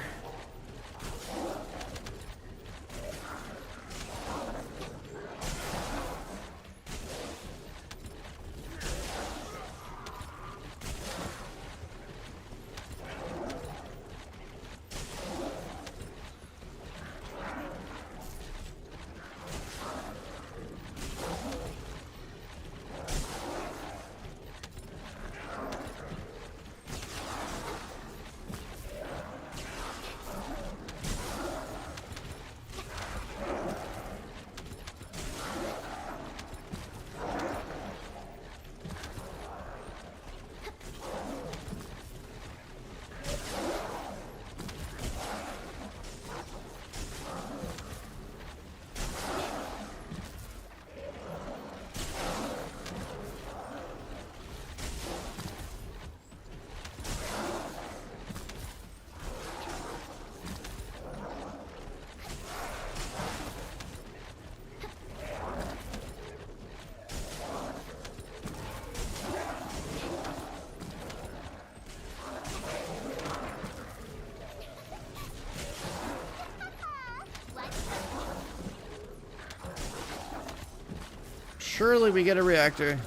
Surely we get a reactor.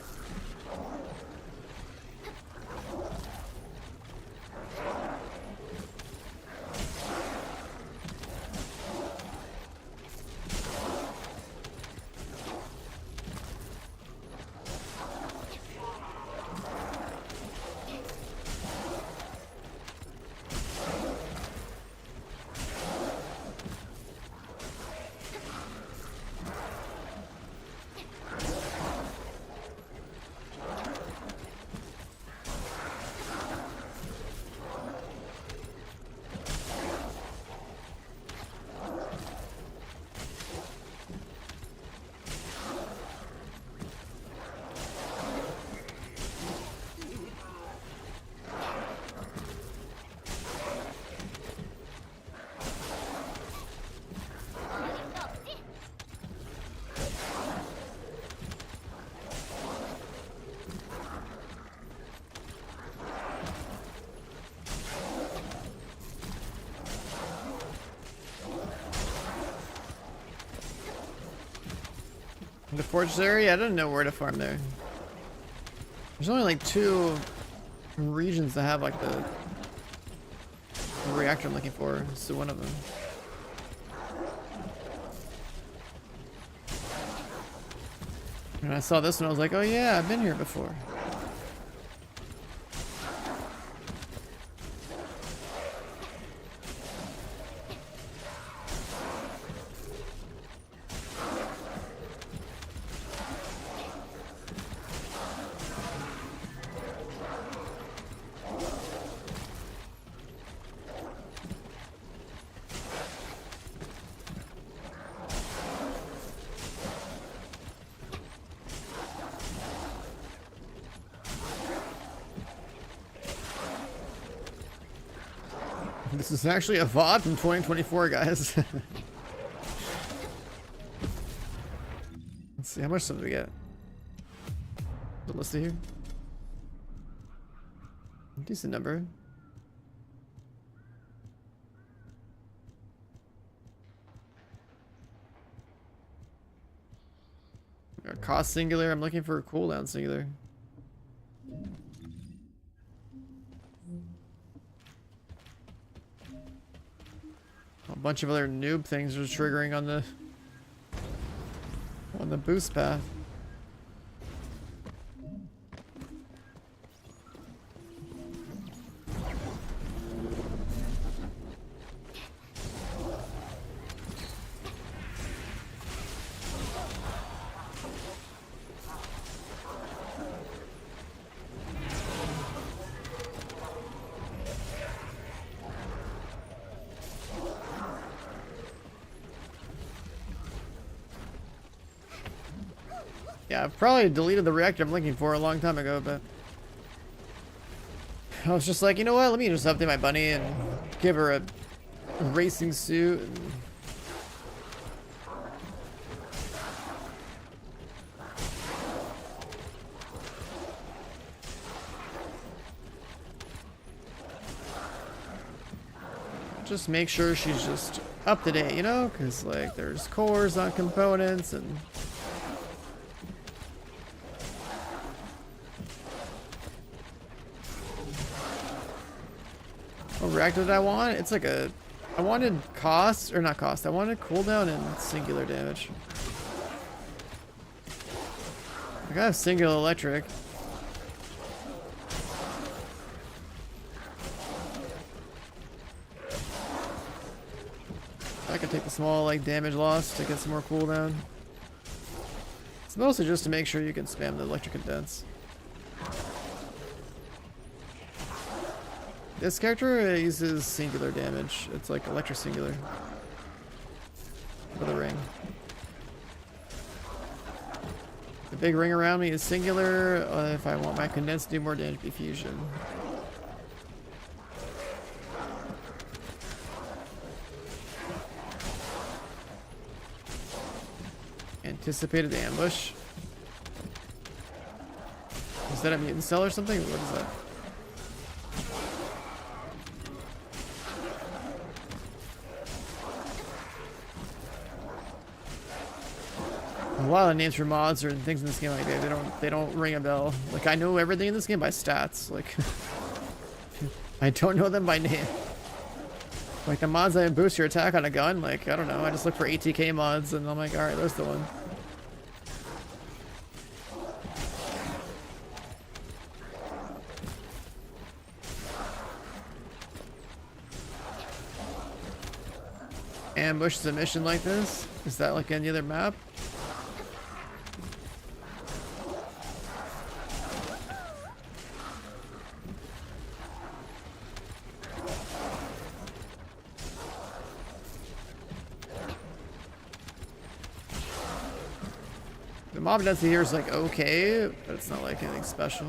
The fortress area? I don't know where to farm there. There's only like 2 regions that have like the reactor I'm looking for. This is one of them. And I saw this one, I was like, oh yeah, I've been here before. This is actually a VOD from 2024, guys. Let's see, how much stuff do we get? The list here. Decent number. A cost singular. I'm looking for a cooldown singular. A bunch of other noob things are triggering on the boost path. Yeah, I've probably deleted the reactor I'm looking for a long time ago, but I was just like, you know what? Let me just update my bunny and give her a racing suit. And just make sure she's just up to date, you know? Because, like, there's cores on components and... What reactor did I want? It's like a... I wanted cost, or not cost, I wanted cooldown and singular damage. I got singular electric. I could take the small like damage loss to get some more cooldown. It's mostly just to make sure you can spam the electric condense. This character uses singular damage. It's like electro singular for the ring. The big ring around me is singular. If I want my condense to do more damage, be fusion. Anticipated ambush. Is that a mutant cell or something? What is that? A lot of names for mods or things in this game like they don't ring a bell. Like I know everything in this game by stats. Like I don't know them by name. Like the mods that boost your attack on a gun, like I don't know. I just look for ATK mods and I'm like, all right, there's the one. Ambush is a mission like this? Is that like any other map? The mob density here is like okay, but it's not like anything special.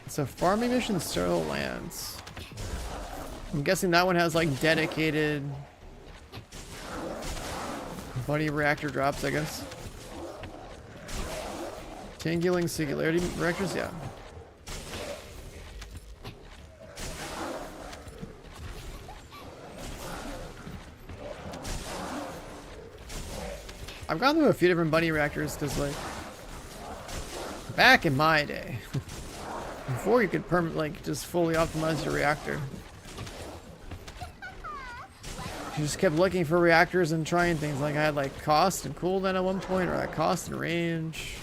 So farming mission still lands. I'm guessing that one has like dedicated buddy reactor drops, I guess. Tangling singularity reactors, yeah. I've gone through a few different bunny reactors because like back in my day before you could like just fully optimize your reactor, you just kept looking for reactors and trying things. Like I had like cost and cooldown at one point, or like cost and range.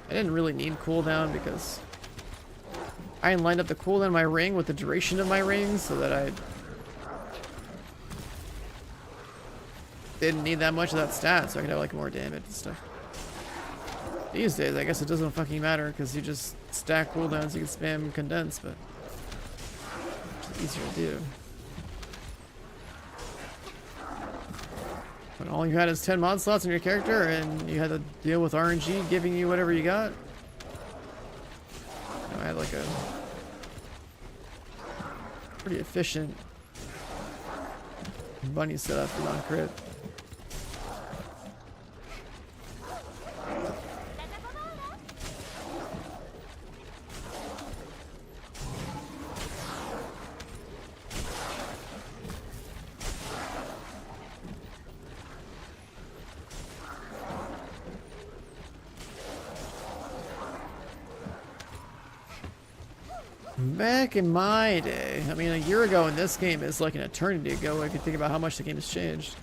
I didn't really need cooldown because I lined up the cooldown of my ring with the duration of my ring so that I didn't need that much of that stat, so I could have like more damage and stuff. These days, I guess it doesn't fucking matter because you just stack cooldowns, you can spam condense, but it's easier to do. When all you had is 10 mod slots in your character and you had to deal with RNG giving you whatever you got. I had like a pretty efficient bunny setup for non-crit. Back in my day, I mean a year ago in this game is like an eternity ago. I could think about how much the game has changed.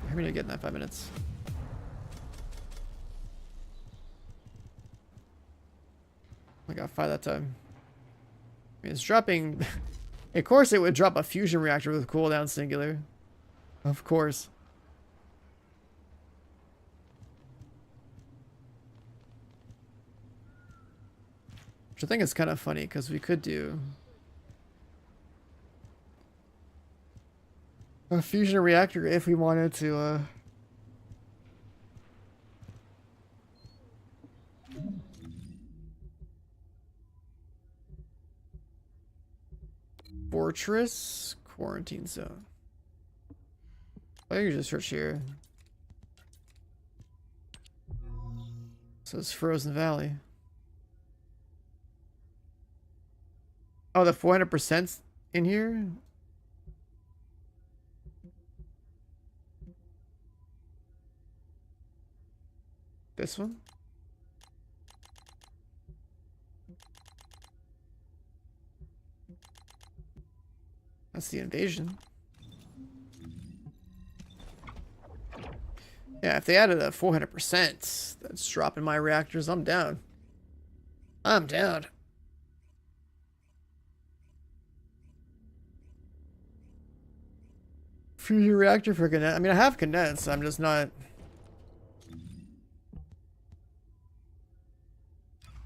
How many did I get in that 5 minutes? I got 5 that time. I mean, it's dropping. Of course it would drop a fusion reactor with cooldown singular. Of course. Which I think is kind of funny because we could do a fusion reactor if we wanted to Fortress Quarantine Zone. I can just search here. So it's Frozen Valley. Oh, the 400% in here? This one? That's the invasion. Yeah, if they added a 400%, that's dropping my reactors. I'm down. I'm down. Fusion reactor for condense. I mean, I have condense. I'm just not.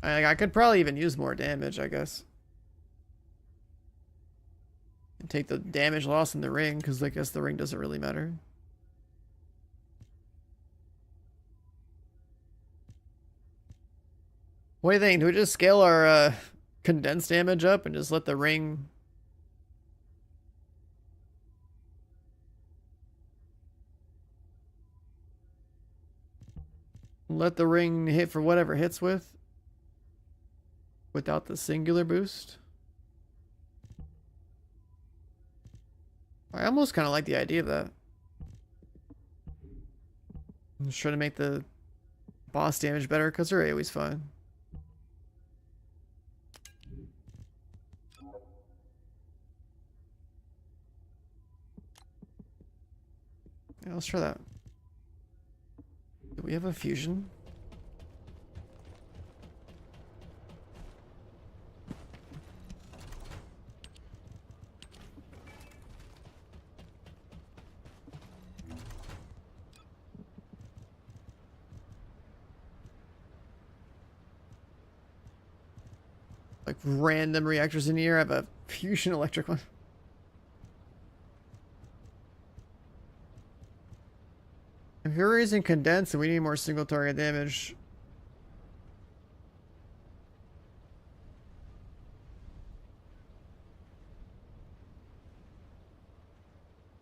I could probably even use more damage, I guess. And take the damage loss in the ring, because I guess the ring doesn't really matter. What do you think? Do we just scale our condensed damage up and just let the ring... Let the ring hit for whatever it hits with? Without the singular boost? I almost kind of like the idea of that. I'm just trying to make the boss damage better because they're always fine. Yeah, let's try that. Do we have a fusion? Like random reactors in here. I have a fusion electric one. If you're raising condense and we need more single target damage.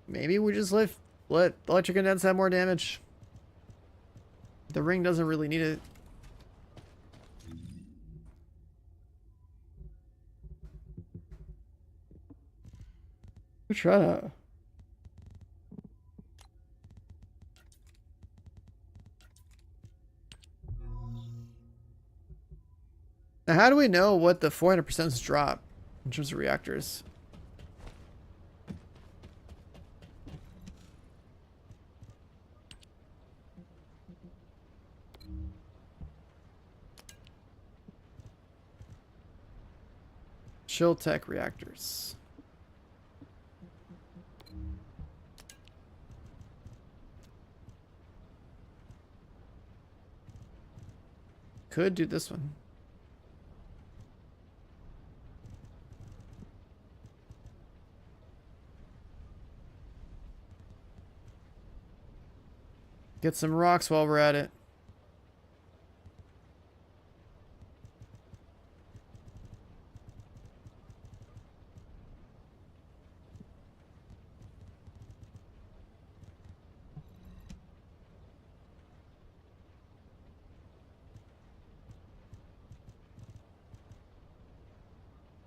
Maybe we just let electric condense have more damage. The ring doesn't really need it. Let's try that. Now, how do we know what the 400% drop in terms of reactors? Chill tech reactors. Could do this one. Get some rocks while we're at it.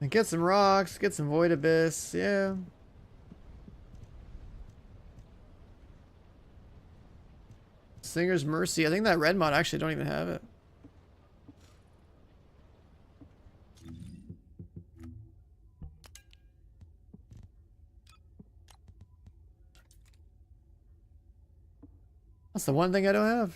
And get some rocks, get some void abyss, yeah. Singer's Mercy. I think that red mod actually don't even have it. That's the one thing I don't have.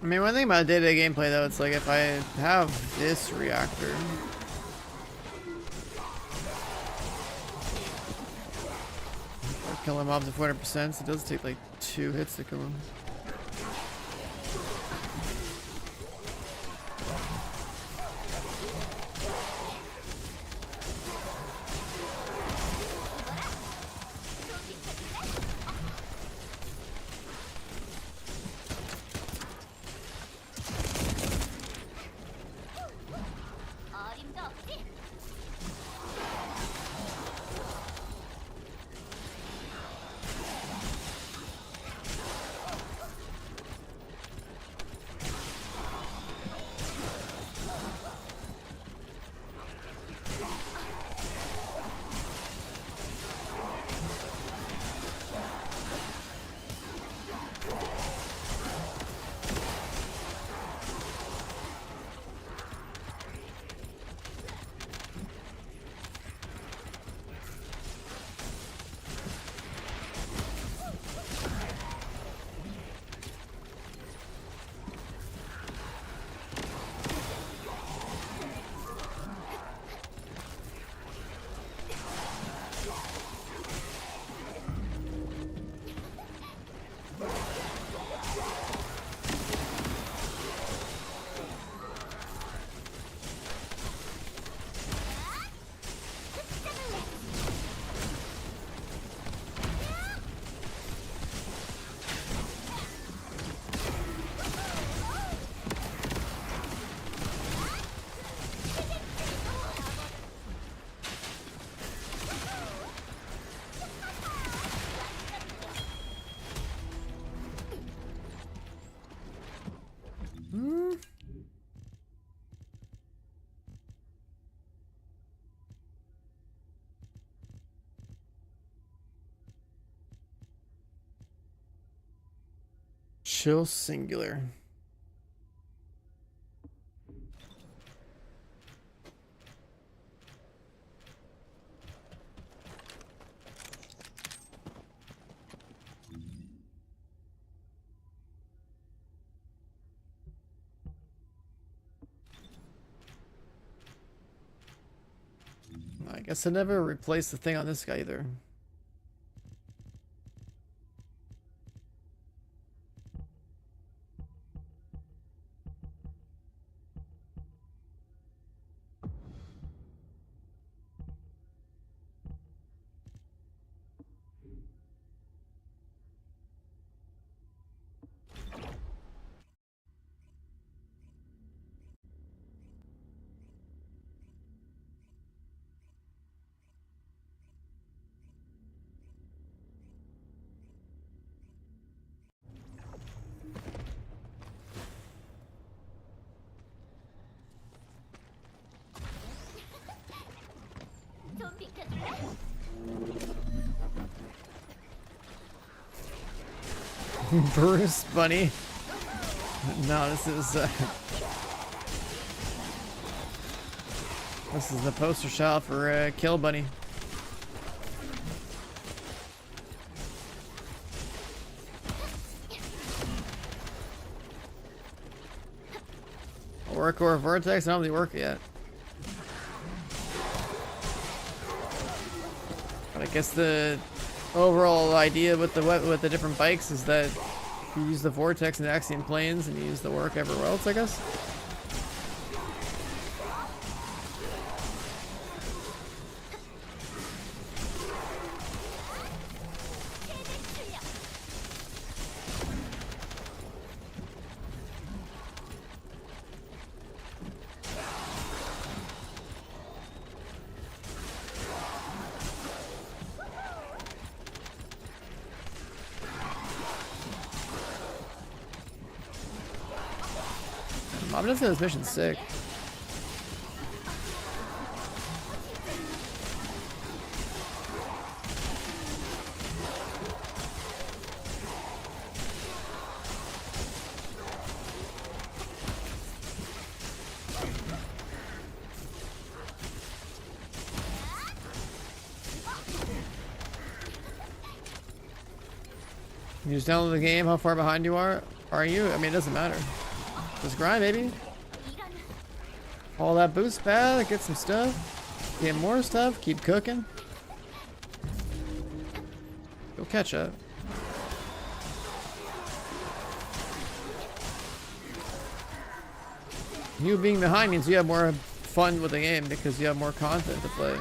I mean, one thing about day-to-day gameplay, though, it's like if I have this reactor... Killing mobs at 400%, so it does take like 2 hits to kill them. Chill singular. I guess I never replaced the thing on this guy either. 좀 비켜줄래? Bruce Bunny. No, this is the poster shot for Kill Bunny. Work or Vortex? I don't really work yet. But I guess the overall idea with the different bikes is that you use the Vortex and Axiom planes and you use the work everywhere else, I guess. I'm just saying this mission's sick. You just download the game, how far behind you are you? I mean, it doesn't matter. Just grind, baby. All that boost pad, get some stuff. Get more stuff, keep cooking. Go catch up. You being behind means you have more fun with the game because you have more content to play.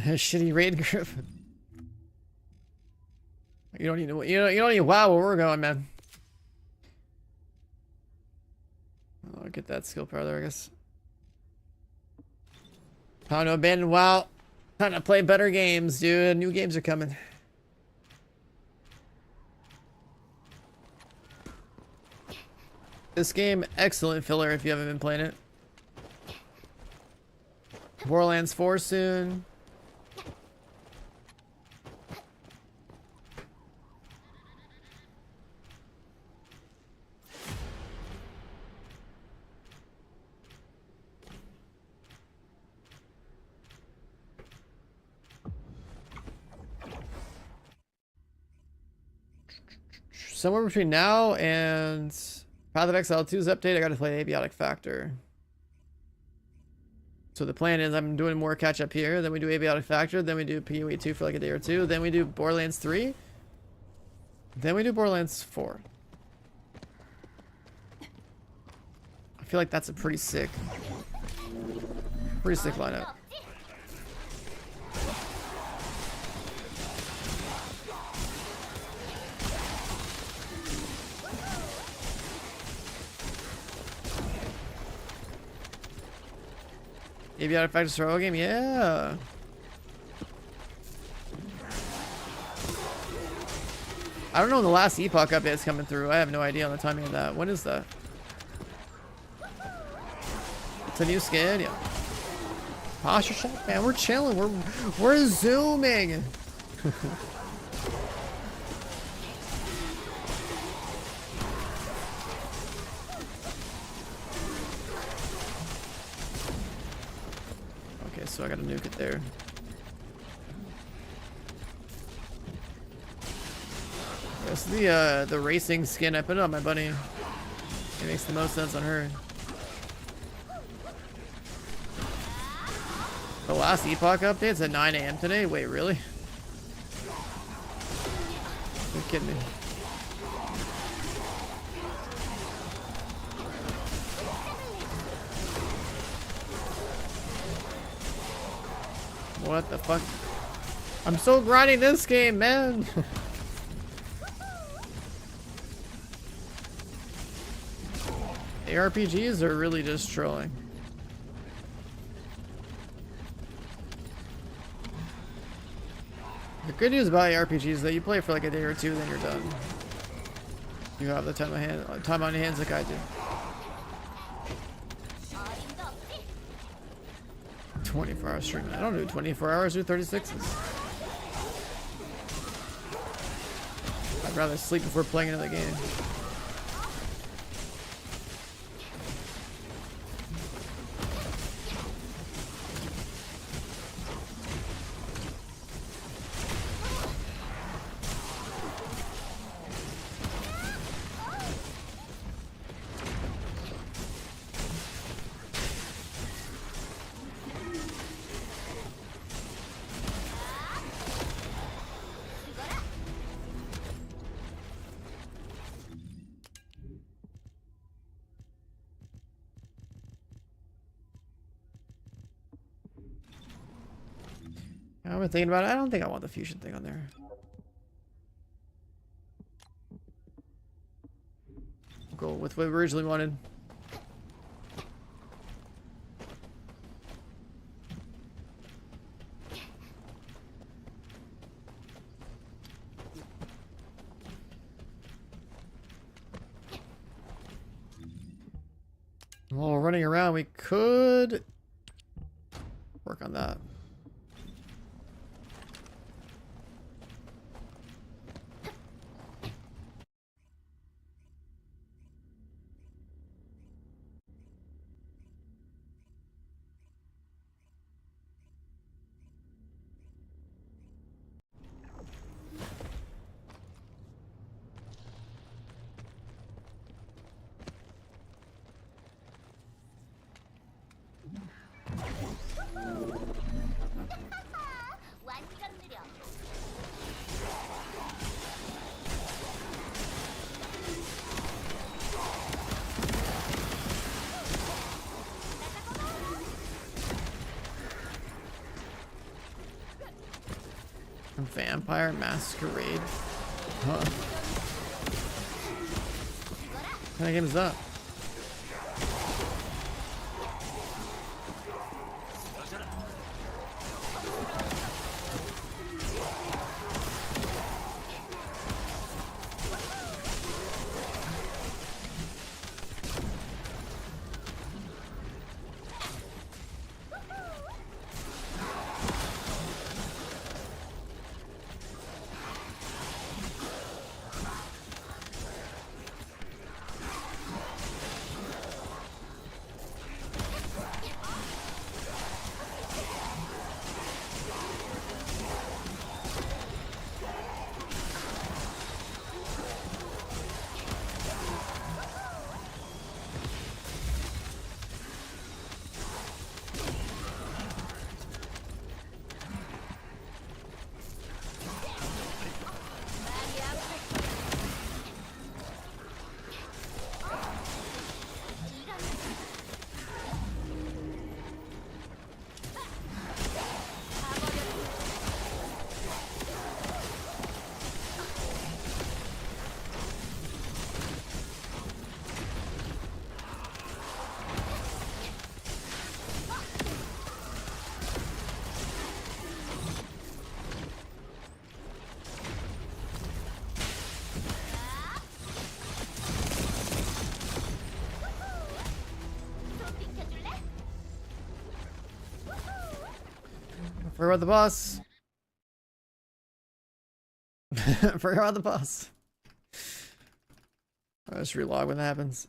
Shitty raid group. You don't need to. You don't need wow where we're going, man. I'll get that skill power there, I guess. Time to abandon WoW. Time to play better games, dude. New games are coming. This game, excellent filler if you haven't been playing it. Borderlands 4 soon. Somewhere between now and Path of Exile 2's update, I gotta play Abiotic Factor. So the plan is I'm doing more catch up here, then we do Abiotic Factor, then we do PoE 2 for like a day or two, then we do Borderlands 3, then we do Borderlands 4. I feel like that's a pretty sick Pretty sick lineup. Maybe artifact throw game, yeah. I don't know when the last Epoch update's coming through. I have no idea on the timing of that. When is that? It's a new skin, yeah. Posture check, man. We're chilling. We're zooming. Okay, so I gotta nuke it there. That's the racing skin I put on my bunny. It makes the most sense on her. The last Epoch update's at 9 AM today? Wait, really? You're kidding me. What the fuck? I'm so grinding this game, man! ARPGs are really just trolling. The good news about ARPGs is that you play for like a day or two, then you're done. You have the time on your hands like I do. 24-hour stream. I don't do 24 hours, do 36s. I'd rather sleep before playing another game. I've been thinking about it. I don't think I want the fusion thing on there. Go with what we originally wanted. While we're running around, we could work on that. Vampire Masquerade. Huh. What kind of game is that? Forgot about the boss. Forgot about the boss. I'll just relog when that happens.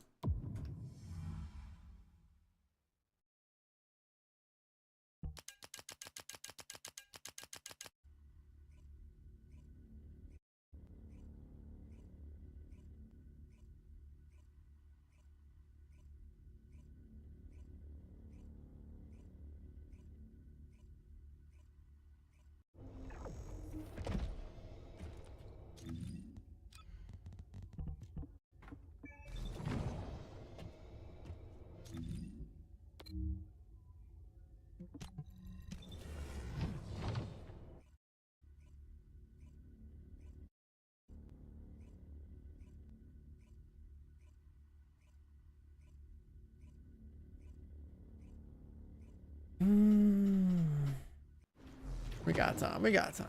We got time. We got time.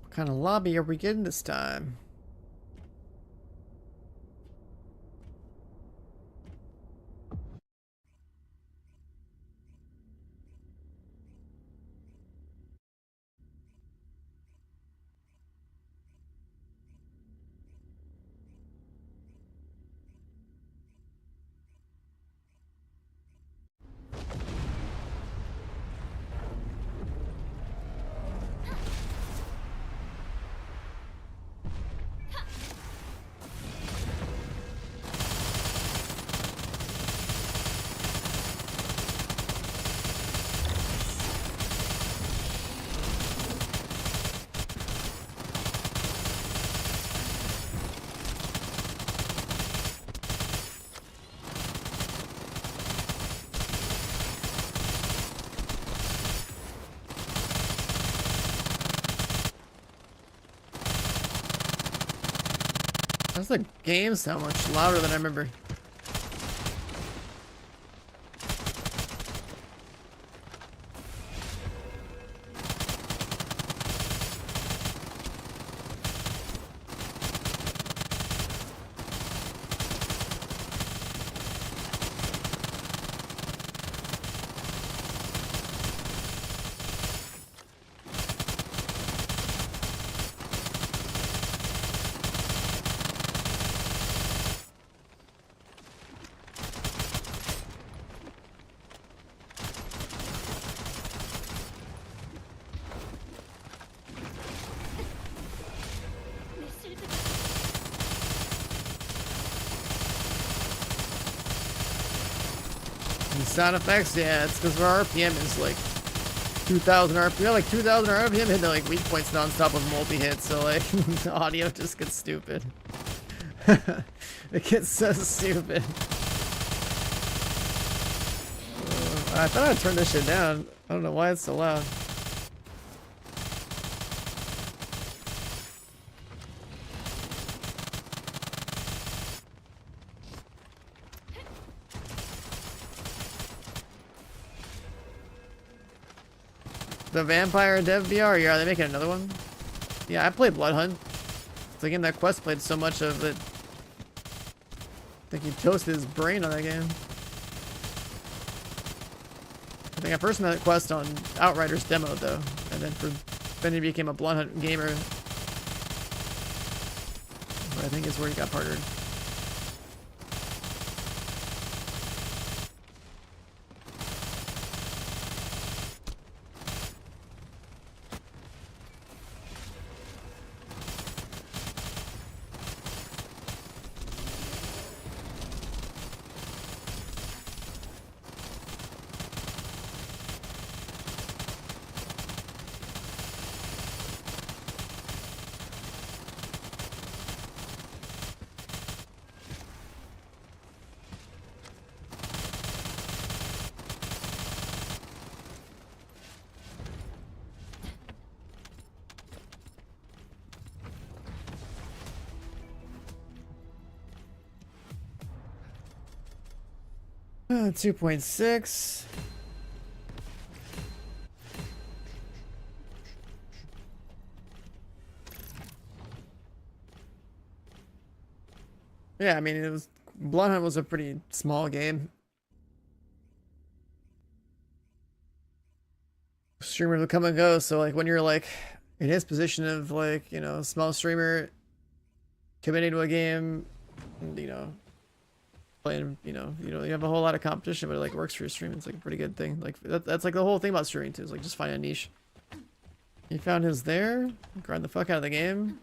What kind of lobby are we getting this time? Does the game sound much louder than I remember? Sound effects, yeah, it's because our RPM is like 2,000 RPM. We got like 2,000 RPM hitting like weak points non-stop with multi-hits, so like the audio just gets stupid. It gets so stupid. I thought I'd turn this shit down. I don't know why it's so loud. The Vampire Dev VR, yeah, are they making another one? Yeah, I played Blood Hunt. It's like in that quest played so much of it. I think he toasted his brain on that game. I think I first met that quest on Outriders demo though, and then he became a Blood Hunt gamer. But I think is where he got partnered. 2.6. Yeah, I mean, it was Blood Hunt was a pretty small game. Streamers will come and go, so like when you're like in his position of like, you know, small streamer committing to a game, and, you know, playing, you have a whole lot of competition, but it like works for your stream. It's like a pretty good thing. Like that's like the whole thing about streaming too, is like just find a niche. He found his there, grind the fuck out of the game.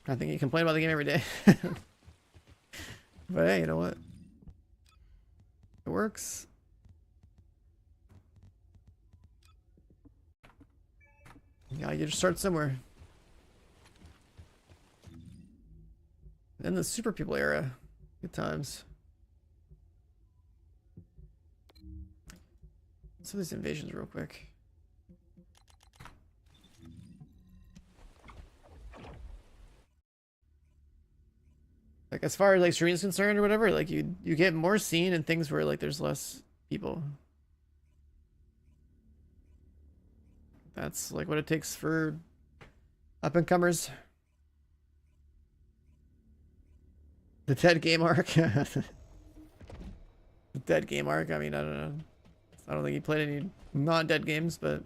I think he complain about the game every day. But hey, you know what? It works. Yeah, you just start somewhere. In the super people era. Good times. Let's do these invasions real quick. Like as far as like streaming is concerned or whatever, like you get more seen in things where like there's less people. That's like what it takes for up and comers. The dead game arc. The dead game arc. I mean, I don't know. I don't think he played any non-dead games, but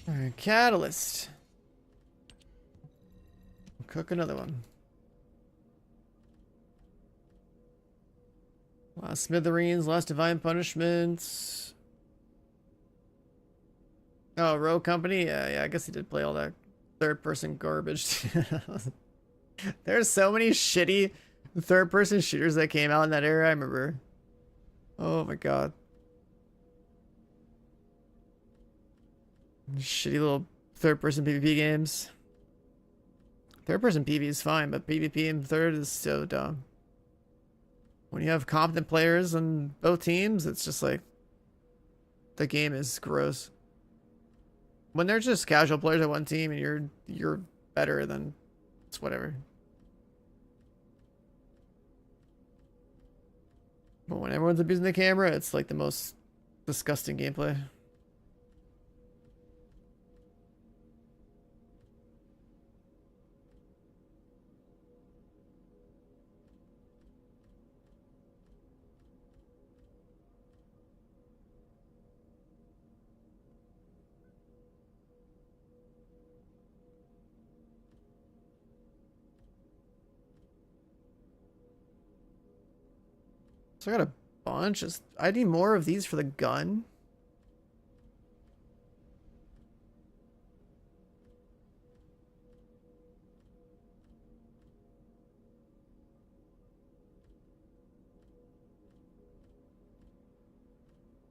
alright, catalyst. Cook another one. Last smithereens, last divine punishments. Oh, Rogue Company? Yeah, I guess he did play all that third-person garbage. There's so many shitty third-person shooters that came out in that era, I remember. Oh my god. Shitty little third-person PvP games. Third-person PvP is fine, but PvP in third is so dumb. When you have competent players on both teams, it's just like the game is gross. When they're just casual players at one team and you're better, then it's whatever. But when everyone's abusing the camera, it's like the most disgusting gameplay. So I got a bunch. I need more of these for the gun.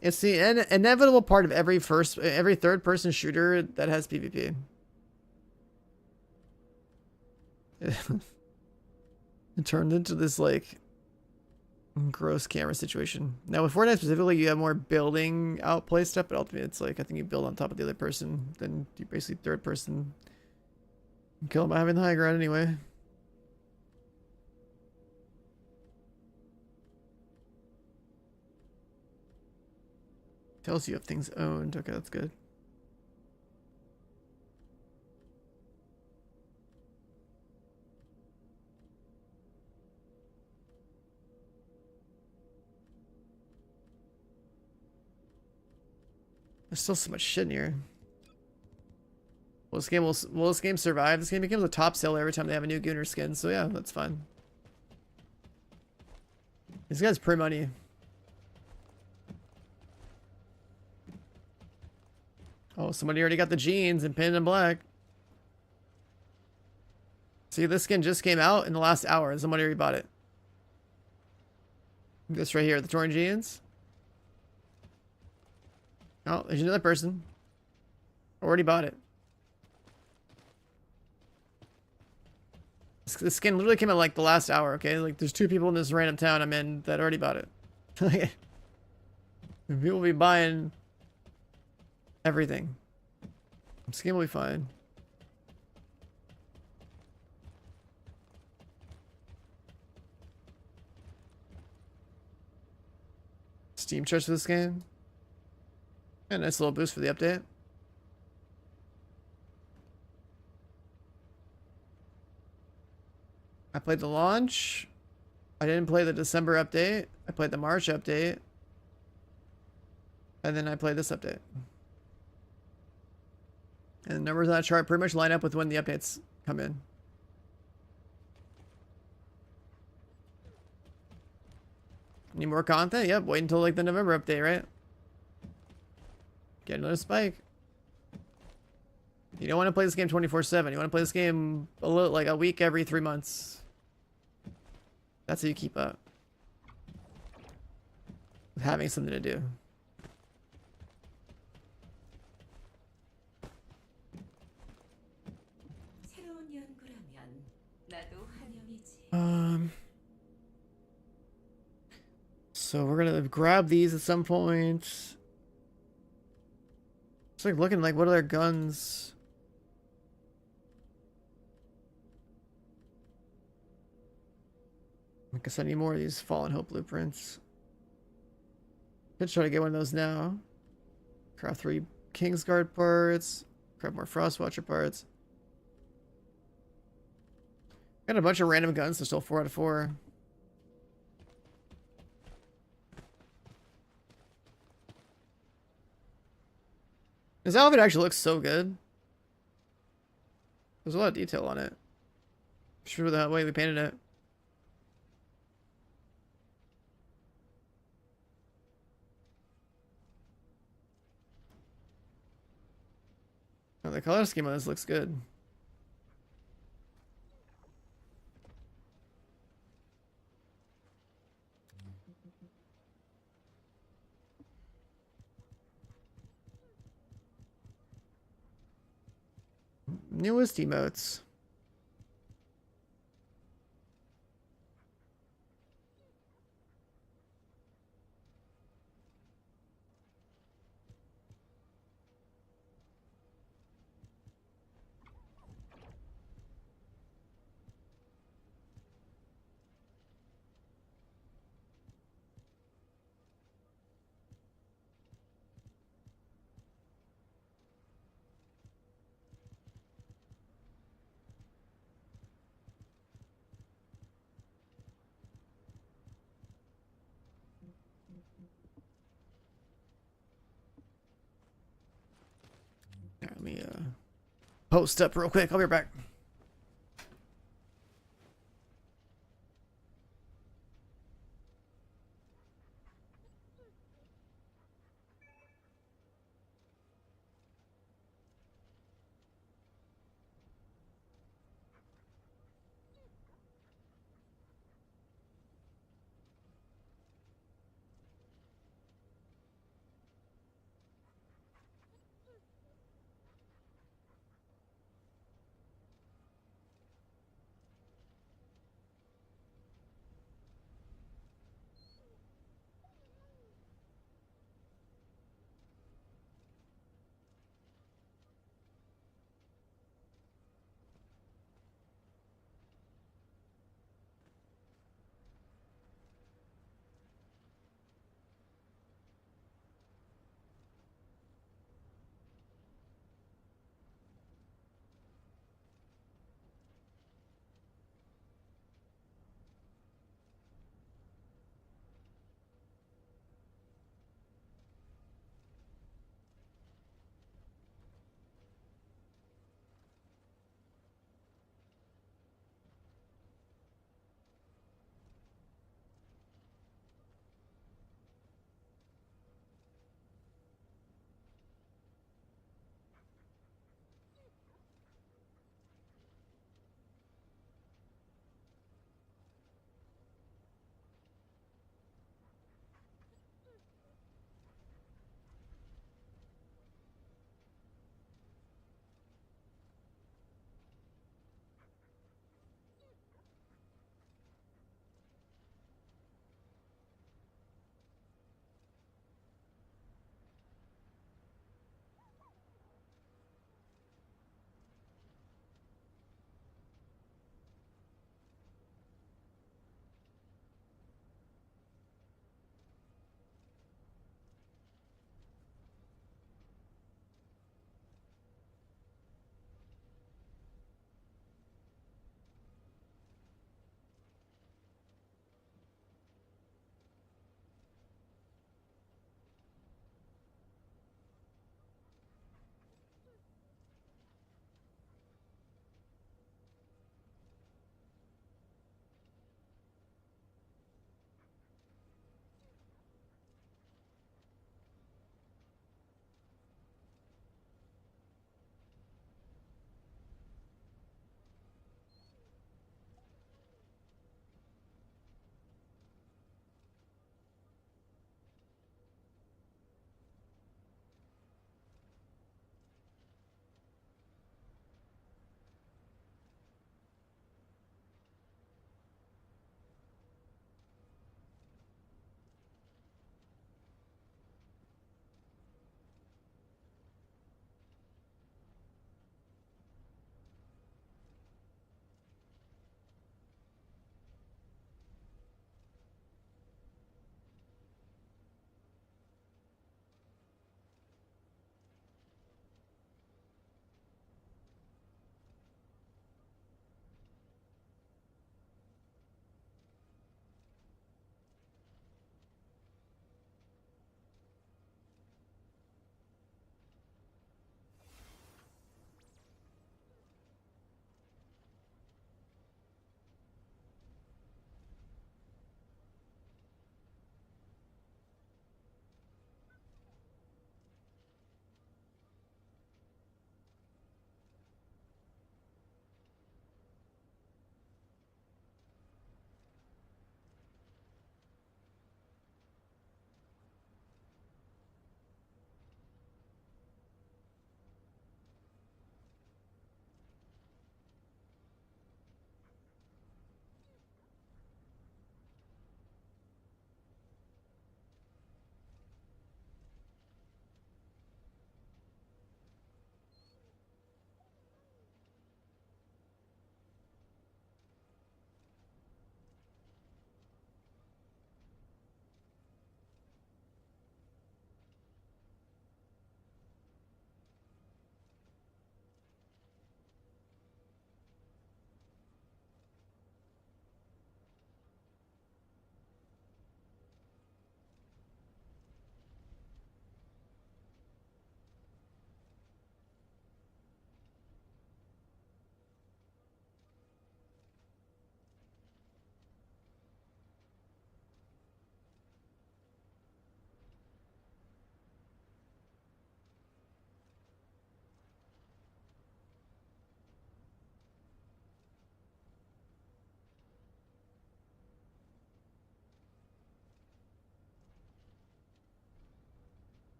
It's the inevitable part of every third-person shooter that has PvP. It turned into this like gross camera situation. Now with Fortnite specifically, you have more building outplay stuff, but ultimately it's like I think you build on top of the other person, then you basically third person kill them by having the high ground anyway. Tells you if things owned. Okay, that's good. There's still so much shit in here. Will this game survive? This game becomes a top seller every time they have a new Gunner skin, so yeah, that's fine. This guy's pre-money. Oh, somebody already got the jeans and pinned in black. See, this skin just came out in the last hour and somebody already bought it. This right here, the torn jeans. Oh, there's another person. Already bought it. This skin literally came out like the last hour, okay? Like, there's 2 people in this random town I'm in that already bought it. People will be buying everything. Skin will be fine. Steam charts for this game. A nice little boost for the update. I played the launch. I didn't play the December update. I played the March update. And then I played this update. And the numbers on that chart pretty much line up with when the updates come in. Need more content? Yep, wait until like the November update, right? Get another spike. You don't want to play this game 24/7. You want to play this game a little, like a week every 3 months. That's how you keep up with having something to do. So we're gonna grab these at some point. It's like looking like what are their guns? I guess I need more of these Fallen Hope blueprints. Could try to get one of those now. Craft 3 Kingsguard parts. Craft more Frostwatcher parts. Got a bunch of random guns, so still 4 out of 4. This outfit actually looks so good. There's a lot of detail on it. Sure, that way we painted it. Oh, the color scheme on this looks good. Newest emotes. Let me post up real quick. I'll be right back.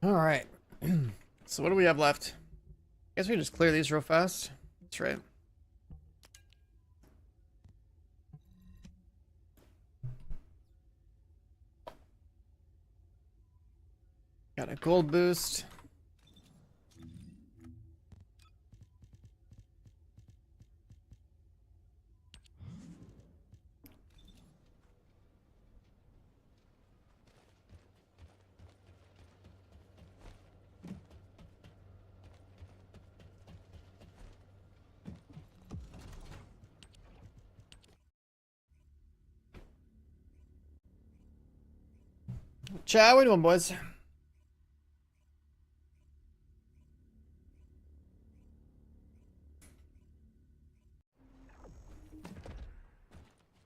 Alright. So what do we have left? Guess we just clear these real fast. That's right. Got a gold boost. Chat, how we doing, boys?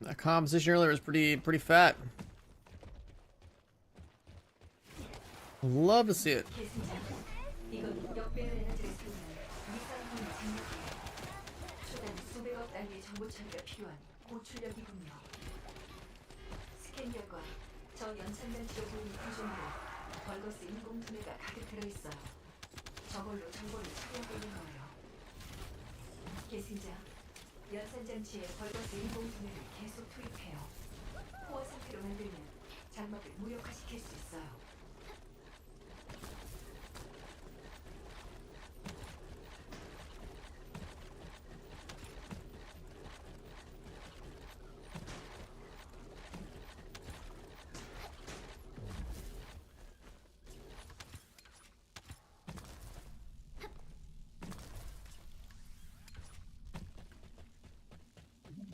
That composition earlier was pretty fat. Love to see it. 계승자, 이건 역배열 에너지를 사용한 미사일용 장력이에요. 초당 수백억 단위의 정보 처리가 필요한 고출력이군요. 스캔 결과 저 연산장치로 보이는 구조물에 벌거스 인공 두뇌가 가득 들어있어요. 저걸로 정보를 처리하고 있는 거예요. 계승자, 연산장치에 벌거스 인공 두뇌를 계속 투입해요. 포화 상태로 만들면 장막을 무력화시킬 수 있어요.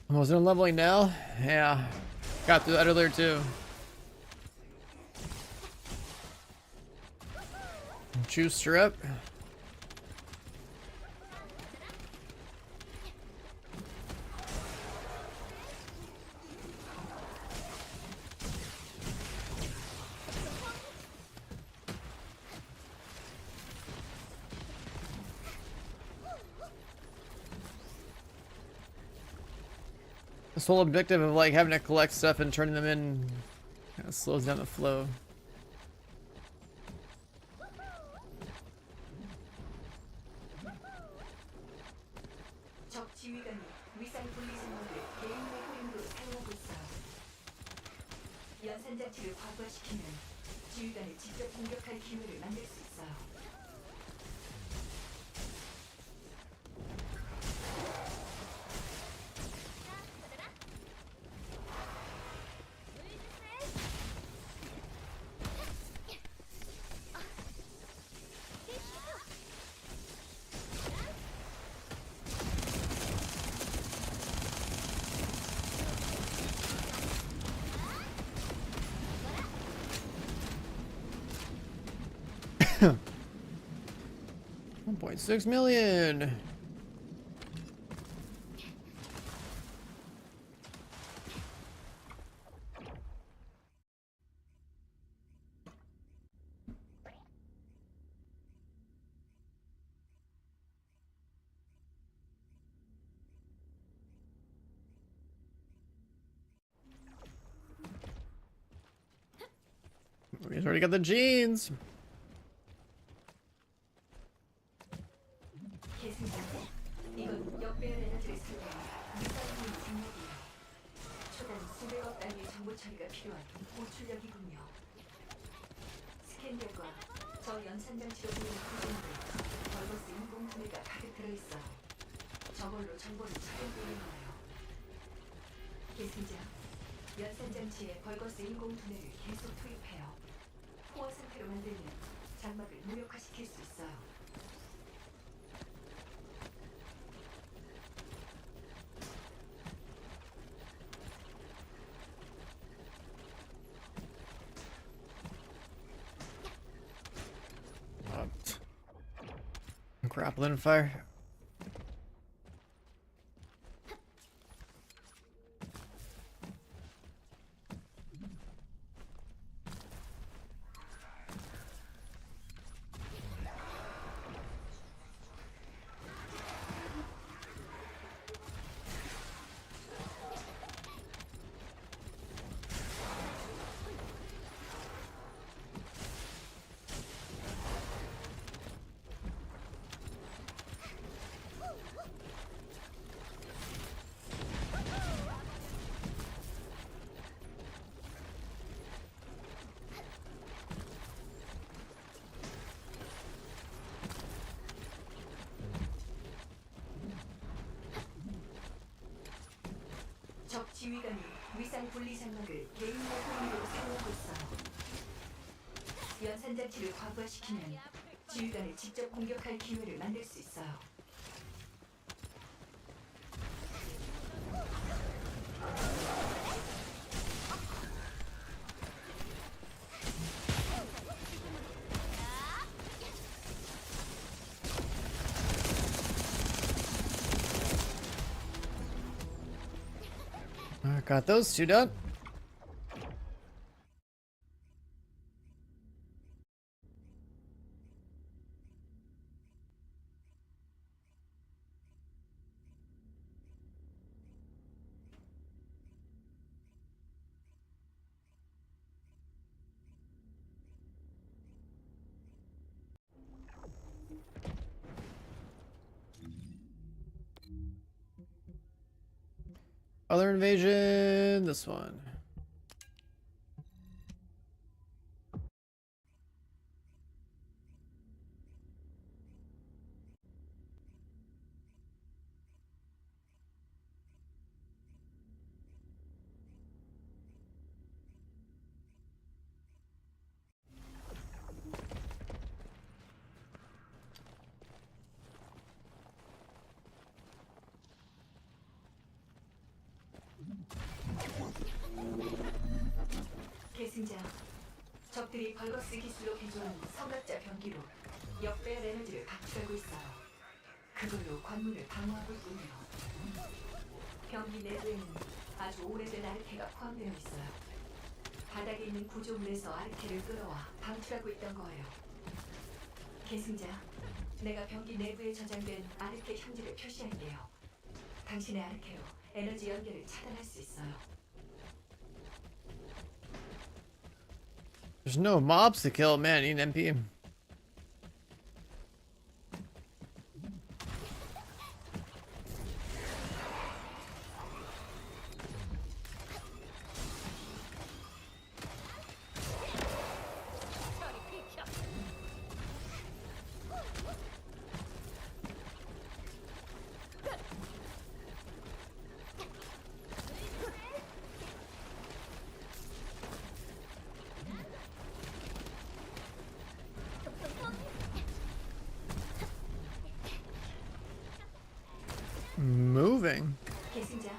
Was it leveling now? Yeah. Got through that earlier too. Juice syrup. This whole objective of like having to collect stuff and turning them in kind of slows down the flow. 적 지휘관이 위상 분리 장막을 개인 레코딩으로 사용하고 있어요. 연산장치를 과부하시키면 지휘관을 직접 공격할 기회를 만들 수 있어요. $1.6 million. He's already got the jeans. 계승자, 이건 역배열 에너지를 사용한 미사일용 장력이에요. 초당 수백억 단위의 정보 처리가 필요한 고출력이군요. 스캔 결과 저 연산장치로 보이는 구조물에 벌거스 인공 두뇌가 가득 들어있어요. 저걸로 정보를 촬영되는 거예요. 계승자, 연산장치에 벌거스 인공 두뇌를 계속 투입해요. 포화 상태로 만들면 장막을 무력화시킬 수 있어요. Grappling fire. 지휘관이 위상 분리 장막을 개인 모형으로 사용하고 있어요. 연산장치를 과부하시키면 지휘관을 직접 공격할 기회를 만들 수 있어요. Got those two done. Other invasion, this one. 계승자, 적들이 벌거스 기술로 개조한 성각자 병기로 역배열 에너지를 각출하고 있어요. 그걸로 관문을 방어하고 있군요. 병기 내부에는 아주 오래된 아르케가 포함되어 있어요. 바닥에 있는 구조물에서 아르케를 끌어와 방출하고 있던 거예요. 계승자, 내가 병기 내부에 저장된 아르케 형질을 표시할게요. 당신의 아르케로 에너지 연결을 차단할 수 있어요. There's no mobs to kill, man. I need an MP. Moving. 계승자,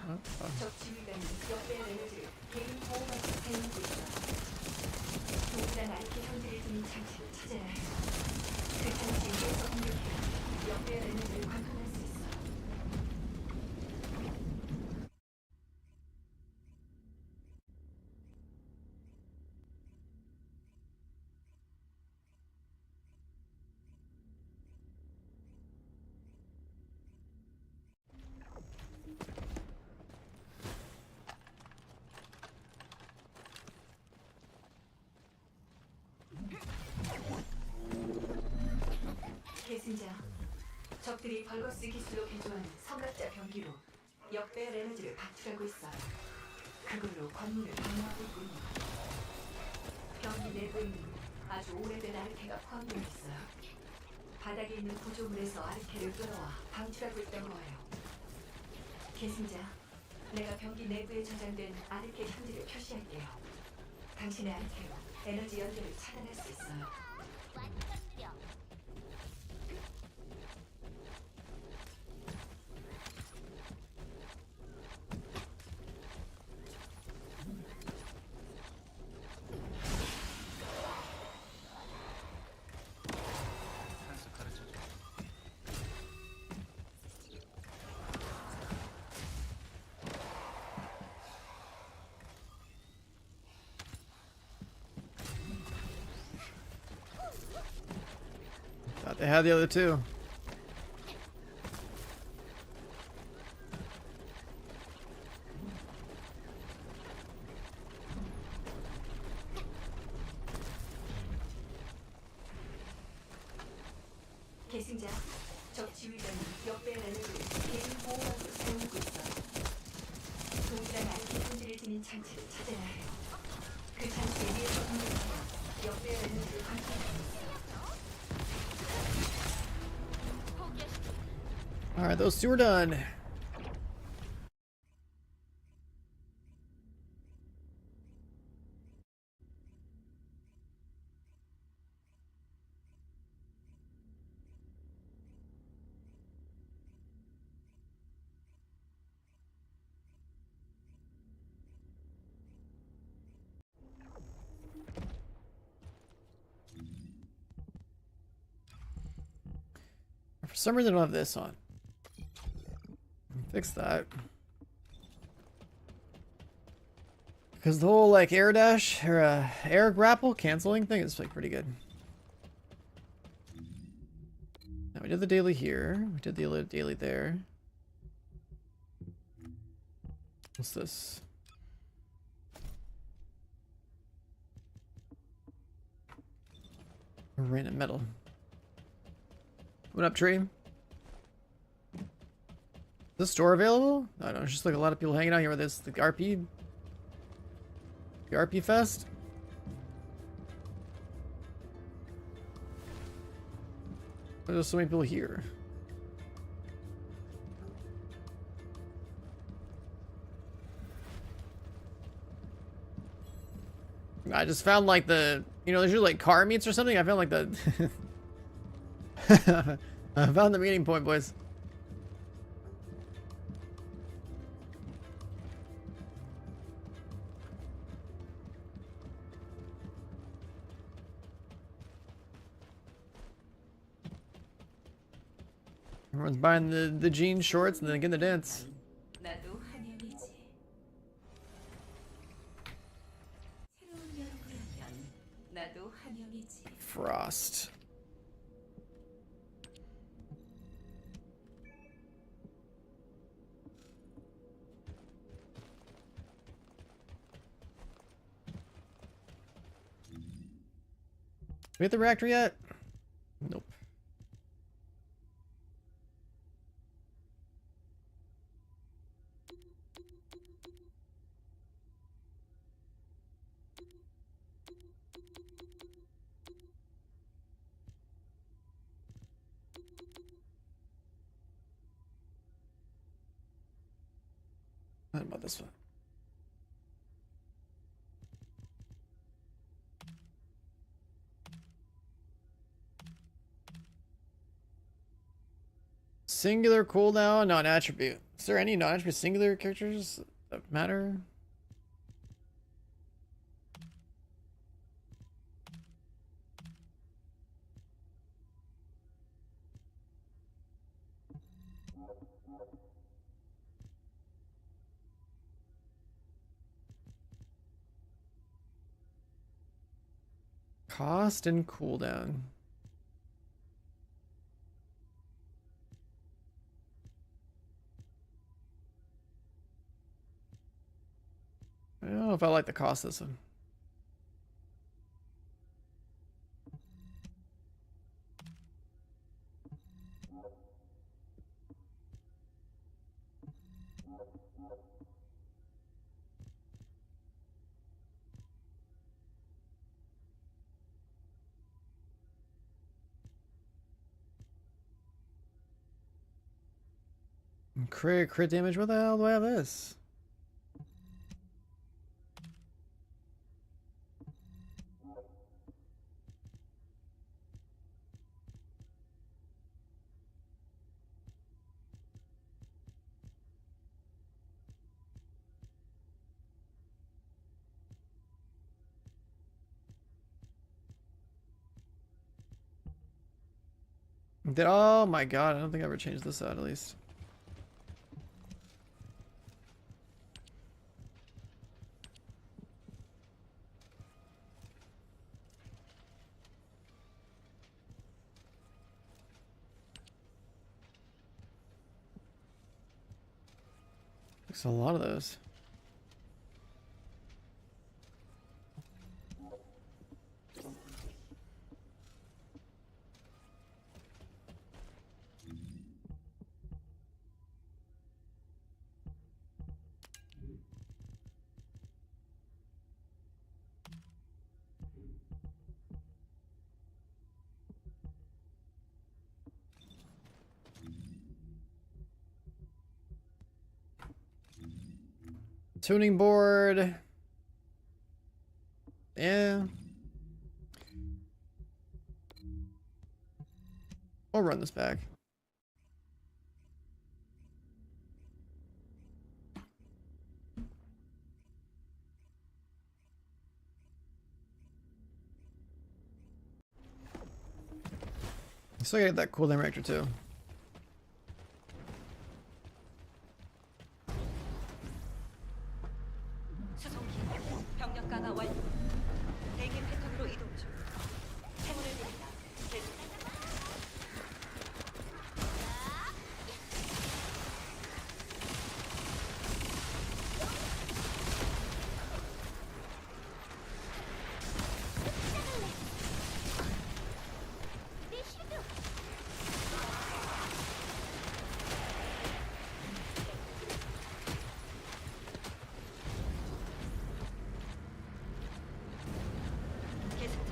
적 지휘관이 역배열 에너지를 개인 보호막으로 사용하고 있어. 동일한 아르케 형질을 지닌 장치를 찾아야 해요. 그 장치에 의해서 공격해 역배열 에너지를 관통할 수 있어. 계승자, 적들이 벌거스 기술로 개조한 성각자 병기로 역배열 에너지를 방출하고 있어요. 그걸로 관문을 방어하고 있군요. 병기 내부에는 아주 오래된 아르케가 포함되어 있어요. 바닥에 있는 구조물에서 아르케를 끌어와 방출하고 있던 거예요. 계승자, 내가 병기 내부에 저장된 아르케 형질을 표시할게요. 당신의 아르케로 에너지 연결을 차단할 수 있어요. Thought they had the other two. 계승자, 적 지휘관이 역배열 에너지를 개인 보호막으로 사용하고 있어. 동일한 아르케 형질을 지닌 장치를 찾아야 해요. 그 장치에 의해서 공격해 역배열 에너지를 관통할 수 있어. Alright, those two are done. For some reason I don't have this on. Fix that. Because the whole like air dash or air grapple canceling thing is like pretty good. Now we did the daily here. We did the daily there. What's this? Random metal. What up, tree? Is this store available? I don't know. It's just like a lot of people hanging out here with this. The RP. The RP Fest? There's so many people here. I just found like the, you know, there's usually like car meets or something. I found like the, I found the meeting point, boys. Everyone's buying the jeans, shorts, and then getting the dance. 나도 한영이지. 새로운 연구라면 나도 한영이지. Frost. We hit the reactor yet? Nope. What about this one? Singular cooldown, non-attribute. Is there any non-attribute singular characters that matter? Cost and cooldown. I don't know if I like the cost of this one. Crit damage, what the hell do I have this? Oh my god, I don't think I ever changed this out at least. There's a lot of those. Tuning board. Yeah. I'll run this back. I still gotta get that cooldown reactor too. 병력 강화 완료. 대기 패턴으로 이동 중. 행운을 빕니다. 계속. 계승자.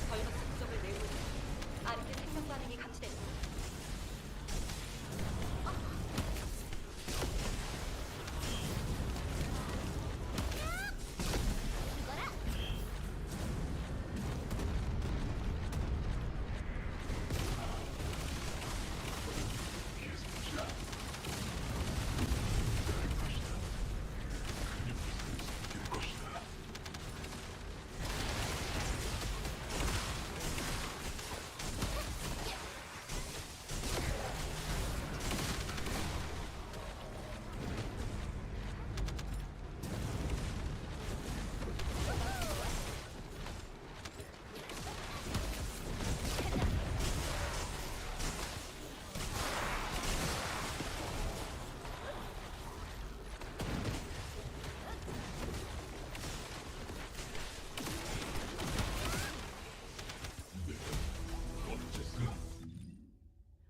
벌거스 부족을 내고 있는 아르케 생명 반응이 감지됩니다.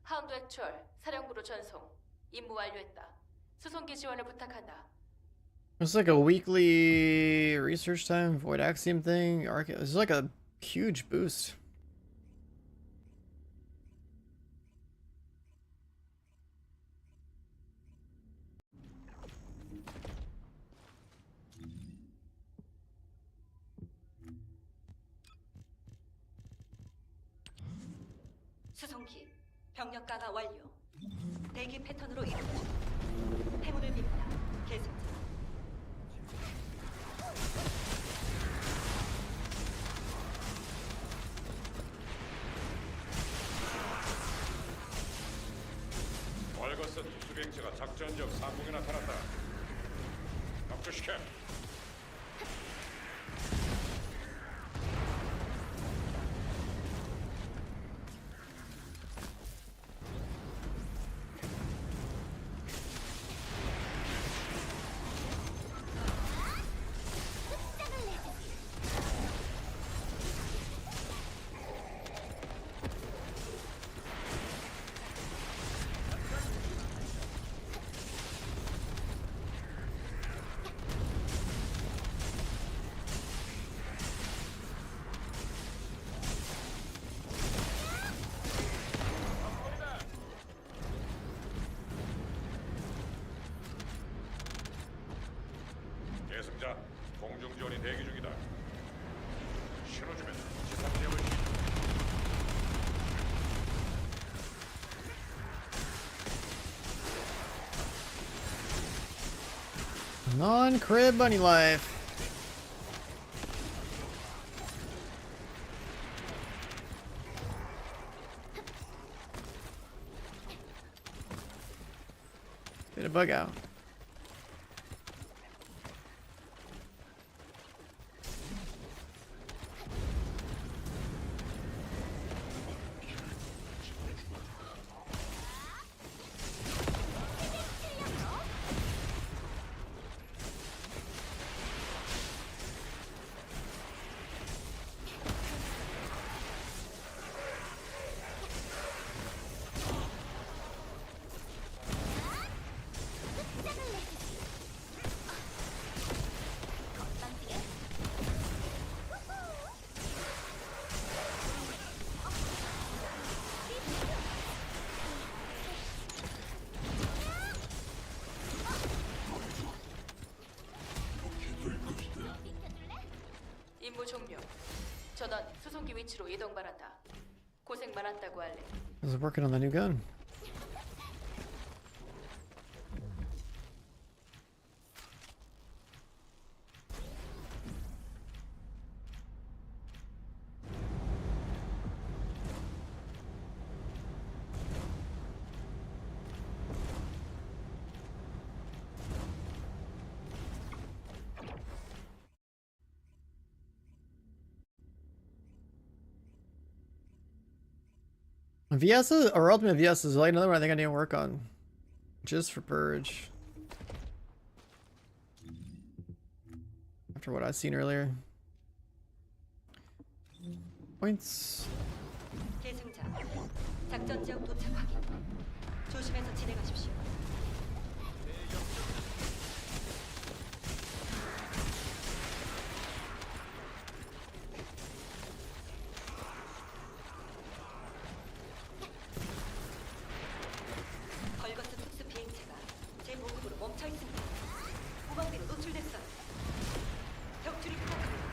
하운드 액추얼, 사령부로 전송. 임무 완료했다. 수송기 지원을 부탁한다. It's like a weekly research time, Void Axiom thing. It's like a huge boost. 수송기. 병력 강화 완료. 대기 패턴으로 이동 중. 행운을 빕니다. 계승자. 벌거스 특수비행체가 작전 지역 상공에 나타났다. 격추시켜. 계승자, 공중 지원이 대기 중이다. 신호주면 지상 지역을 Non-crib bunny life. Get a bug out. 임무 종료. 전원 수송기 위치로 이동 바란다. 고생 많았다고 할래. I was working on the new gun. VS or Ultimate VS is like another one I think I need to work on. Just for Purge. After what I've seen earlier. Points. 계승자, 작전 지역 도착 확인. 조심해서 진행하십시오. 벌거스 특수 비행체가 제 보급으로 멈춰 있습니다. 후방비로 노출됐어요. 격추리 부탁합니다.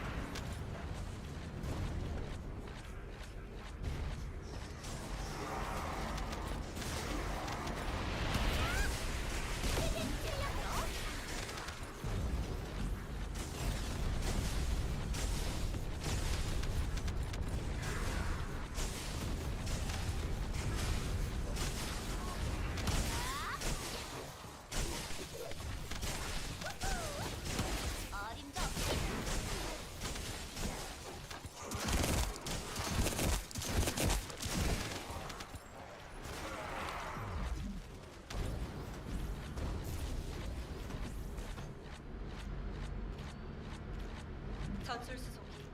전술 수송기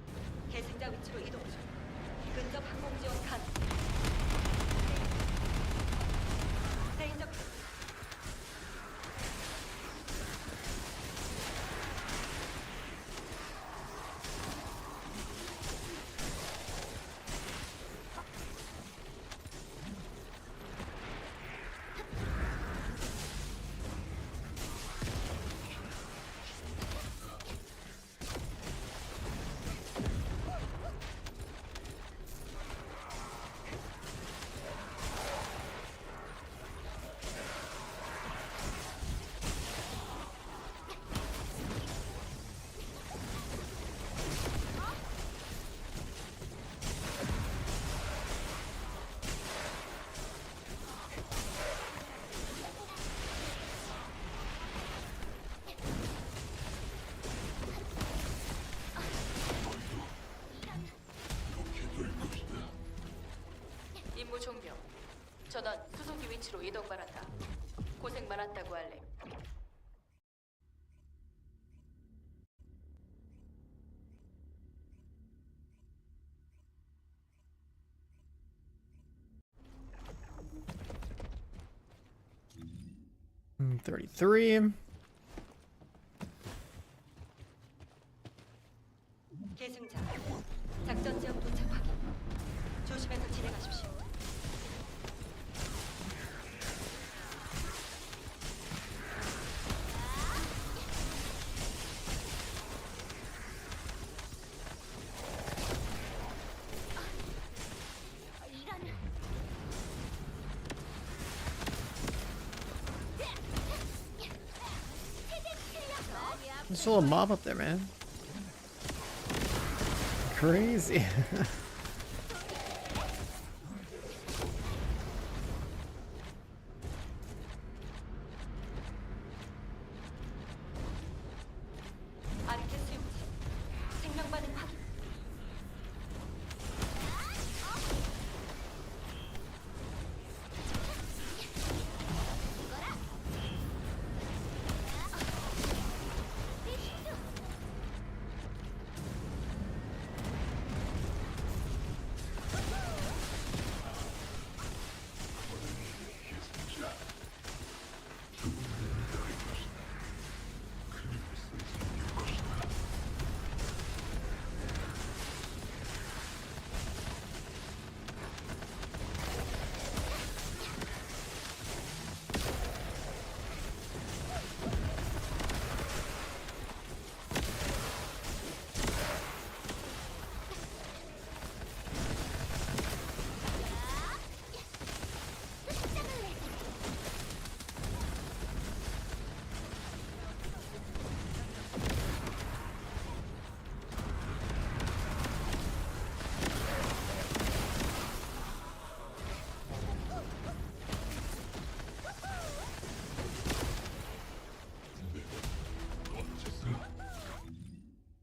계승자 위치로 이동 중. 근접 항공 지원 가능. 대인적 임무 종료. 전원 수송기 위치로 이동 바란다. 고생 많았다고 할래. Mm, 33. 계승자, 작전 지역 도착 확인. 조심해서 진행하십시오. There's still a mob up there, man. Crazy. 아르케스 용지. 생명 반응 확인.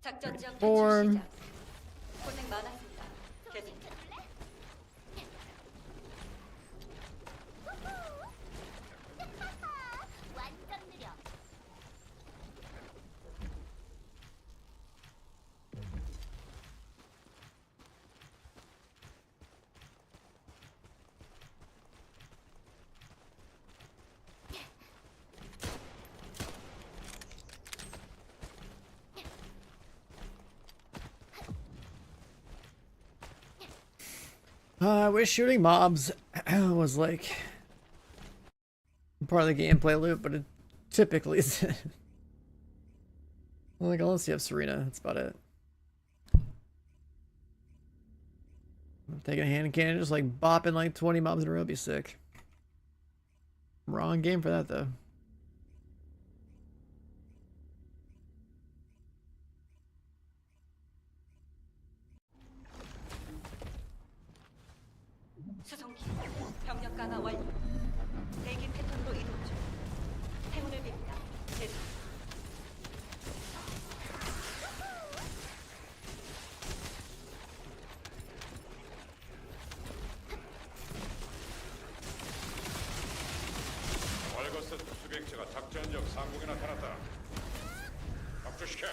작전 지역 Form. 탈출 시작. 고생 많았습니다. 계승자. I wish shooting mobs was like part of the gameplay loop, but it typically isn't. Like, unless you have Serena, that's about it. I'm taking a hand cannon, just like bopping like 20 mobs in a row would be sick. Wrong game for that though. 수송기 병력 강화 완료. 대기 패턴으로 이동 중. 행운을 빕니다. 대기. 월거스 특수비행체가 작전적 상공에 나타났다. 압수시켜.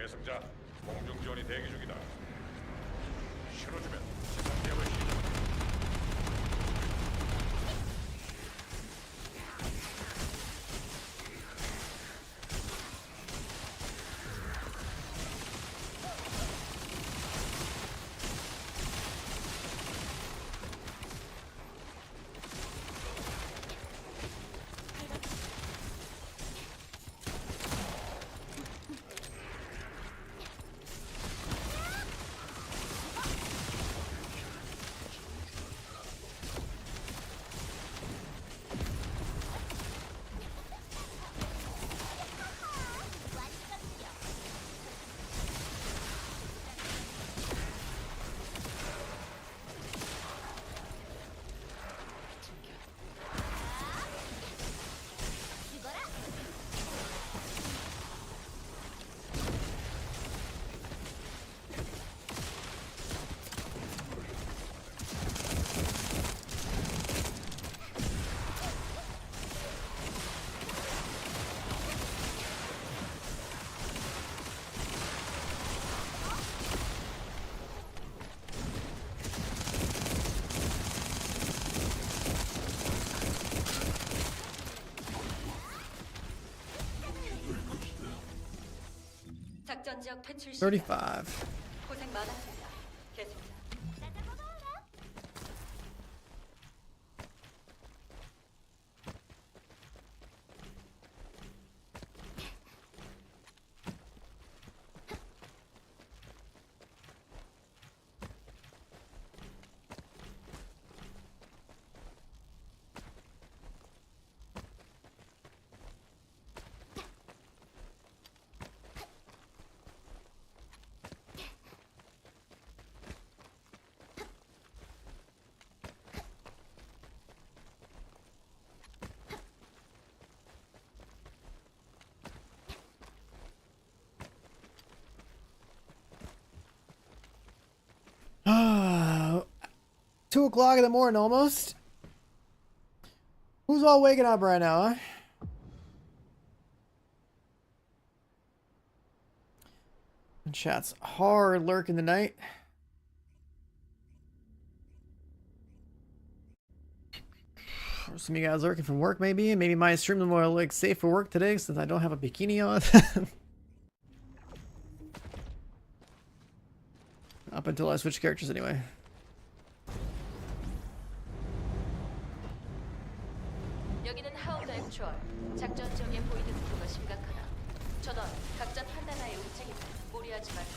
예승자, 공중 지원이 대기 중이다. 실어주면 지상 대응을 시작. 작전 지역 퇴출 시간. 35. 고생 많았습니다. 계속자. Ah, 2 o'clock in the morning almost. Who's all waking up right now, huh? And chat's hard lurking tonight. Some of you guys lurking from work maybe, and maybe my stream is more like safe for work today since I don't have a bikini on. Up until I switch characters anyway. 여기는 하울더 액추얼. 작전 지역에 보이는 구조가 심각하다. 전원 각자 판단하에 움직이다. 무리하지 말고.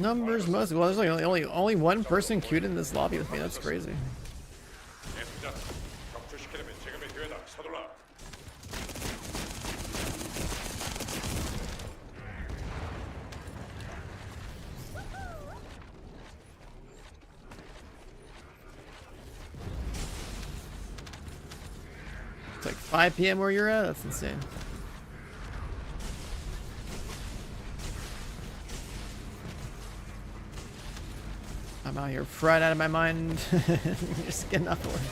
Numbers must. Well, there's like only one person queued in this lobby with me. That's crazy. 예수자, 격추시키려면 지금의 기회다. 서둘러. It's like 5 p.m. where you're at. That's insane. I'm out here fried out of my mind. Just getting up for it.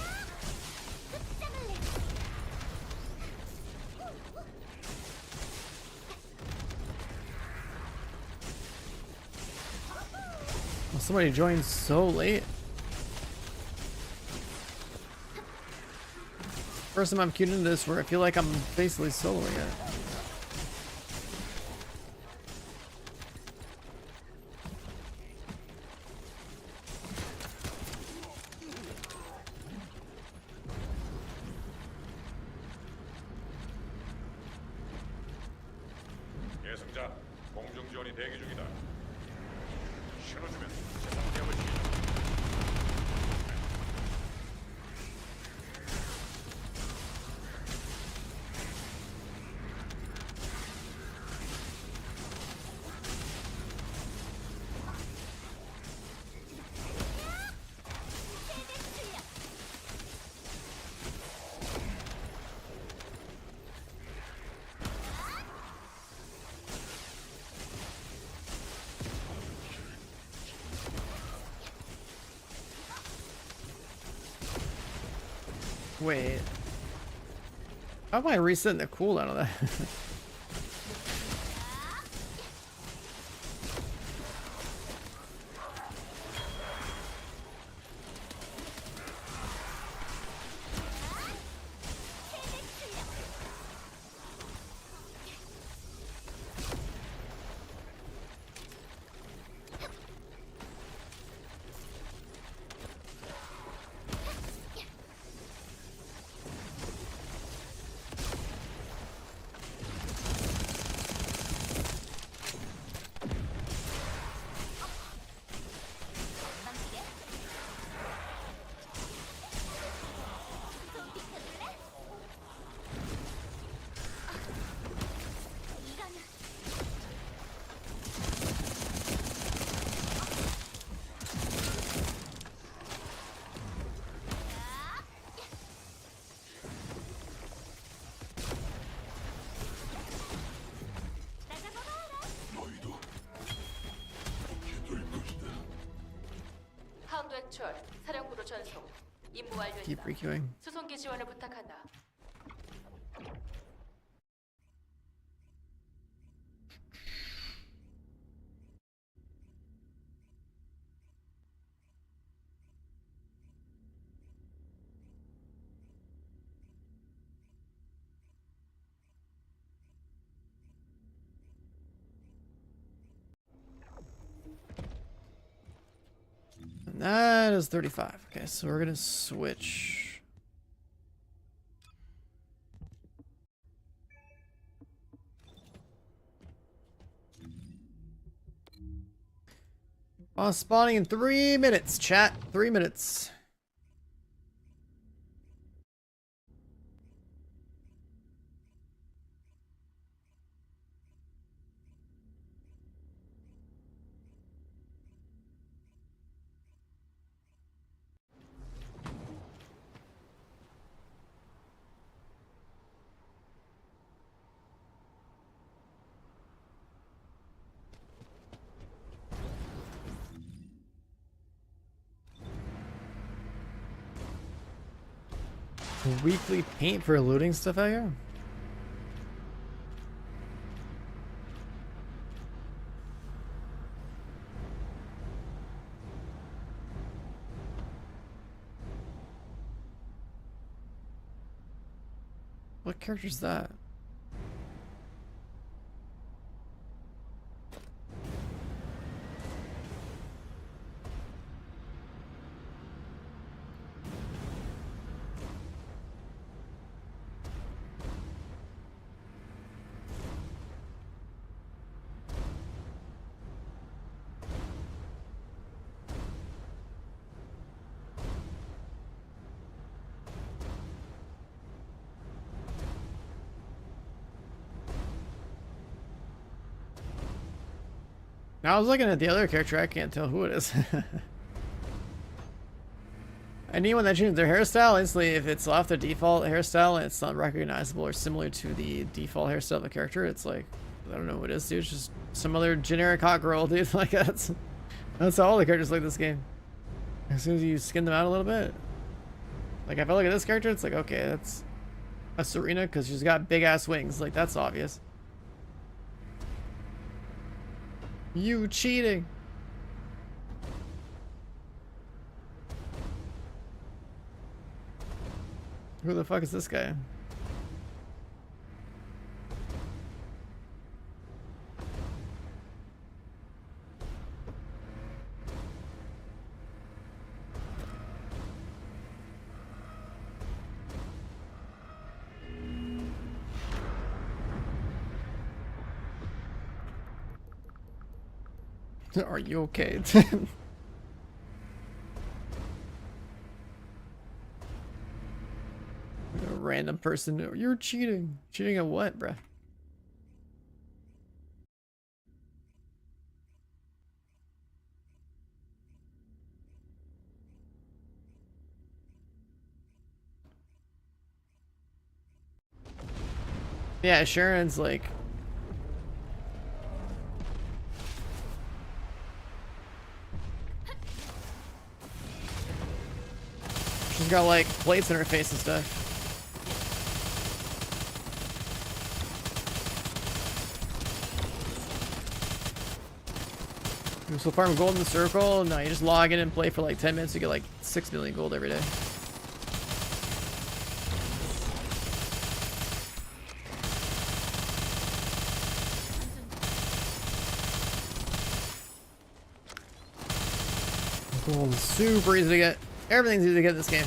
Well, somebody joined so late. First time I'm queued into this where I feel like I'm basically soloing it. 예승자, 공중 지원이 대기 중이다. 신호 주면 세상 기업을 시키자. Wait. How am I resetting the cooldown of that? 항도 액추얼, 사령부로 전송. 임무 완료입니다. Keep requeuing. 수송기 지원을 부탁한다. And that is 35. Okay, so we're gonna switch. Spawning in 3 minutes, chat. 3 minutes. Weekly paint for looting stuff out here? What character is that? Now I was looking at the other character, I can't tell who it is. Anyone that changes their hairstyle, instantly, if it's off their default hairstyle and it's not recognizable or similar to the default hairstyle of the character, it's like, I don't know who it is, dude. It's just some other generic hot girl, dude. Like, that's how all the characters look this game. As soon as you skin them out a little bit. Like, if I look at this character, it's like, okay, that's a Serena because she's got big ass wings. Like, that's obvious. You cheating. Who the fuck is this guy? Are you okay? A random person. You're cheating. Cheating at what, bruh? Yeah, Sharon's like... She's got like plates in her face and stuff. So farm gold in the circle? No, you just log in and play for like 10 minutes, you get like 6 million gold every day. Gold is super easy to get. Everything's easy to get in this game.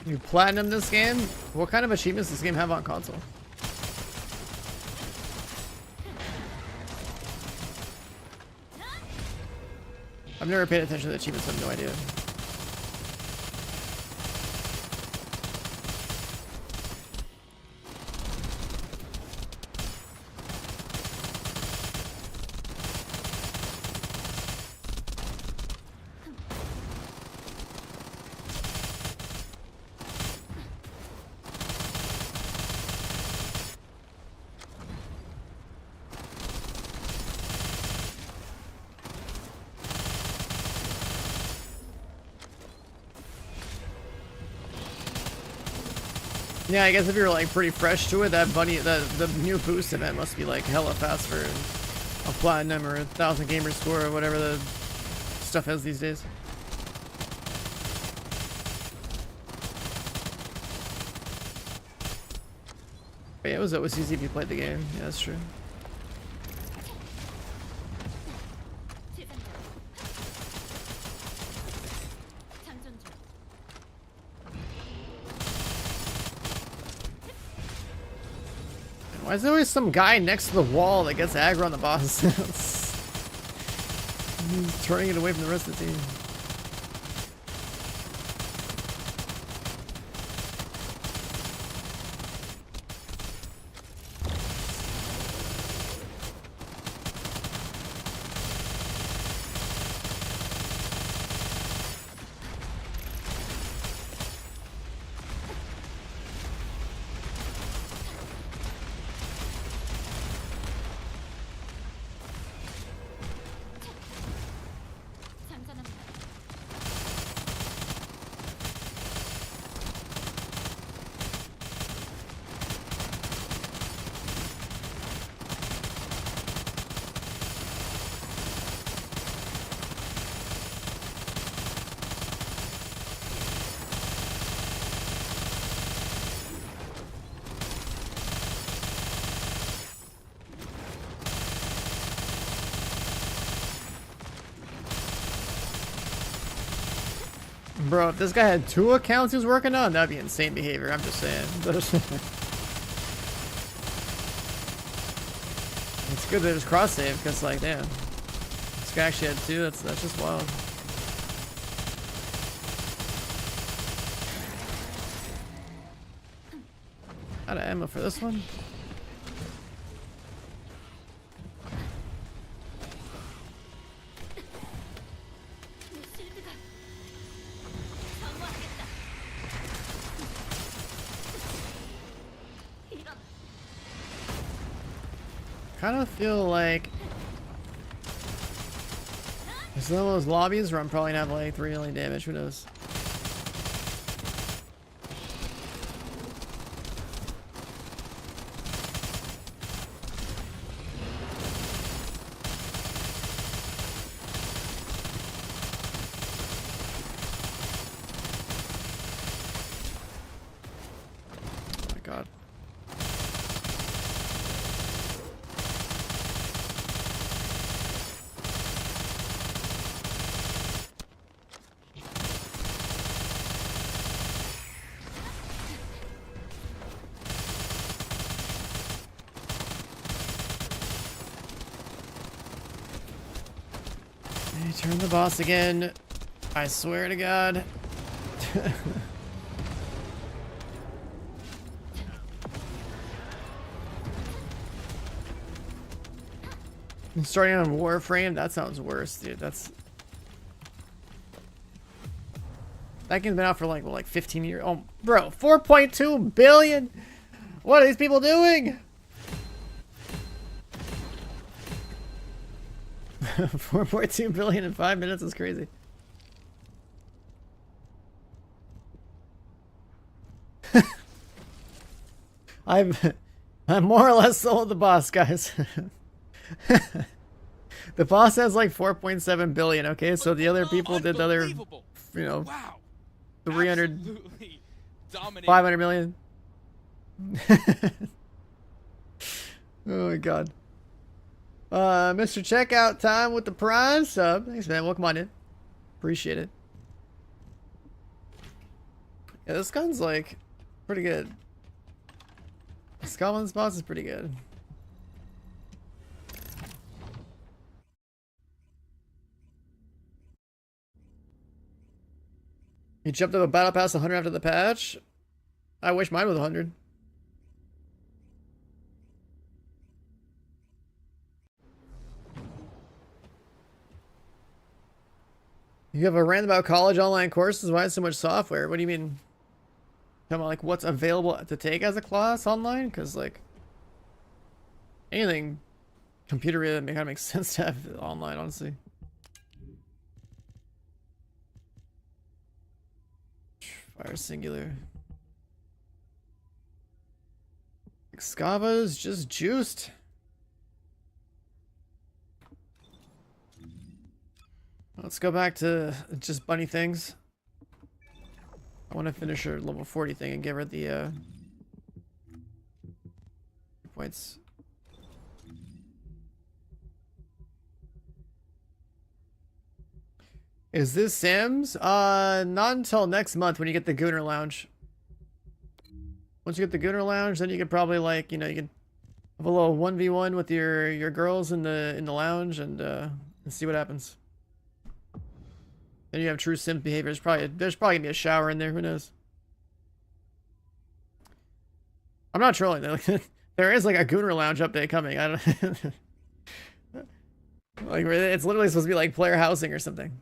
You platinum this game? What kind of achievements does this game have on console? I've never paid attention to the achievements, I have no idea. Yeah, I guess if you're like pretty fresh to it, that bunny, the new boost event must be like hella fast for a platinum or 1,000 gamer score or whatever the stuff is these days. But yeah, it was always easy if you played the game. Yeah, that's true. Why is there always some guy next to the wall that gets aggro on the boss? He's turning it away from the rest of the team. Bro, if this guy had 2 accounts he was working on, that'd be insane behavior. I'm just saying. It's good that it was cross save because, like, damn, this guy actually had 2. That's just wild. Out of ammo for this one. Kind of feel like there's some of those lobbies where I'm probably gonna have like 3 million damage. Who knows? Oh my god. Hey, turn the boss again. I swear to God. Starting on Warframe, that sounds worse, dude. That game's been out for like, what, like 15 years? Oh, bro, 4.2 billion? What are these people doing? 4.2 billion in 5 minutes is crazy. I'm more or less sold the boss, guys. The boss has like 4.7 billion, okay? So the other people did the other, you know, Wow. 300, Absolutely dominating. 500 million. Oh my god. Mr. Checkout Time with the Prime sub. Thanks, man. Welcome on in. Appreciate it. Yeah, this gun's like pretty good. Scotland's boss is pretty good. You jumped up a battle pass 100 after the patch? I wish mine was 100. You have a rant about college online courses? Why so much software? What do you mean? Talking about like what's available to take as a class online? Because like anything computer related kind of makes sense to have online, honestly. Fire singular. Excava's just juiced. Let's go back to just bunny things. I want to finish her level 40 thing and give her the points. Is this Sam's? Not until next month when you get the Gooner Lounge. Once you get the Gooner Lounge, then you could probably like, you know, you can have a little 1v1 with your girls in the lounge and see what happens. Then you have true simp behavior. There's probably gonna be a shower in there. Who knows? I'm not trolling. There is like a Gooner Lounge update coming. I don't. Like it's literally supposed to be like player housing or something.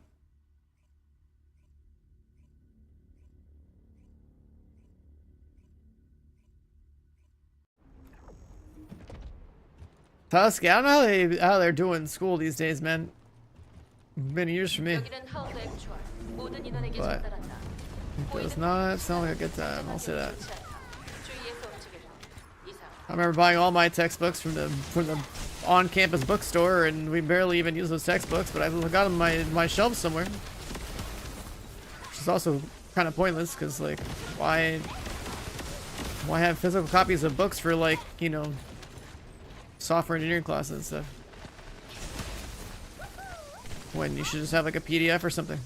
Tusk, I don't know how they're doing school these days, man. Been years for me. But it does not sound like a good time, I'll say that. I remember buying all my textbooks from the on-campus bookstore, and we barely even use those textbooks, but I've got them on my shelves somewhere. Which is also kind of pointless, because, like, why have physical copies of books for, like, you know, software engineering classes and stuff? When you should just have like a PDF or something.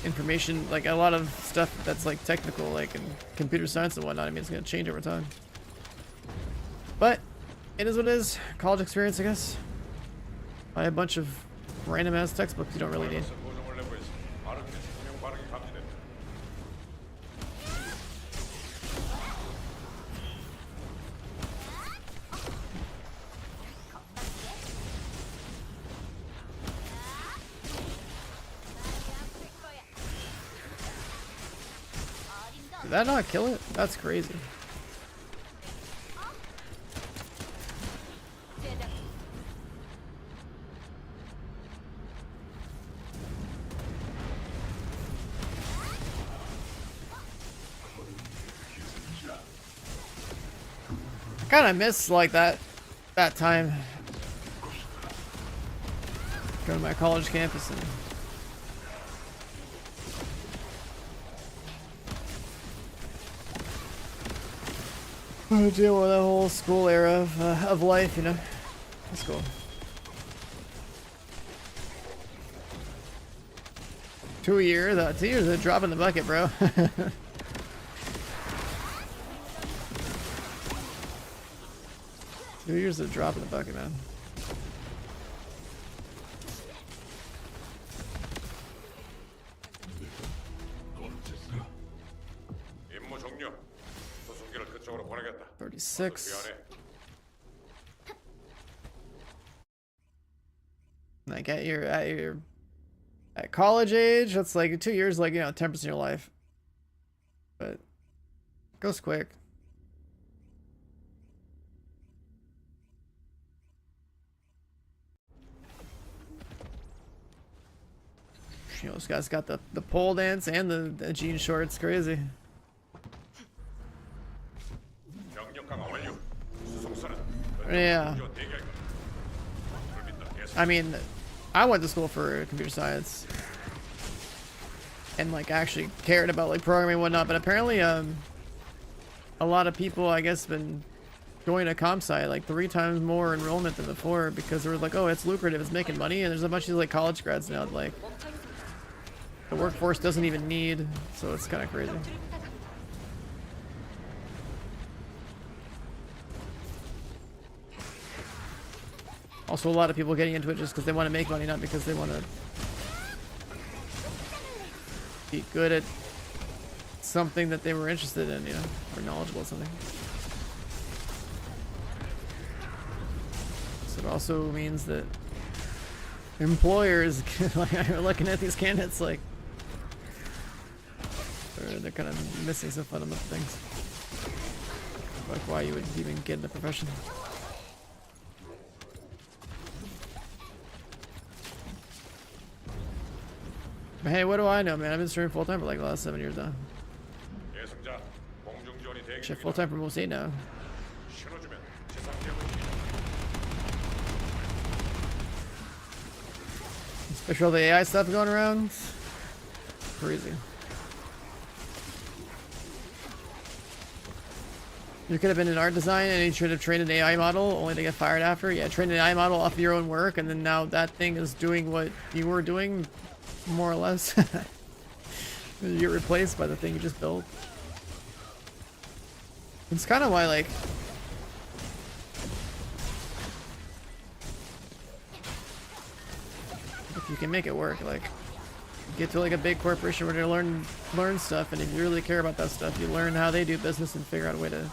information, like a lot of stuff that's like technical, like in computer science and whatnot. I mean, it's gonna change over time. But it is what it is. College experience, I guess. Buy a bunch of random ass textbooks you don't really need. 벌거스 보정을 내고 있어. 빠르게 성형 반응이 감지된다. Did that not kill it? That's crazy. I kind of miss like that time going to my college campus and deal with that whole school era of life, you know. That's cool. Two years is a drop in the bucket, bro. 2 years is a drop in the bucket, man. 임무 종료. 수송기를 그쪽으로 보내겠다. 36. 미안해. Like at college age, that's like 2 years, like, you know, 10% of your life. But it goes quick. You know, this guy's got the pole dance and the jean shorts. Crazy. 병력 강화 완료. 수송선은 Yeah. 그쪽 대기할 거다. 불빛다. 계속. I mean, I went to school for computer science and like actually cared about like programming and whatnot, but apparently a lot of people, I guess, been going to comp sci like 3 times more enrollment than before because they were like, oh, it's lucrative, it's making money, and there's a bunch of these like college grads now that, like, the workforce doesn't even need, so it's kind of crazy. Also, a lot of people getting into it just because they want to make money, not because they want to be good at something that they were interested in, you know, or knowledgeable at something. So it also means that employers are looking at these candidates like they're kind of missing some fundamental things, like why you would even get in the profession. But hey, what do I know, man? I've been streaming full time for like the last 7 years now. 예승자, 공중 지원이 대기 Shit, 중이다. full time for almost 8 now. 신호주면 지상 계획을 Especially all the AI stuff going around. Crazy. You could have been in art design and you should have trained an AI model only to get fired after. Yeah, train an AI model off of your own work, and then now that thing is doing what you were doing, more or less. You get replaced by the thing you just built. It's kind of why, like, if you can make it work, like, get to like a big corporation where you learn stuff, and if you really care about that stuff, you learn how they do business and figure out a way to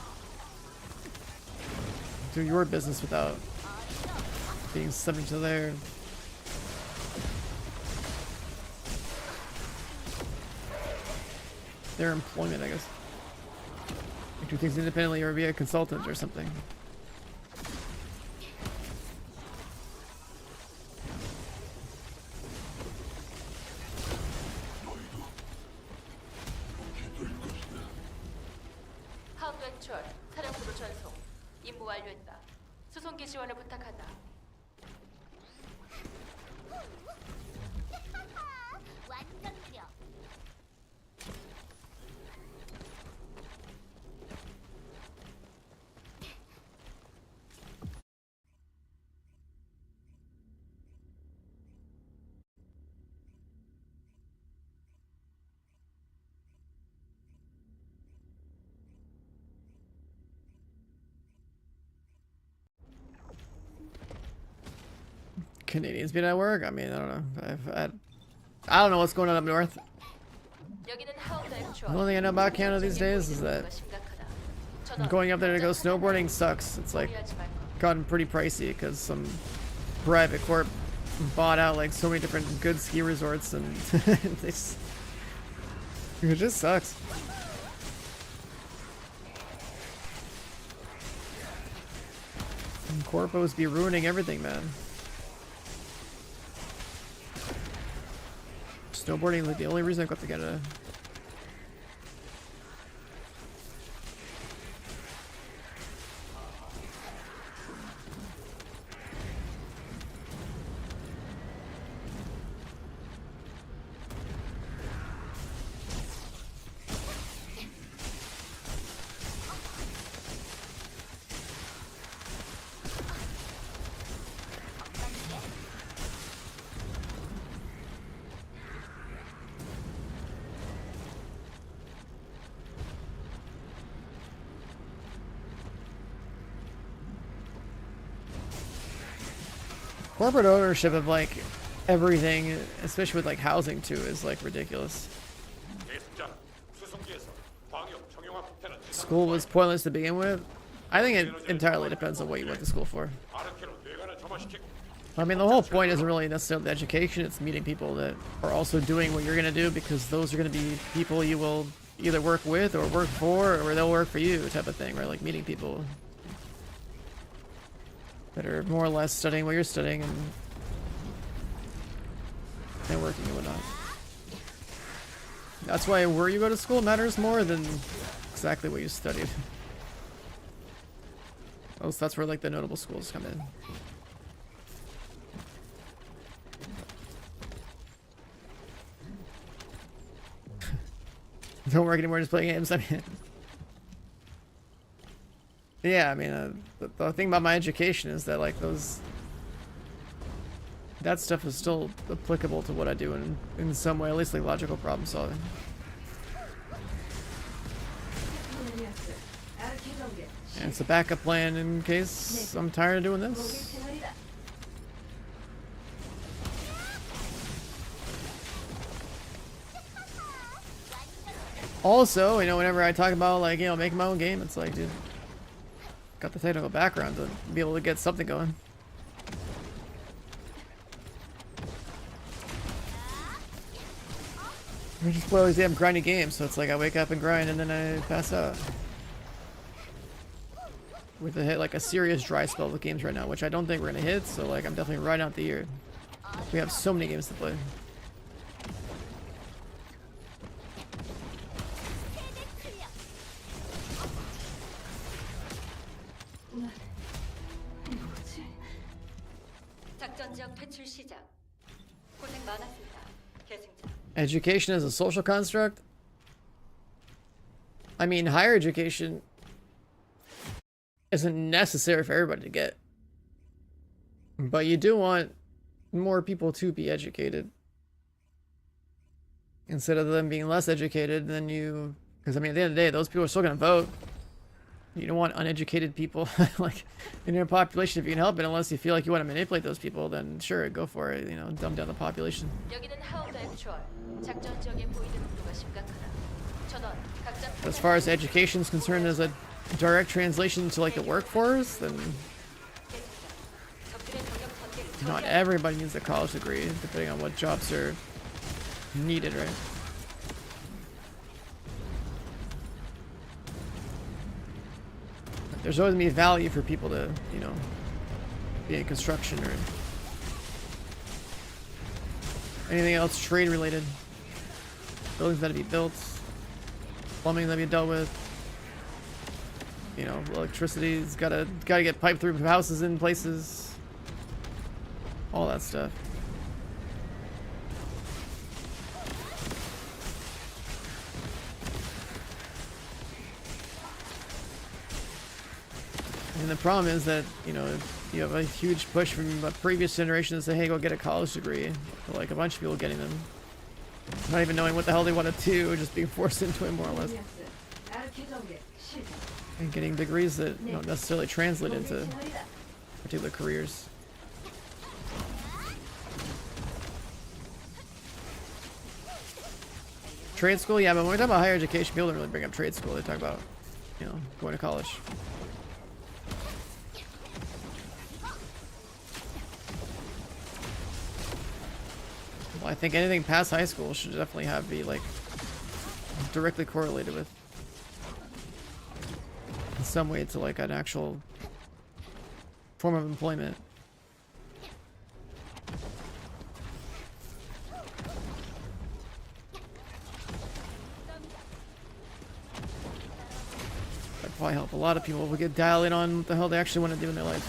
do your business without being subject to their employment, I guess. Like, do things independently or be a consultant or something. 하우드앤철 사령부로 전송. 임무 완료했다. 수송기 지원을 부탁한다. 완전 느려. Canadians being at work? I mean, I don't know. I don't know what's going on up north. 여기는 하운드 액추얼. The only thing I know about Canada these days is that going up there to go snowboarding sucks. It's like gotten pretty pricey because some private corp bought out like so many different good ski resorts, and it just sucks. And corpos be ruining everything, man. Snowboarding is like the only reason I got to Canada. Corporate ownership of like everything, especially with like housing too, is like ridiculous. School was pointless to begin with. I think it entirely depends on what you went to school for. I mean, the whole point isn't really necessarily education, it's meeting people that are also doing what you're going to do, because those are going to be people you will either work with or work for, or they'll work for you type of thing, right? Like meeting people that are more or less studying what you're studying and working and whatnot. That's why where you go to school matters more than exactly what you studied. Oh, so that's where like the notable schools come in. Don't work anymore, just play games. I mean, yeah, I mean, the thing about my education is that like that stuff is still applicable to what I do in some way, at least like logical problem solving. And it's a backup plan in case I'm tired of doing this. Also, you know, whenever I talk about like, you know, making my own game, it's like, dude, got the technical background to be able to get something going. I just play all these damn grindy games, so it's like I wake up and grind and then I pass out. With a hit like a serious dry spell with games right now, which I don't think we're gonna hit, so like I'm definitely riding out the year. We have so many games to play. 작전 지역 퇴출 시작. 고생 많았습니다. 계승자. Education as a social construct? I mean, higher education isn't necessary for everybody to get. But you do want more people to be educated. Instead of them being less educated than you... Because, I mean, at the end of the day, those people are still going to vote. You don't want uneducated people like in your population if you can help it, unless you feel like you want to manipulate those people, then sure, go for it, you know, dumb down the population. As far as education is concerned as a direct translation to like the workforce, then not everybody needs a college degree, depending on what jobs are needed, right? There's always gonna be value for people to, you know, be in construction or anything else trade related. Buildings that to be built, plumbing that to be dealt with. You know, electricity's gotta get piped through houses in places. All that stuff. And the problem is that, you know, you have a huge push from the previous generation to say, hey, go get a college degree. But like a bunch of people getting them. Not even knowing what the hell they want to do, just being forced into it more or less. And getting degrees that don't necessarily translate into particular careers. trade school, yeah, but when we talk about higher education, people don't really bring up trade school. They talk about, you know, going to college. Well, I think anything past high school should definitely be like directly correlated with in some way to like an actual form of employment. That'd probably help a lot of people if we could dial in on what the hell they actually want to do in their life.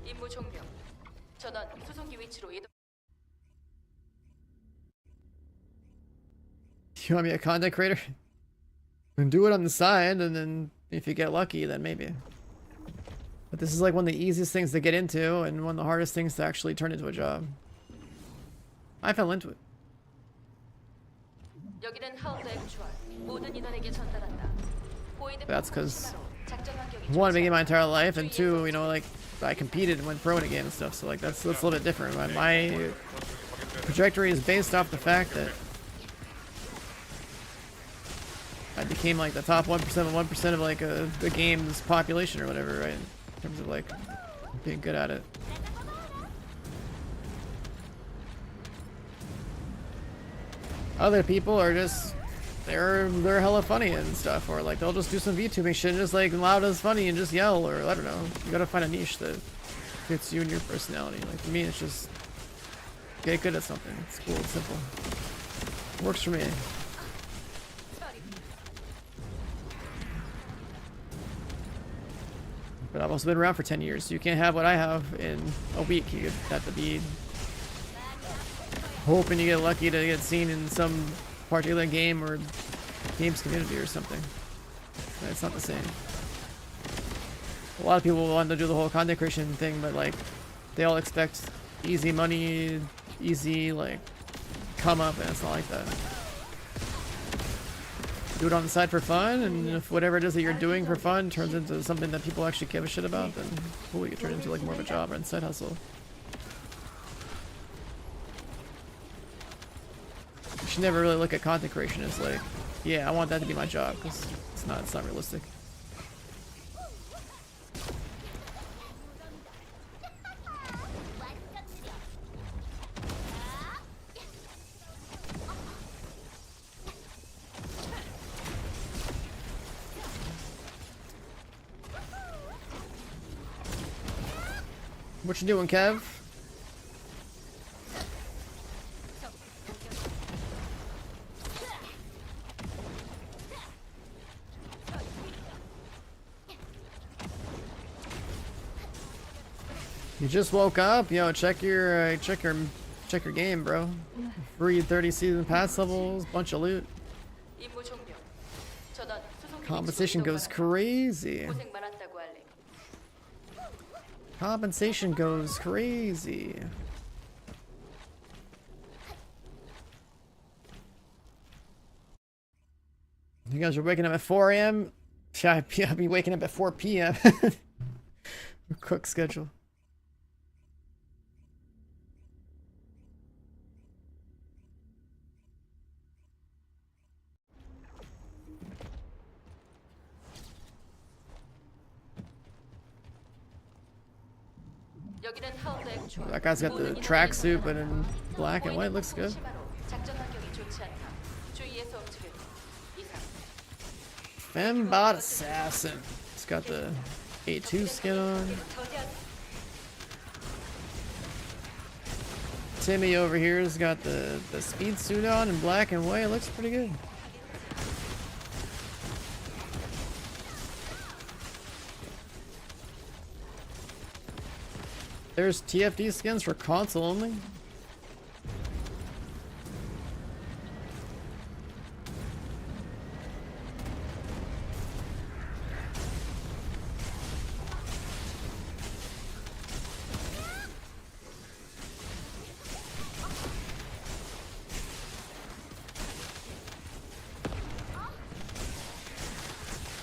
임무 종료. 전원 수송기 위치로 이동. You want to be a content creator? And do it on the side, and then if you get lucky, then maybe. But this is like one of the easiest things to get into, and one of the hardest things to actually turn into a job. I fell into it. 여기는 하운드 액추얼. 모든 인원에게 전달한다. 보이드 That's because 작전 환경이 one, I've been 좋지 in my 않다. entire life, and two, you know, like I competed and went pro in a game and stuff. So like that's a little bit different. My trajectory is based off the fact that I became like the top 1% of 1% of like the game's population or whatever, right? In terms of like being good at it. Other people are just they're hella funny and stuff, or like they'll just do some VTubing shit and just like loud as funny and just yell, or I don't know. You gotta find a niche that fits you and your personality. Like for me, it's just get good at something. It's cool, it's simple. Works for me. But I've also been around for 10 years, so you can't have what I have in a week. You have to be hoping you get lucky to get seen in some particular game or games community or something. It's not the same. A lot of people want to do the whole content creation thing, but like they all expect easy money, easy like come up, and it's not like that. Do it on the side for fun, and if whatever it is that you're doing for fun turns into something that people actually give a shit about, then cool, you can turn it into like more of a job or a side hustle. You should never really look at content creation as like, yeah, I want that to be my job, because it's not realistic. What you doing, Kev? You just woke up? Yo, check your game, bro. Free 30 season pass levels, bunch of loot. 임무 종료. 전원 수송기 Compensation 위치로 goes 이동 crazy. 바란다. 고생 많았다고 알림. Compensation goes crazy. You guys are waking up at 4 a.m.? Yeah, I'll be waking up at 4 p.m. Cook schedule. 여기는 하운드 액추얼. That guy's got the 모든 tracksuit, 인원에게 but in 전달한다. black and white. 보이드 Looks good. 심화로 작전 환경이 좋지 않다. 주의해서 움직여. 이상. Fembot Assassin. It's got the A2 skin on. Timmy over here's got the speed suit on in black and white. It looks pretty good. There's TFD skins for console only.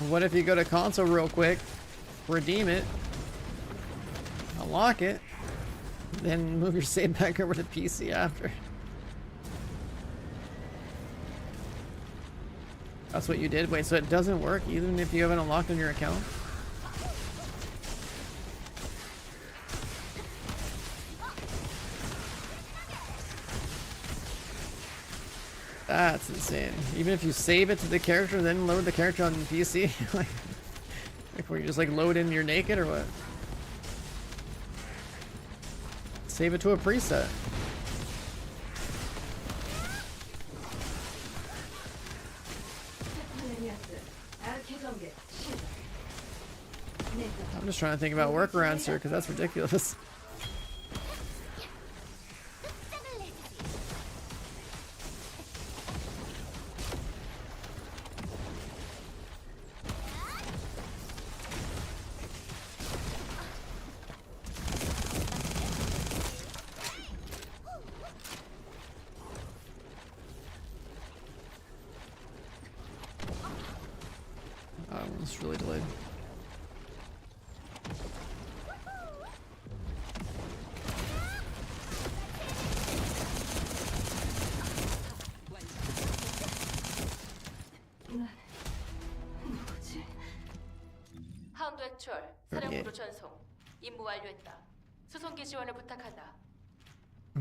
What if you go to console real quick, redeem it, unlock it, Then move your save back over to PC after. That's what you did? Wait, so it doesn't work even if you haven't unlocked on your account? That's insane. Even if you save it to the character, then load the character on PC? like where you just like load in your naked or what? Save it to a preset. I'm just trying to think about workarounds here because that's ridiculous. It's really delayed. 하운드 액츄얼, 사령부로 전송. 임무 완료했다. 수송기 지원을 부탁한다.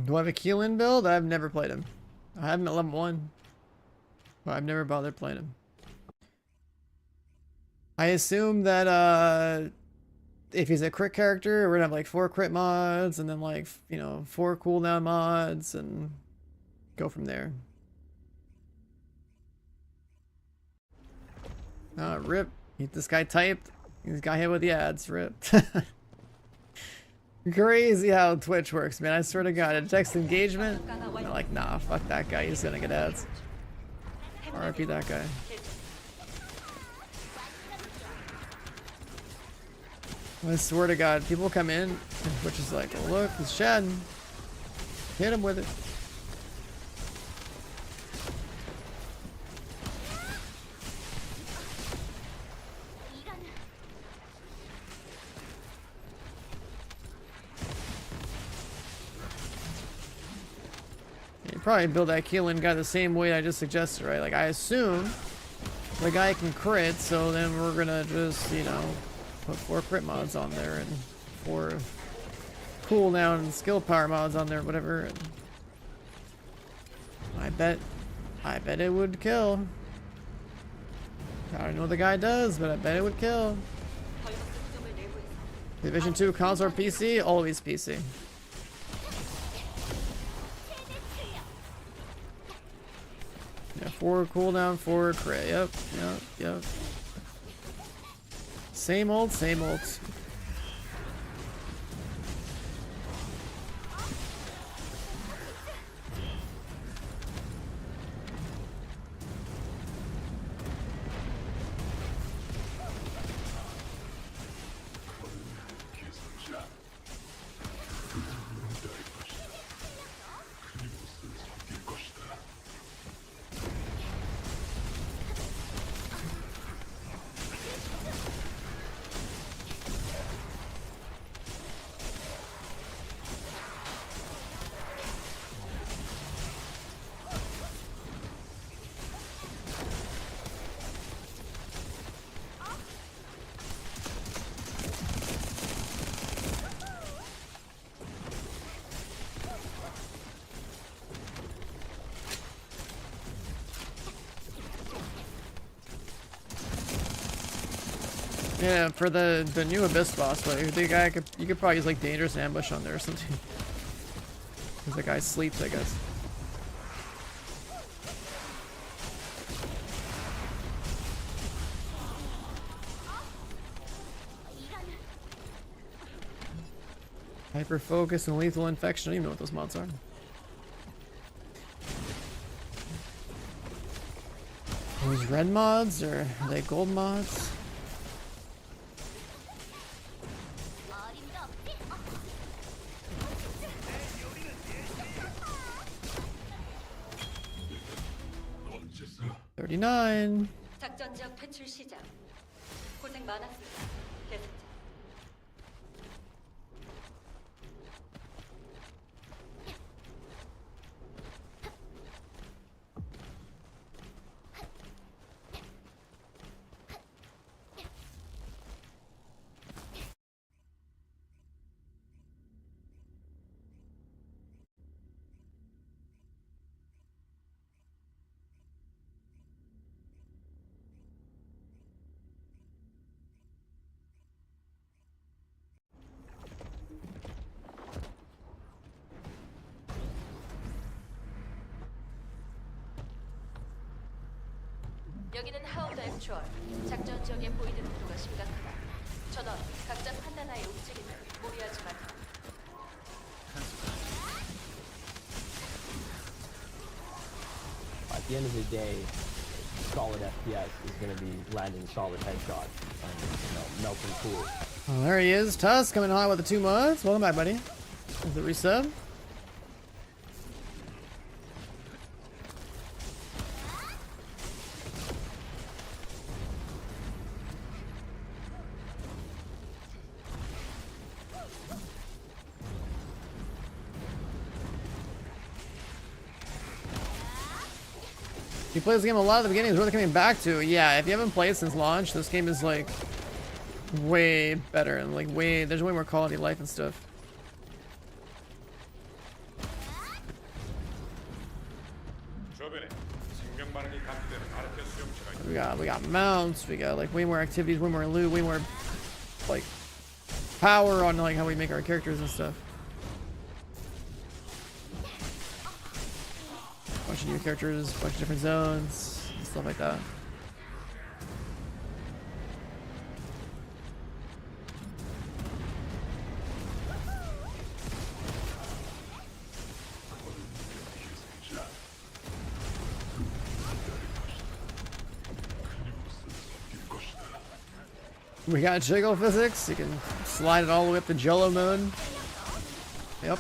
Do I have a Keelan build? I've never played him. I have him at level 1. But I've never bothered playing him. I assume that if he's a crit character, we're gonna have like 4 crit mods and then like, you know, 4 cooldown mods and go from there. Rip. This guy typed. This guy hit with the ads. Rip. Crazy how Twitch works, man. I swear to God. It detects engagement. I'm like, nah, fuck that guy. He's gonna get ads. RIP that guy. I swear to God, people come in, and Twitch is like, oh, look, he's shedding. Hit him with it. You probably build that Keelan guy the same way I just suggested, right? Like, I assume the guy can crit, so then we're gonna just, you know, put 4 crit mods on there and 4 cooldown and skill power mods on there, whatever. And I bet it would kill. I don't know what the guy does, but I bet it would kill. Division 2 console or PC? Always PC. Yeah, 4 cooldown, 4 crit. Yep. Same old, same old. Yeah, for the new Abyss boss, like, the guy you could probably use like dangerous ambush on there or something. Cause the guy sleeps, I guess. Hyper focus and lethal infection. I don't even know what those mods are. Are those red mods or are they gold mods? $39. 작전 지역 퇴출 시작. 고생 많았습니다. 대승자. 여기는 하운드 액추얼. 작전 지역에 보이는 구도가 심각하다. 전원 각자 판단하에 움직이면 무리하지 마라. At the end of the day, solid FPS is going to be landing solid headshots and, melting pools. Oh, there he is. Tusk coming on with the 2 months. Welcome back, buddy. Is the resub? You play this game a lot at the beginning, it's worth coming back to. Yeah, if you haven't played since launch, this game is like way better and like there's way more quality of life and stuff. 주변에 생명 반응이 감지되는 아르테 수용체가 있다. We got mounts, we got like way more activities, way more loot, way more like power on like how we make our characters and stuff. Bunch of new characters, bunch of different zones, stuff like that. We got jiggle physics. You can slide it all the way up to Jello mode. Yep.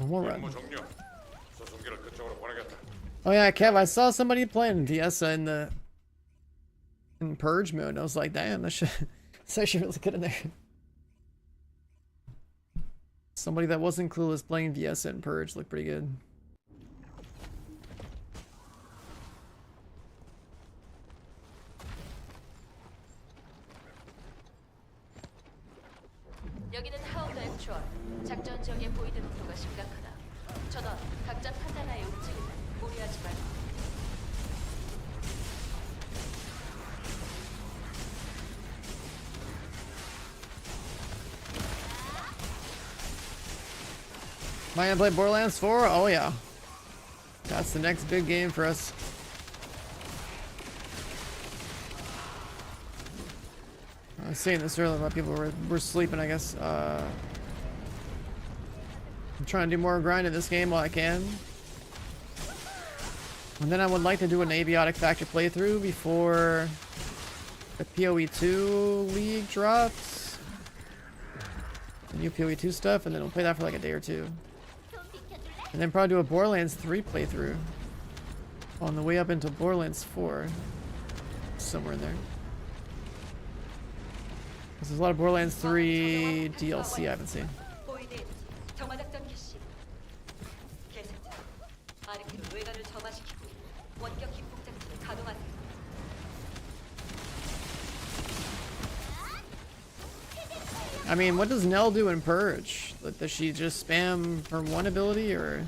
One more run. 임무 종료. 수송기를 그쪽으로 보내겠다. Oh yeah, Kev, I saw somebody playing Diesa in Purge mode. I was like, damn, that shit, that's actually really good in there. Somebody that wasn't clueless playing Diesa in Purge looked pretty good. 여기는 하운드 액추얼. 작전 지역에 보이는 구도가 심각하다. 전원 각자 판단하에 움직이면 무리하지 마라. Am I gonna play Borderlands 4? Oh yeah. That's the next big game for us. I was saying this earlier, but people were sleeping, I guess. I'm trying to do more grind in this game while I can. And then I would like to do an Aviatic Factor playthrough before the PoE 2 League drops. The new PoE 2 stuff, and then we'll play that for like a day or two. And then probably do a Borderlands 3 playthrough on the way up into Borderlands 4. Somewhere in there. There's a lot of Borderlands 3 DLC I haven't seen. 보이는 정화작전 개시. 계승자. 아르키로 뇌관을 점화시키고 원격 기폭 장치를 가동하세요. I mean, what does Nell do in Purge? Like, does she just spam her one ability, or?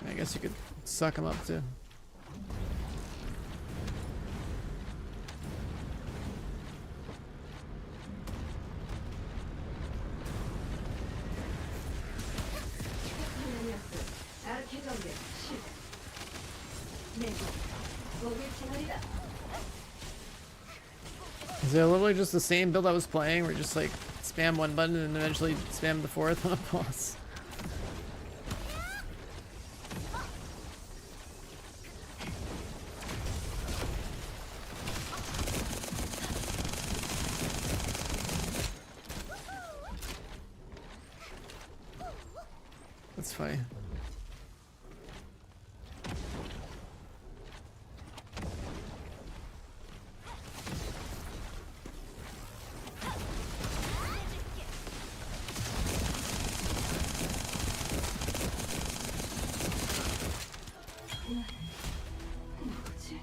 I guess you could suck him up too. 아르케 정렬 시작. 내부 목을 진화리다. Is it literally just the same build I was playing, where you just like spam one button and eventually spam the fourth on a boss? funny. 누구지?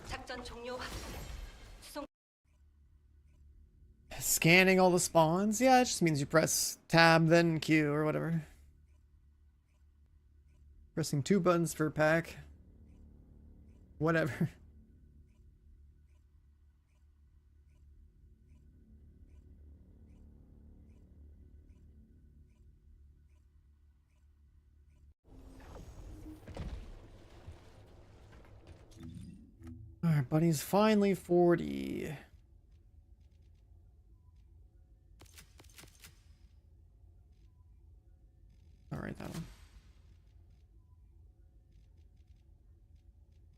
작전 종료. 수송 Scanning all the spawns? Yeah, it just means you press tab, then Q, or whatever. Pressing 2 buttons for pack. Whatever. Alright, buddy's finally 40. Alright, that one.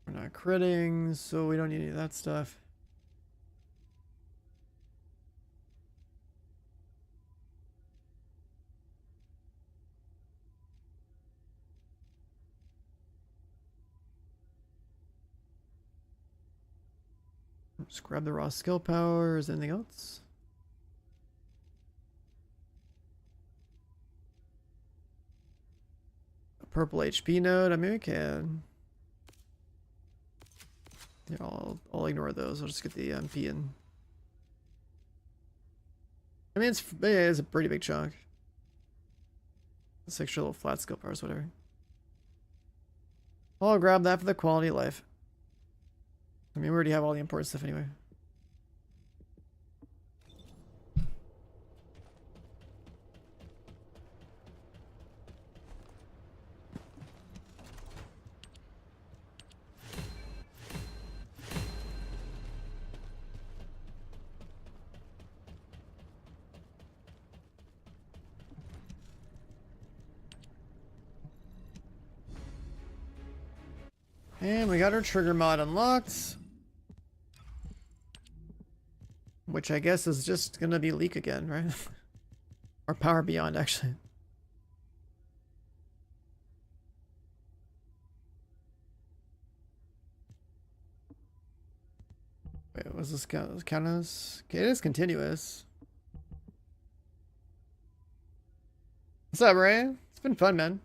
We're not critting, so we don't need any of that stuff. Just grab the raw skill power. Is there anything else? A purple HP node. I mean, we can. Yeah, I'll ignore those. I'll just get the MP in. I mean, it's a pretty big chunk. It's extra little flat skill powers, whatever. I'll grab that for the quality of life. I mean, we already have all the important stuff anyway. And we got our trigger mod unlocked. Which I guess is just gonna be leak again, right? Or power beyond, actually. Wait, was this count as? Okay, it is continuous. What's up, Ray? It's been fun, man.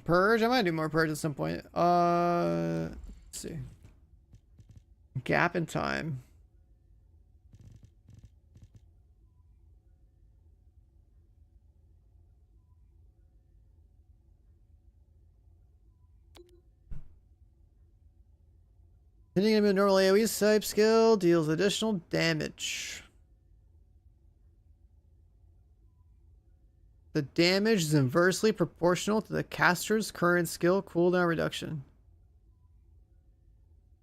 Purge? I might do more purge at some point. Let's see. Gap in time. Hitting him with normal AoE type skill deals additional damage. The damage is inversely proportional to the caster's current skill cooldown reduction.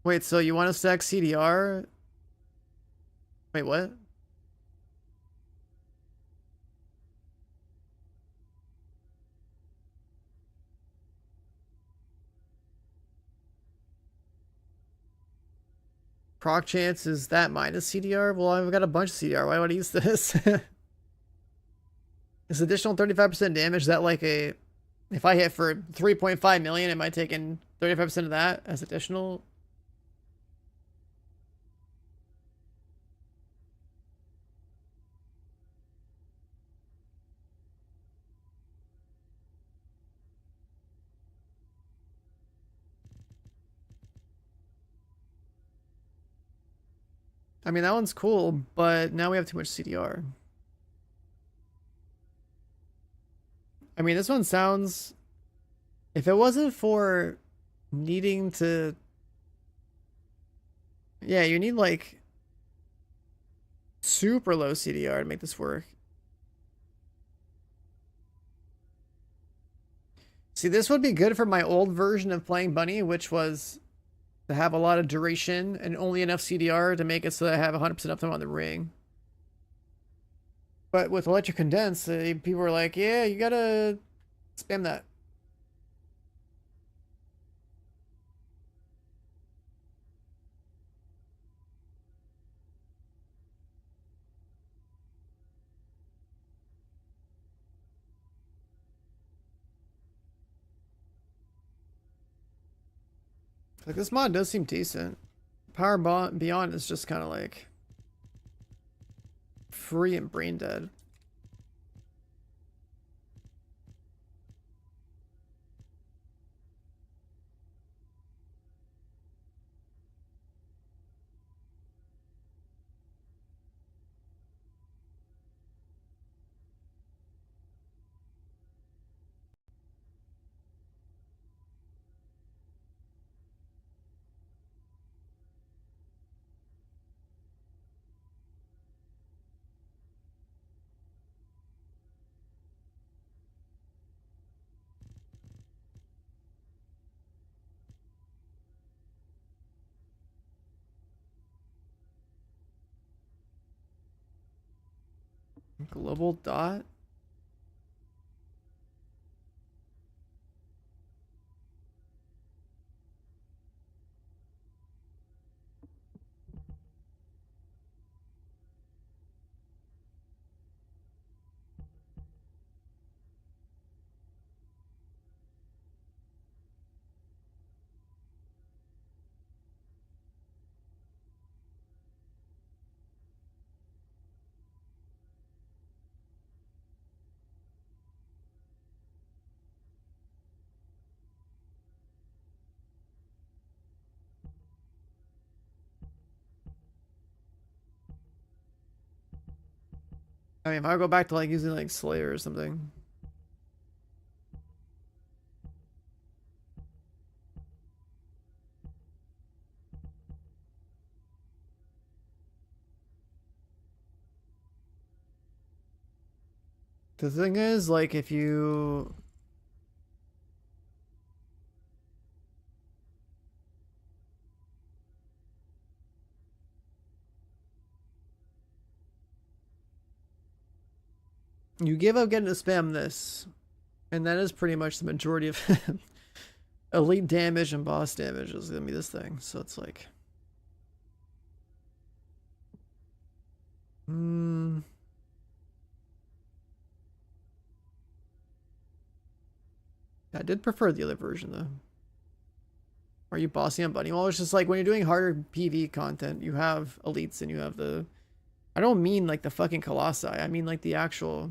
Wait, so you want to stack CDR? Wait, what? Proc chance is that minus CDR? Well, I've got a bunch of CDR. Why would I use this? This additional 35% damage, is that like a... If I hit for 3.5 million, am I taking 35% of that as additional? I mean, that one's cool, but now we have too much CDR. I mean, this one sounds... If it wasn't for needing to... Yeah, you need, like, super low CDR to make this work. See, this would be good for my old version of playing Bunny, which was to have a lot of duration and only enough CDR to make it so that I have 100% uptime on the ring. But with Electric Condense, people were like, yeah, you gotta spam that. Like, this mod does seem decent. Beyond is just kind of like free and brain dead. Global dot. I mean, if I go back to like using like Slayer or something. The thing is, like, if you give up getting to spam this, and that is pretty much the majority of elite damage and boss damage is gonna be this thing. So it's like, I did prefer the other version though. Are you bossy on Bunny? Well, it's just like when you're doing harder PV content, you have elites and you have the. I don't mean like the fucking Colossi. I mean like the actual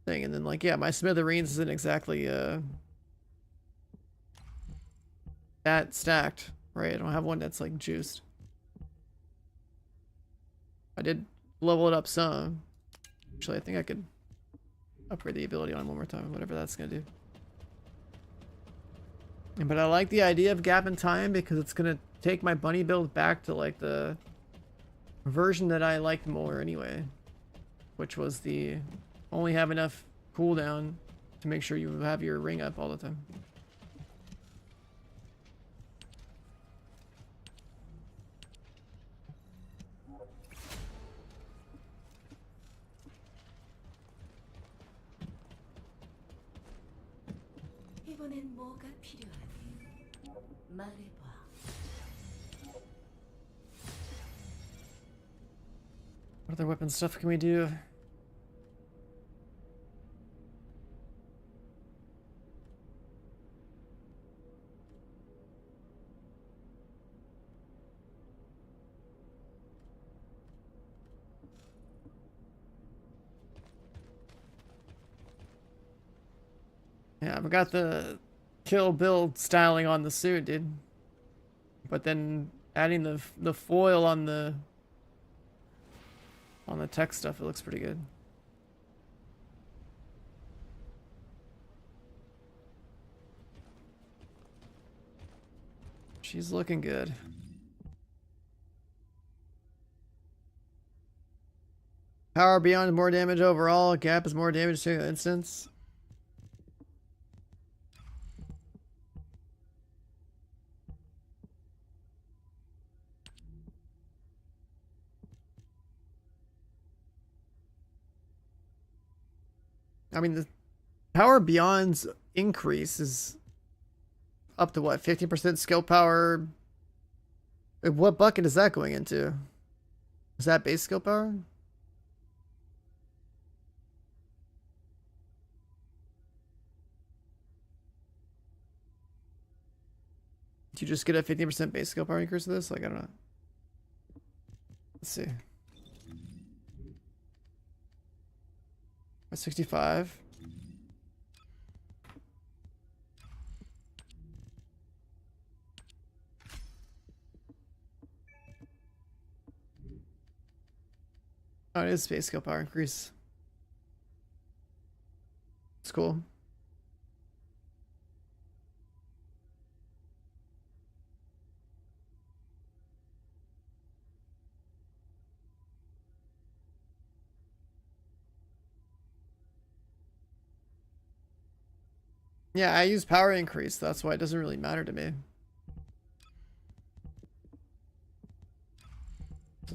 thing. And then like, yeah, my Smithereens isn't exactly that stacked, right? I don't have one that's like juiced. I did level it up some. Actually, I think I could upgrade the ability on it one more time, whatever that's gonna do. But I like the idea of gap in time because it's gonna take my bunny build back to like the version that I liked more anyway, which was the only have enough cooldown to make sure you have your ring up all the time. 이번엔 뭐가 필요하니? 말해봐. What other weapon stuff can we do? Yeah, I've got the Kill Bill styling on the suit, dude. But then adding the foil on the tech stuff, it looks pretty good. She's looking good. Power beyond more damage overall. Gap is more damage to instance. I mean, the power beyond's increase is up to what, 50% skill power? What bucket is that going into? Is that base skill power? Do you just get a 15% base skill power increase with this? Like, I don't know. Let's see. 65. Oh, it is space skill power increase. It's cool. Yeah, I use power increase. That's why it doesn't really matter to me.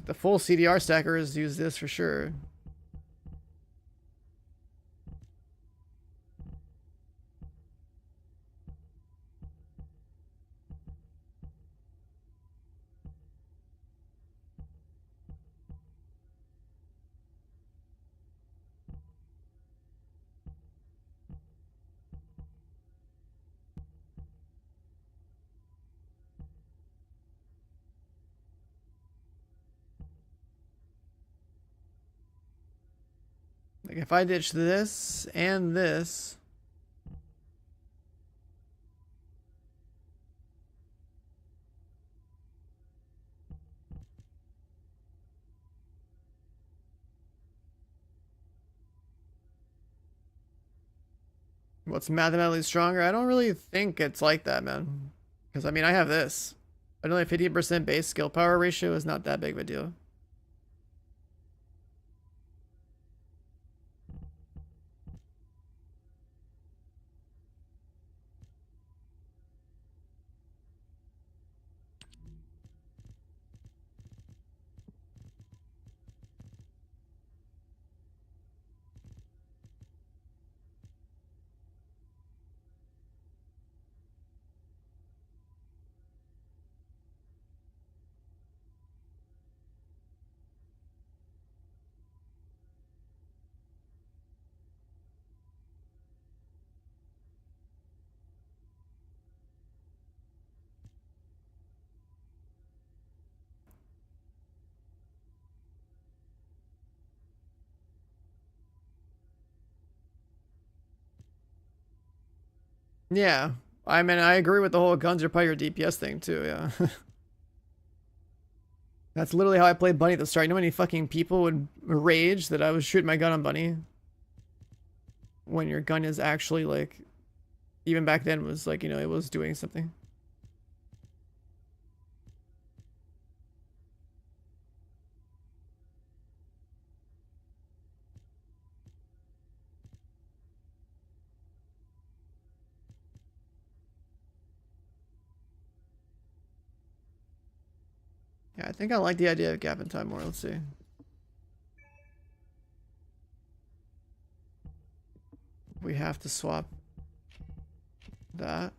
The full CDR stackers use this for sure. Like if I ditch this and this, what's mathematically stronger? I don't really think it's like that, man. Because I mean, I have this. But only 50% base skill power ratio is not that big of a deal. Yeah. I mean, I agree with the whole guns are part of your DPS thing too, yeah. That's literally how I played Bunny at the start. You know how many fucking people would rage that I was shooting my gun on Bunny? When your gun is actually like, even back then was like, you know, it was doing something. Yeah, I think I like the idea of gap in time more. Let's see. We have to swap that.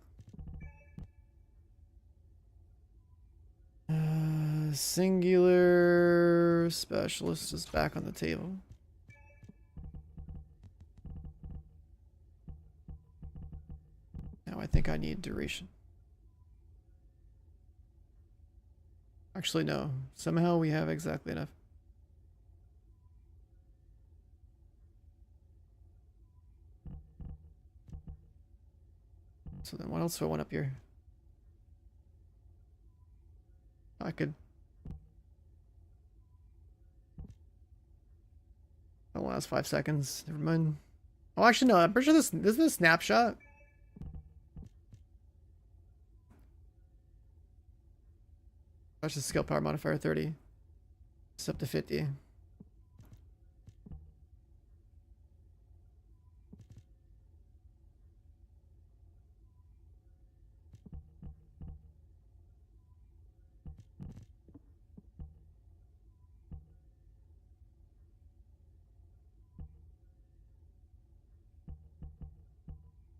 Singular specialist is back on the table. Now I think I need duration. Actually, no. Somehow we have exactly enough. So then what else do I want up here? I could... That will last 5 seconds. Never mind. Oh, actually, no. I'm pretty sure this is a snapshot. That's the skill power modifier 30. It's up to 50.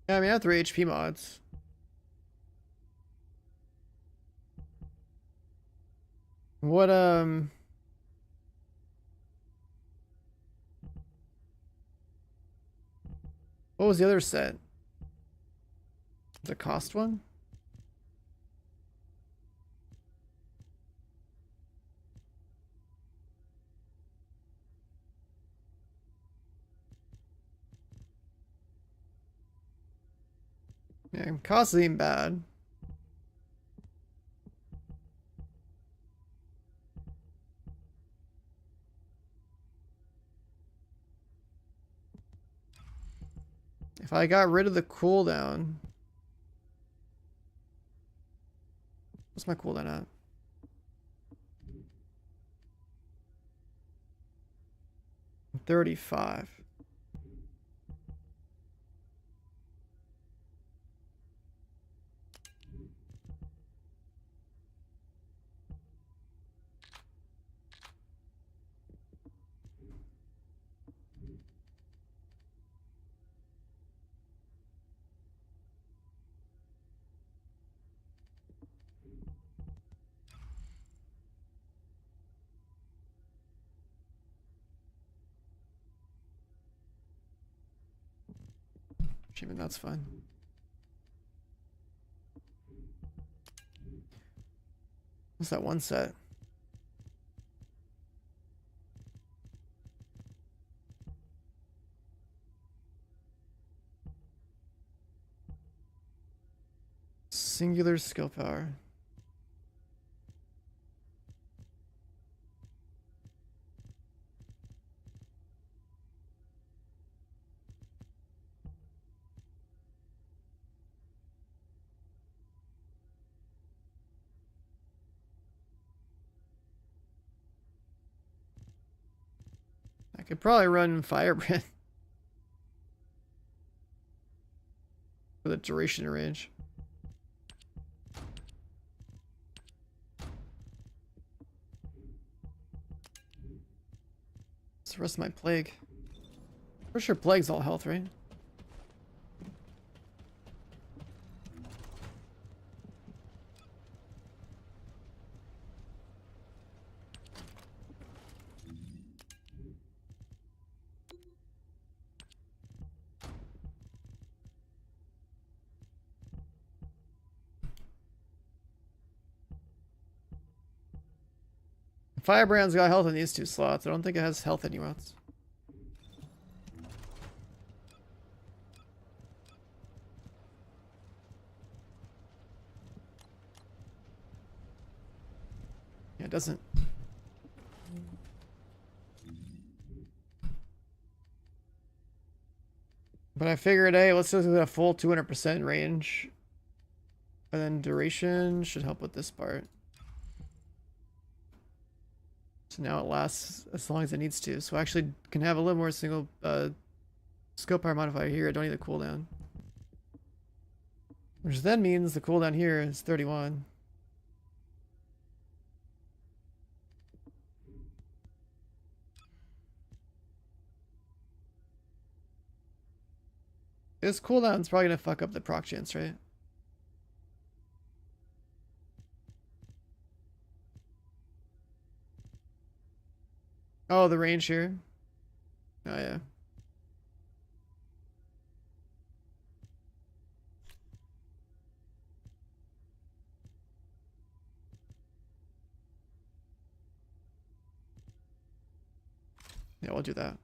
Yeah, I mean, I have 3 HP mods. What, what was the other set? The cost one? Yeah, cost isn't bad. If I got rid of the cooldown, what's my cooldown at? $35. Achievement, that's fine. What's that one set? Singular skill power. I could probably run Firebrand for the duration range. What's the rest of my plague? For sure, plague's all health, right? Firebrand's got health in these two slots. I don't think it has health anywhere else. Yeah, it doesn't. But I figured, hey, let's just do a full 200% range. And then duration should help with this part. So now it lasts as long as it needs to. So I actually can have a little more single skill power modifier here. I don't need the cooldown. Which then means the cooldown here is 31. This cooldown's probably gonna fuck up the proc chance, right? Oh, the range here. Oh, yeah. Yeah, we'll do that.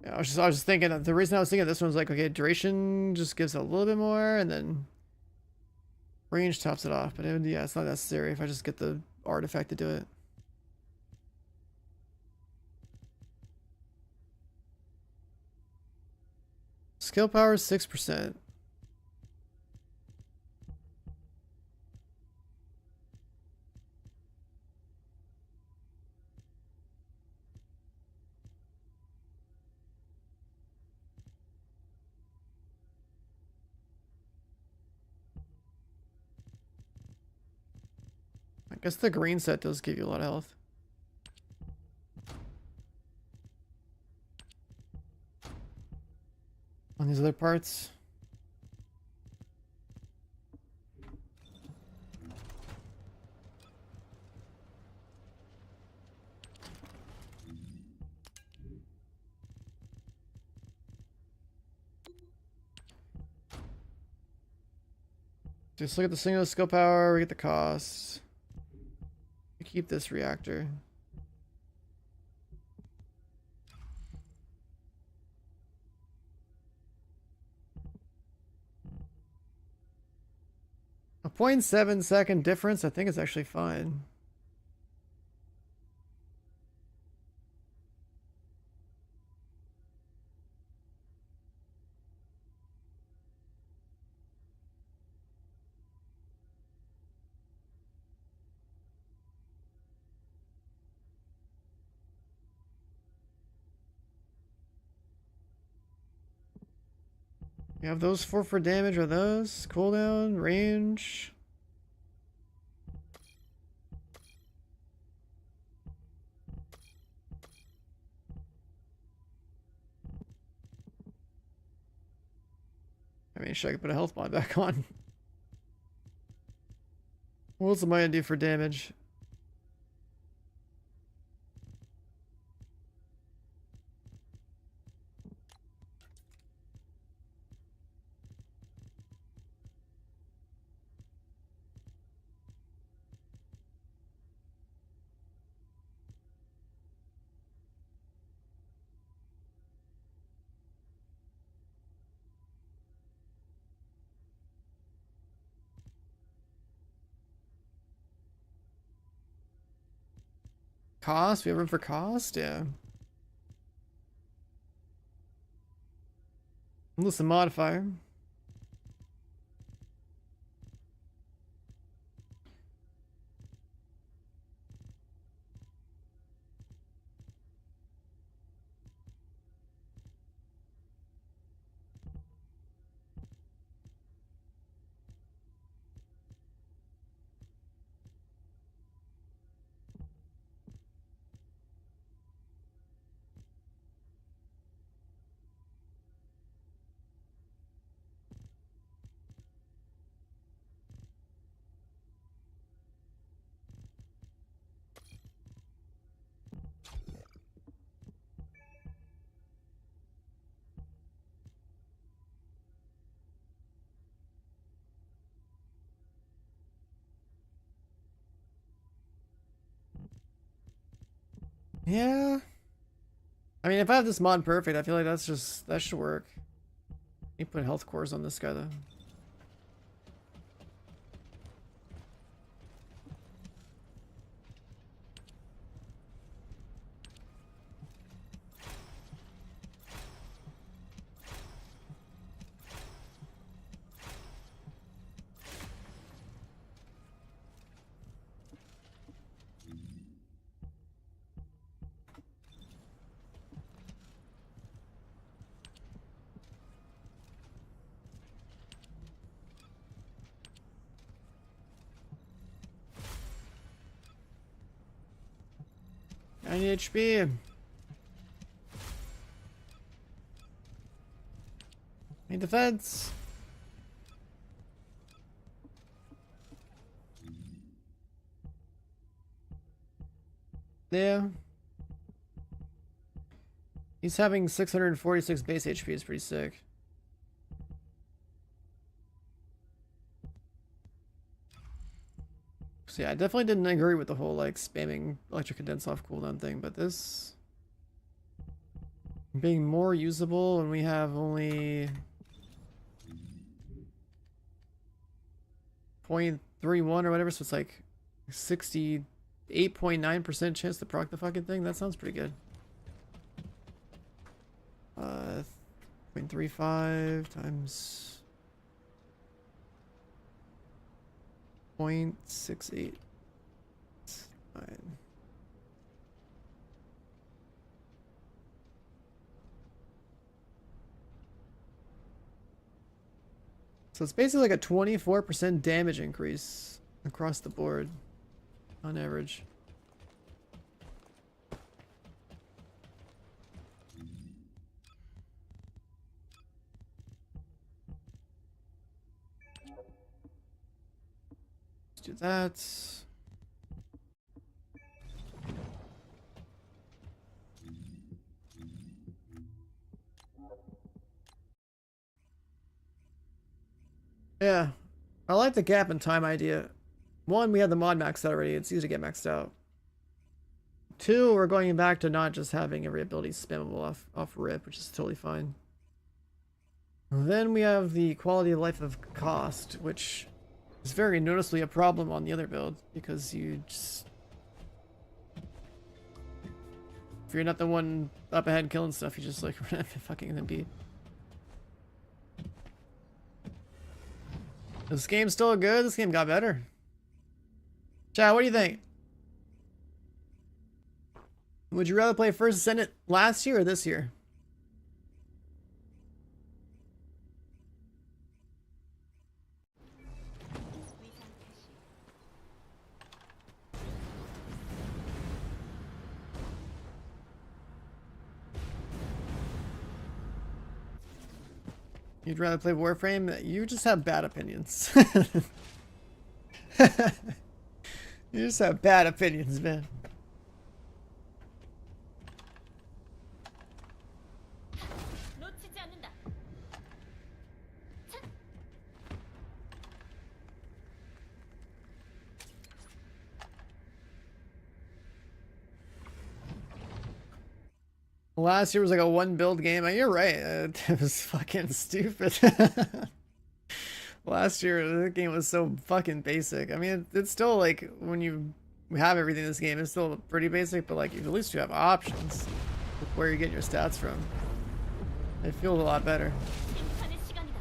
Yeah, I was just thinking that the reason I was thinking this one's like, okay, duration just gives a little bit more, and then range tops it off. But it would, yeah, it's not necessary if I just get the artifact to do it. Skill power is 6%. I guess the green set does give you a lot of health. On these other parts. Just look at the single skill power, we get the cost. We keep this reactor. A 0.7 second difference, I think is actually fine. We have those 4 for damage, are those? Cooldown, range. I mean, should I put a health mod back on? What's the Maya do for damage? Cost? We have room for cost? Yeah. Listen, modifier. Yeah. I mean, if I have this mod perfect, I feel like that should work. You put health cores on this guy though. I need HP. Need defense. Yeah. He's having 646 base HP is pretty sick. So yeah, I definitely didn't agree with the whole like spamming electric condense off cooldown thing, but this being more usable when we have only 0.31 or whatever, so it's like 68.9% chance to proc the fucking thing. That sounds pretty good. 0.35 times 0.68. So it's basically like a 24% damage increase across the board on average. Let's do that. Yeah. I like the gap in time idea. One, we have the mod maxed out already. It's easy to get maxed out. Two, we're going back to not just having every ability spammable off rip, which is totally fine. Then we have the quality of life of cost, which is very noticeably a problem on the other build, because you just... if you're not the one up ahead killing stuff, you just like fucking MP. This game's still good. This game got better. Chad, what do you think? Would you rather play first Descendant last year or this year? You'd rather play Warframe? You just have bad opinions. You just have bad opinions, man. 놓치지 않는다. Last year was like a one build game. You're right. It was fucking stupid. Last year, the game was so fucking basic. I mean, it's still like when you have everything in this game, it's still pretty basic, but like at least you have options with where you're getting your stats from. It feels a lot better. 인터넷 시간이다.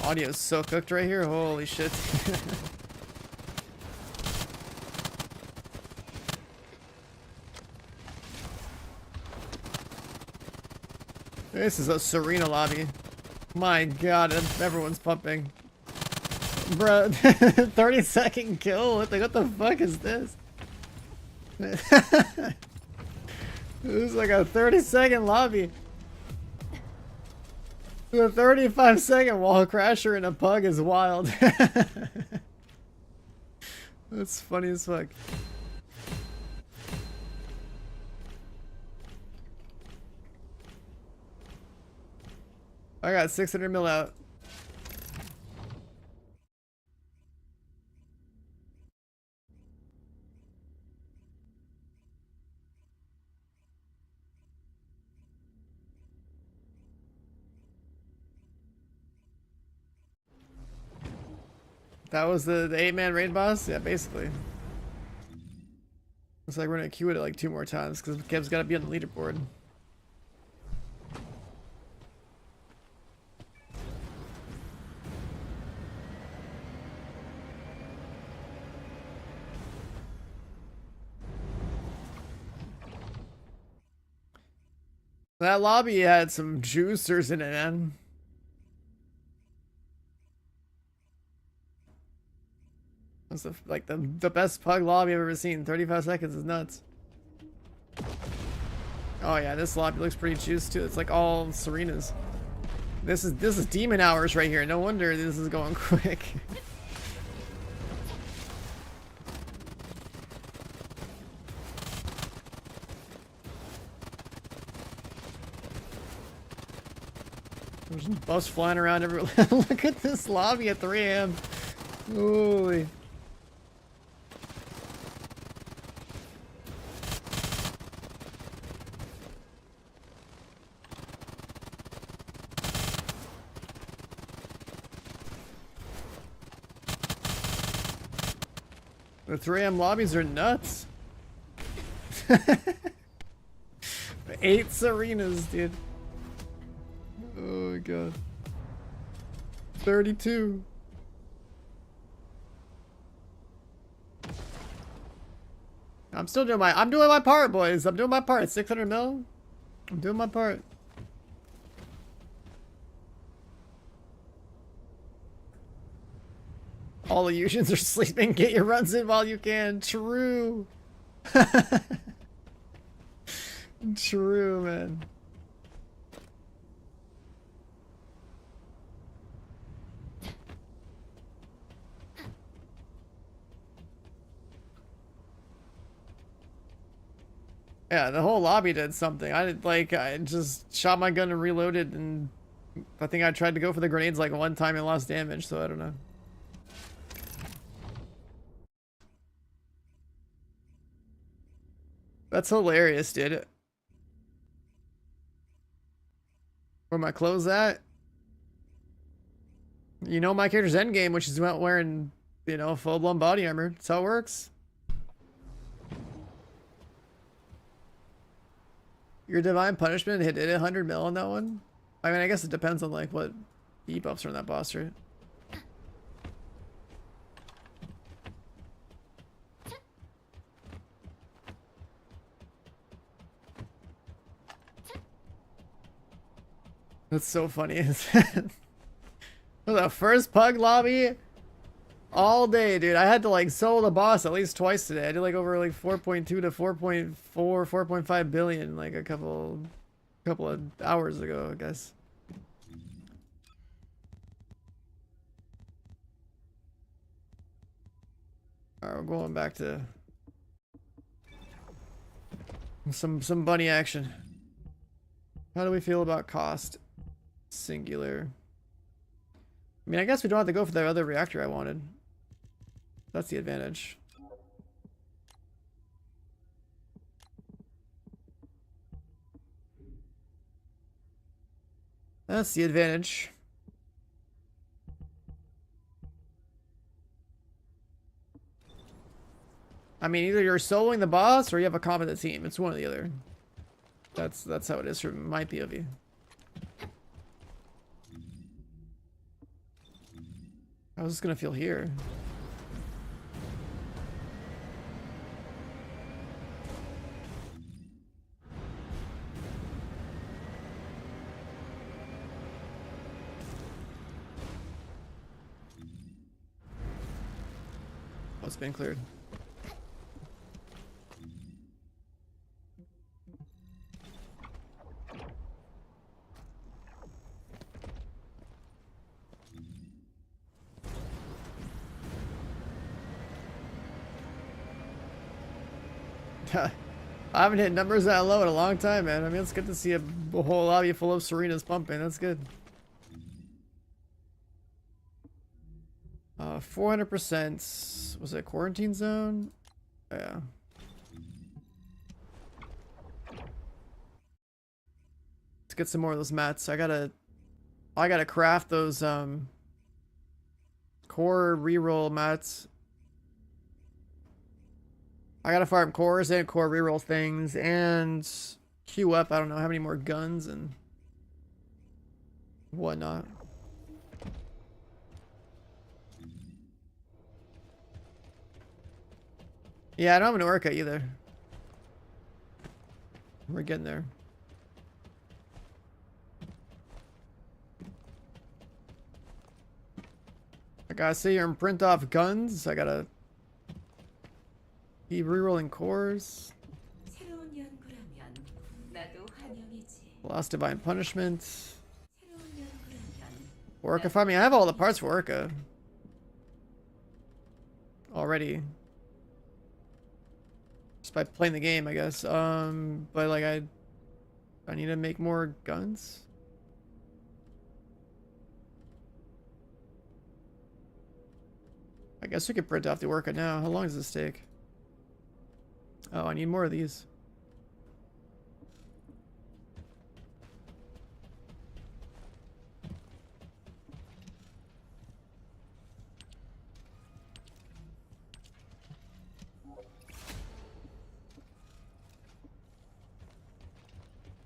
Audio is so cooked right here. Holy shit. This is a Serena lobby. My god, everyone's pumping. Bro, 30-second kill? What the fuck is this? This is like a 30-second lobby. The 35-second wall crasher in a pug is wild. That's funny as fuck. I got 600 mil out. That was the 8-man raid boss? Yeah, basically. Looks like we're gonna queue it like 2 more times because Kev's gotta be on the leaderboard. That lobby had some juicers in it, man. That's like the best pug lobby I've ever seen. 35 seconds is nuts. Oh yeah, this lobby looks pretty juiced too. It's like all Serenas. This is demon hours right here. No wonder this is going quick. There's buffs flying around everywhere. Look at this lobby at 3 AM. Holy. The 3 AM lobbies are nuts. 8 Serenas, dude. Oh my god. 32. I'm doing my part, boys. I'm doing my part. 600 mil. I'm doing my part. All the Illusions are sleeping. Get your runs in while you can. True. True, man. Yeah, the whole lobby did something. I just shot my gun and reloaded, and I think I tried to go for the grenades like one time and lost damage, so I don't know. That's hilarious, dude. Where my clothes at? You know my character's endgame, which is about wearing, you know, full-blown body armor. That's how it works. Your divine punishment hit 100 mil on that one? I mean, I guess it depends on like what debuffs are in that boss, right? That's so funny. For the first pug lobby all day, dude. I had to like solo the boss at least twice today. I did like over like 4.2 to 4.4, 4.5 billion like a couple of hours ago, I guess. Alright, we're going back to some bunny action. How do we feel about cost? Singular. I mean, I guess we don't have to go for the other reactor I wanted. That's the advantage. That's the advantage. I mean, either you're soloing the boss or you have a competent team. It's one or the other. That's how it is from my POV. How's this gonna feel here? Oh, it's been cleared. I haven't hit numbers that low in a long time, man. I mean, it's good to see a whole lobby full of Serenas pumping. That's good. 400%. Was it quarantine zone? Yeah. Let's get some more of those mats. I gotta craft those core reroll mats. I gotta farm cores and core reroll things and queue up. I don't know how many more guns and whatnot. Yeah, I don't have an Orca either. We're getting there. I gotta sit here and print off guns. I gotta keep rerolling cores. Lost Divine Punishment. Orca farming. I have all the parts for Orca already. Just by playing the game, I guess. But like I need to make more guns. I guess we could print off the Orca now. How long does this take? Oh, I need more of these.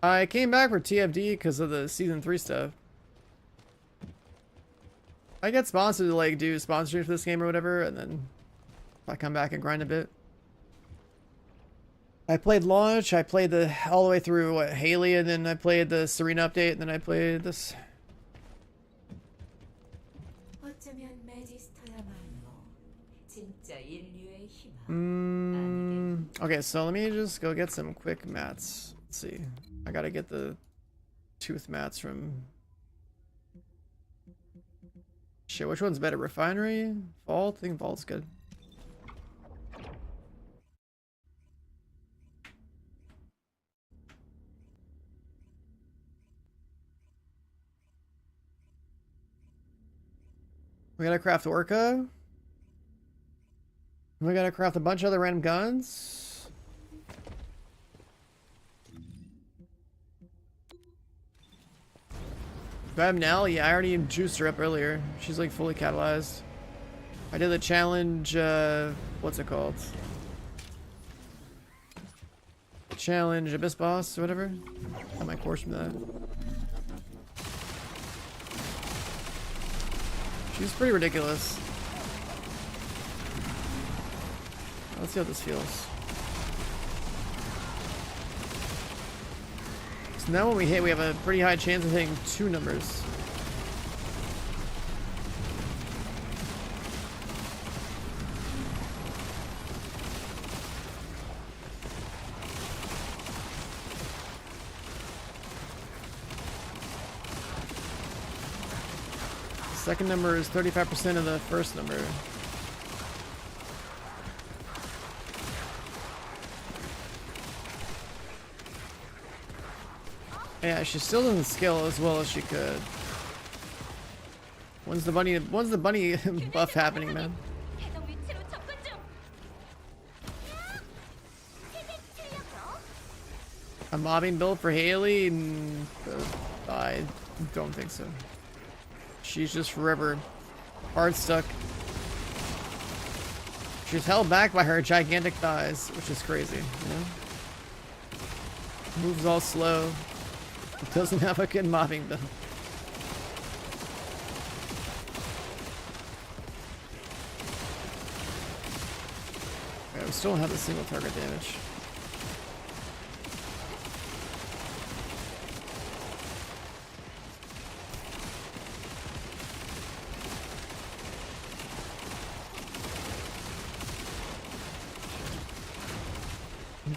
I came back for TFD because of the season 3 stuff. I get sponsored to like do sponsorship for this game or whatever, and then I come back and grind a bit. I played launch, I played all the way through what, Haley, and then I played the Serena update, and then I played this. Okay, so let me just go get some quick mats. Let's see. I gotta get the tooth mats from... Shit, which one's better? Refinery? Vault? I think Vault's good. We gotta craft Orca. We gotta craft a bunch of other random guns. Grab Nell? Yeah, I already juiced her up earlier. She's like fully catalyzed. I did the challenge, what's it called? Challenge Abyss Boss or whatever. Got my course from that. She's pretty ridiculous. Let's see how this feels. So now when we hit, we have a pretty high chance of hitting 2 numbers. The second number is 35% of the first number. Yeah, she still doesn't scale as well as she could. When's the bunny buff happening, man? 해당 위치로 접근 중. A mobbing build for Haley? I don't think so. She's just forever hard stuck. She's held back by her gigantic thighs, which is crazy, you know? Moves all slow. Doesn't have a good mobbing build. Yeah, we still don't have a single target damage.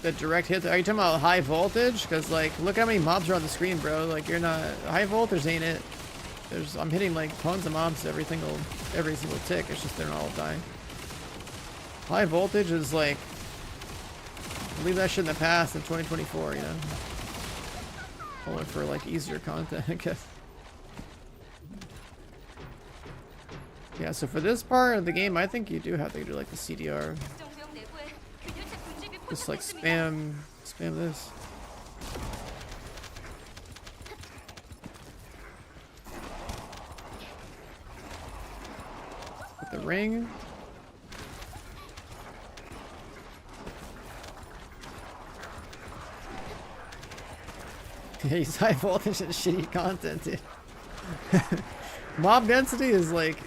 The direct hit. Are you talking about high voltage? Because like, look how many mobs are on the screen, bro. Like, you're not high voltage, ain't it? I'm hitting like tons of mobs every single tick. It's just they're not all dying. High voltage is like, leave that shit in the past in 2024. You know, only for like easier content, I guess. Yeah. So for this part of the game, I think you do have to do like the CDR. 정병 내부에 균열체 분집이 Just like 포착됐습니다. spam this. With the ring. He's high voltage and shitty content, dude. Mob density is like...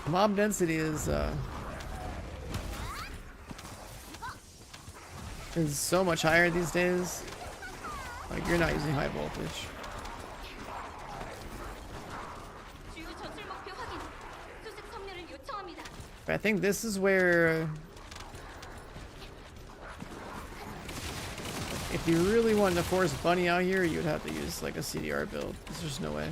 Mob density is so much higher these days. Like, you're not using high voltage. 주요 전술 목표 확인. 수색 섬유를 요청합니다. But I think this is where... If you really wanted to force Bunny out here, you'd have to use like a CDR build. There's just no way.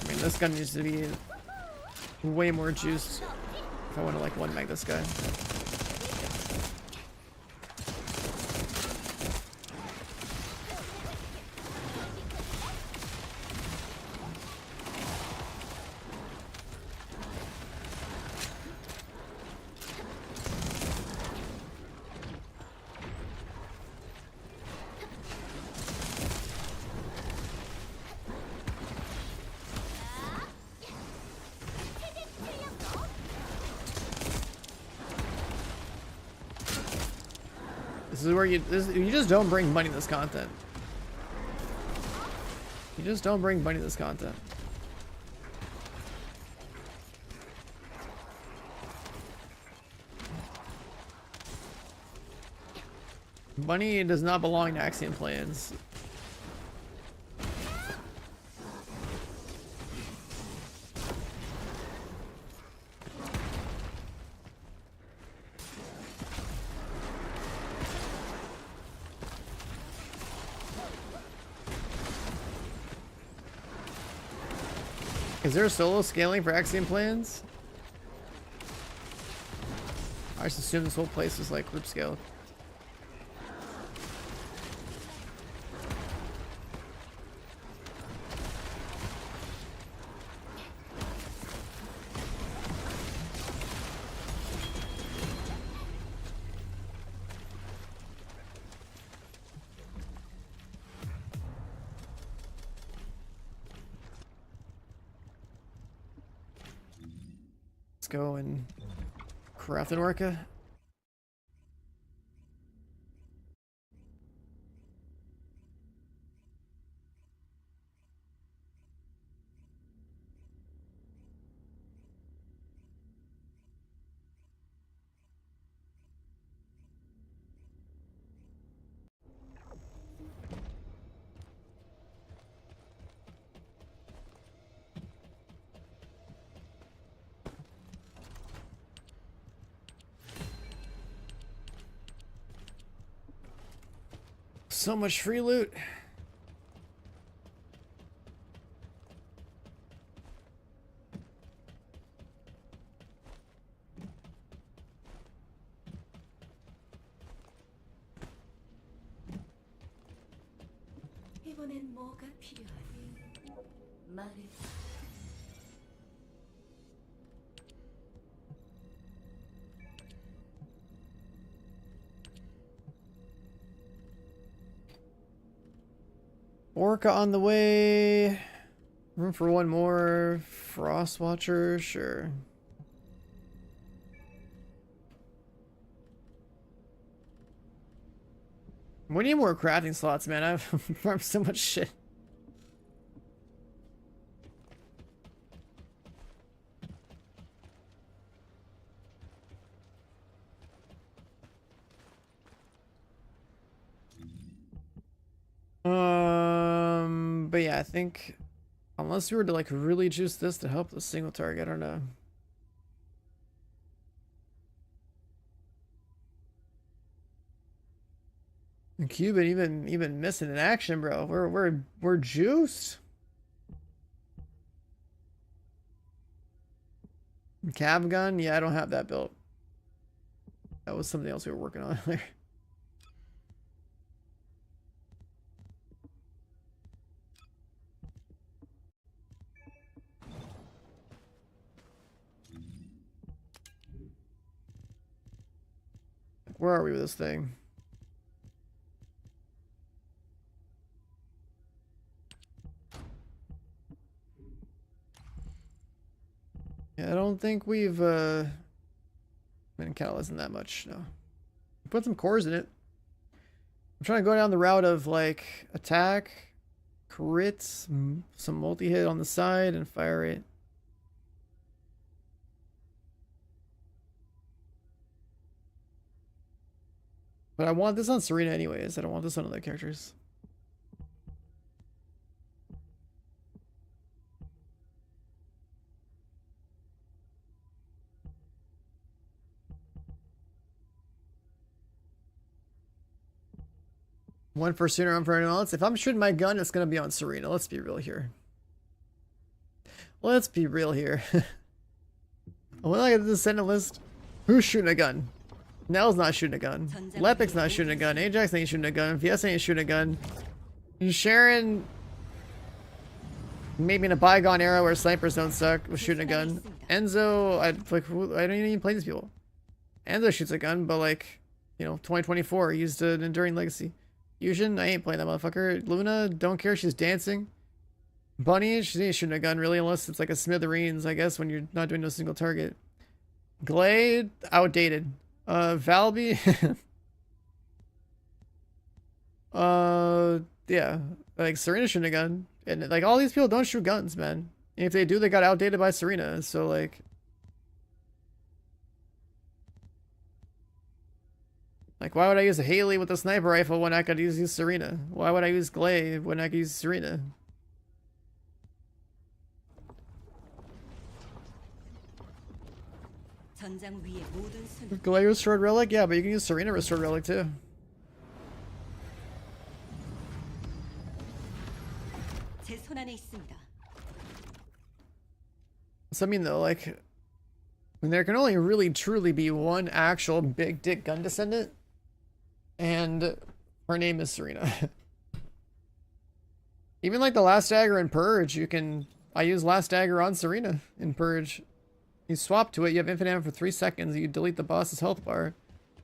I mean, this gun needs to be way more juiced if I want to like one meg this guy. This is where you just don't bring money to this content. You just don't bring money to this content. Money does not belong to Axiom plans. Is there solo scaling for Axiom plans? I just assume this whole place is like group scaled. Let's go and craft an orca. So much free loot. 이번엔 뭐가 필요하니? 말해. Orca on the way. Room for one more. Frost Watcher, sure. We need more crafting slots, man. I've farmed so much shit. But yeah, I think unless we were to like really juice this to help the single target, I don't know. And Cuban even missing in action, bro. We're juiced. Cav gun, yeah, I don't have that built. That was something else we were working on there. Where are we with this thing? Yeah, I don't think we've been catalyzing that much, no. Put some cores in it. I'm trying to go down the route of like attack, crits, some multi-hit on the side, and fire rate. But I want this on Serena anyways. I don't want this on other characters. One for Serena, one for anyone else. If I'm shooting my gun, it's going to be on Serena. Let's be real here. Let's be real here. When I get the Descendant list, who's shooting a gun? Nell's not shooting a gun. Lepic's not shooting a gun. Ajax ain't shooting a gun. Fiesta ain't shooting a gun. And Sharon, maybe in a bygone era where snipers don't suck, was shooting a gun. Enzo, I don't even play these people. Enzo shoots a gun, but like, you know, 2024 used an enduring legacy. Fusion, I ain't playing that motherfucker. Luna, don't care, she's dancing. Bunny, she ain't shooting a gun really unless it's like a smithereens, I guess, when you're not doing no single target. Glade, outdated. Valby, yeah, like Serena shooting a gun, and like all these people don't shoot guns, man. And if they do, they got outdated by Serena. So like why would I use a Haley with a sniper rifle when I could use Serena? Why would I use Glade when I could use Serena? Glade restored relic, yeah, but you can use Serena restored relic too. So I mean though, like And there can only really truly be one actual big dick gun descendant, and her name is Serena. Even like the last dagger in Purge, I use last dagger on Serena in Purge. You swap to it, you have infinite ammo for 3 seconds, you delete the boss's health bar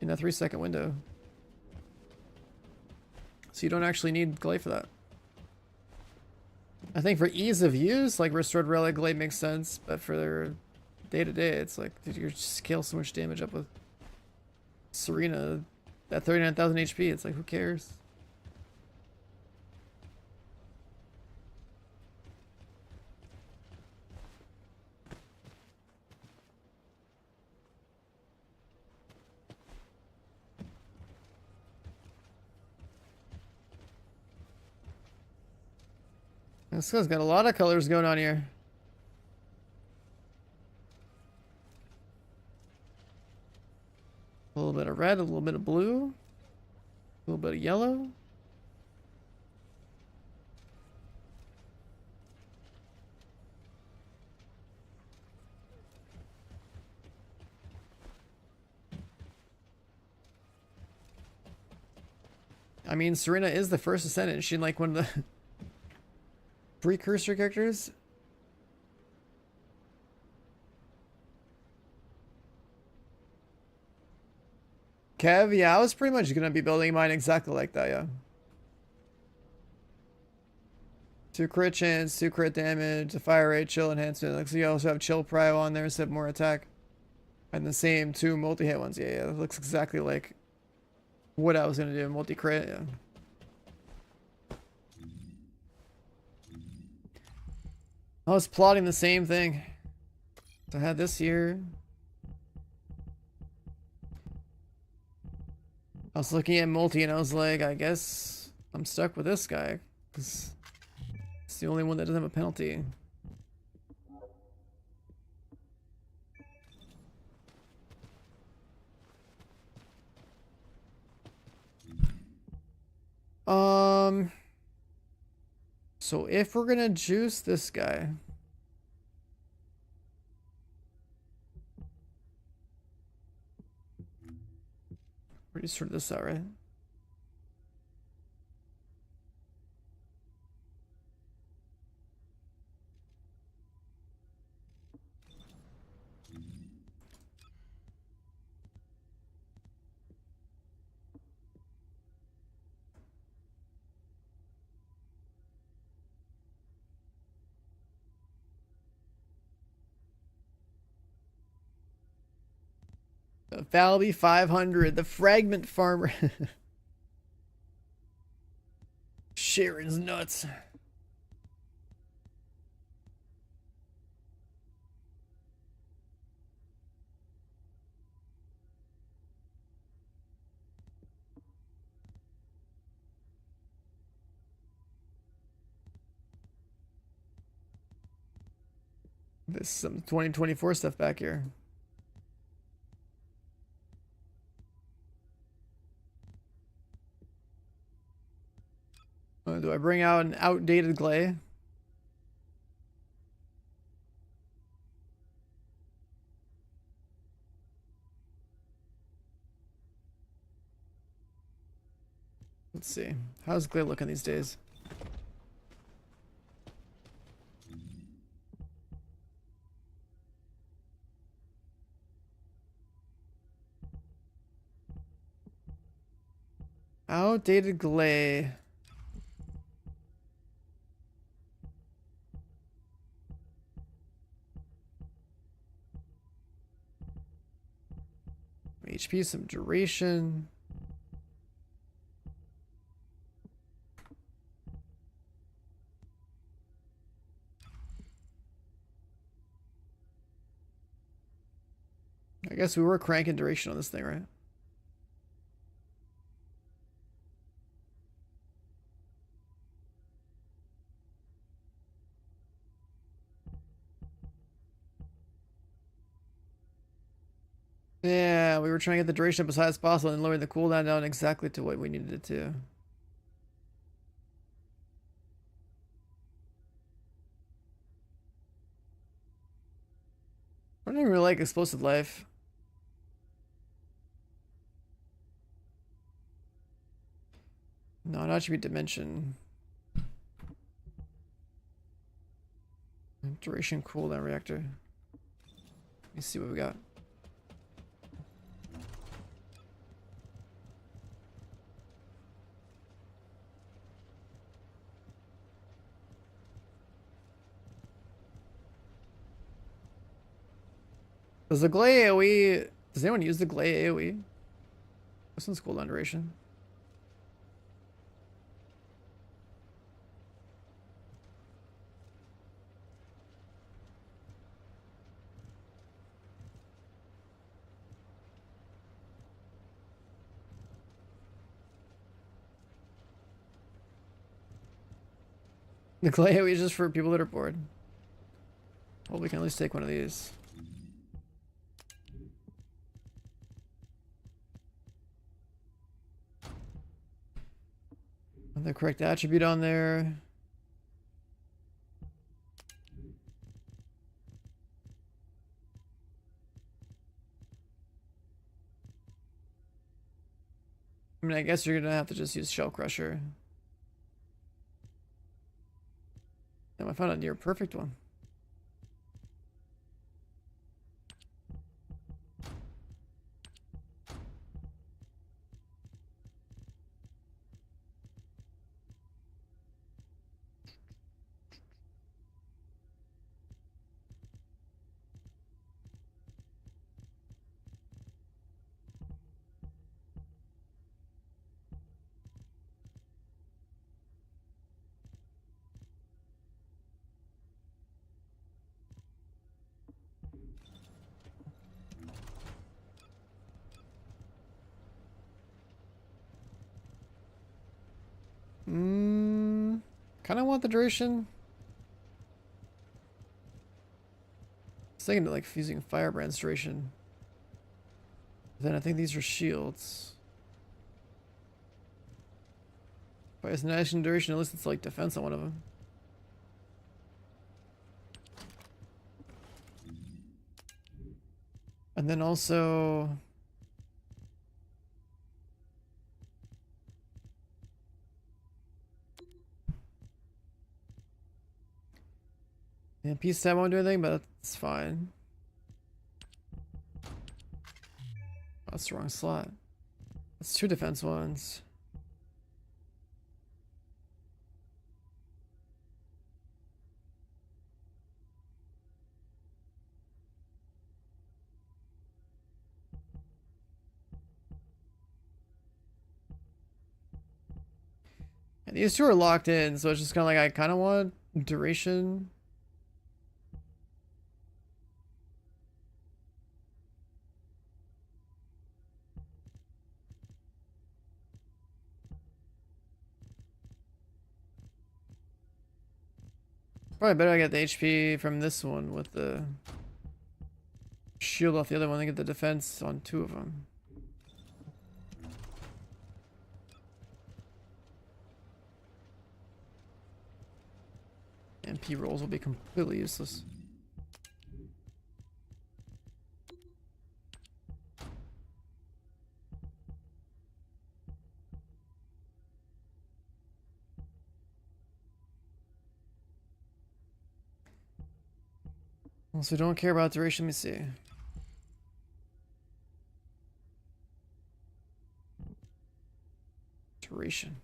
in a 3-second window. So you don't actually need Glaive for that. I think for ease of use, like Restored Relic Glaive makes sense, but for their day-to-day, it's like, dude, you scale so much damage up with Serena at 39,000 HP, it's like, who cares? This guy's got a lot of colors going on here. A little bit of red, a little bit of blue, a little bit of yellow. I mean, Serena is the first Descendant. She's like one of the precursor characters. Kev, yeah, I was pretty much gonna be building mine exactly like that, yeah. 2 crit chance, 2 crit damage, a fire rate, chill enhancement. Like, so you also have chill prio on there instead of more attack. And the same 2 multi-hit ones. Yeah, yeah, it looks exactly like what I was gonna do, multi-crit, yeah. I was plotting the same thing. So I had this here. I was looking at multi and I was like, I guess I'm stuck with this guy. Because it's the only one that doesn't have a penalty. So if we're gonna juice this guy, we just sort this out, right? The Falby 500, the Fragment Farmer. Sharon's nuts. There's some 2024 stuff back here. Do I bring out an outdated Glay? Let's see. How's Glay looking these days? Outdated Glay. HP, some duration. I guess we were cranking duration on this thing, right? Yeah, we were trying to get the duration up as high as possible and lowering the cooldown down exactly to what we needed it to. I don't even really like explosive life. Non-attribute dimension. Duration cooldown reactor. Let me see what we got. Does the Glay AoE... Does anyone use the Glay AoE? This one's cooldown duration. The Glay AoE is just for people that are bored. Well, we can at least take one of these. The correct attribute on there. I mean, I guess you're gonna have to just use Shell Crusher. Damn, I found a near perfect one. Kind of want the duration. I was thinking of like fusing Firebrand's duration. Then I think these are shields. By its national duration, at least it's like defense on one of them. And then also... Yeah, peace tab won't do anything, but that's fine. Oh, that's the wrong slot. That's 2 defense ones. And these 2 are locked in, so it's just kind of like I kind of want duration. Probably better I get the HP from this one with the shield off the other one and get the defense on 2 of them. MP rolls will be completely useless. Also, don't care about duration. Let me see. Duration.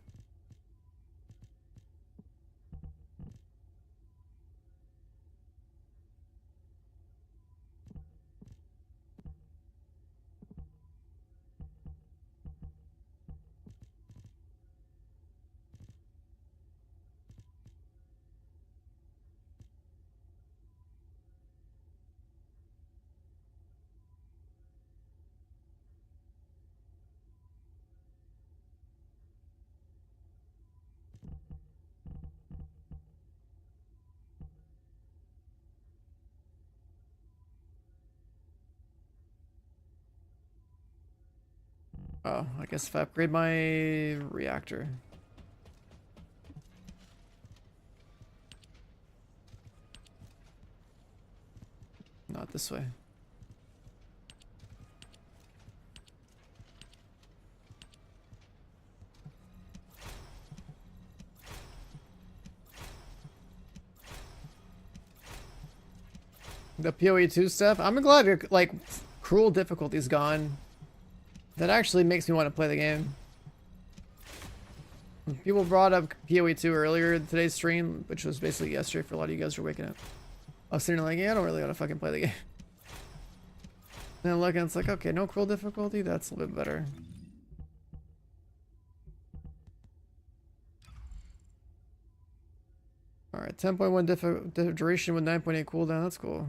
Oh, I guess if I upgrade my reactor. Not this way. The PoE 2 stuff. I'm glad like cruel difficulty's gone. That actually makes me want to play the game. People brought up PoE 2 earlier in today's stream, which was basically yesterday for a lot of you guys who were waking up. I was sitting there like, yeah, I don't really want to fucking play the game. And then looking, it's like, okay, no cruel difficulty, that's a little bit better. Alright, 10.1 duration with 9.8 cooldown, that's cool.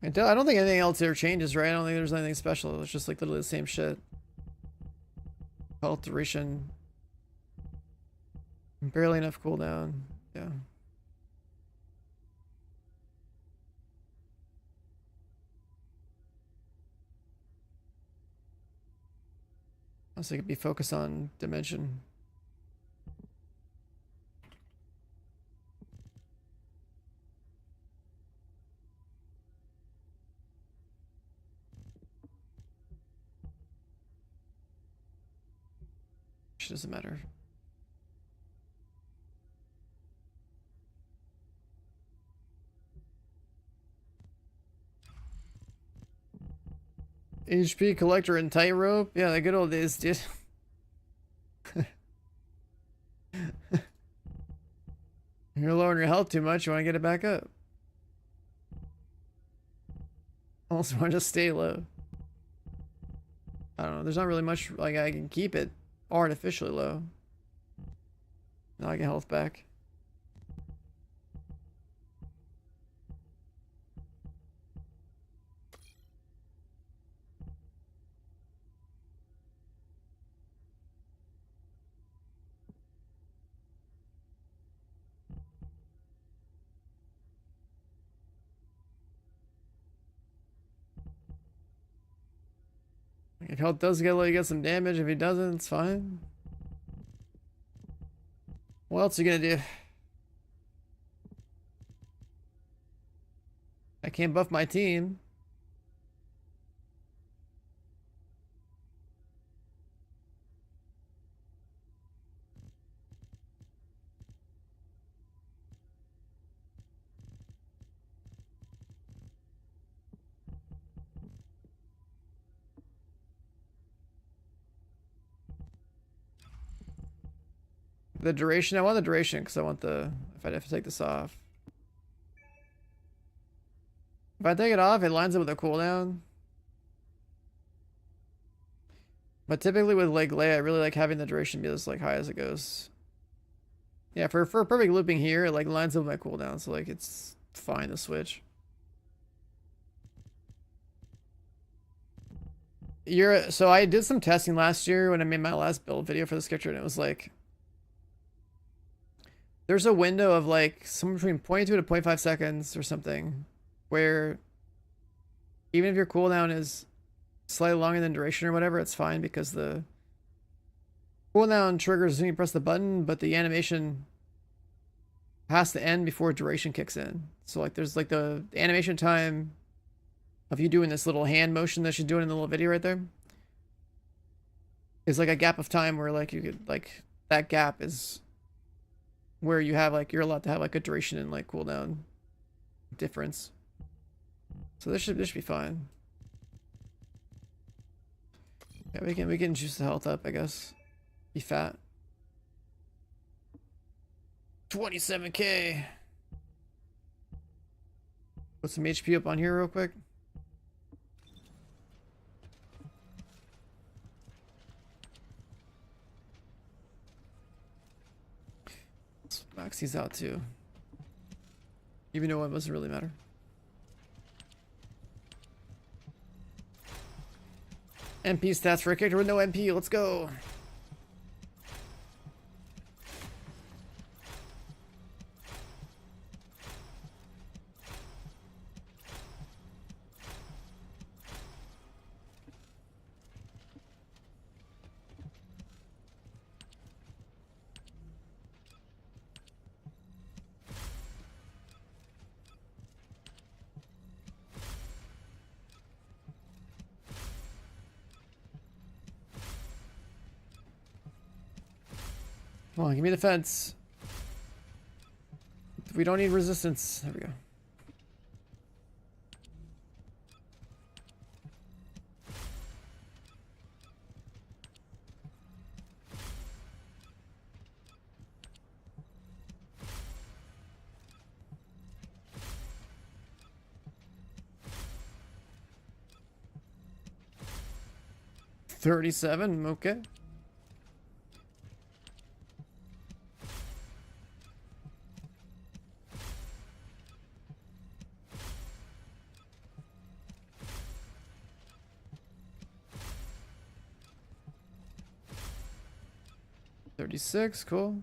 I don't think anything else here changes, right? I don't think there's anything special. It's just like literally the same shit. Health duration. Barely enough cooldown. Yeah. Also, it could be focused on dimension. Which doesn't matter. HP collector and tightrope? Yeah, the good old days, dude. You're lowering your health too much, you want to get it back up. Also want to just stay low. I don't know, there's not really much, like I can keep it artificially low. Now I get health back. If health does get low, you get some damage. If he doesn't, it's fine. What else are you gonna do? I can't buff my team. The duration, I want the duration because I want the, if I have to take this off. If I take it off, it lines up with a cooldown. But typically with like Leia, I really like having the duration be as like high as it goes. Yeah, for perfect looping here, it like lines up with my cooldown, so like it's fine to switch. So I did some testing last year when I made my last build video for this character, and it was like there's a window of like somewhere between 0.2 to 0.5 seconds or something where even if your cooldown is slightly longer than duration or whatever, it's fine because the cooldown triggers when you press the button, but the animation has to end before duration kicks in. So like there's like the animation time of you doing this little hand motion that she's doing in the little video right there is like a gap of time where like you could like that gap is where you have like you're allowed to have like a duration and like cooldown difference. So this should be fine. Yeah, we can juice the health up, I guess. Be fat. 27k. Put some HP up on here real quick. Let's max these out too. Even though it doesn't really matter. MP stats for a character with no MP. Let's go. Come on, give me defense. We don't need resistance. There we go. $37, okay. $36, cool.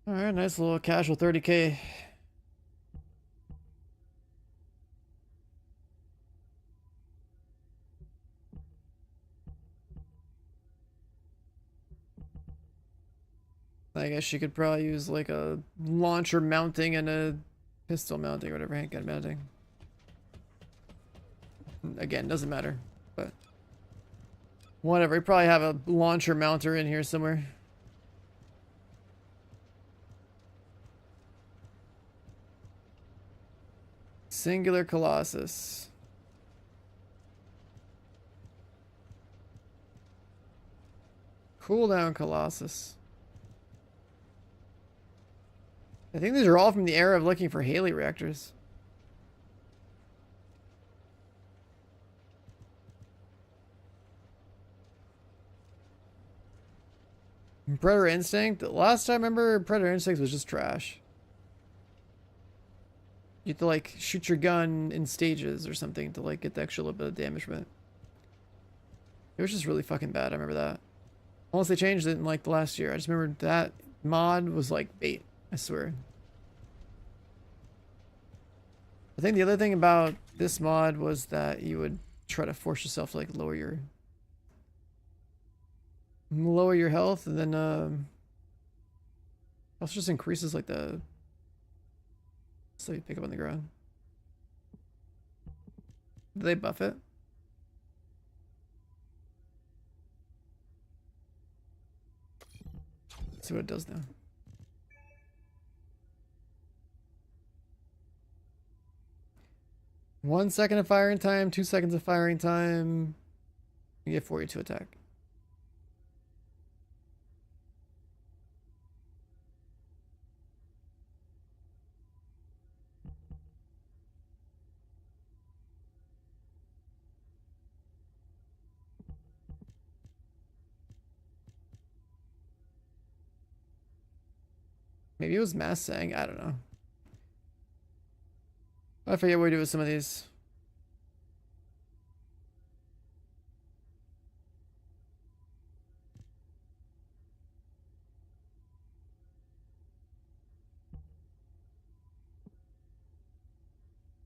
Alright, nice little casual 30K. I guess you could probably use like a launcher mounting and a pistol mounting or whatever, handgun mounting. Again, doesn't matter, but whatever. We probably have a launcher mounter in here somewhere. Singular Colossus. Cooldown Colossus. I think these are all from the era of looking for Haley reactors. Predator Instinct. Last time I remember Predator Instinct was just trash. You have to like shoot your gun in stages or something to like get the extra little bit of damagement. It was just really fucking bad. I remember that. Unless they changed it in like the last year. I just remember that mod was like bait. I swear. I think the other thing about this mod was that you would try to force yourself to like lower your health, and then also just increases like the stuff you pick up on the ground. Do they buff it? Let's see what it does now. One second of firing time, 2 seconds of firing time. You get 42 attack. Maybe it was mass saying, I don't know. I forget what we do with some of these.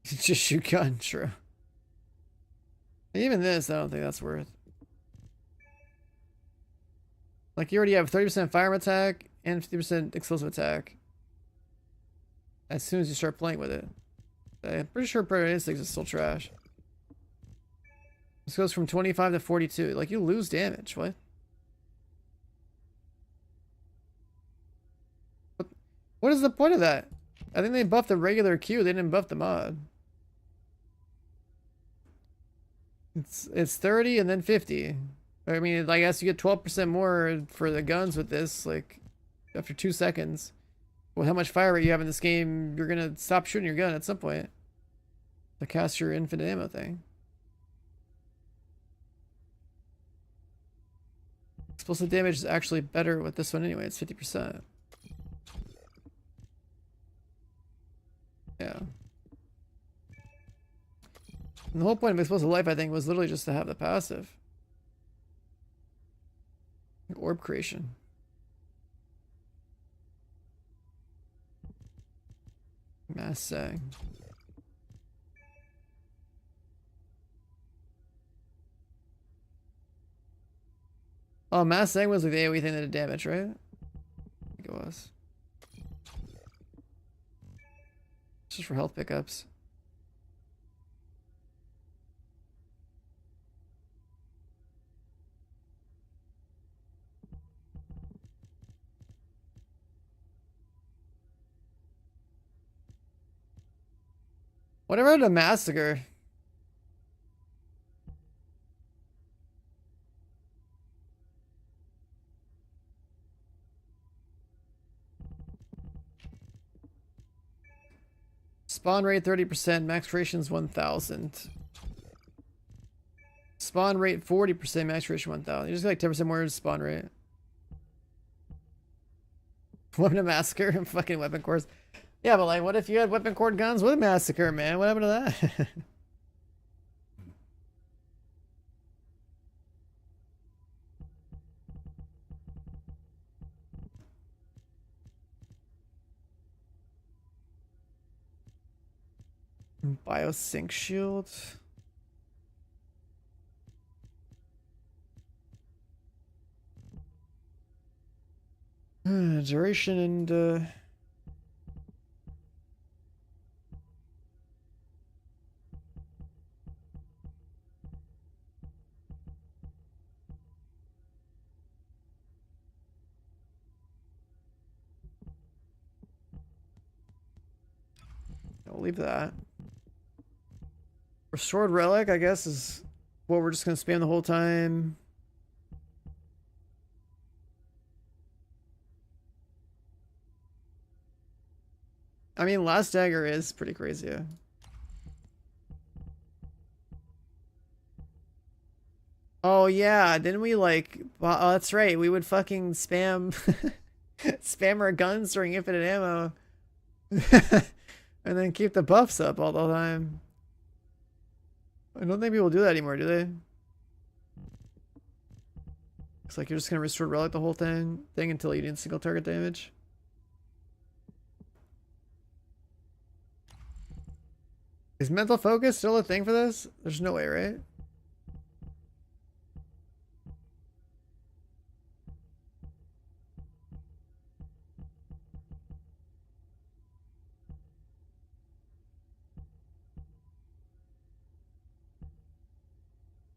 Just shoot gun, true. Even this, I don't think that's worth. Like you already have 30% firearm attack and 50% explosive attack. As soon as you start playing with it. I'm pretty sure Predator Instincts is still trash. This goes from 25 to 42. Like, you lose damage. What? What is the point of that? I think they buffed the regular Q. They didn't buff the mod. It's 30 and then 50. I mean, I guess you get 12% more for the guns with this. Like, after 2 seconds. With how much fire rate you have in this game, you're gonna stop shooting your gun at some point. To cast your infinite ammo thing. Explosive damage is actually better with this one anyway, it's 50%. Yeah. And the whole point of Explosive Life, I think, was literally just to have the passive. Orb creation. Mass Sang. Oh, Mass Sang was like the AoE thing that did damage, right? I think it was. It's just for health pickups. Whatever the massacre. Spawn rate 30%, max creations 1000. Spawn rate 40%, max creation 1000. You just get like 10% more spawn rate. Weapon of massacre and fucking weapon cores. Yeah, but like, what if you had weapon cord guns with massacre, man? What happened to that? Biosync shield. Duration and I'll leave that. Restored relic, I guess, is what we're just gonna spam the whole time. I mean, last dagger is pretty crazy. Yeah. Oh yeah, didn't we like? Well, oh, that's right. We would fucking spam, spam our guns during infinite ammo, and then keep the buffs up all the time. I don't think people do that anymore, do they? Looks like you're just gonna restore relic the whole thing until you didn't single target damage. Is mental focus still a thing for this? There's no way, right?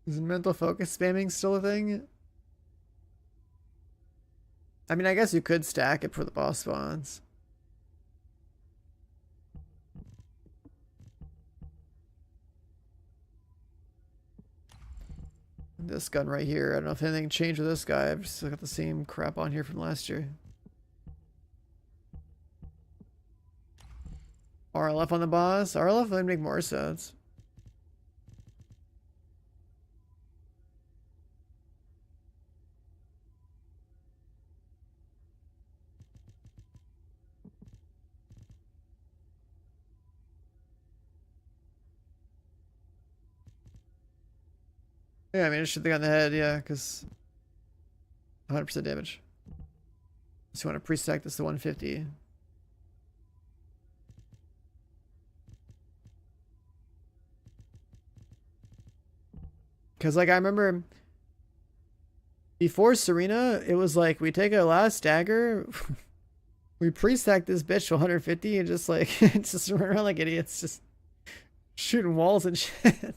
Is mental focus spamming still a thing? I mean, I guess you could stack it for the boss spawns. This gun right here, I don't know if anything changed with this guy. I've still got the same crap on here from last year. RLF on the boss? RLF would make more sense. Yeah, I mean, just shoot the guy in the head, yeah, because 100% damage. So you want to pre-stack this to 150. Because, like, I remember before Serena, it was like, we take our last dagger, we pre-stack this bitch to 150 and just, like, just run around like idiots, just shooting walls and shit.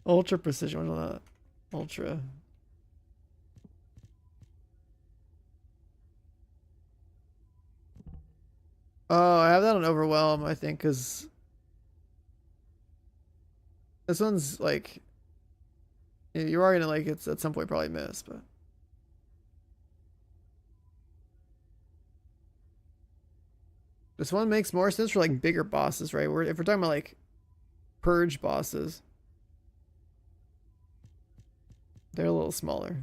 Ultra precision, what's that? Ultra. Oh, I have that on Overwhelm, I think, because this one's like, you are gonna like it's at some point probably miss, but this one makes more sense for like bigger bosses, right? If we're talking about like purge bosses, they're a little smaller.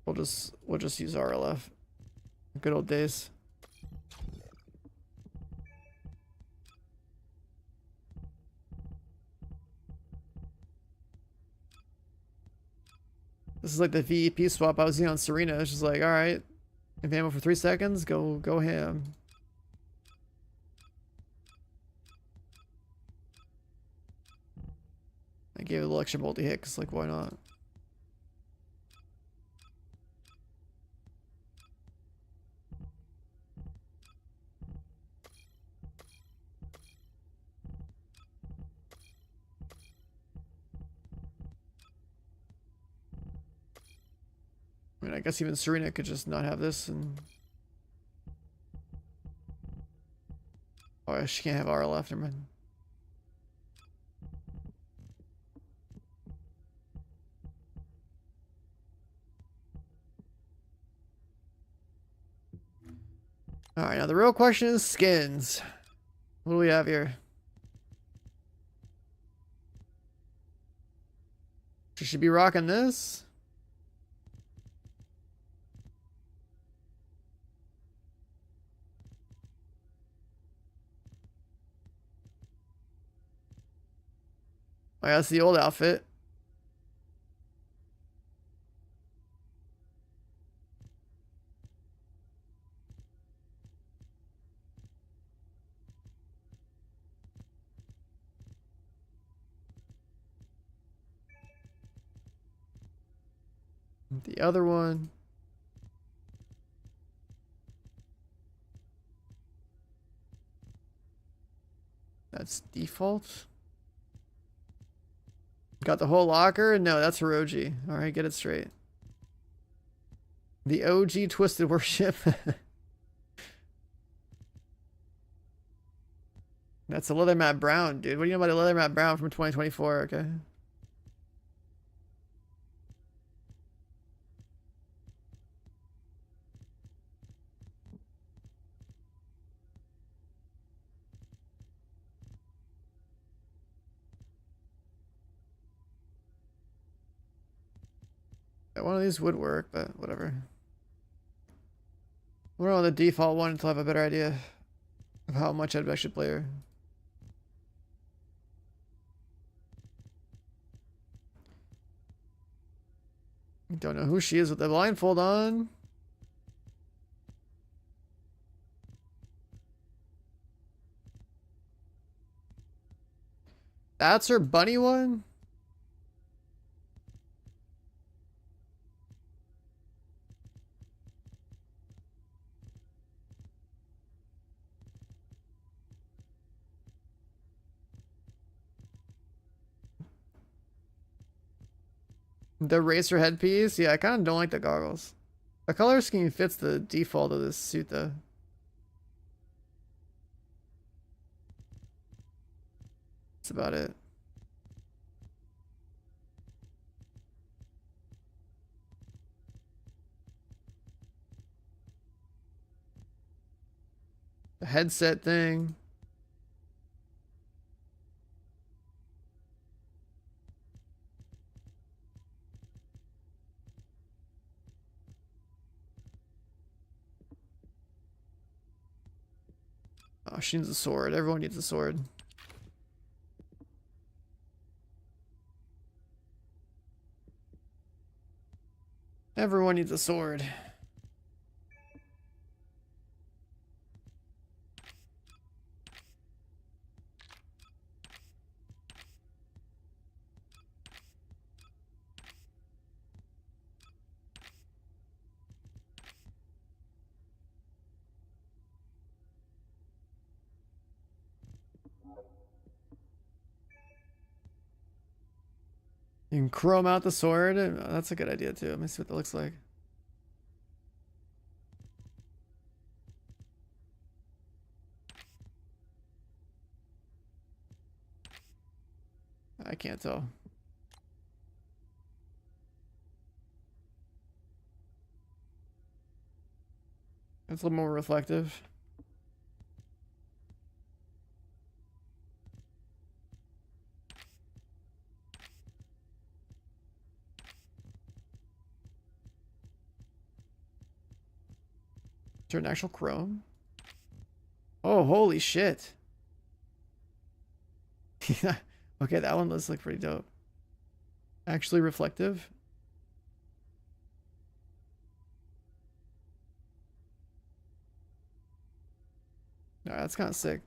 We'll just use RLF. Good old days. This is like the VEP swap I was seeing on Serena. It's just like, all right, if ammo for 3 seconds, go ham. I gave it a little extra multi-hit because, like, why not? I mean, I guess even Serena could just not have this and... Oh, she can't have R left, never mind. Alright, now the real question is skins. What do we have here? Should she be rocking this? Oh, yeah, that's the old outfit. The other one. That's default. Got the whole locker? No, that's Hiroji. Alright, get it straight. The OG Twisted Worship. That's a leather matte brown, dude. What do you know about a leather matte brown from 2024? Okay. Yeah, one of these would work, but whatever. We're on the default one until I have a better idea of how much I'd actually play her. Don't know who she is with the blindfold on. That's her bunny one? The racer headpiece? Yeah, I kind of don't like the goggles. The color scheme fits the default of this suit, though. That's about it. The headset thing. Oh, she needs a sword. Everyone needs a sword. Everyone needs a sword. You can chrome out the sword. That's a good idea too. Let me see what that looks like. I can't tell. It's a little more reflective. Is there an actual chrome? Oh, holy shit. Okay, that one looks like pretty dope. Actually reflective. No, that's kind of sick.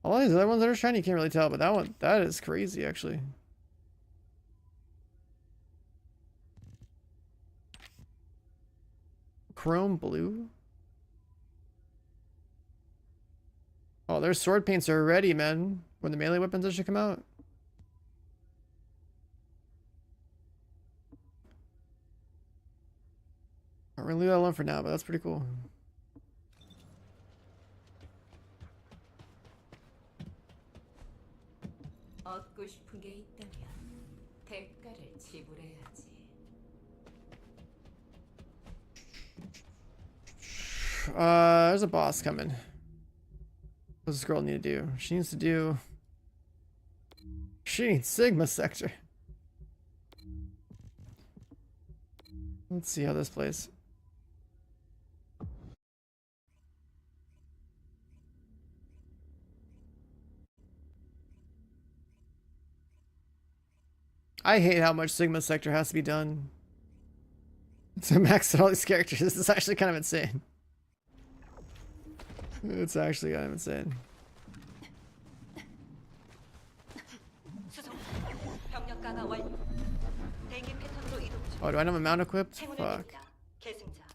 All these other ones that are shiny, you can't really tell, but that one, that is crazy, actually. Chrome blue. Oh, their sword paints are ready, man. When the melee weapons should come out. We're gonna leave that alone for now, but that's pretty cool. 얻고 싶은 게 있다면 대가를 지불해야지. There's a boss coming. What does this girl need to do? She needs to do... She needs Sigma Sector. Let's see how this plays. I hate how much Sigma Sector has to be done to max out all these characters. This is actually kind of insane. It's actually kind of insane. 수송. 병력 강화 완료. 대기 패턴으로 이동 중. Oh, do I have a mount equipped? 행운을 Fuck. 빕니다. 계승자.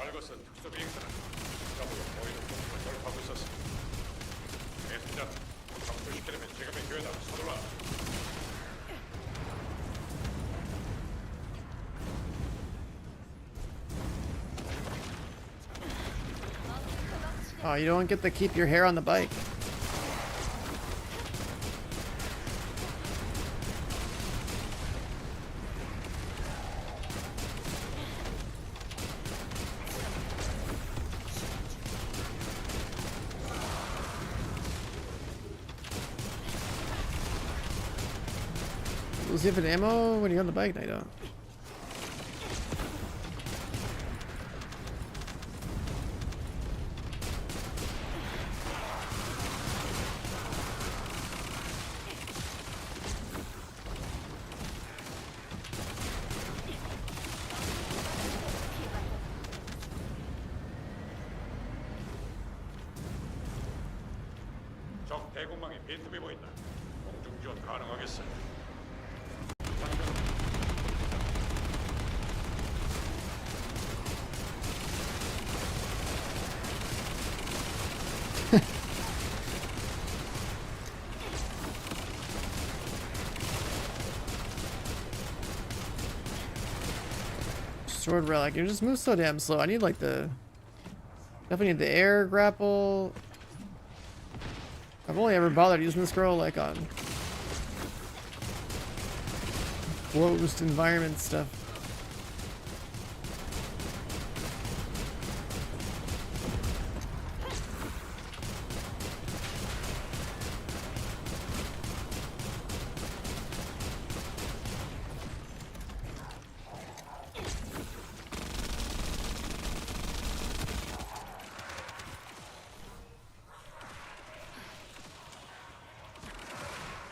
알것은 특수 비행사는 까불어 보이는 곳을 돌파하고 있었어. 대승자, 정수시키려면 지금의 기회다. 서둘러. Oh, you don't get to keep your hair on the bike. Lose infinite ammo when you're on the bike? No, you don't. 적 대공망에 빈틈이 보인다. 공중 지원 가능하겠어. Sword relic. You just move so damn slow. I need like the... Definitely need the air grapple. I've only ever bothered using this girl like on closed environment stuff.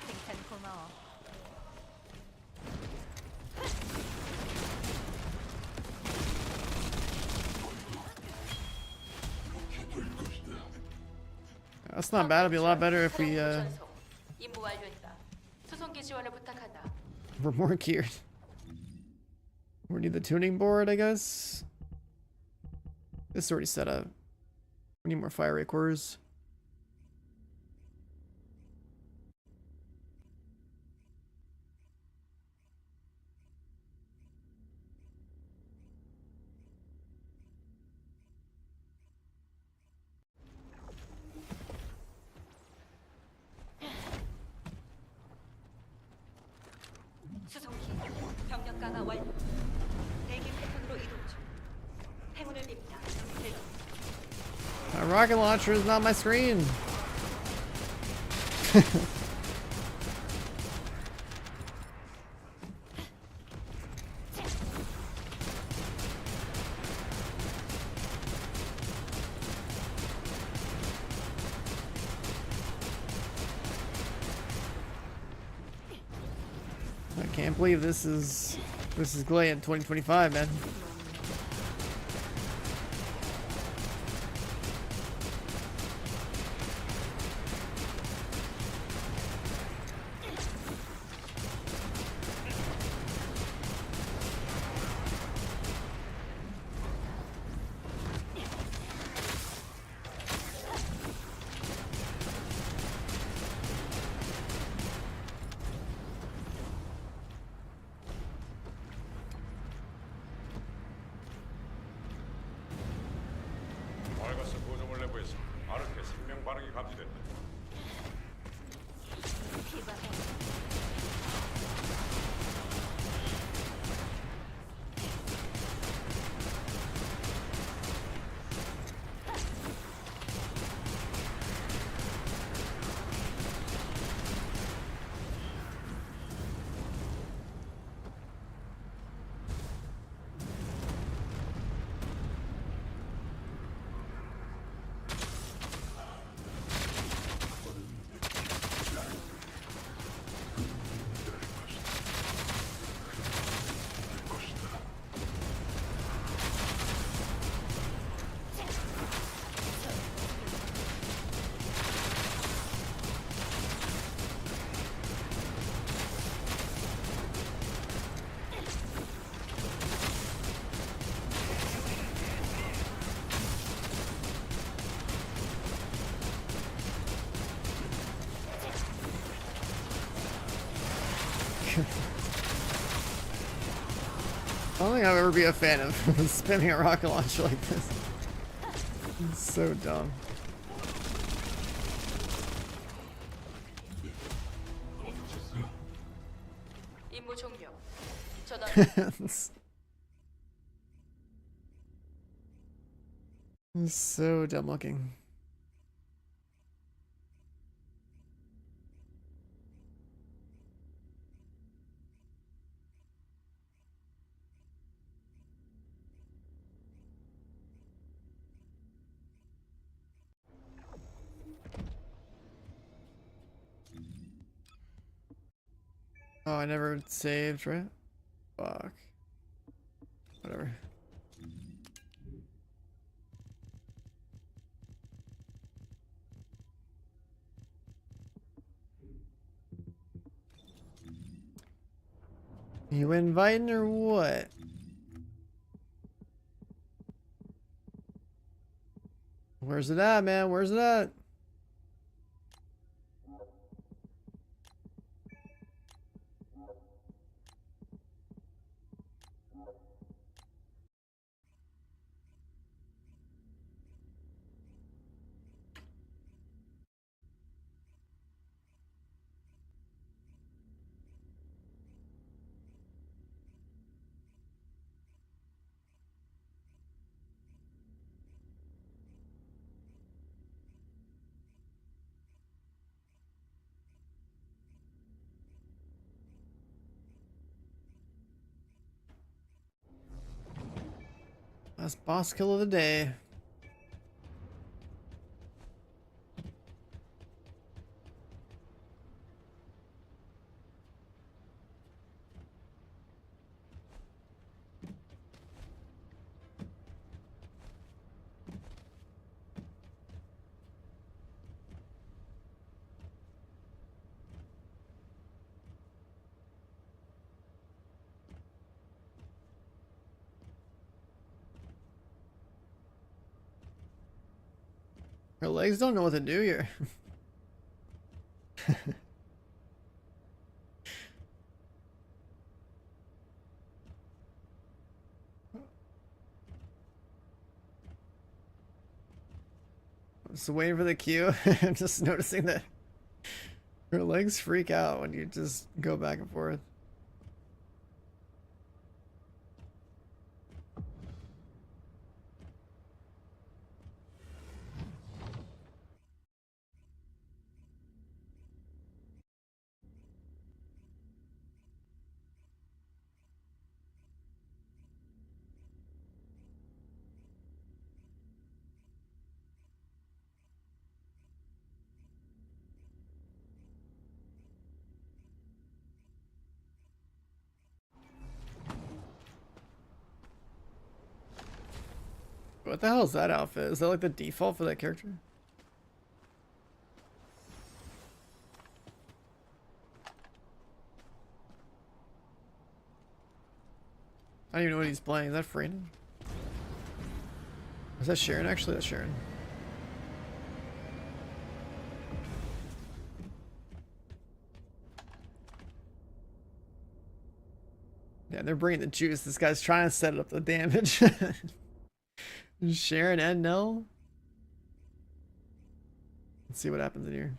칭찬 고마워. That's not bad. It'd be a lot better if we 임무 완료했다. 수송기 지원을 부탁한다. were more geared. We need the tuning board, I guess. This is already set up. We need more fire rate cores. 수송기 병력 강화 완료. 대기 패턴으로 이동 중. 행운을 빕니다. 계승. My rocket launcher is not my screen. I can't believe this is Glay in 2025, man. 저기 감지됐네. I don't think I'll ever be a fan of spamming a rocket launcher like this. It's so dumb. 임무 종료. 전원. It's so dumb looking. Oh, I never saved, right? Fuck. Whatever. You inviting or what? Where's it at, man? Where's it at? Last boss kill of the day. Her legs don't know what to do here. I'm just waiting for the cue. I'm just noticing that her legs freak out when you just go back and forth. What the hell is that outfit? Is that like the default for that character? I don't even know what he's playing. Is that Freeman? Is that Sharon? Actually, that's Sharon. Yeah, they're bringing the juice. This guy's trying to set up the damage. Sharon and Nell? Let's see what happens in here.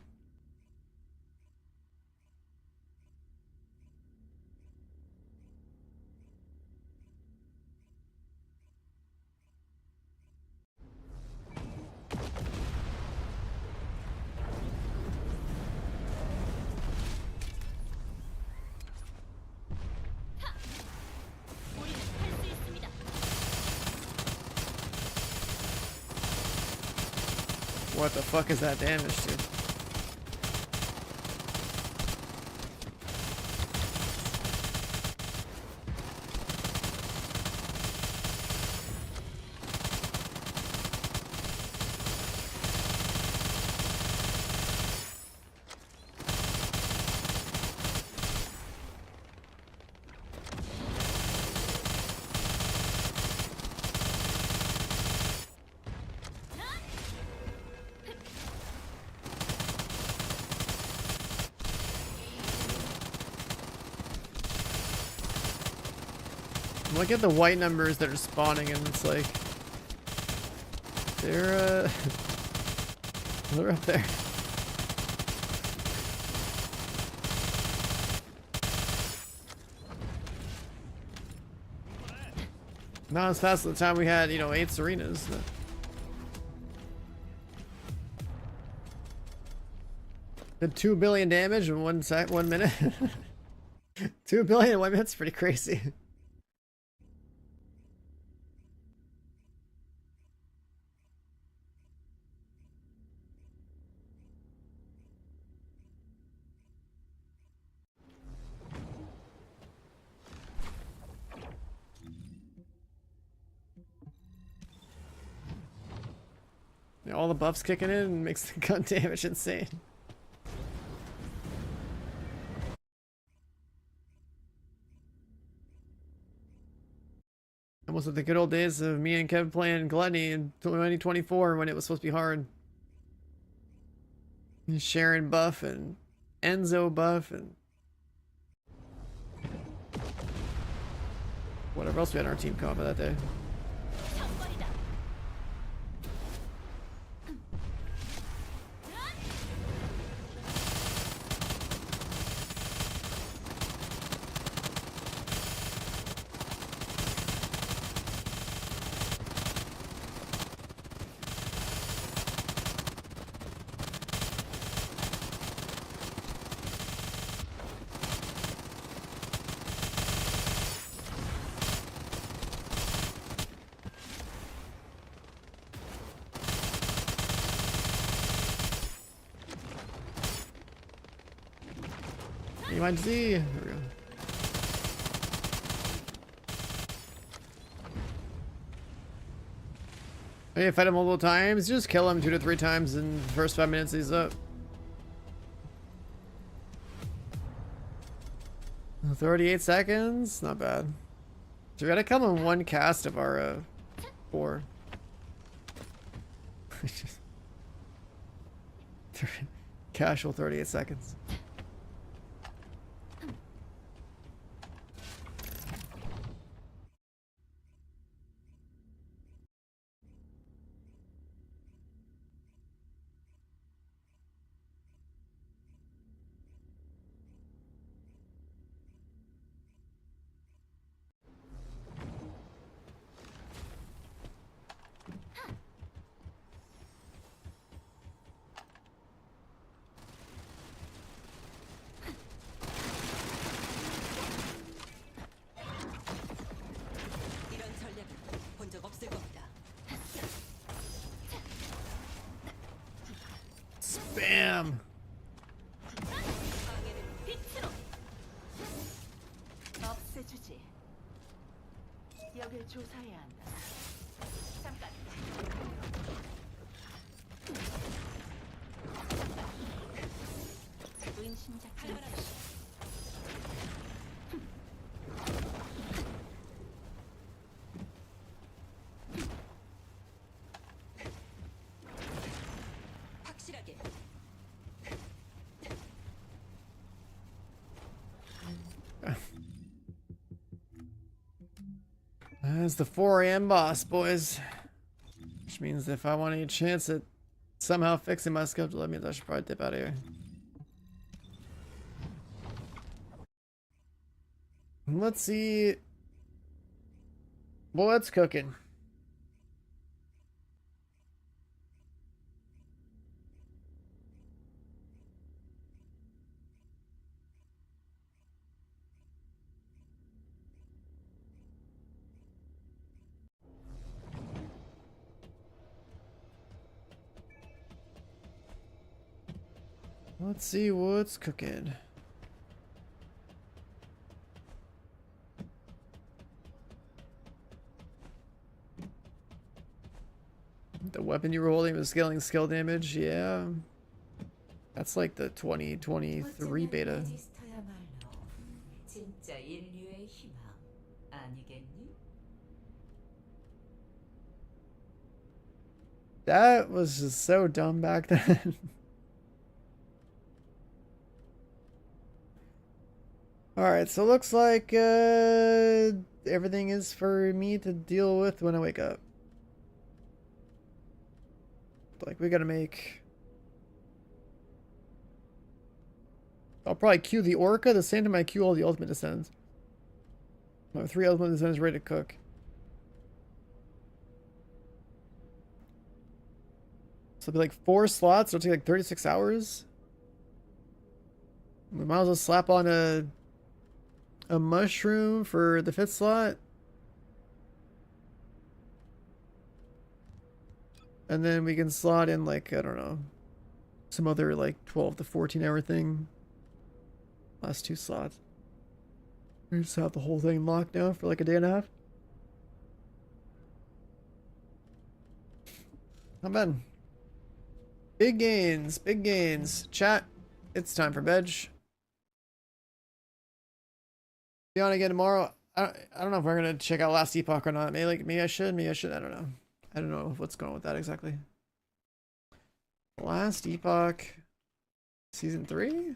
우리는 할 수 있습니다. What the fuck is that damage to? Look at the white numbers that are spawning, and it's like they're they're up there. Not as fast as the time we had, you know, 8 Serenas. But... did 2 billion damage in 1 minute. 2 billion in 1 minute's pretty crazy. Yeah, all the buffs kicking in and makes the gun damage insane. Almost like the good old days of me and Kevin playing Gluttony in 2024 when it was supposed to be hard. And Sharon buff and Enzo buff and whatever else we had in our team combo that day. 장거리다. You might see. There we go. Hey, fight him multiple times. Just kill him 2 to 3 times in the first 5 minutes he's up. 38 seconds, not bad. So we gotta come in 1 cast of our 4. Casual 38 seconds. 이런 전략을 본 적 없을 겁니다. Spam. 방해는 빛으로. 없애주지. 여길 조사해야 한다. 잠깐. 은신자 확실하게. That's the 4 AM boss, boys. Which means if I want any chance at Somehow fixing my schedule. That means I should probably dip out of here. Let's see what's cooking. Let's see what's cooking. The weapon you were holding was scaling skill damage, yeah. That's like the 2023 beta. 진짜 인류의 희망 아니겠니? That was just so dumb back then. Alright, so looks like everything is for me to deal with when I wake up. Like, we gotta make... I'll probably queue the Orca the same time I queue all the Ultimate Descends. I have 3 Ultimate Descends ready to cook. So it'll be like 4 slots, it'll take like 36 hours. We might as well slap on a mushroom for the 5th slot. And then we can slot in like, I don't know, some other like 12 to 14 hour thing. Last 2 slots. We just have the whole thing locked down for like a day and a half. Not bad. Big gains, big gains. Chat, it's time for bed. Be on again tomorrow. I don't know if we're gonna check out Last Epoch or not. Maybe I should, maybe I should. I don't know. I don't know what's going on with that exactly. Last Epoch, season 3. Is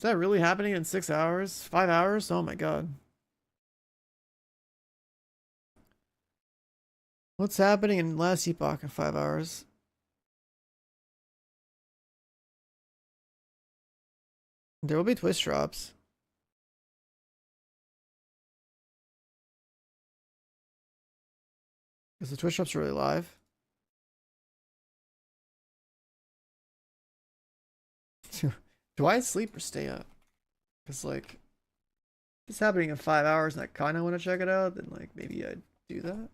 that really happening in 6 hours? 5 hours? Oh my god. What's happening in Last Epoch in 5 hours? There will be twist drops. Is the twist drops really live? Do I sleep or stay up? Because, like, if it's happening in 5 hours and I kind of want to check it out, then, like, maybe I'd do that.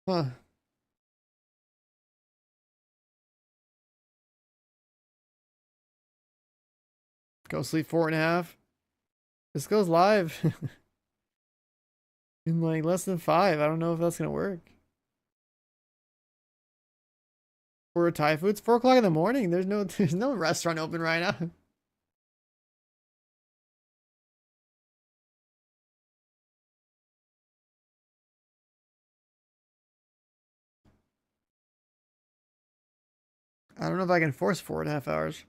Huh. Go sleep 4.5. This goes live in like less than 5. I don't know if that's gonna work. For Thai food, it's 4 o'clock in the morning. There's no restaurant open right now. I don't know if I can force 4.5 hours.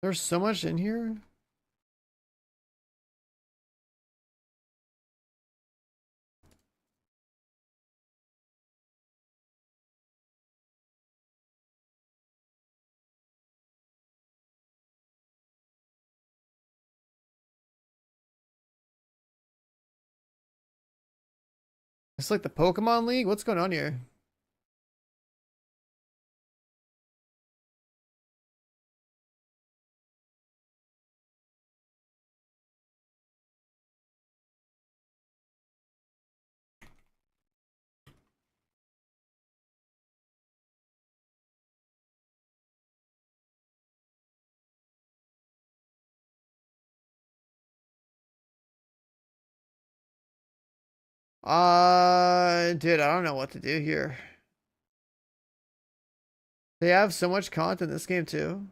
There's so much in here. It's like the Pokemon League. What's going on here? Dude, I don't know what to do here. They have so much content in this game too.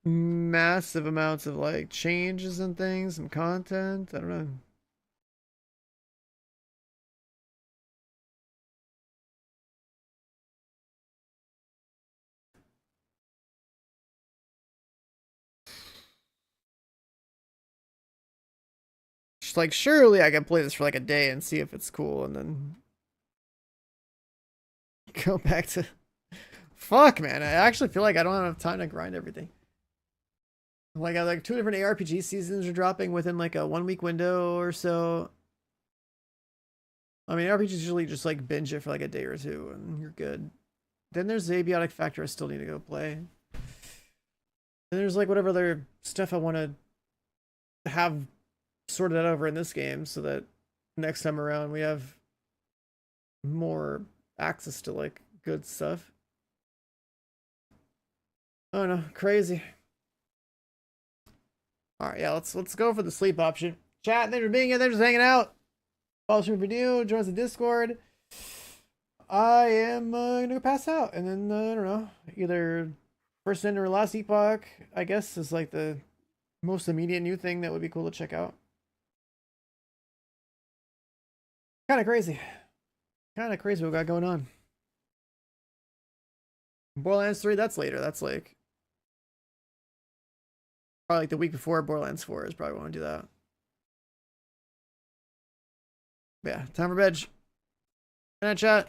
massive amounts of like changes and things and content. I don't know. Just like, surely I can play this for like a day and see if it's cool and then go back to. Fuck, man. I actually feel like I don't have enough time to grind everything. Like, I like 2 different ARPG seasons are dropping within like a 1 week window or so. I mean, RPGs usually just like binge it for like a day or two and you're good. Then there's the Abiotic Factor I still need to go play. And there's like whatever other stuff I want to have sorted out over in this game so that next time around we have more access to like good stuff. Oh no, crazy. All right, yeah, let's go for the sleep option. Chat, thanks for being here. Thanks for hanging out. Follow stream for new. Join us in Discord. I am gonna go pass out, and then I don't know, either First End or Last Epoch, I guess, is like the most immediate new thing that would be cool to check out. Kind of crazy. Kind of crazy what we got going on. Borderlands 3, that's later. That's like probably like the week before Borderlands 4 is probably want to do that. But yeah, time for bed. Good night, chat.